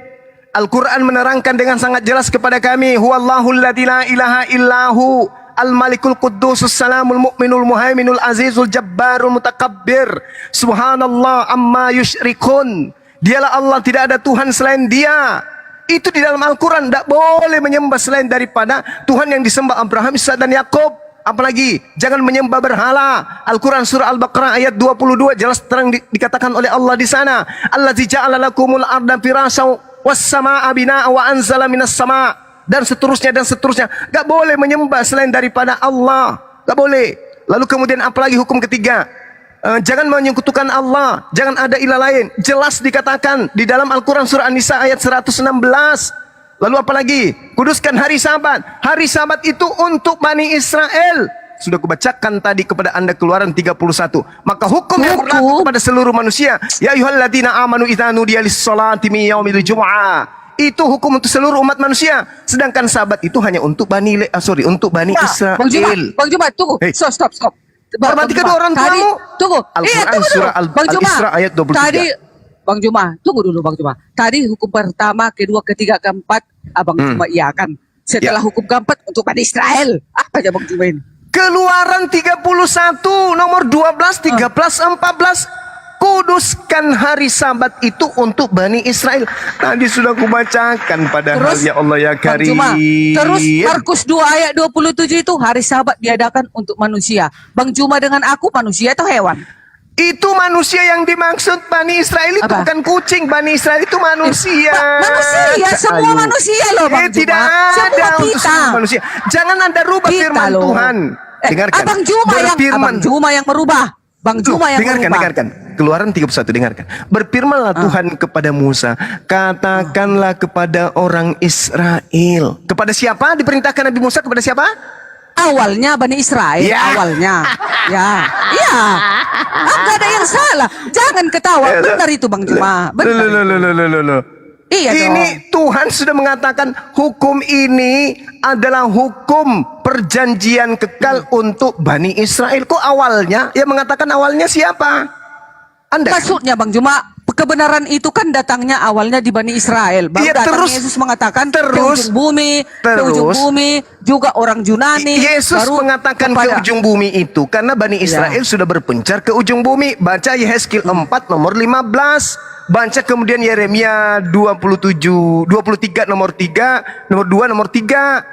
Al-Quran menerangkan dengan sangat jelas kepada kami, huwallahul ladzi la ilaha illahu al-malikul quddusus salamul mu'minul muhaiminul azizul jabbarul mutakabbir. Subhanallah amma yusyrikun. Dialah Allah, tidak ada Tuhan selain Dia. Itu di dalam Al-Quran. Tidak boleh menyembah selain daripada Tuhan yang disembah Abraham, Ishak dan Yakub. Apalagi jangan menyembah berhala. Al-Quran surah Al-Baqarah ayat 22 jelas terang dikatakan oleh Allah di sana. Allazi ja'ala lakumul arda firasyaw was samaa'a binaa'a wa anzala minas sama', dan seterusnya dan seterusnya. Gak boleh menyembah selain daripada Allah. Gak boleh. Lalu kemudian apalagi hukum ketiga? Jangan menyekutukan Allah, jangan ada ilah lain. Jelas dikatakan di dalam Al-Quran surah An-Nisa ayat 116. Lalu apalagi? Kuduskan hari Sabat. Hari Sabat itu untuk Bani Israel. Sudah kubacakan tadi kepada Anda Keluaran 31. Maka hukum yang berlaku kepada seluruh manusia. Ya ayyuhalladzina amanu idza nudiya lis-sholati min yaumil jumu'ah. Itu hukum untuk seluruh umat manusia. Sedangkan Sabat itu hanya untuk Bani Israel. Bang Juma, tunggu. Hey. Stop. Hormati kedua orang Tadi, tuamu. tunggu. Al-Quran Tunggu dulu. surah Bang Juma, Al-Isra ayat 23. Tadi, Bang Juma, tunggu dulu Bang Juma. Tadi hukum pertama, kedua, ketiga, keempat, Abang Juma iakan. Setelah hukum keempat untuk Bani Israel. Apa aja Bang Juma ini? Keluaran 31 nomor 12, 13, 14. Kuduskan hari Sabat itu untuk Bani Israel. Tadi sudah kubacakan padahal, ya Allah ya Bang Karim. Juma, terus Markus 2 ayat 27 itu hari Sabat diadakan untuk manusia. Bang Juma dengan aku manusia atau hewan? Itu manusia yang dimaksud. Bani Israel itu Apa? bukan kucing. Bani Israel itu manusia. Manusia, semua Ayo. manusia loh Bang Juma. Tidak Semua ada untuk kita. semua manusia. Jangan Anda rubah Kita firman loh. Tuhan. Dengarkan. Abang Juma yang merubah. Bang Juma yang merubah. Dengarkan. Keluaran 31, dengarkan. Berfirmanlah Tuhan kepada Musa, katakanlah kepada orang Israel. Kepada siapa diperintahkan Nabi Musa? Kepada siapa? Awalnya Bani Israel, Ya. awalnya. Enggak ada yang salah. Jangan ketawa. Benar itu Bang Juma. Benar. Loh. Iya dong. Ini Tuhan sudah mengatakan hukum ini adalah hukum perjanjian kekal untuk Bani Israel. Kok awalnya? Ya mengatakan awalnya siapa? Anda. Maksudnya Bang Juma, kebenaran itu kan datangnya awalnya di Bani Israel. Baru Iya, datang terus- Yesus mengatakan terus- ke ujung bumi, juga orang Yunani. Yesus baru mengatakan ke kepada- ujung bumi itu karena Bani Israel sudah berpencar ke ujung bumi. Baca Yehezkiel 4 nomor 15. Baca kemudian Yeremia 23 nomor 2 nomor 3.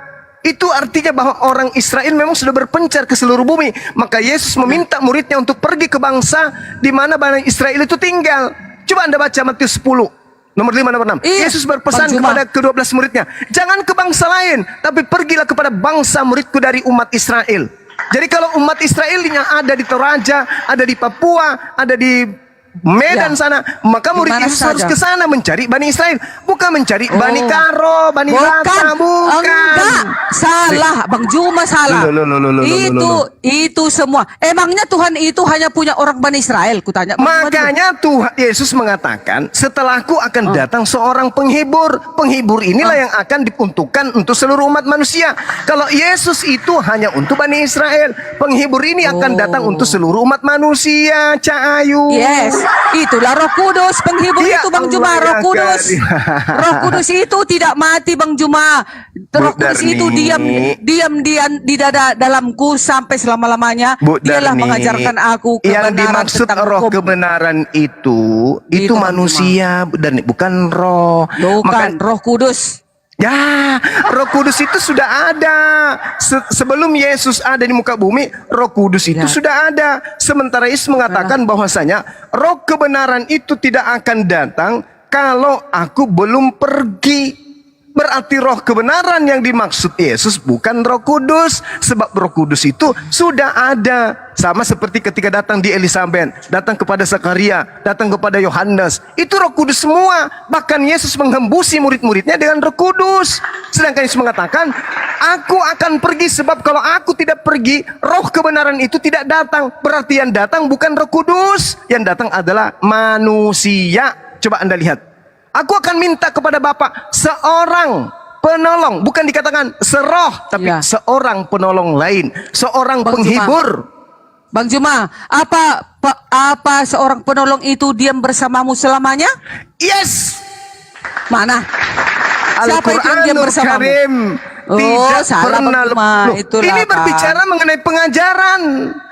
Itu artinya bahwa orang Israel memang sudah berpencar ke seluruh bumi. Maka Yesus meminta muridnya untuk pergi ke bangsa di mana Bani Israel itu tinggal. Coba Anda baca Matius 10 nomor 5 nomor 6. Iya, Yesus berpesan Bang Juma. kepada ke-12 muridnya, jangan ke bangsa lain, tapi pergilah kepada bangsa muridku dari umat Israel. Jadi kalau umat Israel yang ada di Toraja, ada di Papua, ada di Medan sana, maka murid Dimana Yesus harus saja. ke sana mencari Bani Israel, bukan mencari Bani Karo, Bani Rata, bukan. Enggak, salah, Bang Juma salah. Loh. Itu semua. Emangnya Tuhan itu hanya punya orang Bani Israel? Kutanya. Bang Juma dulu. Makanya Tuhan Yesus mengatakan, setelahku akan datang seorang penghibur. Penghibur inilah yang akan diuntukkan untuk seluruh umat manusia. Kalau Yesus itu hanya untuk Bani Israel, penghibur ini akan datang untuk seluruh umat manusia. Cak Ayu. Yes, itulah Roh Kudus penghibur Ya itu Bang Allah, Juma. Roh ya Kudus, Karim. Roh Kudus itu tidak mati Bang Juma. Roh Bu Kudus itu Darni. diam di dada dalamku sampai selama lamanya. Bu Dialah Darni, mengajarkan aku yang kebenaran dimaksud tentang roh hukum. kebenaran itu Itu, Bang manusia dan bukan roh. Bukan Maka- Roh Kudus. Ya, Roh Kudus itu sudah ada. Sebelum Yesus ada di muka bumi, Roh Kudus itu sudah ada. Sementara Yesus mengatakan bahwasanya Roh kebenaran itu tidak akan datang kalau aku belum pergi. Berarti roh kebenaran yang dimaksud Yesus bukan Roh Kudus. Sebab Roh Kudus itu sudah ada. Sama seperti ketika datang di Elizabeth, datang kepada Zakaria, datang kepada Yohanes. Itu Roh Kudus semua. Bahkan Yesus menghembusi murid-muridnya dengan Roh Kudus. Sedangkan Yesus mengatakan, aku akan pergi sebab kalau aku tidak pergi, roh kebenaran itu tidak datang. Berarti yang datang bukan Roh Kudus. Yang datang adalah manusia. Coba Anda lihat. Aku akan minta kepada Bapa seorang penolong, bukan dikatakan seroh, tapi seorang penolong lain, seorang penghibur. Bang Juma, apa seorang penolong itu diam bersamamu selamanya? Yes. Mana? Siapa itu yang diam Al-Quranul bersamamu? Karim tidak salah pernah Bang Juma. Loh, Itulah ini kan. berbicara mengenai pengajaran.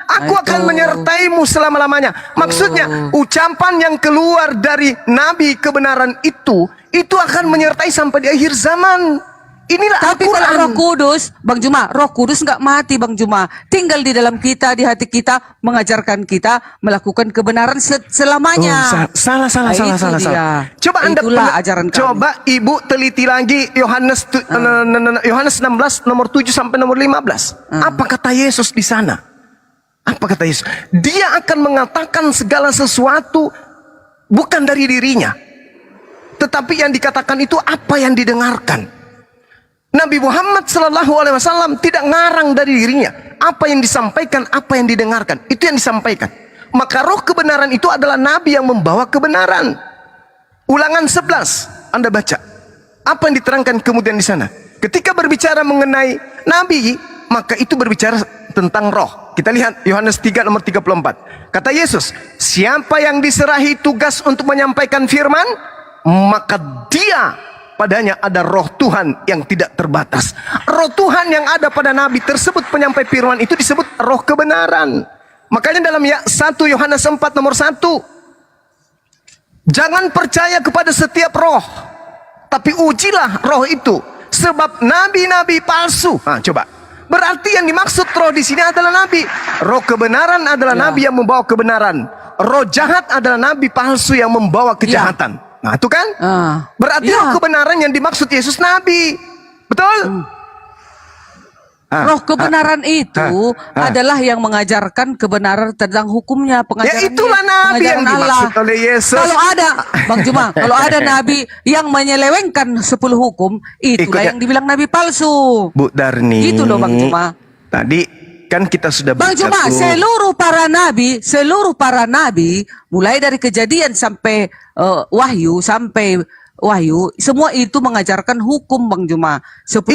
Aku akan menyertaimu selama-lamanya. Maksudnya ucapan yang keluar dari Nabi kebenaran itu akan menyertai sampai di akhir zaman. Inilah Tapi Al-Quran. kalau Roh Kudus, Bang Juma, Roh Kudus nggak mati, Bang Juma. Tinggal di dalam kita, di hati kita, mengajarkan kita melakukan kebenaran selamanya. Salah. Dia. Coba Anda Itulah ajaran kami. coba Ibu teliti lagi Yohanes 16 nomor 7 sampai nomor 15. Apa kata Yesus di sana? Apa kata Yesus? Dia akan mengatakan segala sesuatu bukan dari dirinya. Tetapi yang dikatakan itu apa yang didengarkan. Nabi Muhammad SAW tidak ngarang dari dirinya. Apa yang disampaikan, apa yang didengarkan, itu yang disampaikan. Maka roh kebenaran itu adalah Nabi yang membawa kebenaran. Ulangan 11, Anda baca. Apa yang diterangkan kemudian di sana? Ketika berbicara mengenai Nabi, maka itu berbicara tentang roh. Kita lihat Yohanes 3 nomor 34. Kata Yesus, siapa yang diserahi tugas untuk menyampaikan firman, maka dia padanya ada roh Tuhan yang tidak terbatas. Roh Tuhan yang ada pada Nabi tersebut penyampai firman itu disebut roh kebenaran. Makanya dalam 1 Yohanes 4 nomor 1, jangan percaya kepada setiap roh, tapi ujilah roh itu, sebab nabi-nabi palsu. Nah, coba. Berarti yang dimaksud roh di sini adalah nabi. Roh kebenaran adalah nabi yang membawa kebenaran. Roh jahat adalah nabi palsu yang membawa kejahatan. Nah, itu kan? Berarti roh kebenaran yang dimaksud Yesus nabi. Betul? Roh kebenaran itu adalah yang mengajarkan kebenaran tentang hukumnya, pengajaran. Ya itulah nabi yang dimaksud oleh Yesus. Kalau ada, Bang Juma, kalau ada nabi yang menyelewengkan 10 hukum, itulah yang dibilang nabi palsu. Bu Darni. Gitu loh Bang Juma. Tadi kan kita sudah Bang baca Juma, tuh. seluruh para nabi, mulai dari Kejadian sampai Wahyu, semua itu mengajarkan hukum Bang Juma. 10 hukum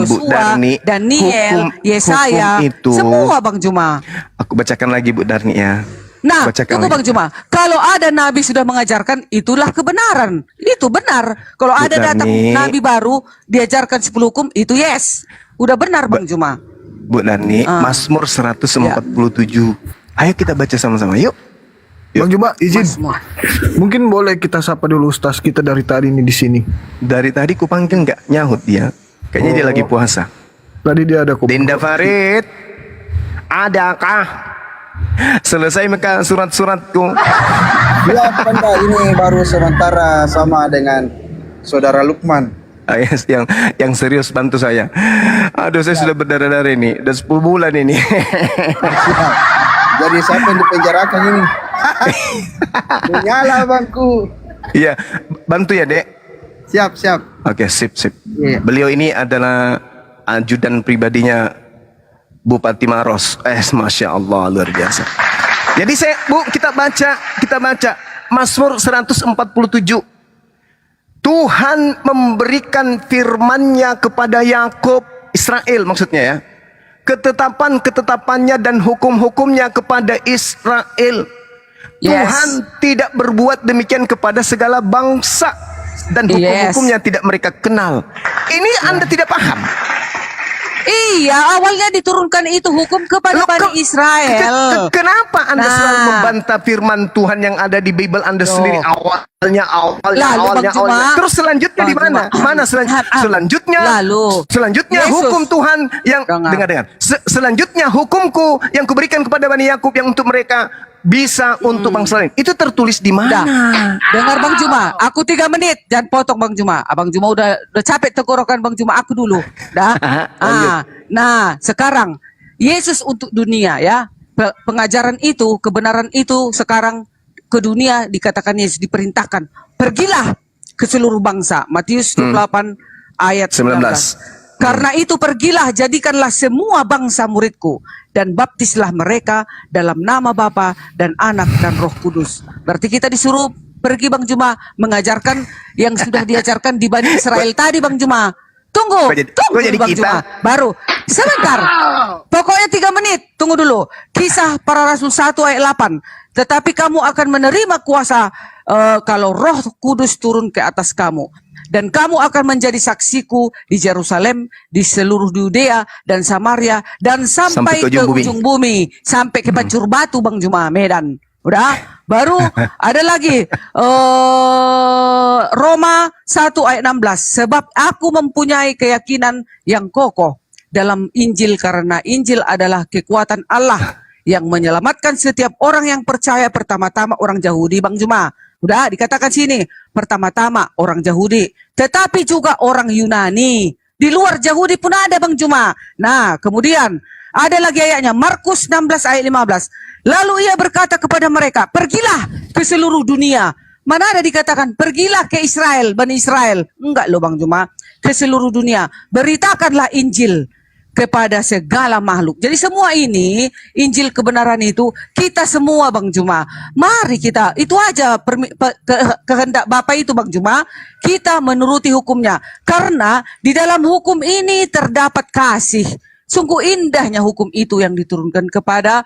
Bu Yosua, Darni, Daniel, hukum Yesaya, itu, semua Bang Juma. Aku bacakan lagi Bu Darni ya. Nah, Bacakan tunggu lagi. Bang Juma. Kalau ada nabi sudah mengajarkan, itulah kebenaran. Itu benar. Kalau Bu ada datang Darni. nabi baru diajarkan 10 hukum, itu yes. Udah benar Bang Juma. Bu Darni, Mazmur 147. Ayo kita baca sama-sama, yuk. Bang Juma, izin. Mungkin boleh kita sapa dulu ustaz kita dari tadi ini di sini. Dari tadi ku panggil nggak nyahut dia. Kayaknya dia lagi puasa. Tadi dia ada Dinda Farid, adakah selesai maka surat-suratku? Ya, Panda, ini baru sementara sama dengan saudara Lukman. Yes, yang serius bantu saya. Aduh, saya sudah berdarah-darah ini. Udah 10 bulan ini. Jadi siapa yang dipenjarakan ini? Menyala bangku. Iya, bantu ya, Dek. Siap. Oke, sip. Iya. Beliau ini adalah ajudan pribadinya Bupati Maros. Masya Allah, luar biasa. Jadi kita baca Mazmur 147. Tuhan memberikan firman-Nya kepada Yakub, Israel maksudnya ya. Ketetapan-ketetapannya dan hukum-hukumnya kepada Israel. Tuhan tidak berbuat demikian kepada segala bangsa dan hukum-hukumnya tidak mereka kenal. Ini Anda tidak paham. Iya, awalnya diturunkan itu hukum kepada Bani Israel. Kenapa Anda selalu membantah firman Tuhan yang ada di Bible Anda sendiri? Awalnya. Terus selanjutnya di mana? Mana selanjutnya? Selanjutnya Yesus. hukum Tuhan yang dengar. Selanjutnya hukumku yang kuberikan kepada Bani Yakub yang untuk mereka bisa untuk bangsa lain. Itu tertulis di mana? Dengar Bang Juma, aku 3 menit, jangan potong Bang Juma. Abang Juma udah capek tenggorokan Bang Juma, aku dulu. Nah, sekarang Yesus untuk dunia ya. Pengajaran itu, kebenaran itu sekarang ke dunia dikatakan Yesus diperintahkan. Pergilah ke seluruh bangsa. Matius 28 ayat 19. Karena itu pergilah, jadikanlah semua bangsa muridku dan baptislah mereka dalam nama Bapa dan Anak dan Roh Kudus. Berarti kita disuruh pergi Bang Juma mengajarkan yang sudah diajarkan di Bani Israel tadi Bang Juma. Tunggu jadi Bang kita? Juma. Baru sebentar. Pokoknya 3 menit. Tunggu dulu. Kisah Para Rasul 1 ayat 8. Tetapi kamu akan menerima kuasa kalau Roh Kudus turun ke atas kamu. Dan kamu akan menjadi saksiku di Yerusalem, di seluruh Yudea dan Samaria, dan sampai ke ujung bumi. Sampai ke Pancur Batu Bang Juma, Medan. Udah? Baru ada lagi Roma 1 ayat 16. Sebab aku mempunyai keyakinan yang kokoh dalam Injil, karena Injil adalah kekuatan Allah yang menyelamatkan setiap orang yang percaya, pertama-tama orang Yahudi Bang Juma. Udah dikatakan sini, pertama-tama orang Yahudi, tetapi juga orang Yunani. Di luar Yahudi pun ada Bang Juma. Nah, kemudian ada lagi ayatnya, Markus 16 ayat 15. Lalu ia berkata kepada mereka, pergilah ke seluruh dunia. Mana ada dikatakan, pergilah ke Israel, Bani Israel. Enggak loh Bang Juma, ke seluruh dunia. Beritakanlah Injil kepada segala makhluk. Jadi semua ini, Injil kebenaran itu, kita semua Bang Juma. Mari kita, itu aja kehendak Bapa itu Bang Juma, kita menuruti hukumnya. Karena di dalam hukum ini terdapat kasih. Sungguh indahnya hukum itu yang diturunkan kepada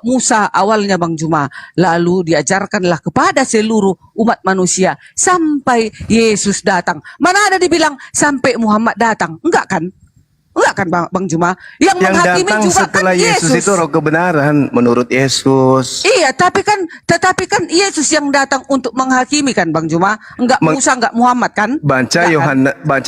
Musa awalnya Bang Juma. Lalu diajarkanlah kepada seluruh umat manusia sampai Yesus datang. Mana ada dibilang sampai Muhammad datang? Enggak kan? Enggak kan Bang Juma? Yang menghakimi datang juga setelah kan Yesus itu roh kebenaran menurut Yesus. Iya, tetapi kan Yesus yang datang untuk menghakimi kan Bang Juma? Enggak Musa, enggak Muhammad kan? Baca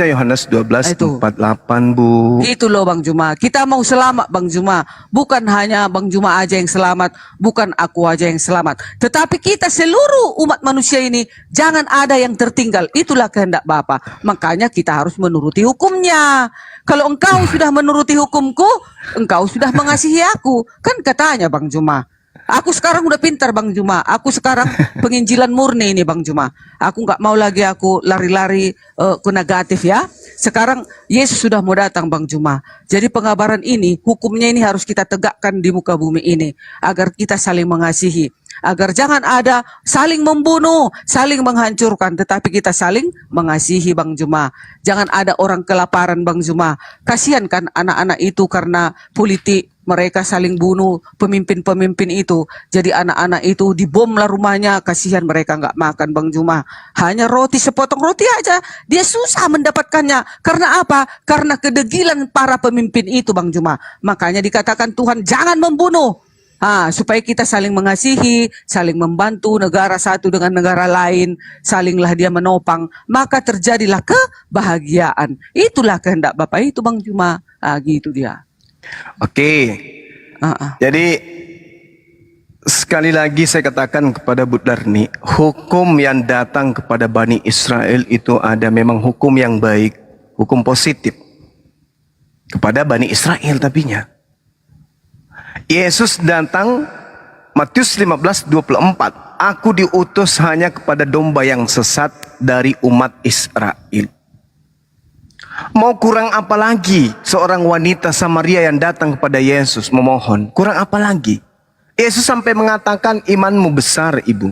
Yohanes 12:48 Bu. Itu loh Bang Juma. Kita mau selamat Bang Juma. Bukan hanya Bang Juma aja yang selamat, bukan aku aja yang selamat. Tetapi kita seluruh umat manusia ini jangan ada yang tertinggal. Itulah kehendak Bapa. Makanya kita harus menuruti hukumnya. Kalau engkau sudah menuruti hukumku, engkau sudah mengasihi aku. Kan katanya Bang Juma. Aku sekarang udah pintar Bang Juma. Aku sekarang penginjilan murni ini Bang Juma. Aku nggak mau lagi aku lari-lari ke negatif ya. Sekarang Yesus sudah mau datang Bang Juma. Jadi pengabaran ini, hukumnya ini harus kita tegakkan di muka bumi ini. Agar kita saling mengasihi. Agar jangan ada saling membunuh, saling menghancurkan, tetapi kita saling mengasihi Bang Juma. Jangan ada orang kelaparan Bang Juma. Kasihan kan anak-anak itu karena politik, mereka saling bunuh pemimpin-pemimpin itu. Jadi anak-anak itu dibomlah rumahnya, kasihan mereka nggak makan Bang Juma. Hanya roti, sepotong roti aja, dia susah mendapatkannya. Karena apa? Karena kedegilan para pemimpin itu Bang Juma. Makanya dikatakan Tuhan jangan membunuh. Supaya kita saling mengasihi, saling membantu negara satu dengan negara lain, salinglah dia menopang, maka terjadilah kebahagiaan. Itulah kehendak Bapak itu Bang Juma. Gitu dia. Oke. Jadi sekali lagi saya katakan kepada Bu Darni, hukum yang datang kepada Bani Israel itu ada memang hukum yang baik, hukum positif kepada Bani Israel tapinya. Yesus datang, Matius 15:24. Aku diutus hanya kepada domba yang sesat dari umat Israel. Mau kurang apa lagi seorang wanita Samaria yang datang kepada Yesus memohon? Kurang apa lagi? Yesus sampai mengatakan imanmu besar ibu.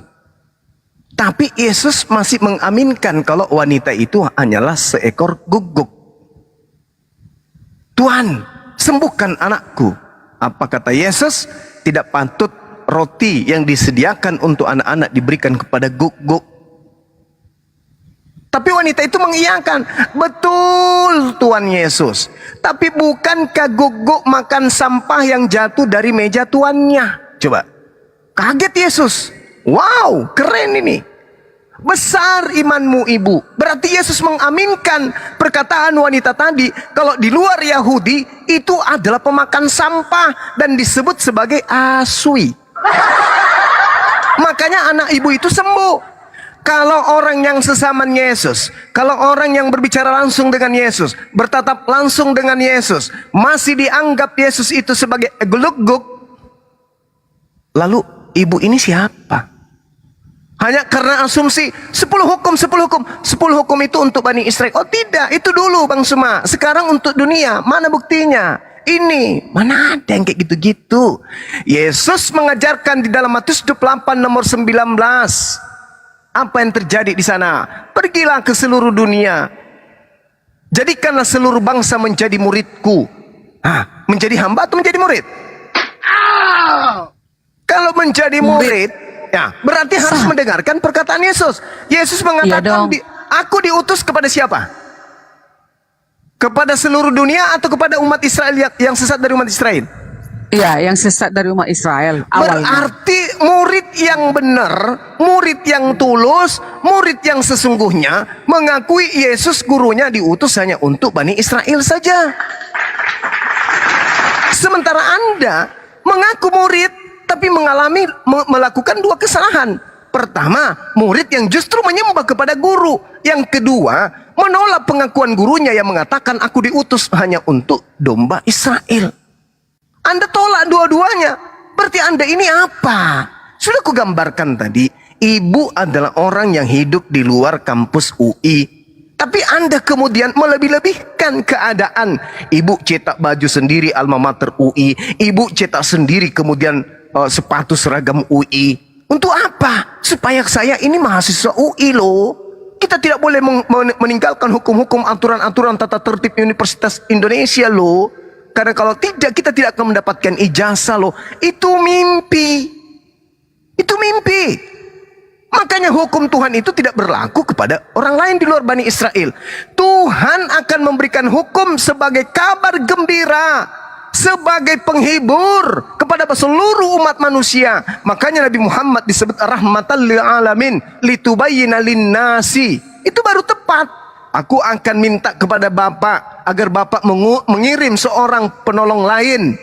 Tapi Yesus masih mengaminkan kalau wanita itu hanyalah seekor guguk. Tuhan, sembuhkan anakku. Apa kata Yesus? Tidak patut roti yang disediakan untuk anak-anak diberikan kepada guguk. Tapi wanita itu mengiyakan, betul Tuhan Yesus. Tapi bukankah guguk makan sampah yang jatuh dari meja tuannya? Coba, kaget Yesus. Wow, keren ini. Besar imanmu ibu. Berarti Yesus mengaminkan perkataan wanita tadi. Kalau di luar Yahudi itu adalah pemakan sampah dan disebut sebagai asui. Makanya anak ibu itu sembuh. Kalau orang yang sesaman Yesus, kalau orang yang berbicara langsung dengan Yesus, bertatap langsung dengan Yesus, masih dianggap Yesus itu sebagai geluguk, lalu ibu ini siapa? Hanya karena asumsi 10 hukum itu untuk Bani Israel. Oh tidak, itu dulu Bang Suma. Sekarang untuk dunia, mana buktinya? Ini, mana ada yang kayak gitu-gitu. Yesus mengajarkan di dalam Matius 28 nomor 19. Apa yang terjadi di sana? Pergilah ke seluruh dunia. Jadikanlah seluruh bangsa menjadi muridku. Menjadi hamba atau menjadi murid? Kalau menjadi murid, ya berarti harus mendengarkan perkataan Yesus. Yesus mengatakan, aku diutus kepada siapa? Kepada seluruh dunia atau kepada umat Israel yang sesat dari umat Israel? Iya, yang sesat dari umat Israel awalnya. Berarti murid yang benar, murid yang tulus, murid yang sesungguhnya mengakui Yesus gurunya diutus hanya untuk Bani Israel saja. Sementara Anda mengaku murid tapi melakukan dua kesalahan. Pertama, murid yang justru menyembah kepada guru. Yang kedua, menolak pengakuan gurunya yang mengatakan aku diutus hanya untuk domba Israel. Anda tolak dua-duanya. Berarti Anda ini apa? Sudah kugambarkan tadi. Ibu adalah orang yang hidup di luar kampus UI. Tapi Anda kemudian melebih-lebihkan keadaan. Ibu cetak baju sendiri alma mater UI. Ibu cetak sendiri kemudian sepatu seragam UI. Untuk apa? Supaya saya ini mahasiswa UI loh. Kita tidak boleh meninggalkan hukum-hukum, aturan-aturan tata tertib Universitas Indonesia loh. Karena kalau tidak, kita tidak akan mendapatkan ijazah loh. Itu mimpi. Itu mimpi. Makanya hukum Tuhan itu tidak berlaku kepada orang lain di luar Bani Israel. Tuhan akan memberikan hukum sebagai kabar gembira, sebagai penghibur kepada seluruh umat manusia. Makanya Nabi Muhammad disebut rahmatan lil alamin, litubayyina linnasi. Itu baru tepat. Aku akan minta kepada Bapak agar Bapak mengirim seorang penolong lain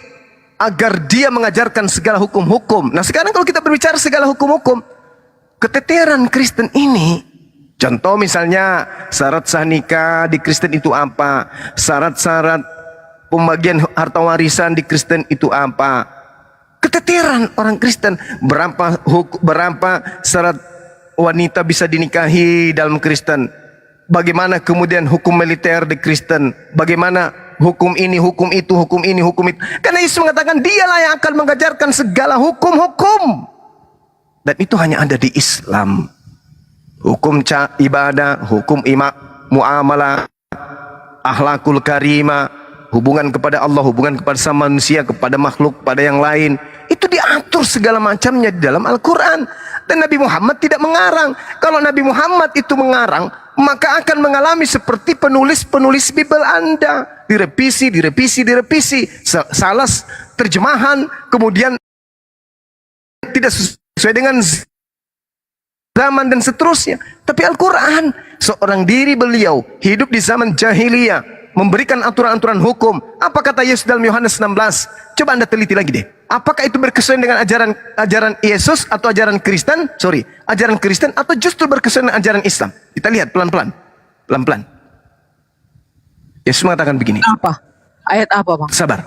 agar dia mengajarkan segala hukum-hukum. Nah sekarang kalau kita berbicara segala hukum-hukum, keteteran Kristen ini, contoh misalnya syarat sah nikah di Kristen itu apa, syarat-syarat pembagian harta warisan di Kristen itu apa, keteteran orang Kristen, berapa syarat wanita bisa dinikahi dalam Kristen, bagaimana kemudian hukum militer di Kristen, bagaimana hukum ini, hukum itu, hukum ini, hukum itu. Karena Yesus mengatakan dialah yang akan mengajarkan segala hukum-hukum. Dan itu hanya ada di Islam. Hukum ibadah, hukum muamalah, akhlakul karimah, hubungan kepada Allah, hubungan kepada sama manusia, kepada makhluk, kepada yang lain. Itu diatur segala macamnya di dalam Al-Quran. Dan Nabi Muhammad tidak mengarang. Kalau Nabi Muhammad itu mengarang, maka akan mengalami seperti penulis-penulis Bible Anda. Direvisi. Salah terjemahan, kemudian tidak sesuai dengan zaman dan seterusnya. Tapi Al-Quran, seorang diri beliau hidup di zaman jahiliyah, memberikan aturan-aturan hukum. Apa kata Yesus dalam Yohanes 16? Coba Anda teliti lagi deh. Apakah itu berkesuaian dengan ajaran Yesus atau ajaran Kristen? Ajaran Kristen atau justru berkesuaian dengan ajaran Islam? Kita lihat pelan-pelan. Yesus mengatakan begini. Apa? Ayat apa, Bang? Sabar.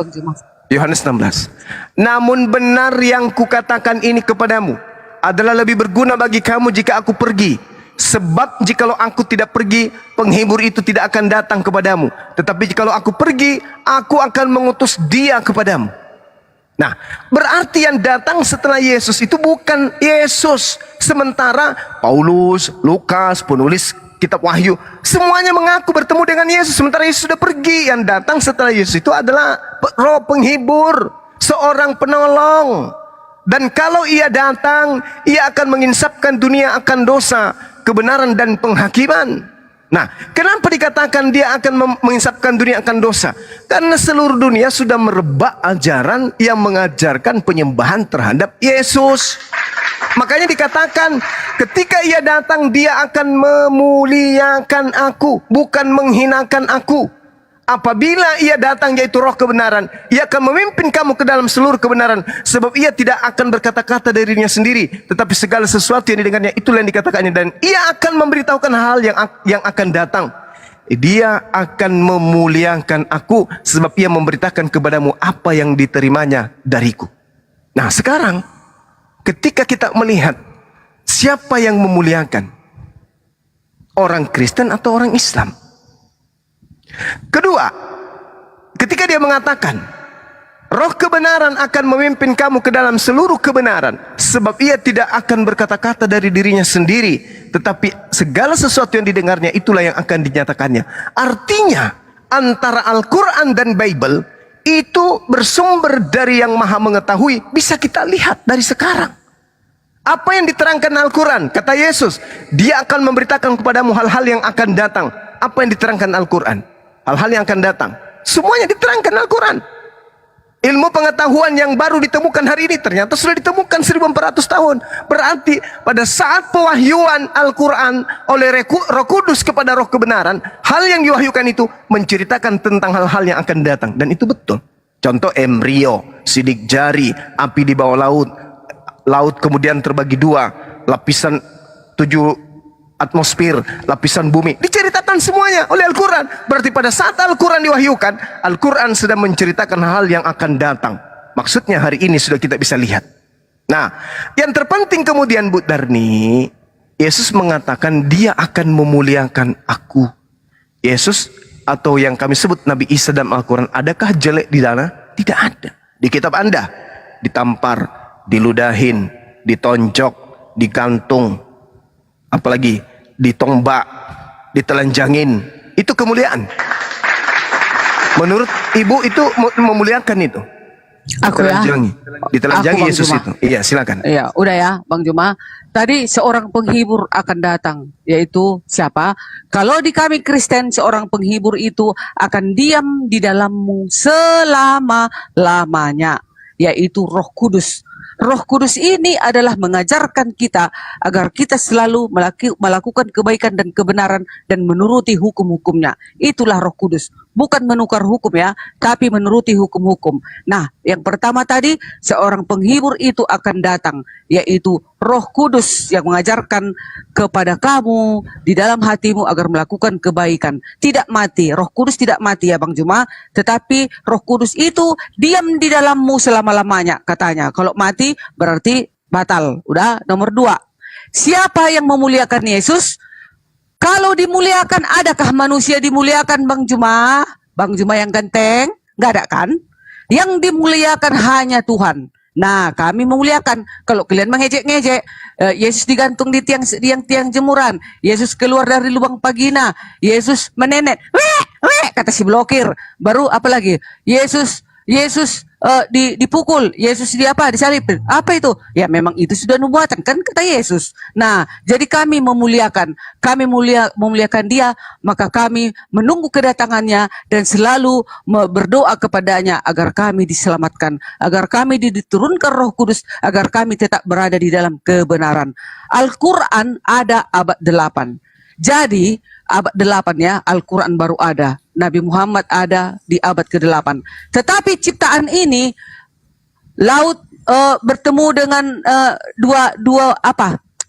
Yohanes 16. Namun benar yang kukatakan ini kepadamu adalah lebih berguna bagi kamu jika aku pergi. Sebab jikalau aku tidak pergi, penghibur itu tidak akan datang kepadamu. Tetapi jikalau aku pergi, aku akan mengutus dia kepadamu. Nah, berarti yang datang setelah Yesus itu bukan Yesus. Sementara Paulus, Lukas, penulis kitab Wahyu, semuanya mengaku bertemu dengan Yesus. Sementara Yesus sudah pergi. Yang datang setelah Yesus itu adalah roh penghibur, seorang penolong. Dan kalau ia datang, ia akan menginsapkan dunia akan dosa, kebenaran dan penghakiman. Nah, kenapa dikatakan dia akan mengisapkan dunia akan dosa? Karena seluruh dunia sudah merebak ajaran yang mengajarkan penyembahan terhadap Yesus. Makanya dikatakan ketika ia datang dia akan memuliakan aku, bukan menghinakan aku. Apabila ia datang yaitu roh kebenaran, ia akan memimpin kamu ke dalam seluruh kebenaran. Sebab ia tidak akan berkata-kata dari dirinya sendiri, tetapi segala sesuatu yang didengarnya itulah yang dikatakannya. Dan ia akan memberitahukan hal yang akan datang. Dia akan memuliakan aku, sebab ia memberitakan kepadamu apa yang diterimanya dariku. Nah sekarang, ketika kita melihat siapa yang memuliakan, orang Kristen atau orang Islam? Kedua, ketika dia mengatakan roh kebenaran akan memimpin kamu ke dalam seluruh kebenaran, sebab ia tidak akan berkata-kata dari dirinya sendiri, tetapi segala sesuatu yang didengarnya itulah yang akan dinyatakannya. Artinya antara Al-Quran dan Bible itu bersumber dari yang maha mengetahui. Bisa kita lihat dari sekarang. Apa yang diterangkan Al-Quran? Kata Yesus, dia akan memberitakan kepadamu hal-hal yang akan datang. Apa yang diterangkan Al-Quran? Hal-hal yang akan datang. Semuanya diterangkan Al-Quran. Ilmu pengetahuan yang baru ditemukan hari ini ternyata sudah ditemukan 1400 tahun. Berarti pada saat pewahyuan Al-Quran oleh Roh Kudus kepada roh kebenaran, hal yang diwahyukan itu menceritakan tentang hal-hal yang akan datang. Dan itu betul. Contoh embrio, sidik jari, api di bawah laut. Laut kemudian terbagi dua, lapisan 7 atmosfer, lapisan bumi, diceritakan semuanya oleh Al-Quran. Berarti pada saat Al-Quran diwahyukan, Al-Quran sedang menceritakan hal yang akan datang. Maksudnya hari ini sudah kita bisa lihat. Nah, yang terpenting kemudian Bu Darni, Yesus mengatakan dia akan memuliakan aku. Yesus atau yang kami sebut Nabi Isa dalam Al-Quran, adakah jelek di sana? Tidak ada. Di kitab Anda ditampar, diludahin, ditonjok, digantung, apalagi ditombak, ditelanjangin. Itu kemuliaan. Menurut ibu itu memuliakan itu? Aku ya. Ditelanjangi Aku, Yesus Bang itu. Iya, silakan. Iya, udah ya, Bang Juma. Tadi seorang penghibur akan datang, yaitu siapa? Kalau di kami Kristen, seorang penghibur itu akan diam di dalammu selama-lamanya, yaitu Roh Kudus. Roh Kudus ini adalah mengajarkan kita agar kita selalu melakukan kebaikan dan kebenaran dan menuruti hukum-hukumnya. Itulah Roh Kudus. Bukan menukar hukum ya, tapi menuruti hukum-hukum. Nah, yang pertama tadi, seorang penghibur itu akan datang, yaitu Roh Kudus yang mengajarkan kepada kamu di dalam hatimu agar melakukan kebaikan. Tidak mati, Roh Kudus tidak mati ya Bang Juma, tetapi Roh Kudus itu diam di dalammu selama-lamanya katanya. Kalau mati berarti batal. Udah, nomor 2. Siapa yang memuliakan Yesus? Kalau dimuliakan, adakah manusia dimuliakan Bang Juma? Bang Juma yang ganteng? Nggak ada kan? Yang dimuliakan hanya Tuhan. Nah, kami memuliakan. Kalau kalian mengejek-ngejek, Yesus digantung di tiang jemuran. Yesus keluar dari lubang vagina. Yesus menenet. Weh, kata si blokir. Baru apa lagi? Yesus dipukul, Yesus disalib. Apa itu? Ya memang itu sudah nubuatan kan kata Yesus. Nah, jadi kami memuliakan dia, maka kami menunggu kedatangannya dan selalu berdoa kepadanya agar kami diselamatkan, agar kami diturunkan Roh Kudus, agar kami tetap berada di dalam kebenaran. Al-Quran ada abad 8. Jadi abad 8 ya, Al-Quran baru ada. Nabi Muhammad ada di abad ke-8. Tetapi ciptaan ini laut bertemu dengan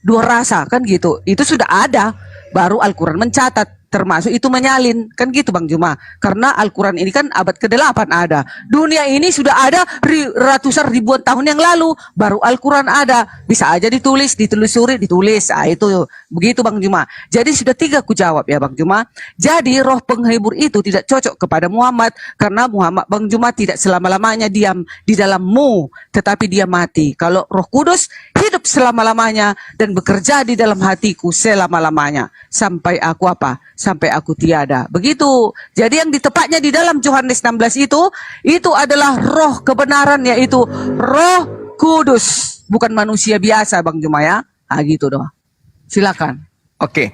dua rasa kan gitu. Itu sudah ada. Baru Al-Quran mencatat, termasuk itu menyalin kan gitu Bang Juma. Karena Al-Quran ini kan abad ke-8 ada. Dunia ini sudah ada ratusan ribuan tahun yang lalu, baru Al-Quran ada. Bisa aja ditelusuri, ditulis. Ah, itu begitu Bang Juma. Jadi sudah 3 ku jawab ya Bang Juma. Jadi roh penghibur itu tidak cocok kepada Muhammad, karena Bang Juma tidak selama-lamanya diam di dalammu, tetapi dia mati. Kalau Roh Kudus hidup selama-lamanya dan bekerja di dalam hatiku selama-lamanya. Sampai aku apa? Sampai aku tiada. Begitu. Jadi yang ditepatnya di dalam Yohanes 16 itu adalah roh kebenaran, yaitu Roh Kudus. Bukan manusia biasa Bang Juma ya. Ah gitu doang. Silakan. Oke.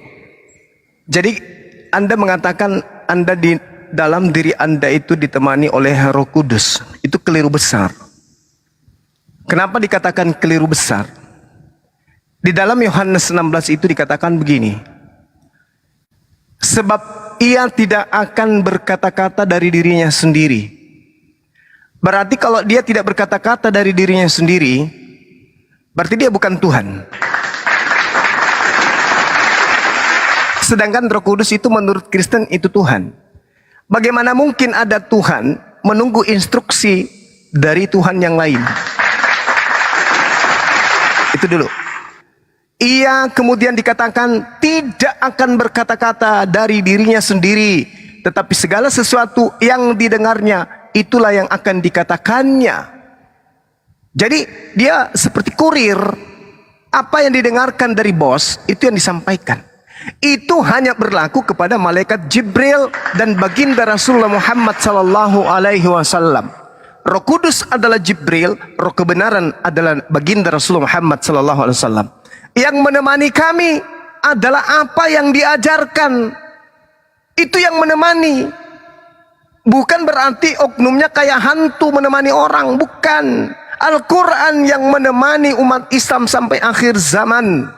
Jadi Anda mengatakan Anda di dalam diri Anda itu ditemani oleh Roh Kudus. Itu keliru besar. Kenapa dikatakan keliru besar? Di dalam Yohanes 16 itu dikatakan begini. Sebab ia tidak akan berkata-kata dari dirinya sendiri. Berarti kalau dia tidak berkata-kata dari dirinya sendiri, berarti dia bukan Tuhan. Sedangkan Roh Kudus itu menurut Kristen itu Tuhan. Bagaimana mungkin ada Tuhan menunggu instruksi dari Tuhan yang lain? Itu dulu. Ia kemudian dikatakan tidak akan berkata-kata dari dirinya sendiri, tetapi segala sesuatu yang didengarnya itulah yang akan dikatakannya. Jadi dia seperti kurir. Apa yang didengarkan dari bos itu yang disampaikan. Itu hanya berlaku kepada malaikat Jibril dan baginda Rasulullah Muhammad sallallahu alaihi wasallam. Roh Kudus adalah Jibril, roh kebenaran adalah baginda Rasulullah Muhammad sallallahu alaihi wasallam. Yang menemani kami adalah apa yang diajarkan. Itu yang menemani. Bukan berarti oknumnya kayak hantu menemani orang, bukan. Al-Quran yang menemani umat Islam sampai akhir zaman.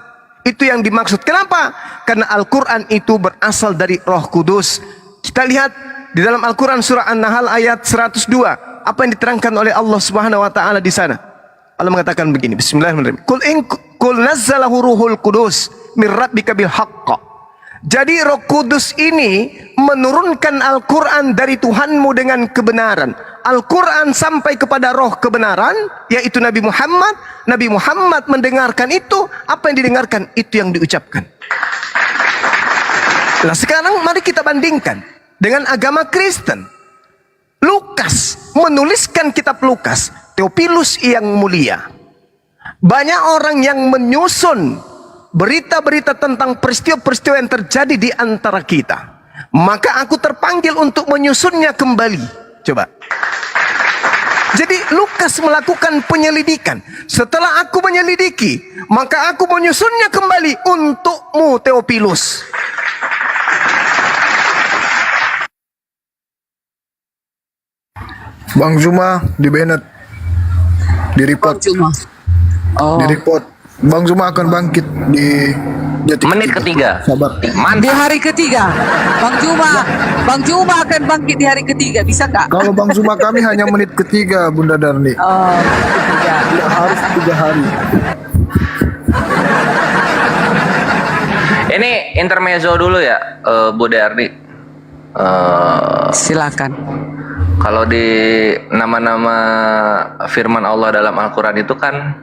Itu yang dimaksud. Kenapa? Karena Al-Quran itu berasal dari Roh Kudus. Kita lihat di dalam Al-Quran surah An-Nahl ayat 102. Apa yang diterangkan oleh Allah Subhanahu wa taala di sana? Allah mengatakan begini, bismillahirrahmanirrahim. Qul nazzalahu ruhul qudus mir rabbika bil haqq. Jadi Roh Kudus ini menurunkan Al-Quran dari Tuhanmu dengan kebenaran. Al-Quran sampai kepada roh kebenaran, yaitu Nabi Muhammad. Nabi Muhammad mendengarkan itu, apa yang didengarkan itu yang diucapkan. Nah sekarang mari kita bandingkan dengan agama Kristen. Lukas menuliskan kitab Lukas, Theophilus yang mulia. Banyak orang yang menyusun berita-berita tentang peristiwa-peristiwa yang terjadi di antara kita. Maka aku terpanggil untuk menyusunnya kembali. Coba. Jadi Lukas melakukan penyelidikan. Setelah aku menyelidiki, maka aku menyusunnya kembali untukmu Theophilus. Bang Zuma di Bennett, di report, di report. Bang Zuma akan bangkit di menit ketiga. Sabar. Di hari ketiga, Bang Juma akan bangkit di hari ketiga, bisa nggak? Kalau Bang Zuma kami hanya menit ketiga, Bunda Darni. Oh, ketiga. Tidak harus 3 hari. Ini intermezzo dulu ya, Bu Darni. Silakan. Kalau di nama-nama firman Allah dalam Al-Quran itu kan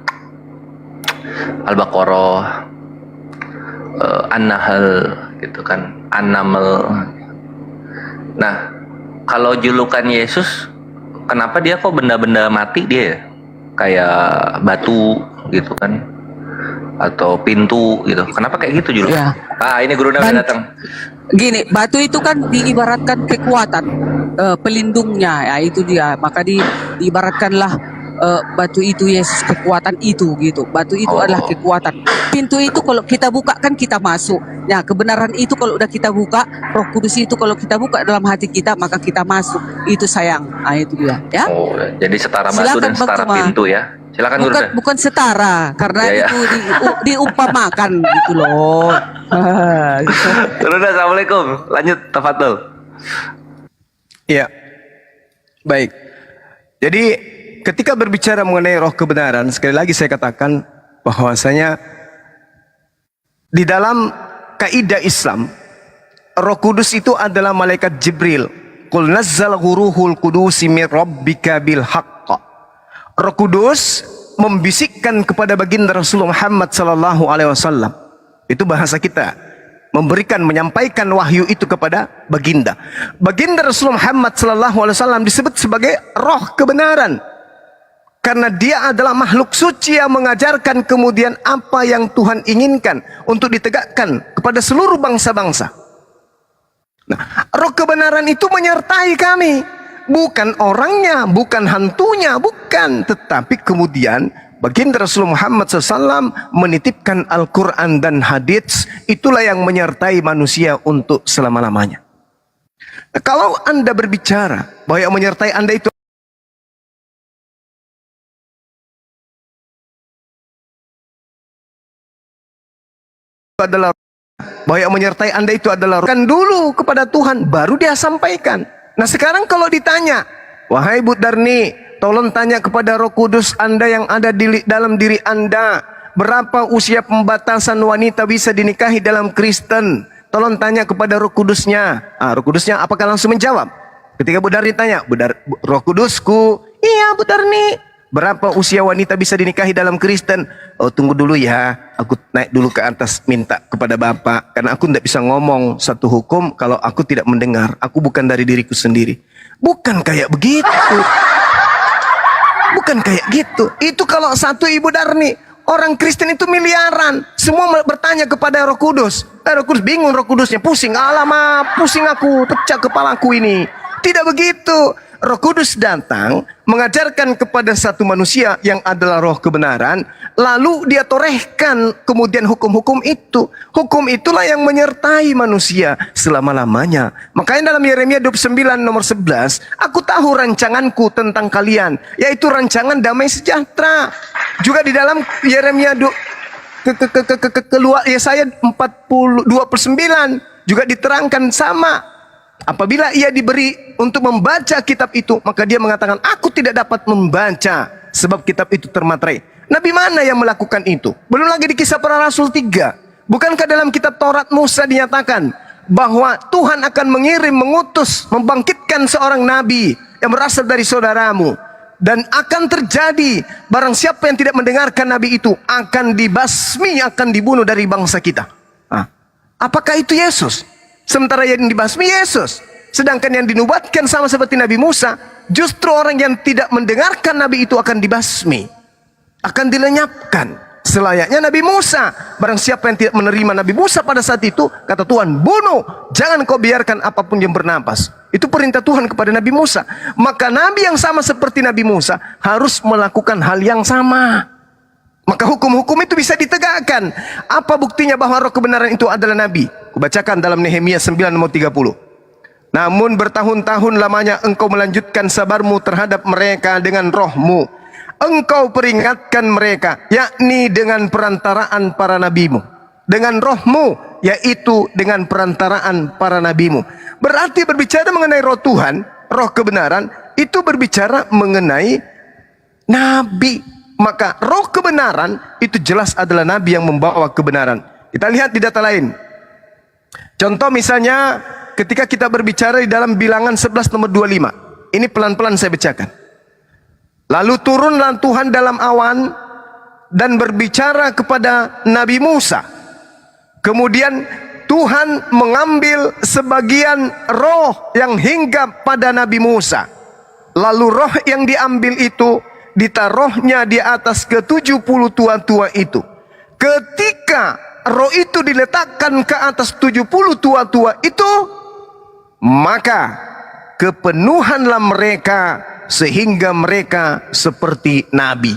Al-Baqarah, An-Nahl gitu kan, An-Naml. Nah, kalau julukan Yesus, kenapa dia kok benda-benda mati dia ya? Kayak batu gitu kan, atau pintu gitu. Kenapa kayak gitu julukan? Ya. Ah, ini guru udah datang. Gini, batu itu kan diibaratkan kekuatan, pelindungnya, ya itu dia. Maka diibaratkanlah batu itu Yesus, kekuatan itu gitu. Batu itu adalah kekuatan. Pintu itu kalau kita buka kan kita masuk. Ya, kebenaran itu kalau udah kita buka, Roh Kudus itu kalau kita buka dalam hati kita, maka kita masuk. Itu sayang. Nah, itu dia, ya. Oh, jadi setara batu Silakan, dan setara Bang Cuma. pintu ya. Silakan guru. Bukan setara, karena Ya, ya. itu diumpamakan gitu loh. Gitu. Guru, assalamualaikum. Lanjut, tafadhol. Ya, baik. Jadi ketika berbicara mengenai roh kebenaran, sekali lagi saya katakan bahwasanya di dalam kaidah Islam, Roh Kudus itu adalah malaikat Jibril. Qul nazzalahu ruhul qudusi mir rabbika bil haqq. Roh Kudus membisikkan kepada baginda Rasulullah Muhammad sallallahu alaihi wasallam. Itu bahasa kita. Memberikan, menyampaikan wahyu itu kepada baginda. Baginda Rasulullah Muhammad sallallahu alaihi wasallam disebut sebagai roh kebenaran. Karena dia adalah makhluk suci yang mengajarkan kemudian apa yang Tuhan inginkan untuk ditegakkan kepada seluruh bangsa-bangsa. Nah, roh kebenaran itu menyertai kami. Bukan orangnya, bukan hantunya, bukan. Tetapi kemudian Baginda Rasulullah Muhammad SAW menitipkan Al-Quran dan hadits, itulah yang menyertai manusia untuk selama-lamanya. Nah, kalau Anda berbicara bahwa yang menyertai Anda itu adalah bahwa yang menyertai Anda itu adalah kan dulu kepada Tuhan, baru dia sampaikan. Nah sekarang kalau ditanya, wahai Bu Darni, tolong tanya kepada Roh Kudus Anda yang ada di dalam diri Anda, berapa usia pembatasan wanita bisa dinikahi dalam Kristen? Tolong tanya kepada Roh Kudusnya. Roh Kudusnya apakah langsung menjawab? Ketika Bu Darni tanya, Roh Kudusku, iya Bu Darni, berapa usia wanita bisa dinikahi dalam Kristen? Oh tunggu dulu ya, aku naik dulu ke atas minta kepada Bapak. Karena aku tidak bisa ngomong satu hukum kalau aku tidak mendengar. Aku bukan dari diriku sendiri. Bukan kayak begitu. Bukan kayak gitu. Itu kalau satu Ibu Darni. Orang Kristen itu miliaran. Semua bertanya kepada Roh Kudus. Roh Kudus bingung, Roh Kudusnya pusing. Alamak, pusing aku, pecah kepalaku ini. Tidak begitu. Roh Kudus datang mengajarkan kepada satu manusia yang adalah roh kebenaran, lalu dia torehkan kemudian hukum-hukum itu. Hukum itulah yang menyertai manusia selama-lamanya. Makanya dalam Yeremia 29 nomor 11, aku tahu rancanganku tentang kalian, yaitu rancangan damai sejahtera. Juga di dalam Yeremia Yesaya 29 juga diterangkan sama. Apabila ia diberi untuk membaca kitab itu, maka dia mengatakan, aku tidak dapat membaca sebab kitab itu termaterai. Nabi mana yang melakukan itu? Belum lagi di Kisah Para Rasul 3. Bukankah dalam kitab Taurat Musa dinyatakan bahwa Tuhan akan mengutus, membangkitkan seorang nabi yang berasal dari saudaramu. Dan akan terjadi, barang siapa yang tidak mendengarkan nabi itu akan dibasmi, akan dibunuh dari bangsa kita. Apakah itu Yesus? Sementara yang dibasmi Yesus. Sedangkan yang dinubuatkan sama seperti Nabi Musa, justru orang yang tidak mendengarkan Nabi itu akan dibasmi, akan dilenyapkan selayaknya Nabi Musa. Barang siapa yang tidak menerima Nabi Musa pada saat itu, kata Tuhan, bunuh, jangan kau biarkan apapun yang bernapas. Itu perintah Tuhan kepada Nabi Musa. Maka Nabi yang sama seperti Nabi Musa harus melakukan hal yang sama. Maka hukum-hukum itu bisa ditegakkan. Apa buktinya bahwa roh kebenaran itu adalah Nabi? Kubacakan dalam Nehemia 9 nomor 30. Namun bertahun-tahun lamanya engkau melanjutkan sabarmu terhadap mereka dengan rohmu. Engkau peringatkan mereka, yakni dengan perantaraan para nabimu. Dengan rohmu, yaitu dengan perantaraan para nabimu. Berarti berbicara mengenai roh Tuhan, roh kebenaran, itu berbicara mengenai Nabi. Maka roh kebenaran itu jelas adalah Nabi yang membawa kebenaran. Kita lihat di data lain. Contoh misalnya ketika kita berbicara di dalam Bilangan 11 nomor 25. Ini pelan-pelan saya bacakan. Lalu turunlah Tuhan dalam awan dan berbicara kepada Nabi Musa. Kemudian Tuhan mengambil sebagian roh yang hinggap pada Nabi Musa. Lalu roh yang diambil itu ditaruhnya di atas ke-70 tua-tua itu. Ketika roh itu diletakkan ke atas 70 tua-tua itu, maka kepenuhanlah mereka sehingga mereka seperti nabi.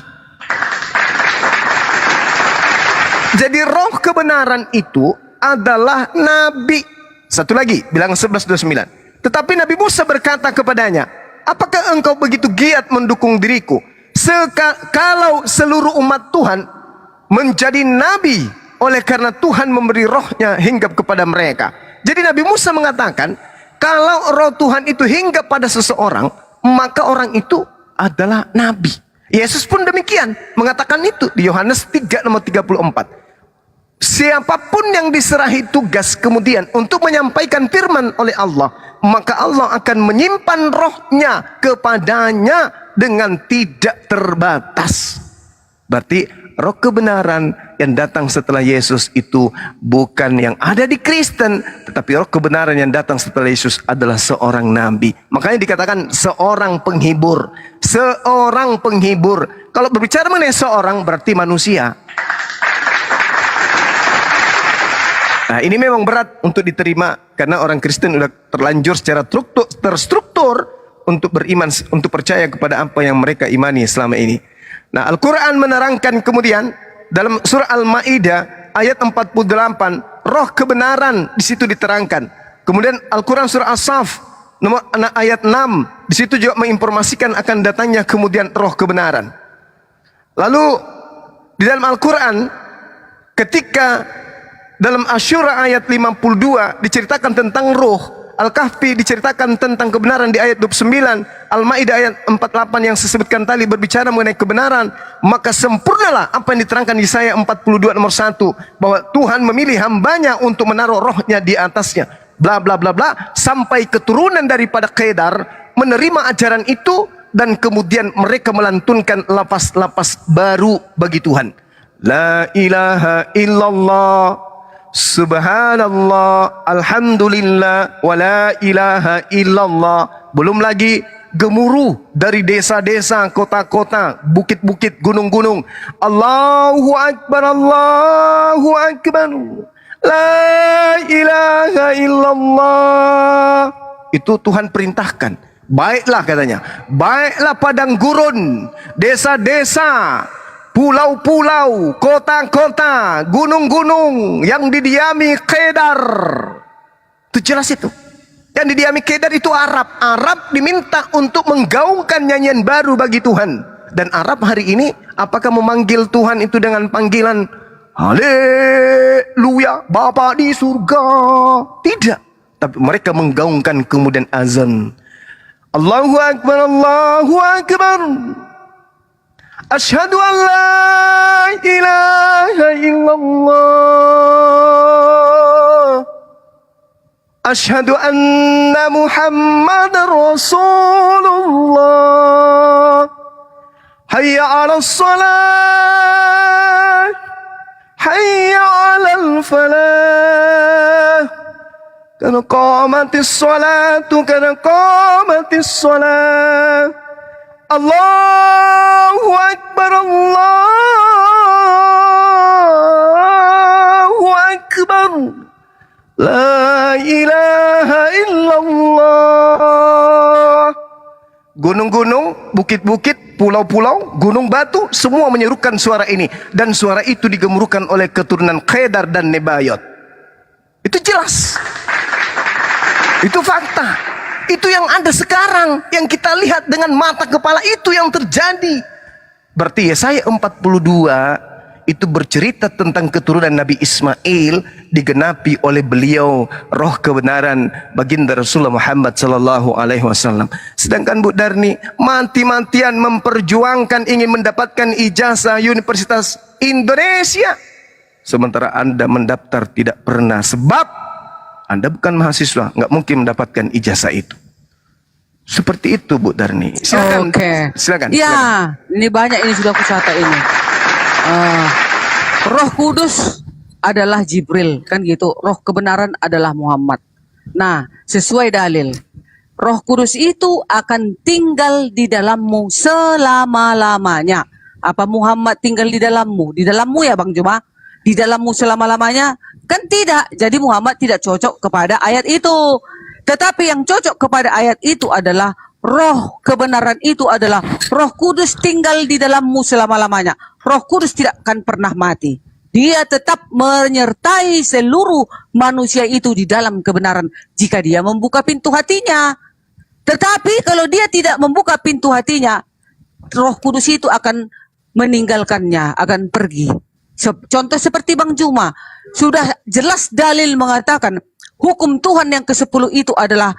Jadi roh kebenaran itu adalah nabi. Satu lagi, Bilangan 11:29. Tetapi Nabi Musa berkata kepadanya, apakah engkau begitu giat mendukung diriku? Kalau seluruh umat Tuhan menjadi nabi oleh karena Tuhan memberi rohnya hinggap kepada mereka. Jadi Nabi Musa mengatakan, kalau roh Tuhan itu hinggap pada seseorang, maka orang itu adalah nabi. Yesus pun demikian mengatakan itu di Yohanes 3 nomor 34. Siapapun yang diserahi tugas kemudian untuk menyampaikan firman oleh Allah, maka Allah akan menyimpan rohnya kepadanya dengan tidak terbatas. Berarti roh kebenaran yang datang setelah Yesus itu bukan yang ada di Kristen, tetapi roh kebenaran yang datang setelah Yesus adalah seorang nabi. Makanya dikatakan seorang penghibur. Seorang penghibur. Kalau berbicara mengenai seorang berarti manusia. Nah, ini memang berat untuk diterima karena orang Kristen sudah terlanjur secara terstruktur untuk beriman, untuk percaya kepada apa yang mereka imani selama ini. Nah, Al-Quran menerangkan kemudian dalam surah Al-Ma'idah ayat 48, roh kebenaran di situ diterangkan. Kemudian Al-Quran surah As-Saff ayat 6, di situ juga menginformasikan akan datangnya kemudian roh kebenaran. Lalu di dalam Al-Quran ketika dalam Asyura ayat 52 diceritakan tentang roh, Al-Kahfi diceritakan tentang kebenaran di ayat 29, Al-Maidah ayat 48 yang saya sebutkan tadi berbicara mengenai kebenaran, maka sempurnalah apa yang diterangkan di Yesaya 42 nomor 1 bahwa Tuhan memilih hambanya untuk menaruh rohnya di atasnya, bla bla bla bla, sampai keturunan daripada Kedar menerima ajaran itu dan kemudian mereka melantunkan lapas-lapas baru bagi Tuhan. La ilaha illallah Subhanallah, Alhamdulillah, wa la ilaha illallah. Belum lagi gemuruh dari desa-desa, kota-kota, bukit-bukit, gunung-gunung. Allahu Akbar, Allahu Akbar, la ilaha illallah. Itu Tuhan perintahkan. Baiklah katanya, baiklah padang gurun, desa-desa, pulau-pulau, kota-kota, gunung-gunung yang didiami Kedar. Itu jelas itu. Yang didiami Kedar itu Arab. Arab diminta untuk menggaungkan nyanyian baru bagi Tuhan. Dan Arab hari ini apakah memanggil Tuhan itu dengan panggilan Haleluya, Bapa di surga? Tidak. Tapi mereka menggaungkan kemudian azan. Allahu Akbar, Allahu Akbar. Asyhadu an la ilaha illallah. Asyhadu anna Muhammadar Rasulullah. Hayya 'alas salat. Hayya 'alal falah. Kana qamatis salatu, kana qamatis salat. Allahu Akbar, Allahu Akbar, la ilaha illallah. Gunung-gunung, bukit-bukit, pulau-pulau, gunung batu, semua menyerukan suara ini. Dan suara itu digemuruhkan oleh keturunan Kedar dan Nebayot. Itu jelas. Itu fakta. Itu yang ada sekarang, yang kita lihat dengan mata kepala, itu yang terjadi. Berarti Yesaya 42 itu bercerita tentang keturunan Nabi Ismail digenapi oleh beliau roh kebenaran baginda Rasulullah Muhammad sallallahu alaihi wasallam. Sedangkan Bu Darni mati-matian memperjuangkan ingin mendapatkan ijazah Universitas Indonesia, sementara Anda mendaftar tidak pernah, sebab Anda bukan mahasiswa, nggak mungkin mendapatkan ijazah itu. Seperti itu Bu Darni. Silakan. Oke. Silakan. Ya, silakan. ini banyak ini sudah kusata ini. Roh Kudus adalah Jibril, kan gitu. Roh kebenaran adalah Muhammad. Nah, sesuai dalil, Roh Kudus itu akan tinggal di dalammu selama-lamanya. Apa Muhammad tinggal di dalammu? Di dalammu ya Bang Juma? Di dalammu selama-lamanya? Kan tidak. Jadi Muhammad tidak cocok kepada ayat itu. Tetapi yang cocok kepada ayat itu adalah roh kebenaran itu adalah Roh Kudus tinggal di dalammu selama-lamanya. Roh Kudus tidak akan pernah mati. Dia tetap menyertai seluruh manusia itu di dalam kebenaran jika dia membuka pintu hatinya. Tetapi kalau dia tidak membuka pintu hatinya, Roh Kudus itu akan meninggalkannya, akan pergi. Contoh seperti Bang Juma, sudah jelas dalil mengatakan hukum Tuhan yang ke-10 itu adalah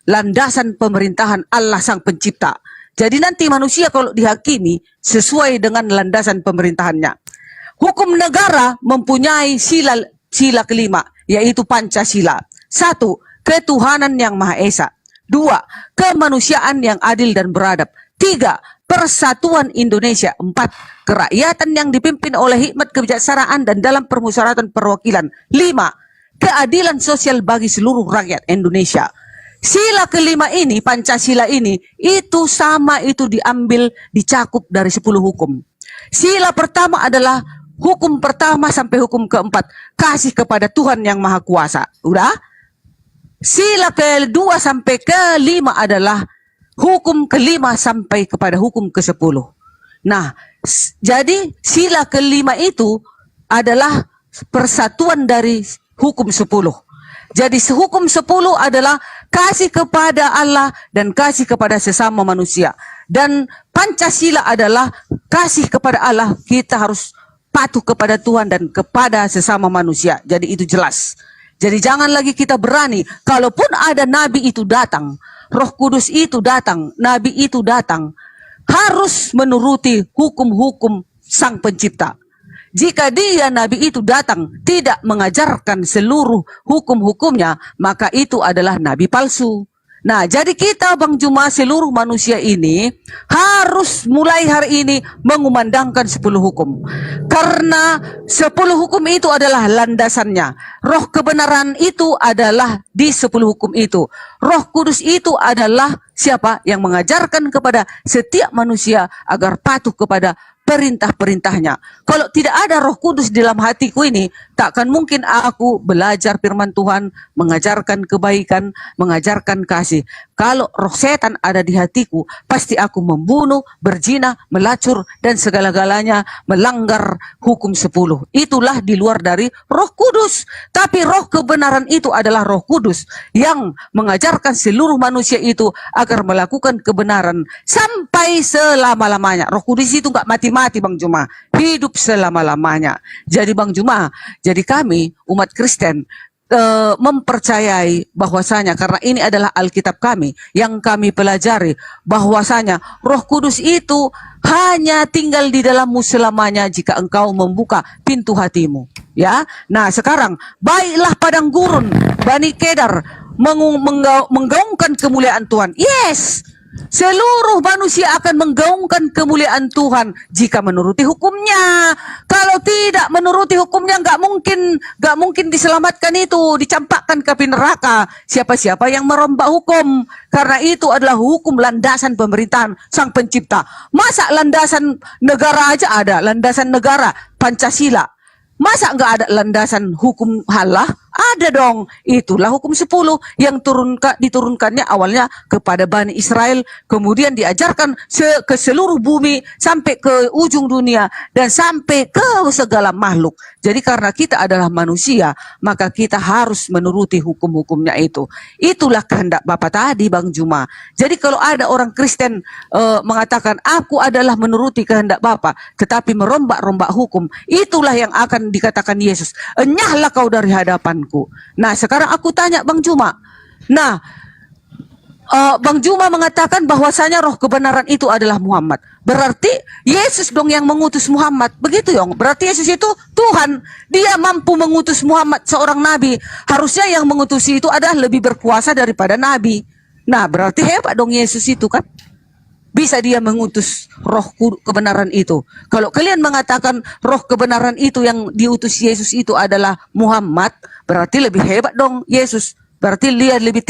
landasan pemerintahan Allah Sang Pencipta. Jadi nanti manusia kalau dihakimi sesuai dengan landasan pemerintahannya. Hukum negara mempunyai sila kelima, yaitu Pancasila. 1. Ketuhanan yang Maha Esa. 2. Kemanusiaan yang adil dan beradab. 3. Persatuan Indonesia. 4. Kerakyatan yang dipimpin oleh hikmat kebijaksanaan dan dalam permusyawaratan perwakilan. 5. Keadilan sosial bagi seluruh rakyat Indonesia. Sila kelima ini, Pancasila ini, itu sama, itu diambil, dicakup dari 10 hukum. Sila pertama adalah hukum pertama sampai hukum keempat, kasih kepada Tuhan yang Maha Kuasa. Udah? Sila kedua sampai kelima adalah hukum kelima sampai kepada hukum ke-10. Nah, jadi sila kelima itu adalah persatuan dari hukum 10. Jadi hukum 10 adalah kasih kepada Allah dan kasih kepada sesama manusia. Dan Pancasila adalah kasih kepada Allah, kita harus patuh kepada Tuhan dan kepada sesama manusia. Jadi itu jelas. Jadi jangan lagi kita berani, kalaupun ada nabi itu datang, Roh Kudus itu datang, nabi itu datang, harus menuruti hukum-hukum Sang Pencipta. Jika dia nabi itu datang tidak mengajarkan seluruh hukum-hukumnya, maka itu adalah nabi palsu. Nah, jadi kita Bang Juma, seluruh manusia ini harus mulai hari ini mengumandangkan 10 hukum. Karena 10 hukum itu adalah landasannya. Roh kebenaran itu adalah di 10 hukum itu. Roh Kudus itu adalah siapa yang mengajarkan kepada setiap manusia agar patuh kepada perintah-perintahnya. Kalau tidak ada Roh Kudus dalam hatiku ini, takkan mungkin aku belajar firman Tuhan, mengajarkan kebaikan, mengajarkan kasih. Kalau roh setan ada di hatiku, pasti aku membunuh, berzina, melacur, dan segala-galanya melanggar hukum 10. Itulah di luar dari Roh Kudus. Tapi roh kebenaran itu adalah Roh Kudus yang mengajarkan seluruh manusia itu agar melakukan kebenaran sampai selama-lamanya. Roh Kudus itu nggak mati-mati Bang Juma, hidup selama-lamanya. Jadi Bang Juma, jadi kami umat Kristen mempercayai bahwasanya, karena ini adalah Alkitab kami yang kami pelajari, bahwasanya Roh Kudus itu hanya tinggal di dalammu selamanya jika engkau membuka pintu hatimu. Ya, nah sekarang baiklah padang gurun, Bani Kedar menggaungkan kemuliaan Tuhan. Yes, seluruh manusia akan menggaungkan kemuliaan Tuhan jika menuruti hukumnya. Kalau tidak menuruti hukumnya, nggak mungkin diselamatkan itu, dicampakkan ke api neraka. Siapa-siapa yang merombak hukum, karena itu adalah hukum landasan pemerintahan Sang Pencipta. Masa landasan negara aja ada, landasan negara Pancasila. Masa nggak ada landasan hukum Allah? Ada dong. Itulah hukum 10 yang diturunkannya awalnya kepada Bani Israel, kemudian diajarkan ke seluruh bumi sampai ke ujung dunia dan sampai ke segala makhluk. Jadi karena kita adalah manusia, maka kita harus menuruti hukum-hukumnya itu. Itulah kehendak Bapak tadi Bang Juma. Jadi kalau ada orang Kristen mengatakan aku adalah menuruti kehendak Bapak, tetapi merombak-rombak hukum, itulah yang akan dikatakan Yesus, enyahlah kau dari hadapanku. Nah sekarang aku tanya Bang Juma. Nah Bang Juma mengatakan bahwasanya roh kebenaran itu adalah Muhammad. Berarti Yesus dong yang mengutus Muhammad. Begitu dong. Berarti Yesus itu Tuhan. Dia mampu mengutus Muhammad seorang nabi. Harusnya yang mengutusi itu adalah lebih berkuasa daripada nabi. Nah berarti hebat dong Yesus itu kan. Bisa dia mengutus roh kebenaran itu. Kalau kalian mengatakan roh kebenaran itu yang diutus Yesus itu adalah Muhammad, berarti lebih hebat dong Yesus. Berarti dia lebih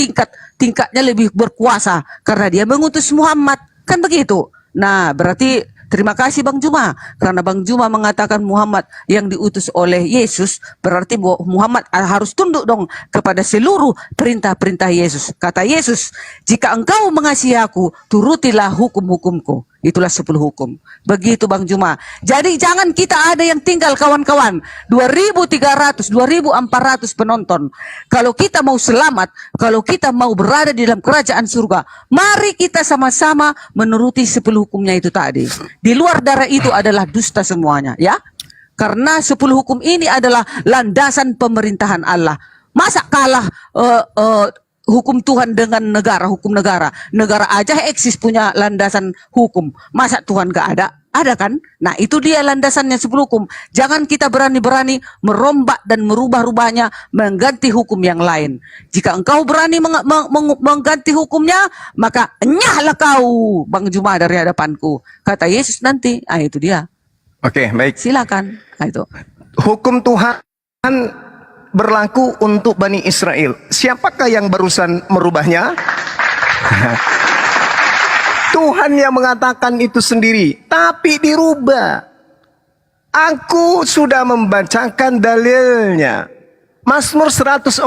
tingkatnya lebih berkuasa karena dia mengutus Muhammad. Kan begitu. Nah, berarti terima kasih Bang Juma, karena Bang Juma mengatakan Muhammad yang diutus oleh Yesus, berarti Muhammad harus tunduk dong kepada seluruh perintah-perintah Yesus. Kata Yesus, jika engkau mengasihi aku, turutilah hukum-hukumku. Itulah 10 hukum. Begitu Bang Juma. Jadi jangan kita ada yang tinggal kawan-kawan. 2.300, 2.400 penonton. Kalau kita mau selamat, kalau kita mau berada di dalam kerajaan surga, mari kita sama-sama menuruti 10 hukumnya itu tadi. Di luar dari itu adalah dusta semuanya, ya. Karena 10 hukum ini adalah landasan pemerintahan Allah. Masa kalah hukum Tuhan dengan negara, hukum negara. Negara aja eksis punya landasan hukum. Masa Tuhan gak ada? Ada kan? Nah itu dia landasannya 10 hukum. Jangan kita berani-berani merombak dan merubah-rubahnya, mengganti hukum yang lain. Jika engkau berani mengganti hukumnya, maka enyahlah kau Bang Juma dari hadapanku. Kata Yesus nanti. Ah itu dia. Oke, baik. Silakan. Nah, itu. Hukum Tuhan berlaku untuk Bani Israel. Siapakah yang barusan merubahnya? Tuhan yang mengatakan itu sendiri, tapi dirubah. Aku sudah membacakan dalilnya. Mazmur 147.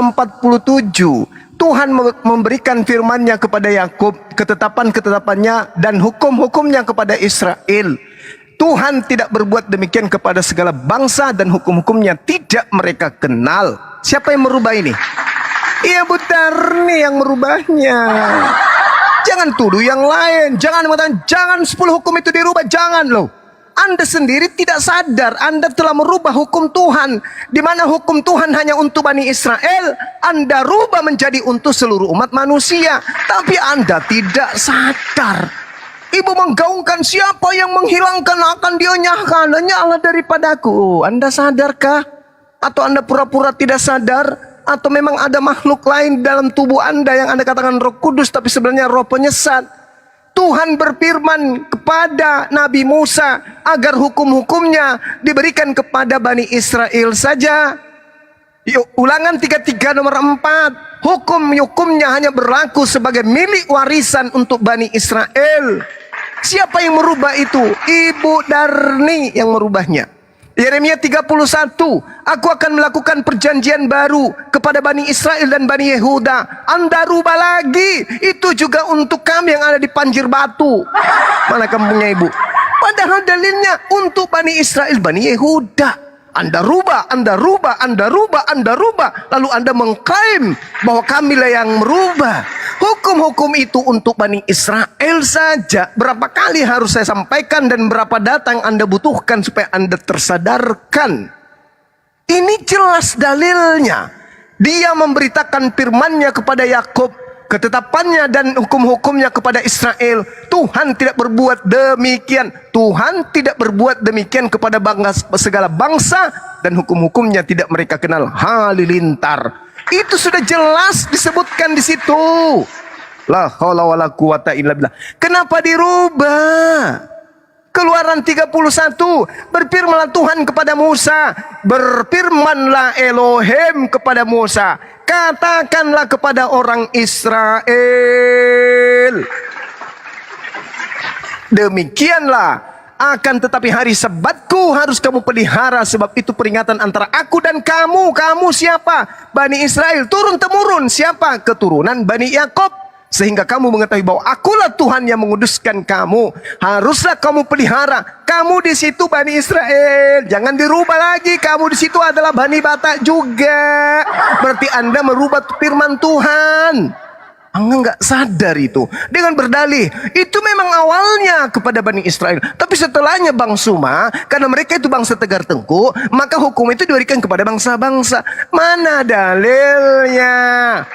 Tuhan memberikan firman-Nya kepada Yakub, ketetapan-ketetapannya dan hukum-hukumnya kepada Israel. Tuhan tidak berbuat demikian kepada segala bangsa dan hukum-hukumnya tidak mereka kenal. Siapa yang merubah ini? Iya Bu Tarni yang merubahnya. Jangan tuduh yang lain. Jangan mengatakan jangan 10 hukum itu dirubah. Jangan loh. Anda sendiri tidak sadar Anda telah merubah hukum Tuhan. Di mana hukum Tuhan hanya untuk Bani Israel, Anda rubah menjadi untuk seluruh umat manusia. Tapi Anda tidak sadar. Ibu menggaungkan siapa yang menghilangkan akan dia nyala daripadaku. Anda sadarkah? Atau Anda pura-pura tidak sadar? Atau memang ada makhluk lain dalam tubuh Anda yang Anda katakan Roh Kudus tapi sebenarnya roh penyesat? Tuhan berfirman kepada Nabi Musa agar hukum-hukumnya diberikan kepada Bani Israel saja. Ulangan 33 nomor 4. Hukum-hukumnya hanya berlaku sebagai milik warisan untuk Bani Israel. Siapa yang merubah itu? Ibu Darni yang merubahnya. Yeremia 31, aku akan melakukan perjanjian baru kepada Bani Israel dan Bani Yehuda. Anda rubah lagi. Itu juga untuk kami yang ada di Panjir Batu. Mana kampungnya ibu? Padahal dalilnya untuk Bani Israel, Bani Yehuda. Anda rubah, Anda rubah, Anda rubah, Anda rubah. Lalu Anda mengklaim bahwa kamilah yang merubah. Hukum-hukum itu untuk Bani Israel saja. Berapa kali harus saya sampaikan dan berapa data yang Anda butuhkan supaya Anda tersadarkan. Ini jelas dalilnya. Dia memberitakan firman-Nya kepada Yakub, ketetapannya dan hukum-hukumnya kepada Israel. Tuhan tidak berbuat demikian. Tuhan tidak berbuat demikian kepada segala bangsa dan hukum-hukumnya tidak mereka kenal. Halilintar. Itu sudah jelas disebutkan di situ. La haula wala quwata illa billah. Kenapa dirubah? Keluaran 31, berfirmanlah Tuhan kepada Musa, berfirmanlah Elohim kepada Musa, katakanlah kepada orang Israel, demikianlah akan tetapi hari Sabatku harus kamu pelihara, sebab itu peringatan antara aku dan kamu. Kamu siapa? Bani Israel, turun-temurun. Siapa? Keturunan Bani Yakub. Sehingga kamu mengetahui bahwa akulah Tuhan yang menguduskan kamu. Haruslah kamu pelihara. Kamu di situ Bani Israel. Jangan dirubah lagi. Kamu di situ adalah Bani Batak juga. Berarti Anda merubah firman Tuhan. Anda nggak sadar itu. Dengan berdalih, itu memang awalnya kepada Bani Israel. Tapi setelahnya Bang Suma, karena mereka itu bangsa tegar tengkuk, maka hukum itu diberikan kepada bangsa-bangsa. Mana dalilnya?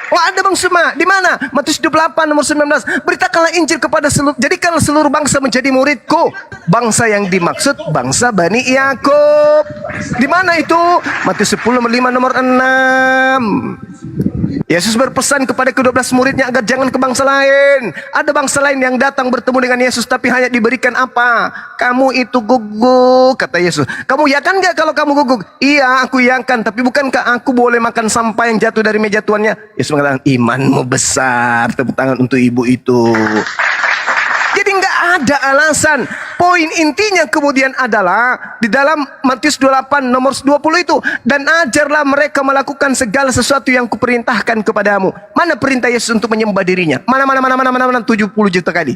Oh ada Bang Suma, di mana? Matius 28 nomor 19. Beritakanlah Injil kepada seluruh, jadikanlah seluruh bangsa menjadi muridku. Bangsa yang dimaksud bangsa Bani Yakub. Di mana itu? Matius 10 nomor 6. Yesus berpesan kepada ke-12 muridnya agar jangan ke bangsa lain. Ada bangsa lain yang datang bertemu dengan Yesus tapi hanya diberikan apa? Kamu itu guguk, kata Yesus. Kamu yakan gak kalau kamu guguk? Iya, aku yakan. Tapi bukankah aku boleh makan sampah yang jatuh dari meja tuannya? Yesus mengatakan, imanmu besar. Tepuk tangan untuk ibu itu. Jadi nggak ada alasan. Poin intinya kemudian adalah di dalam Matius 28 nomor 20 itu, dan ajarlah mereka melakukan segala sesuatu yang kuperintahkan kepadamu. Mana perintah Yesus untuk menyembah dirinya? Mana 70 juta kali.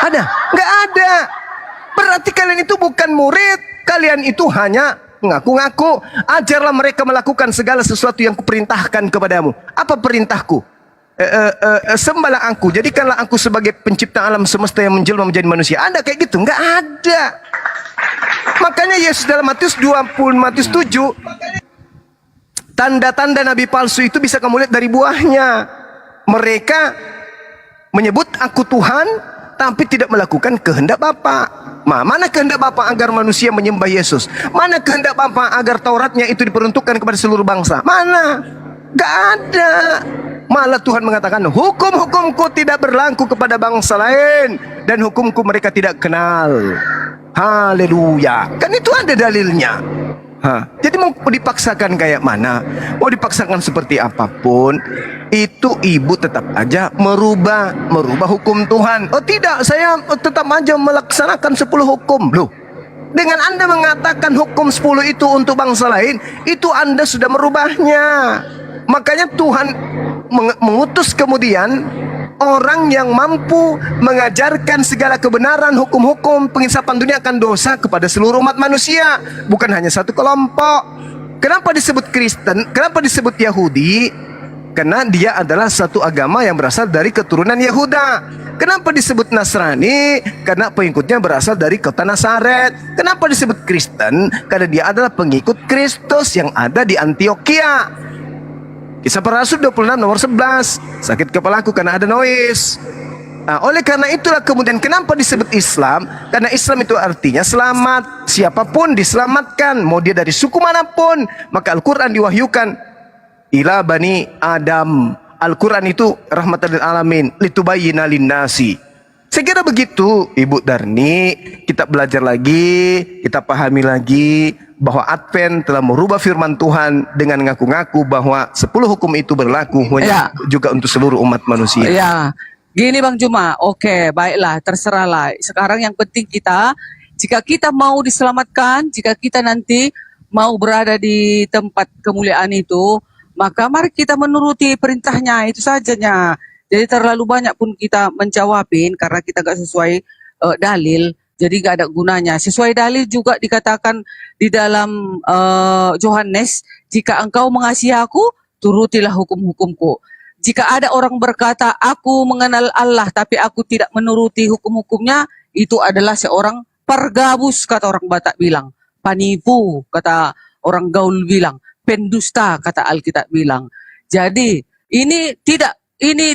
Ada? Nggak ada. Berarti kalian itu bukan murid. Kalian itu hanya ngaku-ngaku. Ajarlah mereka melakukan segala sesuatu yang kuperintahkan kepadamu. Apa perintahku? Sembahlah aku, jadikanlah aku sebagai pencipta alam semesta yang menjelma menjadi manusia. Ada kayak gitu? Nggak ada. Makanya Yesus dalam Matius 20, Matius 7, tanda-tanda nabi palsu itu bisa kamu lihat dari buahnya. Mereka menyebut aku Tuhan tapi tidak melakukan kehendak Bapa. Mana kehendak Bapa agar manusia menyembah Yesus? Mana kehendak Bapa agar Tauratnya itu diperuntukkan kepada seluruh bangsa? Mana? Nggak ada. Malah Tuhan mengatakan, hukum-hukumku tidak berlaku kepada bangsa lain, dan hukumku mereka tidak kenal. Haleluya. Kan itu ada dalilnya. Jadi mau dipaksakan kayak mana, mau dipaksakan seperti apapun, itu ibu tetap aja merubah hukum Tuhan. Oh tidak, saya tetap aja melaksanakan 10 hukum. Loh, dengan Anda mengatakan hukum 10 itu untuk bangsa lain, itu Anda sudah merubahnya. Makanya Tuhan mengutus kemudian orang yang mampu mengajarkan segala kebenaran hukum-hukum penginsafan dunia akan dosa kepada seluruh umat manusia, bukan hanya satu kelompok. Kenapa disebut Kristen? Kenapa disebut Yahudi? Karena dia adalah satu agama yang berasal dari keturunan Yehuda. Kenapa disebut Nasrani? Karena pengikutnya berasal dari kota Nazaret. Kenapa disebut Kristen? Karena dia adalah pengikut Kristus yang ada di Antioquia. Kisah Para Rasul 26 nomor 11. Sakit kepalaku karena ada noise. Nah, oleh karena itulah kemudian kenapa disebut Islam? Karena Islam itu artinya selamat. Siapapun diselamatkan, mau dia dari suku manapun. Maka Al-Quran diwahyukan ila bani Adam. Al-Quran itu rahmatan lil alamin, litubayyina linnasi. Saya kira begitu, Ibu Darni. Kita belajar lagi, kita pahami lagi bahwa Advent telah merubah firman Tuhan dengan ngaku-ngaku bahwa 10 hukum itu berlaku juga untuk seluruh umat manusia. Ya, gini Bang Juma, oke, baiklah, terserahlah. Sekarang yang penting kita, jika kita mau diselamatkan, jika kita nanti mau berada di tempat kemuliaan itu, maka mari kita menuruti perintahnya, itu sajanya. Jadi terlalu banyak pun kita menjawabin karena kita gak sesuai dalil, jadi gak ada gunanya. Sesuai dalil juga dikatakan di dalam Yohanes, jika engkau mengasihi aku, turutilah hukum-hukumku. Jika ada orang berkata, aku mengenal Allah tapi aku tidak menuruti hukum-hukumnya, itu adalah seorang pergabus, kata orang Batak bilang. Panipu, kata orang gaul bilang. Pendusta, kata Alkitab bilang. Jadi ini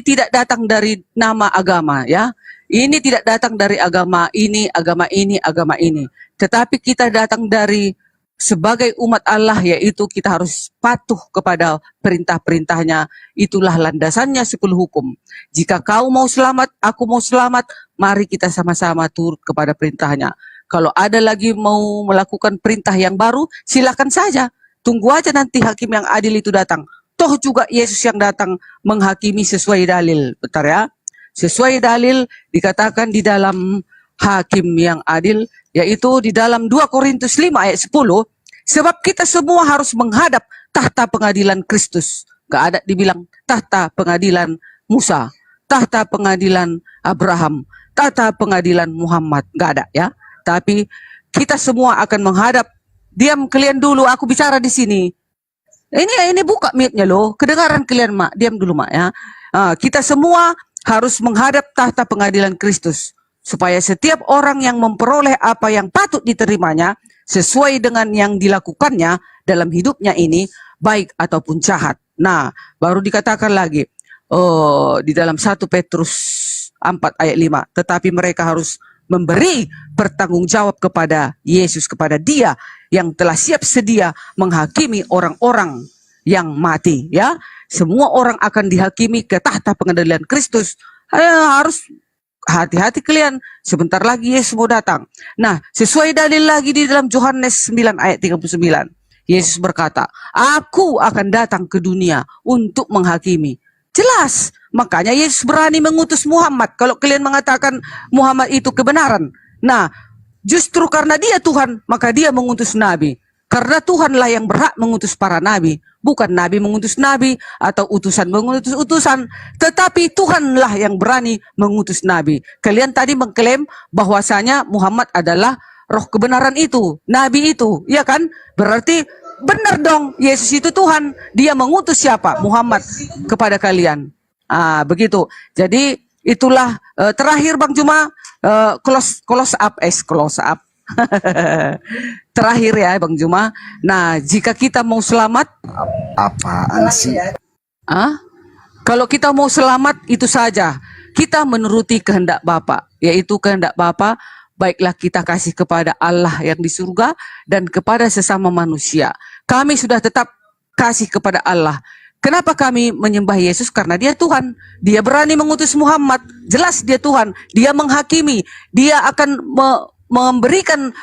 tidak datang dari nama agama, ya. Ini tidak datang dari agama ini, agama ini, agama ini. Tetapi kita datang dari sebagai umat Allah, yaitu kita harus patuh kepada perintah-perintahnya. Itulah landasannya 10 hukum. Jika kau mau selamat, aku mau selamat, mari kita sama-sama turut kepada perintahnya. Kalau ada lagi mau melakukan perintah yang baru, silakan saja. Tunggu aja nanti hakim yang adil itu datang. Toh juga Yesus yang datang menghakimi sesuai dalil. Bentar ya. Sesuai dalil dikatakan di dalam hakim yang adil, yaitu di dalam 2 Korintus 5 ayat 10. Sebab kita semua harus menghadap tahta pengadilan Kristus. Gak ada dibilang tahta pengadilan Musa, tahta pengadilan Abraham, tahta pengadilan Muhammad. Gak ada ya. Tapi kita semua akan menghadap. Diam kalian dulu, aku bicara di sini. Ini buka mute-nya loh. Kedengaran kalian, Mak. Diam dulu, Mak ya. Kita semua harus menghadap tahta pengadilan Kristus supaya setiap orang yang memperoleh apa yang patut diterimanya sesuai dengan yang dilakukannya dalam hidupnya ini, baik ataupun jahat. Nah, baru dikatakan lagi di dalam 1 Petrus 4 ayat 5, tetapi mereka harus memberi pertanggungjawab kepada Yesus, kepada Dia yang telah siap sedia menghakimi orang-orang yang mati, ya. Semua orang akan dihakimi ke tahta pengadilan Kristus. Harus hati-hati kalian, sebentar lagi Yesus mau datang. Nah, sesuai dalil lagi di dalam Yohanes 9 ayat 39. Yesus berkata, aku akan datang ke dunia untuk menghakimi. Jelas, makanya Yesus berani mengutus Muhammad. Kalau kalian mengatakan Muhammad itu kebenaran, nah justru karena dia Tuhan, maka dia mengutus Nabi. Karena Tuhanlah yang berhak mengutus para Nabi. Bukan Nabi mengutus Nabi atau utusan mengutus utusan. Tetapi Tuhanlah yang berani mengutus Nabi. Kalian tadi mengklaim bahwasanya Muhammad adalah roh kebenaran itu, Nabi itu, ya kan? Berarti benar dong, Yesus itu Tuhan. Dia mengutus siapa? Muhammad kepada kalian. Begitu. Jadi itulah terakhir Bang Juma, close up. Terakhir ya Bang Juma. Nah, jika kita mau selamat, Apaan sih? kalau kita mau selamat itu saja, kita menuruti kehendak Bapa, yaitu kehendak Bapa. Baiklah kita kasih kepada Allah yang di surga dan kepada sesama manusia. Kami sudah tetap kasih kepada Allah. Kenapa kami menyembah Yesus? Karena dia Tuhan. Dia berani mengutus Muhammad. Jelas dia Tuhan. Dia menghakimi. Dia akan memberikan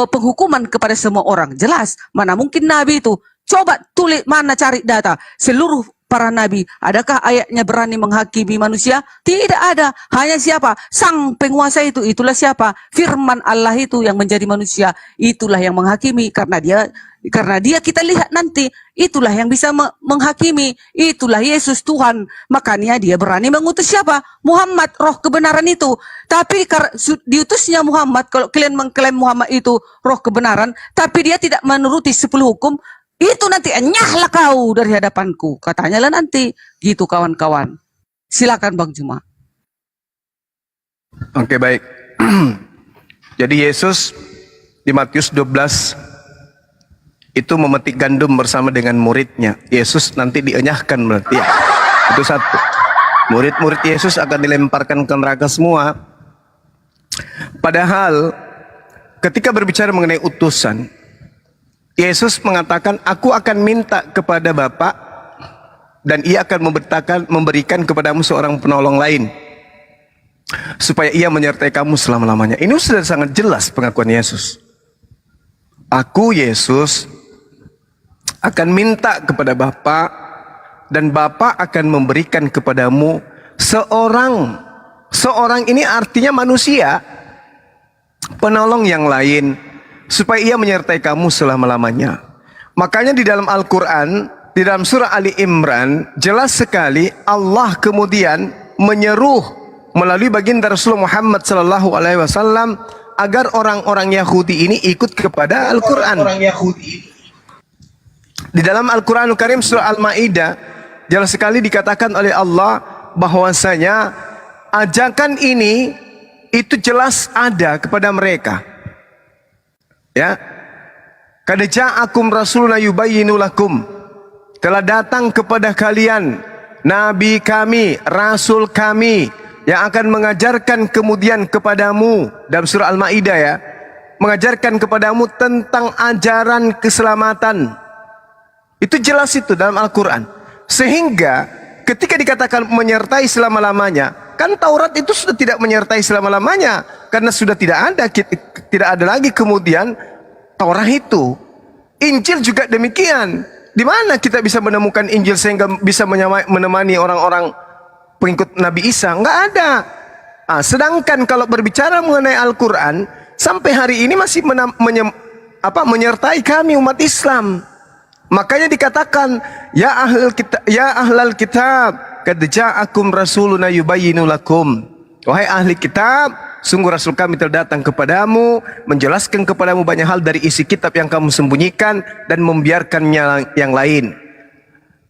penghukuman kepada semua orang. Jelas. Mana mungkin Nabi itu? Coba tulis, mana cari data. Seluruh para nabi, adakah ayatnya berani menghakimi manusia? Tidak ada. Hanya siapa? Sang penguasa itu. Itulah siapa? Firman Allah itu yang menjadi manusia. Itulah yang menghakimi karena dia Karena dia kita lihat nanti, itulah yang bisa menghakimi, itulah Yesus Tuhan. Makanya dia berani mengutus siapa? Muhammad, roh kebenaran itu. Tapi diutusnya Muhammad, kalau kalian mengklaim Muhammad itu roh kebenaran, tapi dia tidak menuruti 10 hukum, itu nanti enyahlah kau dari hadapanku. Katanya lah nanti, gitu kawan-kawan. Silakan Bang Juma. Oke, baik. Jadi Yesus di Matius 12 itu memetik gandum bersama dengan muridnya. Yesus nanti dienyahkan berarti ya. Itu satu. Murid-murid Yesus akan dilemparkan ke neraka semua. Padahal ketika berbicara mengenai utusan, Yesus mengatakan, aku akan minta kepada Bapa dan ia akan memberikan kepadamu seorang penolong lain supaya ia menyertai kamu selama-lamanya. Ini sudah sangat jelas pengakuan Yesus. Aku Yesus akan minta kepada Bapa dan Bapa akan memberikan kepadamu seorang ini artinya manusia, penolong yang lain supaya ia menyertai kamu selama-lamanya. Makanya di dalam Al-Quran, di dalam surah Ali Imran, jelas sekali Allah kemudian menyeru melalui baginda Rasulullah Muhammad SAW agar orang-orang Yahudi ini ikut kepada Al-Quran. Di dalam Al-Quranul Karim surah Al-Ma'idah jelas sekali dikatakan oleh Allah bahwasanya ajakan ini itu jelas ada kepada mereka. Ya. Qad ja'akum rasuluna yubayyinu lakum. Telah datang kepada kalian nabi kami, rasul kami yang akan mengajarkan kemudian kepadamu dalam surah Al-Ma'idah ya, mengajarkan kepadamu tentang ajaran keselamatan. Itu jelas itu dalam Al-Quran. Sehingga ketika dikatakan menyertai selama-lamanya, kan Taurat itu sudah tidak menyertai selama-lamanya, karena sudah tidak ada lagi kemudian Taurat itu. Injil juga demikian. Di mana kita bisa menemukan Injil sehingga bisa menemani orang-orang pengikut Nabi Isa? Enggak ada. Sedangkan kalau berbicara mengenai Al-Quran, sampai hari ini masih menyertai kami umat Islam. Makanya dikatakan, ya ahlal kitab, qad ja'akum rasuluna yubayyinu lakum. Wahai ahli kitab, sungguh rasul kami telah datang kepadamu, menjelaskan kepadamu banyak hal dari isi kitab yang kamu sembunyikan dan membiarkannya yang lain.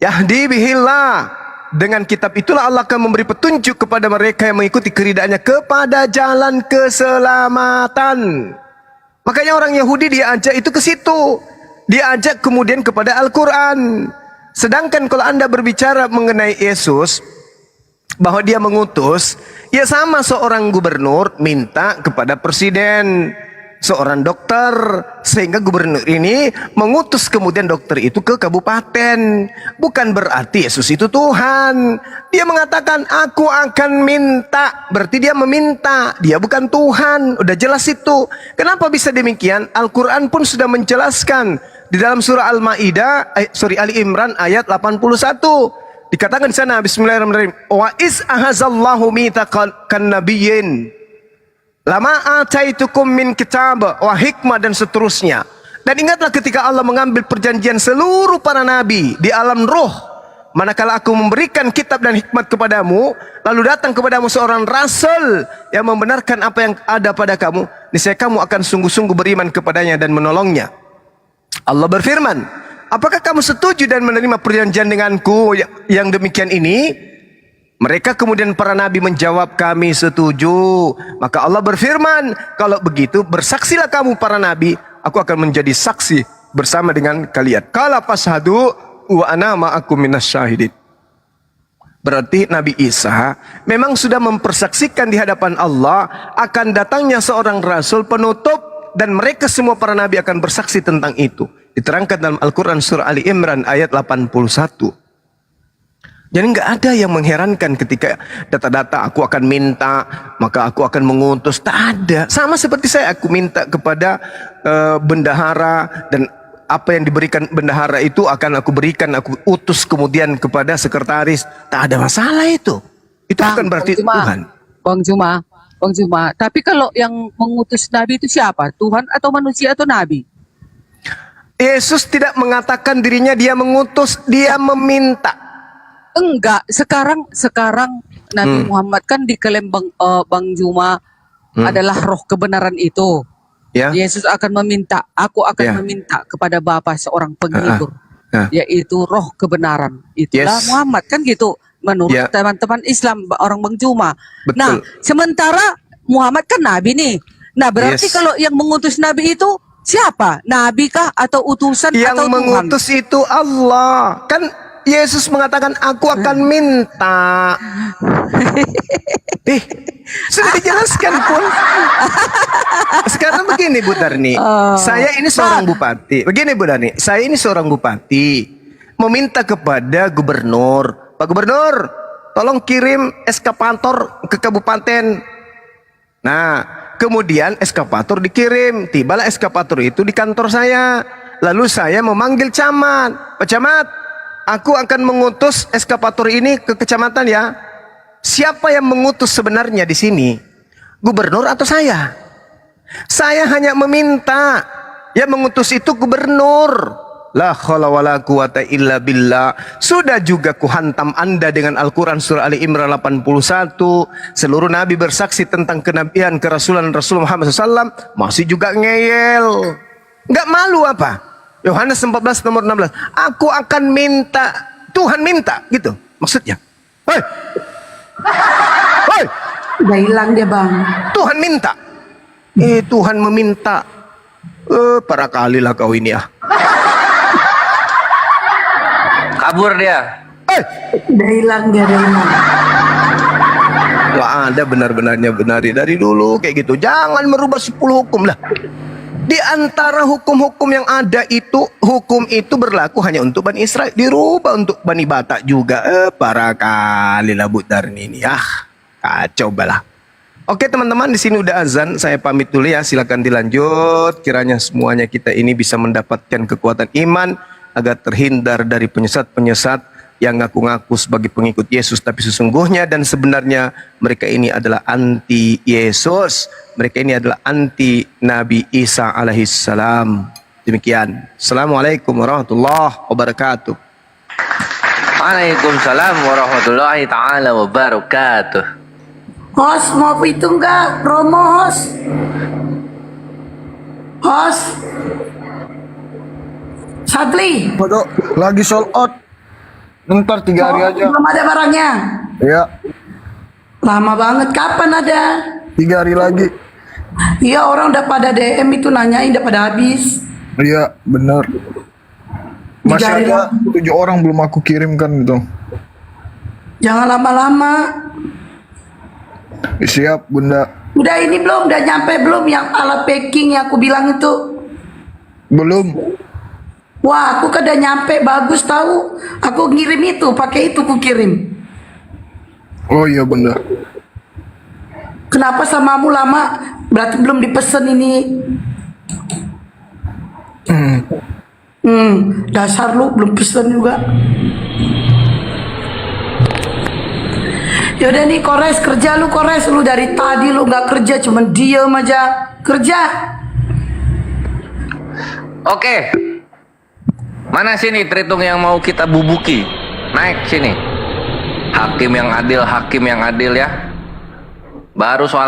Yahdi bihillah, dengan kitab itulah Allah akan memberi petunjuk kepada mereka yang mengikuti keridhaannya kepada jalan keselamatan. Makanya orang Yahudi diajak itu ke situ. Diajak kemudian kepada Al-Quran. Sedangkan kalau Anda berbicara mengenai Yesus, bahwa dia mengutus, ya sama seorang gubernur minta kepada presiden, seorang dokter, sehingga gubernur ini mengutus kemudian dokter itu ke kabupaten. Bukan berarti Yesus itu Tuhan. Dia mengatakan, aku akan minta, berarti dia meminta, dia bukan Tuhan. Udah jelas itu. Kenapa bisa demikian? Al-Quran pun sudah menjelaskan di dalam surah Al-Ma'idah, Ali Imran ayat 81. Dikatakan di sana, bismillahirrahmanirrahim, wa iz ahazallahu mitsaqan nabiyyin lama ataitukum min kitab wa hikmah, dan seterusnya. Dan ingatlah ketika Allah mengambil perjanjian seluruh para nabi di alam roh, manakala aku memberikan kitab dan hikmat kepadamu, lalu datang kepadamu seorang rasul yang membenarkan apa yang ada pada kamu, niscaya kamu akan sungguh-sungguh beriman kepadanya dan menolongnya. Allah berfirman, apakah kamu setuju dan menerima perjanjian denganku yang demikian ini? Mereka kemudian para nabi menjawab, kami setuju. Maka Allah berfirman, kalau begitu bersaksilah kamu para nabi, aku akan menjadi saksi bersama dengan kalian. Qala fashhadu wa ana ma'akum minasyahidin. Berarti Nabi Isa memang sudah mempersaksikan di hadapan Allah akan datangnya seorang rasul penutup, dan mereka semua para nabi akan bersaksi tentang itu. Diterangkan dalam Al-Quran surah Ali Imran ayat 81. Jadi nggak ada yang mengherankan ketika data-data aku akan minta, maka aku akan mengutus. Tak ada. Sama seperti aku minta kepada bendahara, dan apa yang diberikan bendahara itu akan aku berikan, aku utus kemudian kepada sekretaris. Tak ada masalah itu. Itu bukan berarti Tuhan. Bang Juma, tapi kalau yang mengutus nabi itu siapa? Tuhan atau manusia atau nabi? Yesus tidak mengatakan dirinya dia mengutus, dia meminta. Enggak, sekarang Nabi Muhammad kan diklaim Bang Juma adalah roh kebenaran itu. Ya. Yesus akan meminta, aku akan meminta kepada Bapa seorang penghibur, yaitu roh kebenaran. Itulah Muhammad kan gitu menurut teman-teman Islam orang Bang Juma. Betul. Nah, sementara Muhammad kan nabi nih. Nah, berarti kalau yang mengutus nabi itu siapa? Nabi kah atau utusan Yang atau mengutus Tuhan? itu Allah. Kan Yesus mengatakan aku akan minta. Sudah dijelaskan pun. Sekarang begini Bu Darni, saya ini seorang bupati. Begini Bu Darni, saya ini seorang bupati meminta kepada gubernur, Pak Gubernur, tolong kirim eskavator ke kabupaten. Nah, kemudian eskavator dikirim, tibalah eskavator itu di kantor saya. Lalu saya memanggil camat, Pak Camat, aku akan mengutus eskavator ini ke kecamatan ya. Siapa yang mengutus sebenarnya di sini? Gubernur atau saya? Saya hanya meminta. Yang mengutus itu gubernur. La khala wala quwata illa billah. Sudah juga kuhantam Anda dengan Al-Quran surah Ali Imran 81. Seluruh nabi bersaksi tentang kenabian kerasulan Rasul Muhammad SAW. Masih juga ngeyel. Nggak malu apa? Yohanes 14 nomor 16. Aku akan minta. Tuhan minta gitu maksudnya. Hei, hei, Udah hilang dia bang. Tuhan minta. Tuhan meminta. Para kalilah kau ini ya. Kabur dia. Udah hilang dia, udah hilang. Wah, ada benar-benarnya benari dari dulu kayak gitu. Jangan merubah 10 hukum lah. Di antara hukum-hukum yang ada itu, hukum itu berlaku hanya untuk Bani Israel. Dirubah untuk Bani Batak juga. Para kalilah Bu Darni ini ya. Kacau balah. Oke teman-teman, di sini udah azan. Saya pamit dulu ya. Silakan dilanjut. Kiranya semuanya kita ini bisa mendapatkan kekuatan iman agar terhindar dari penyesat-penyesat yang ngaku-ngaku sebagai pengikut Yesus tapi sesungguhnya dan sebenarnya mereka ini adalah anti Yesus. Mereka ini adalah anti Nabi Isa alaihissalam. Demikian. Assalamualaikum warahmatullahi wabarakatuh. Waalaikumsalam warahmatullahi taala wabarakatuh. Host mau itu enggak? Promo host. Host. Sadli. Waduh, lagi sold out. Ntar 3 hari aja. Belum ada barangnya. Ya, Lama banget. Kapan ada? 3 hari lagi. Iya, orang udah pada DM itu nanyain udah pada habis. Iya, bener. Masih 3 hari ada 7 orang belum aku kirimkan gitu. Jangan lama-lama. Siap, Bunda. Udah ini belum? Udah nyampe belum yang alat packing yang aku bilang itu? Belum. Wah, aku kan udah nyampe, bagus tahu. Aku ngirim itu, pakai itu aku kirim. Oh iya, Bunda. Kenapa samamu lama? Berarti belum dipesen ini. Dasar lu belum pesen juga. Yaudah nih Kores, kerja lu Kores. Lu dari tadi lu nggak kerja, cuman diem aja. Kerja. Oke. Mana sini Tritung yang mau kita bubuki? Naik sini. Hakim yang adil ya. Baru soal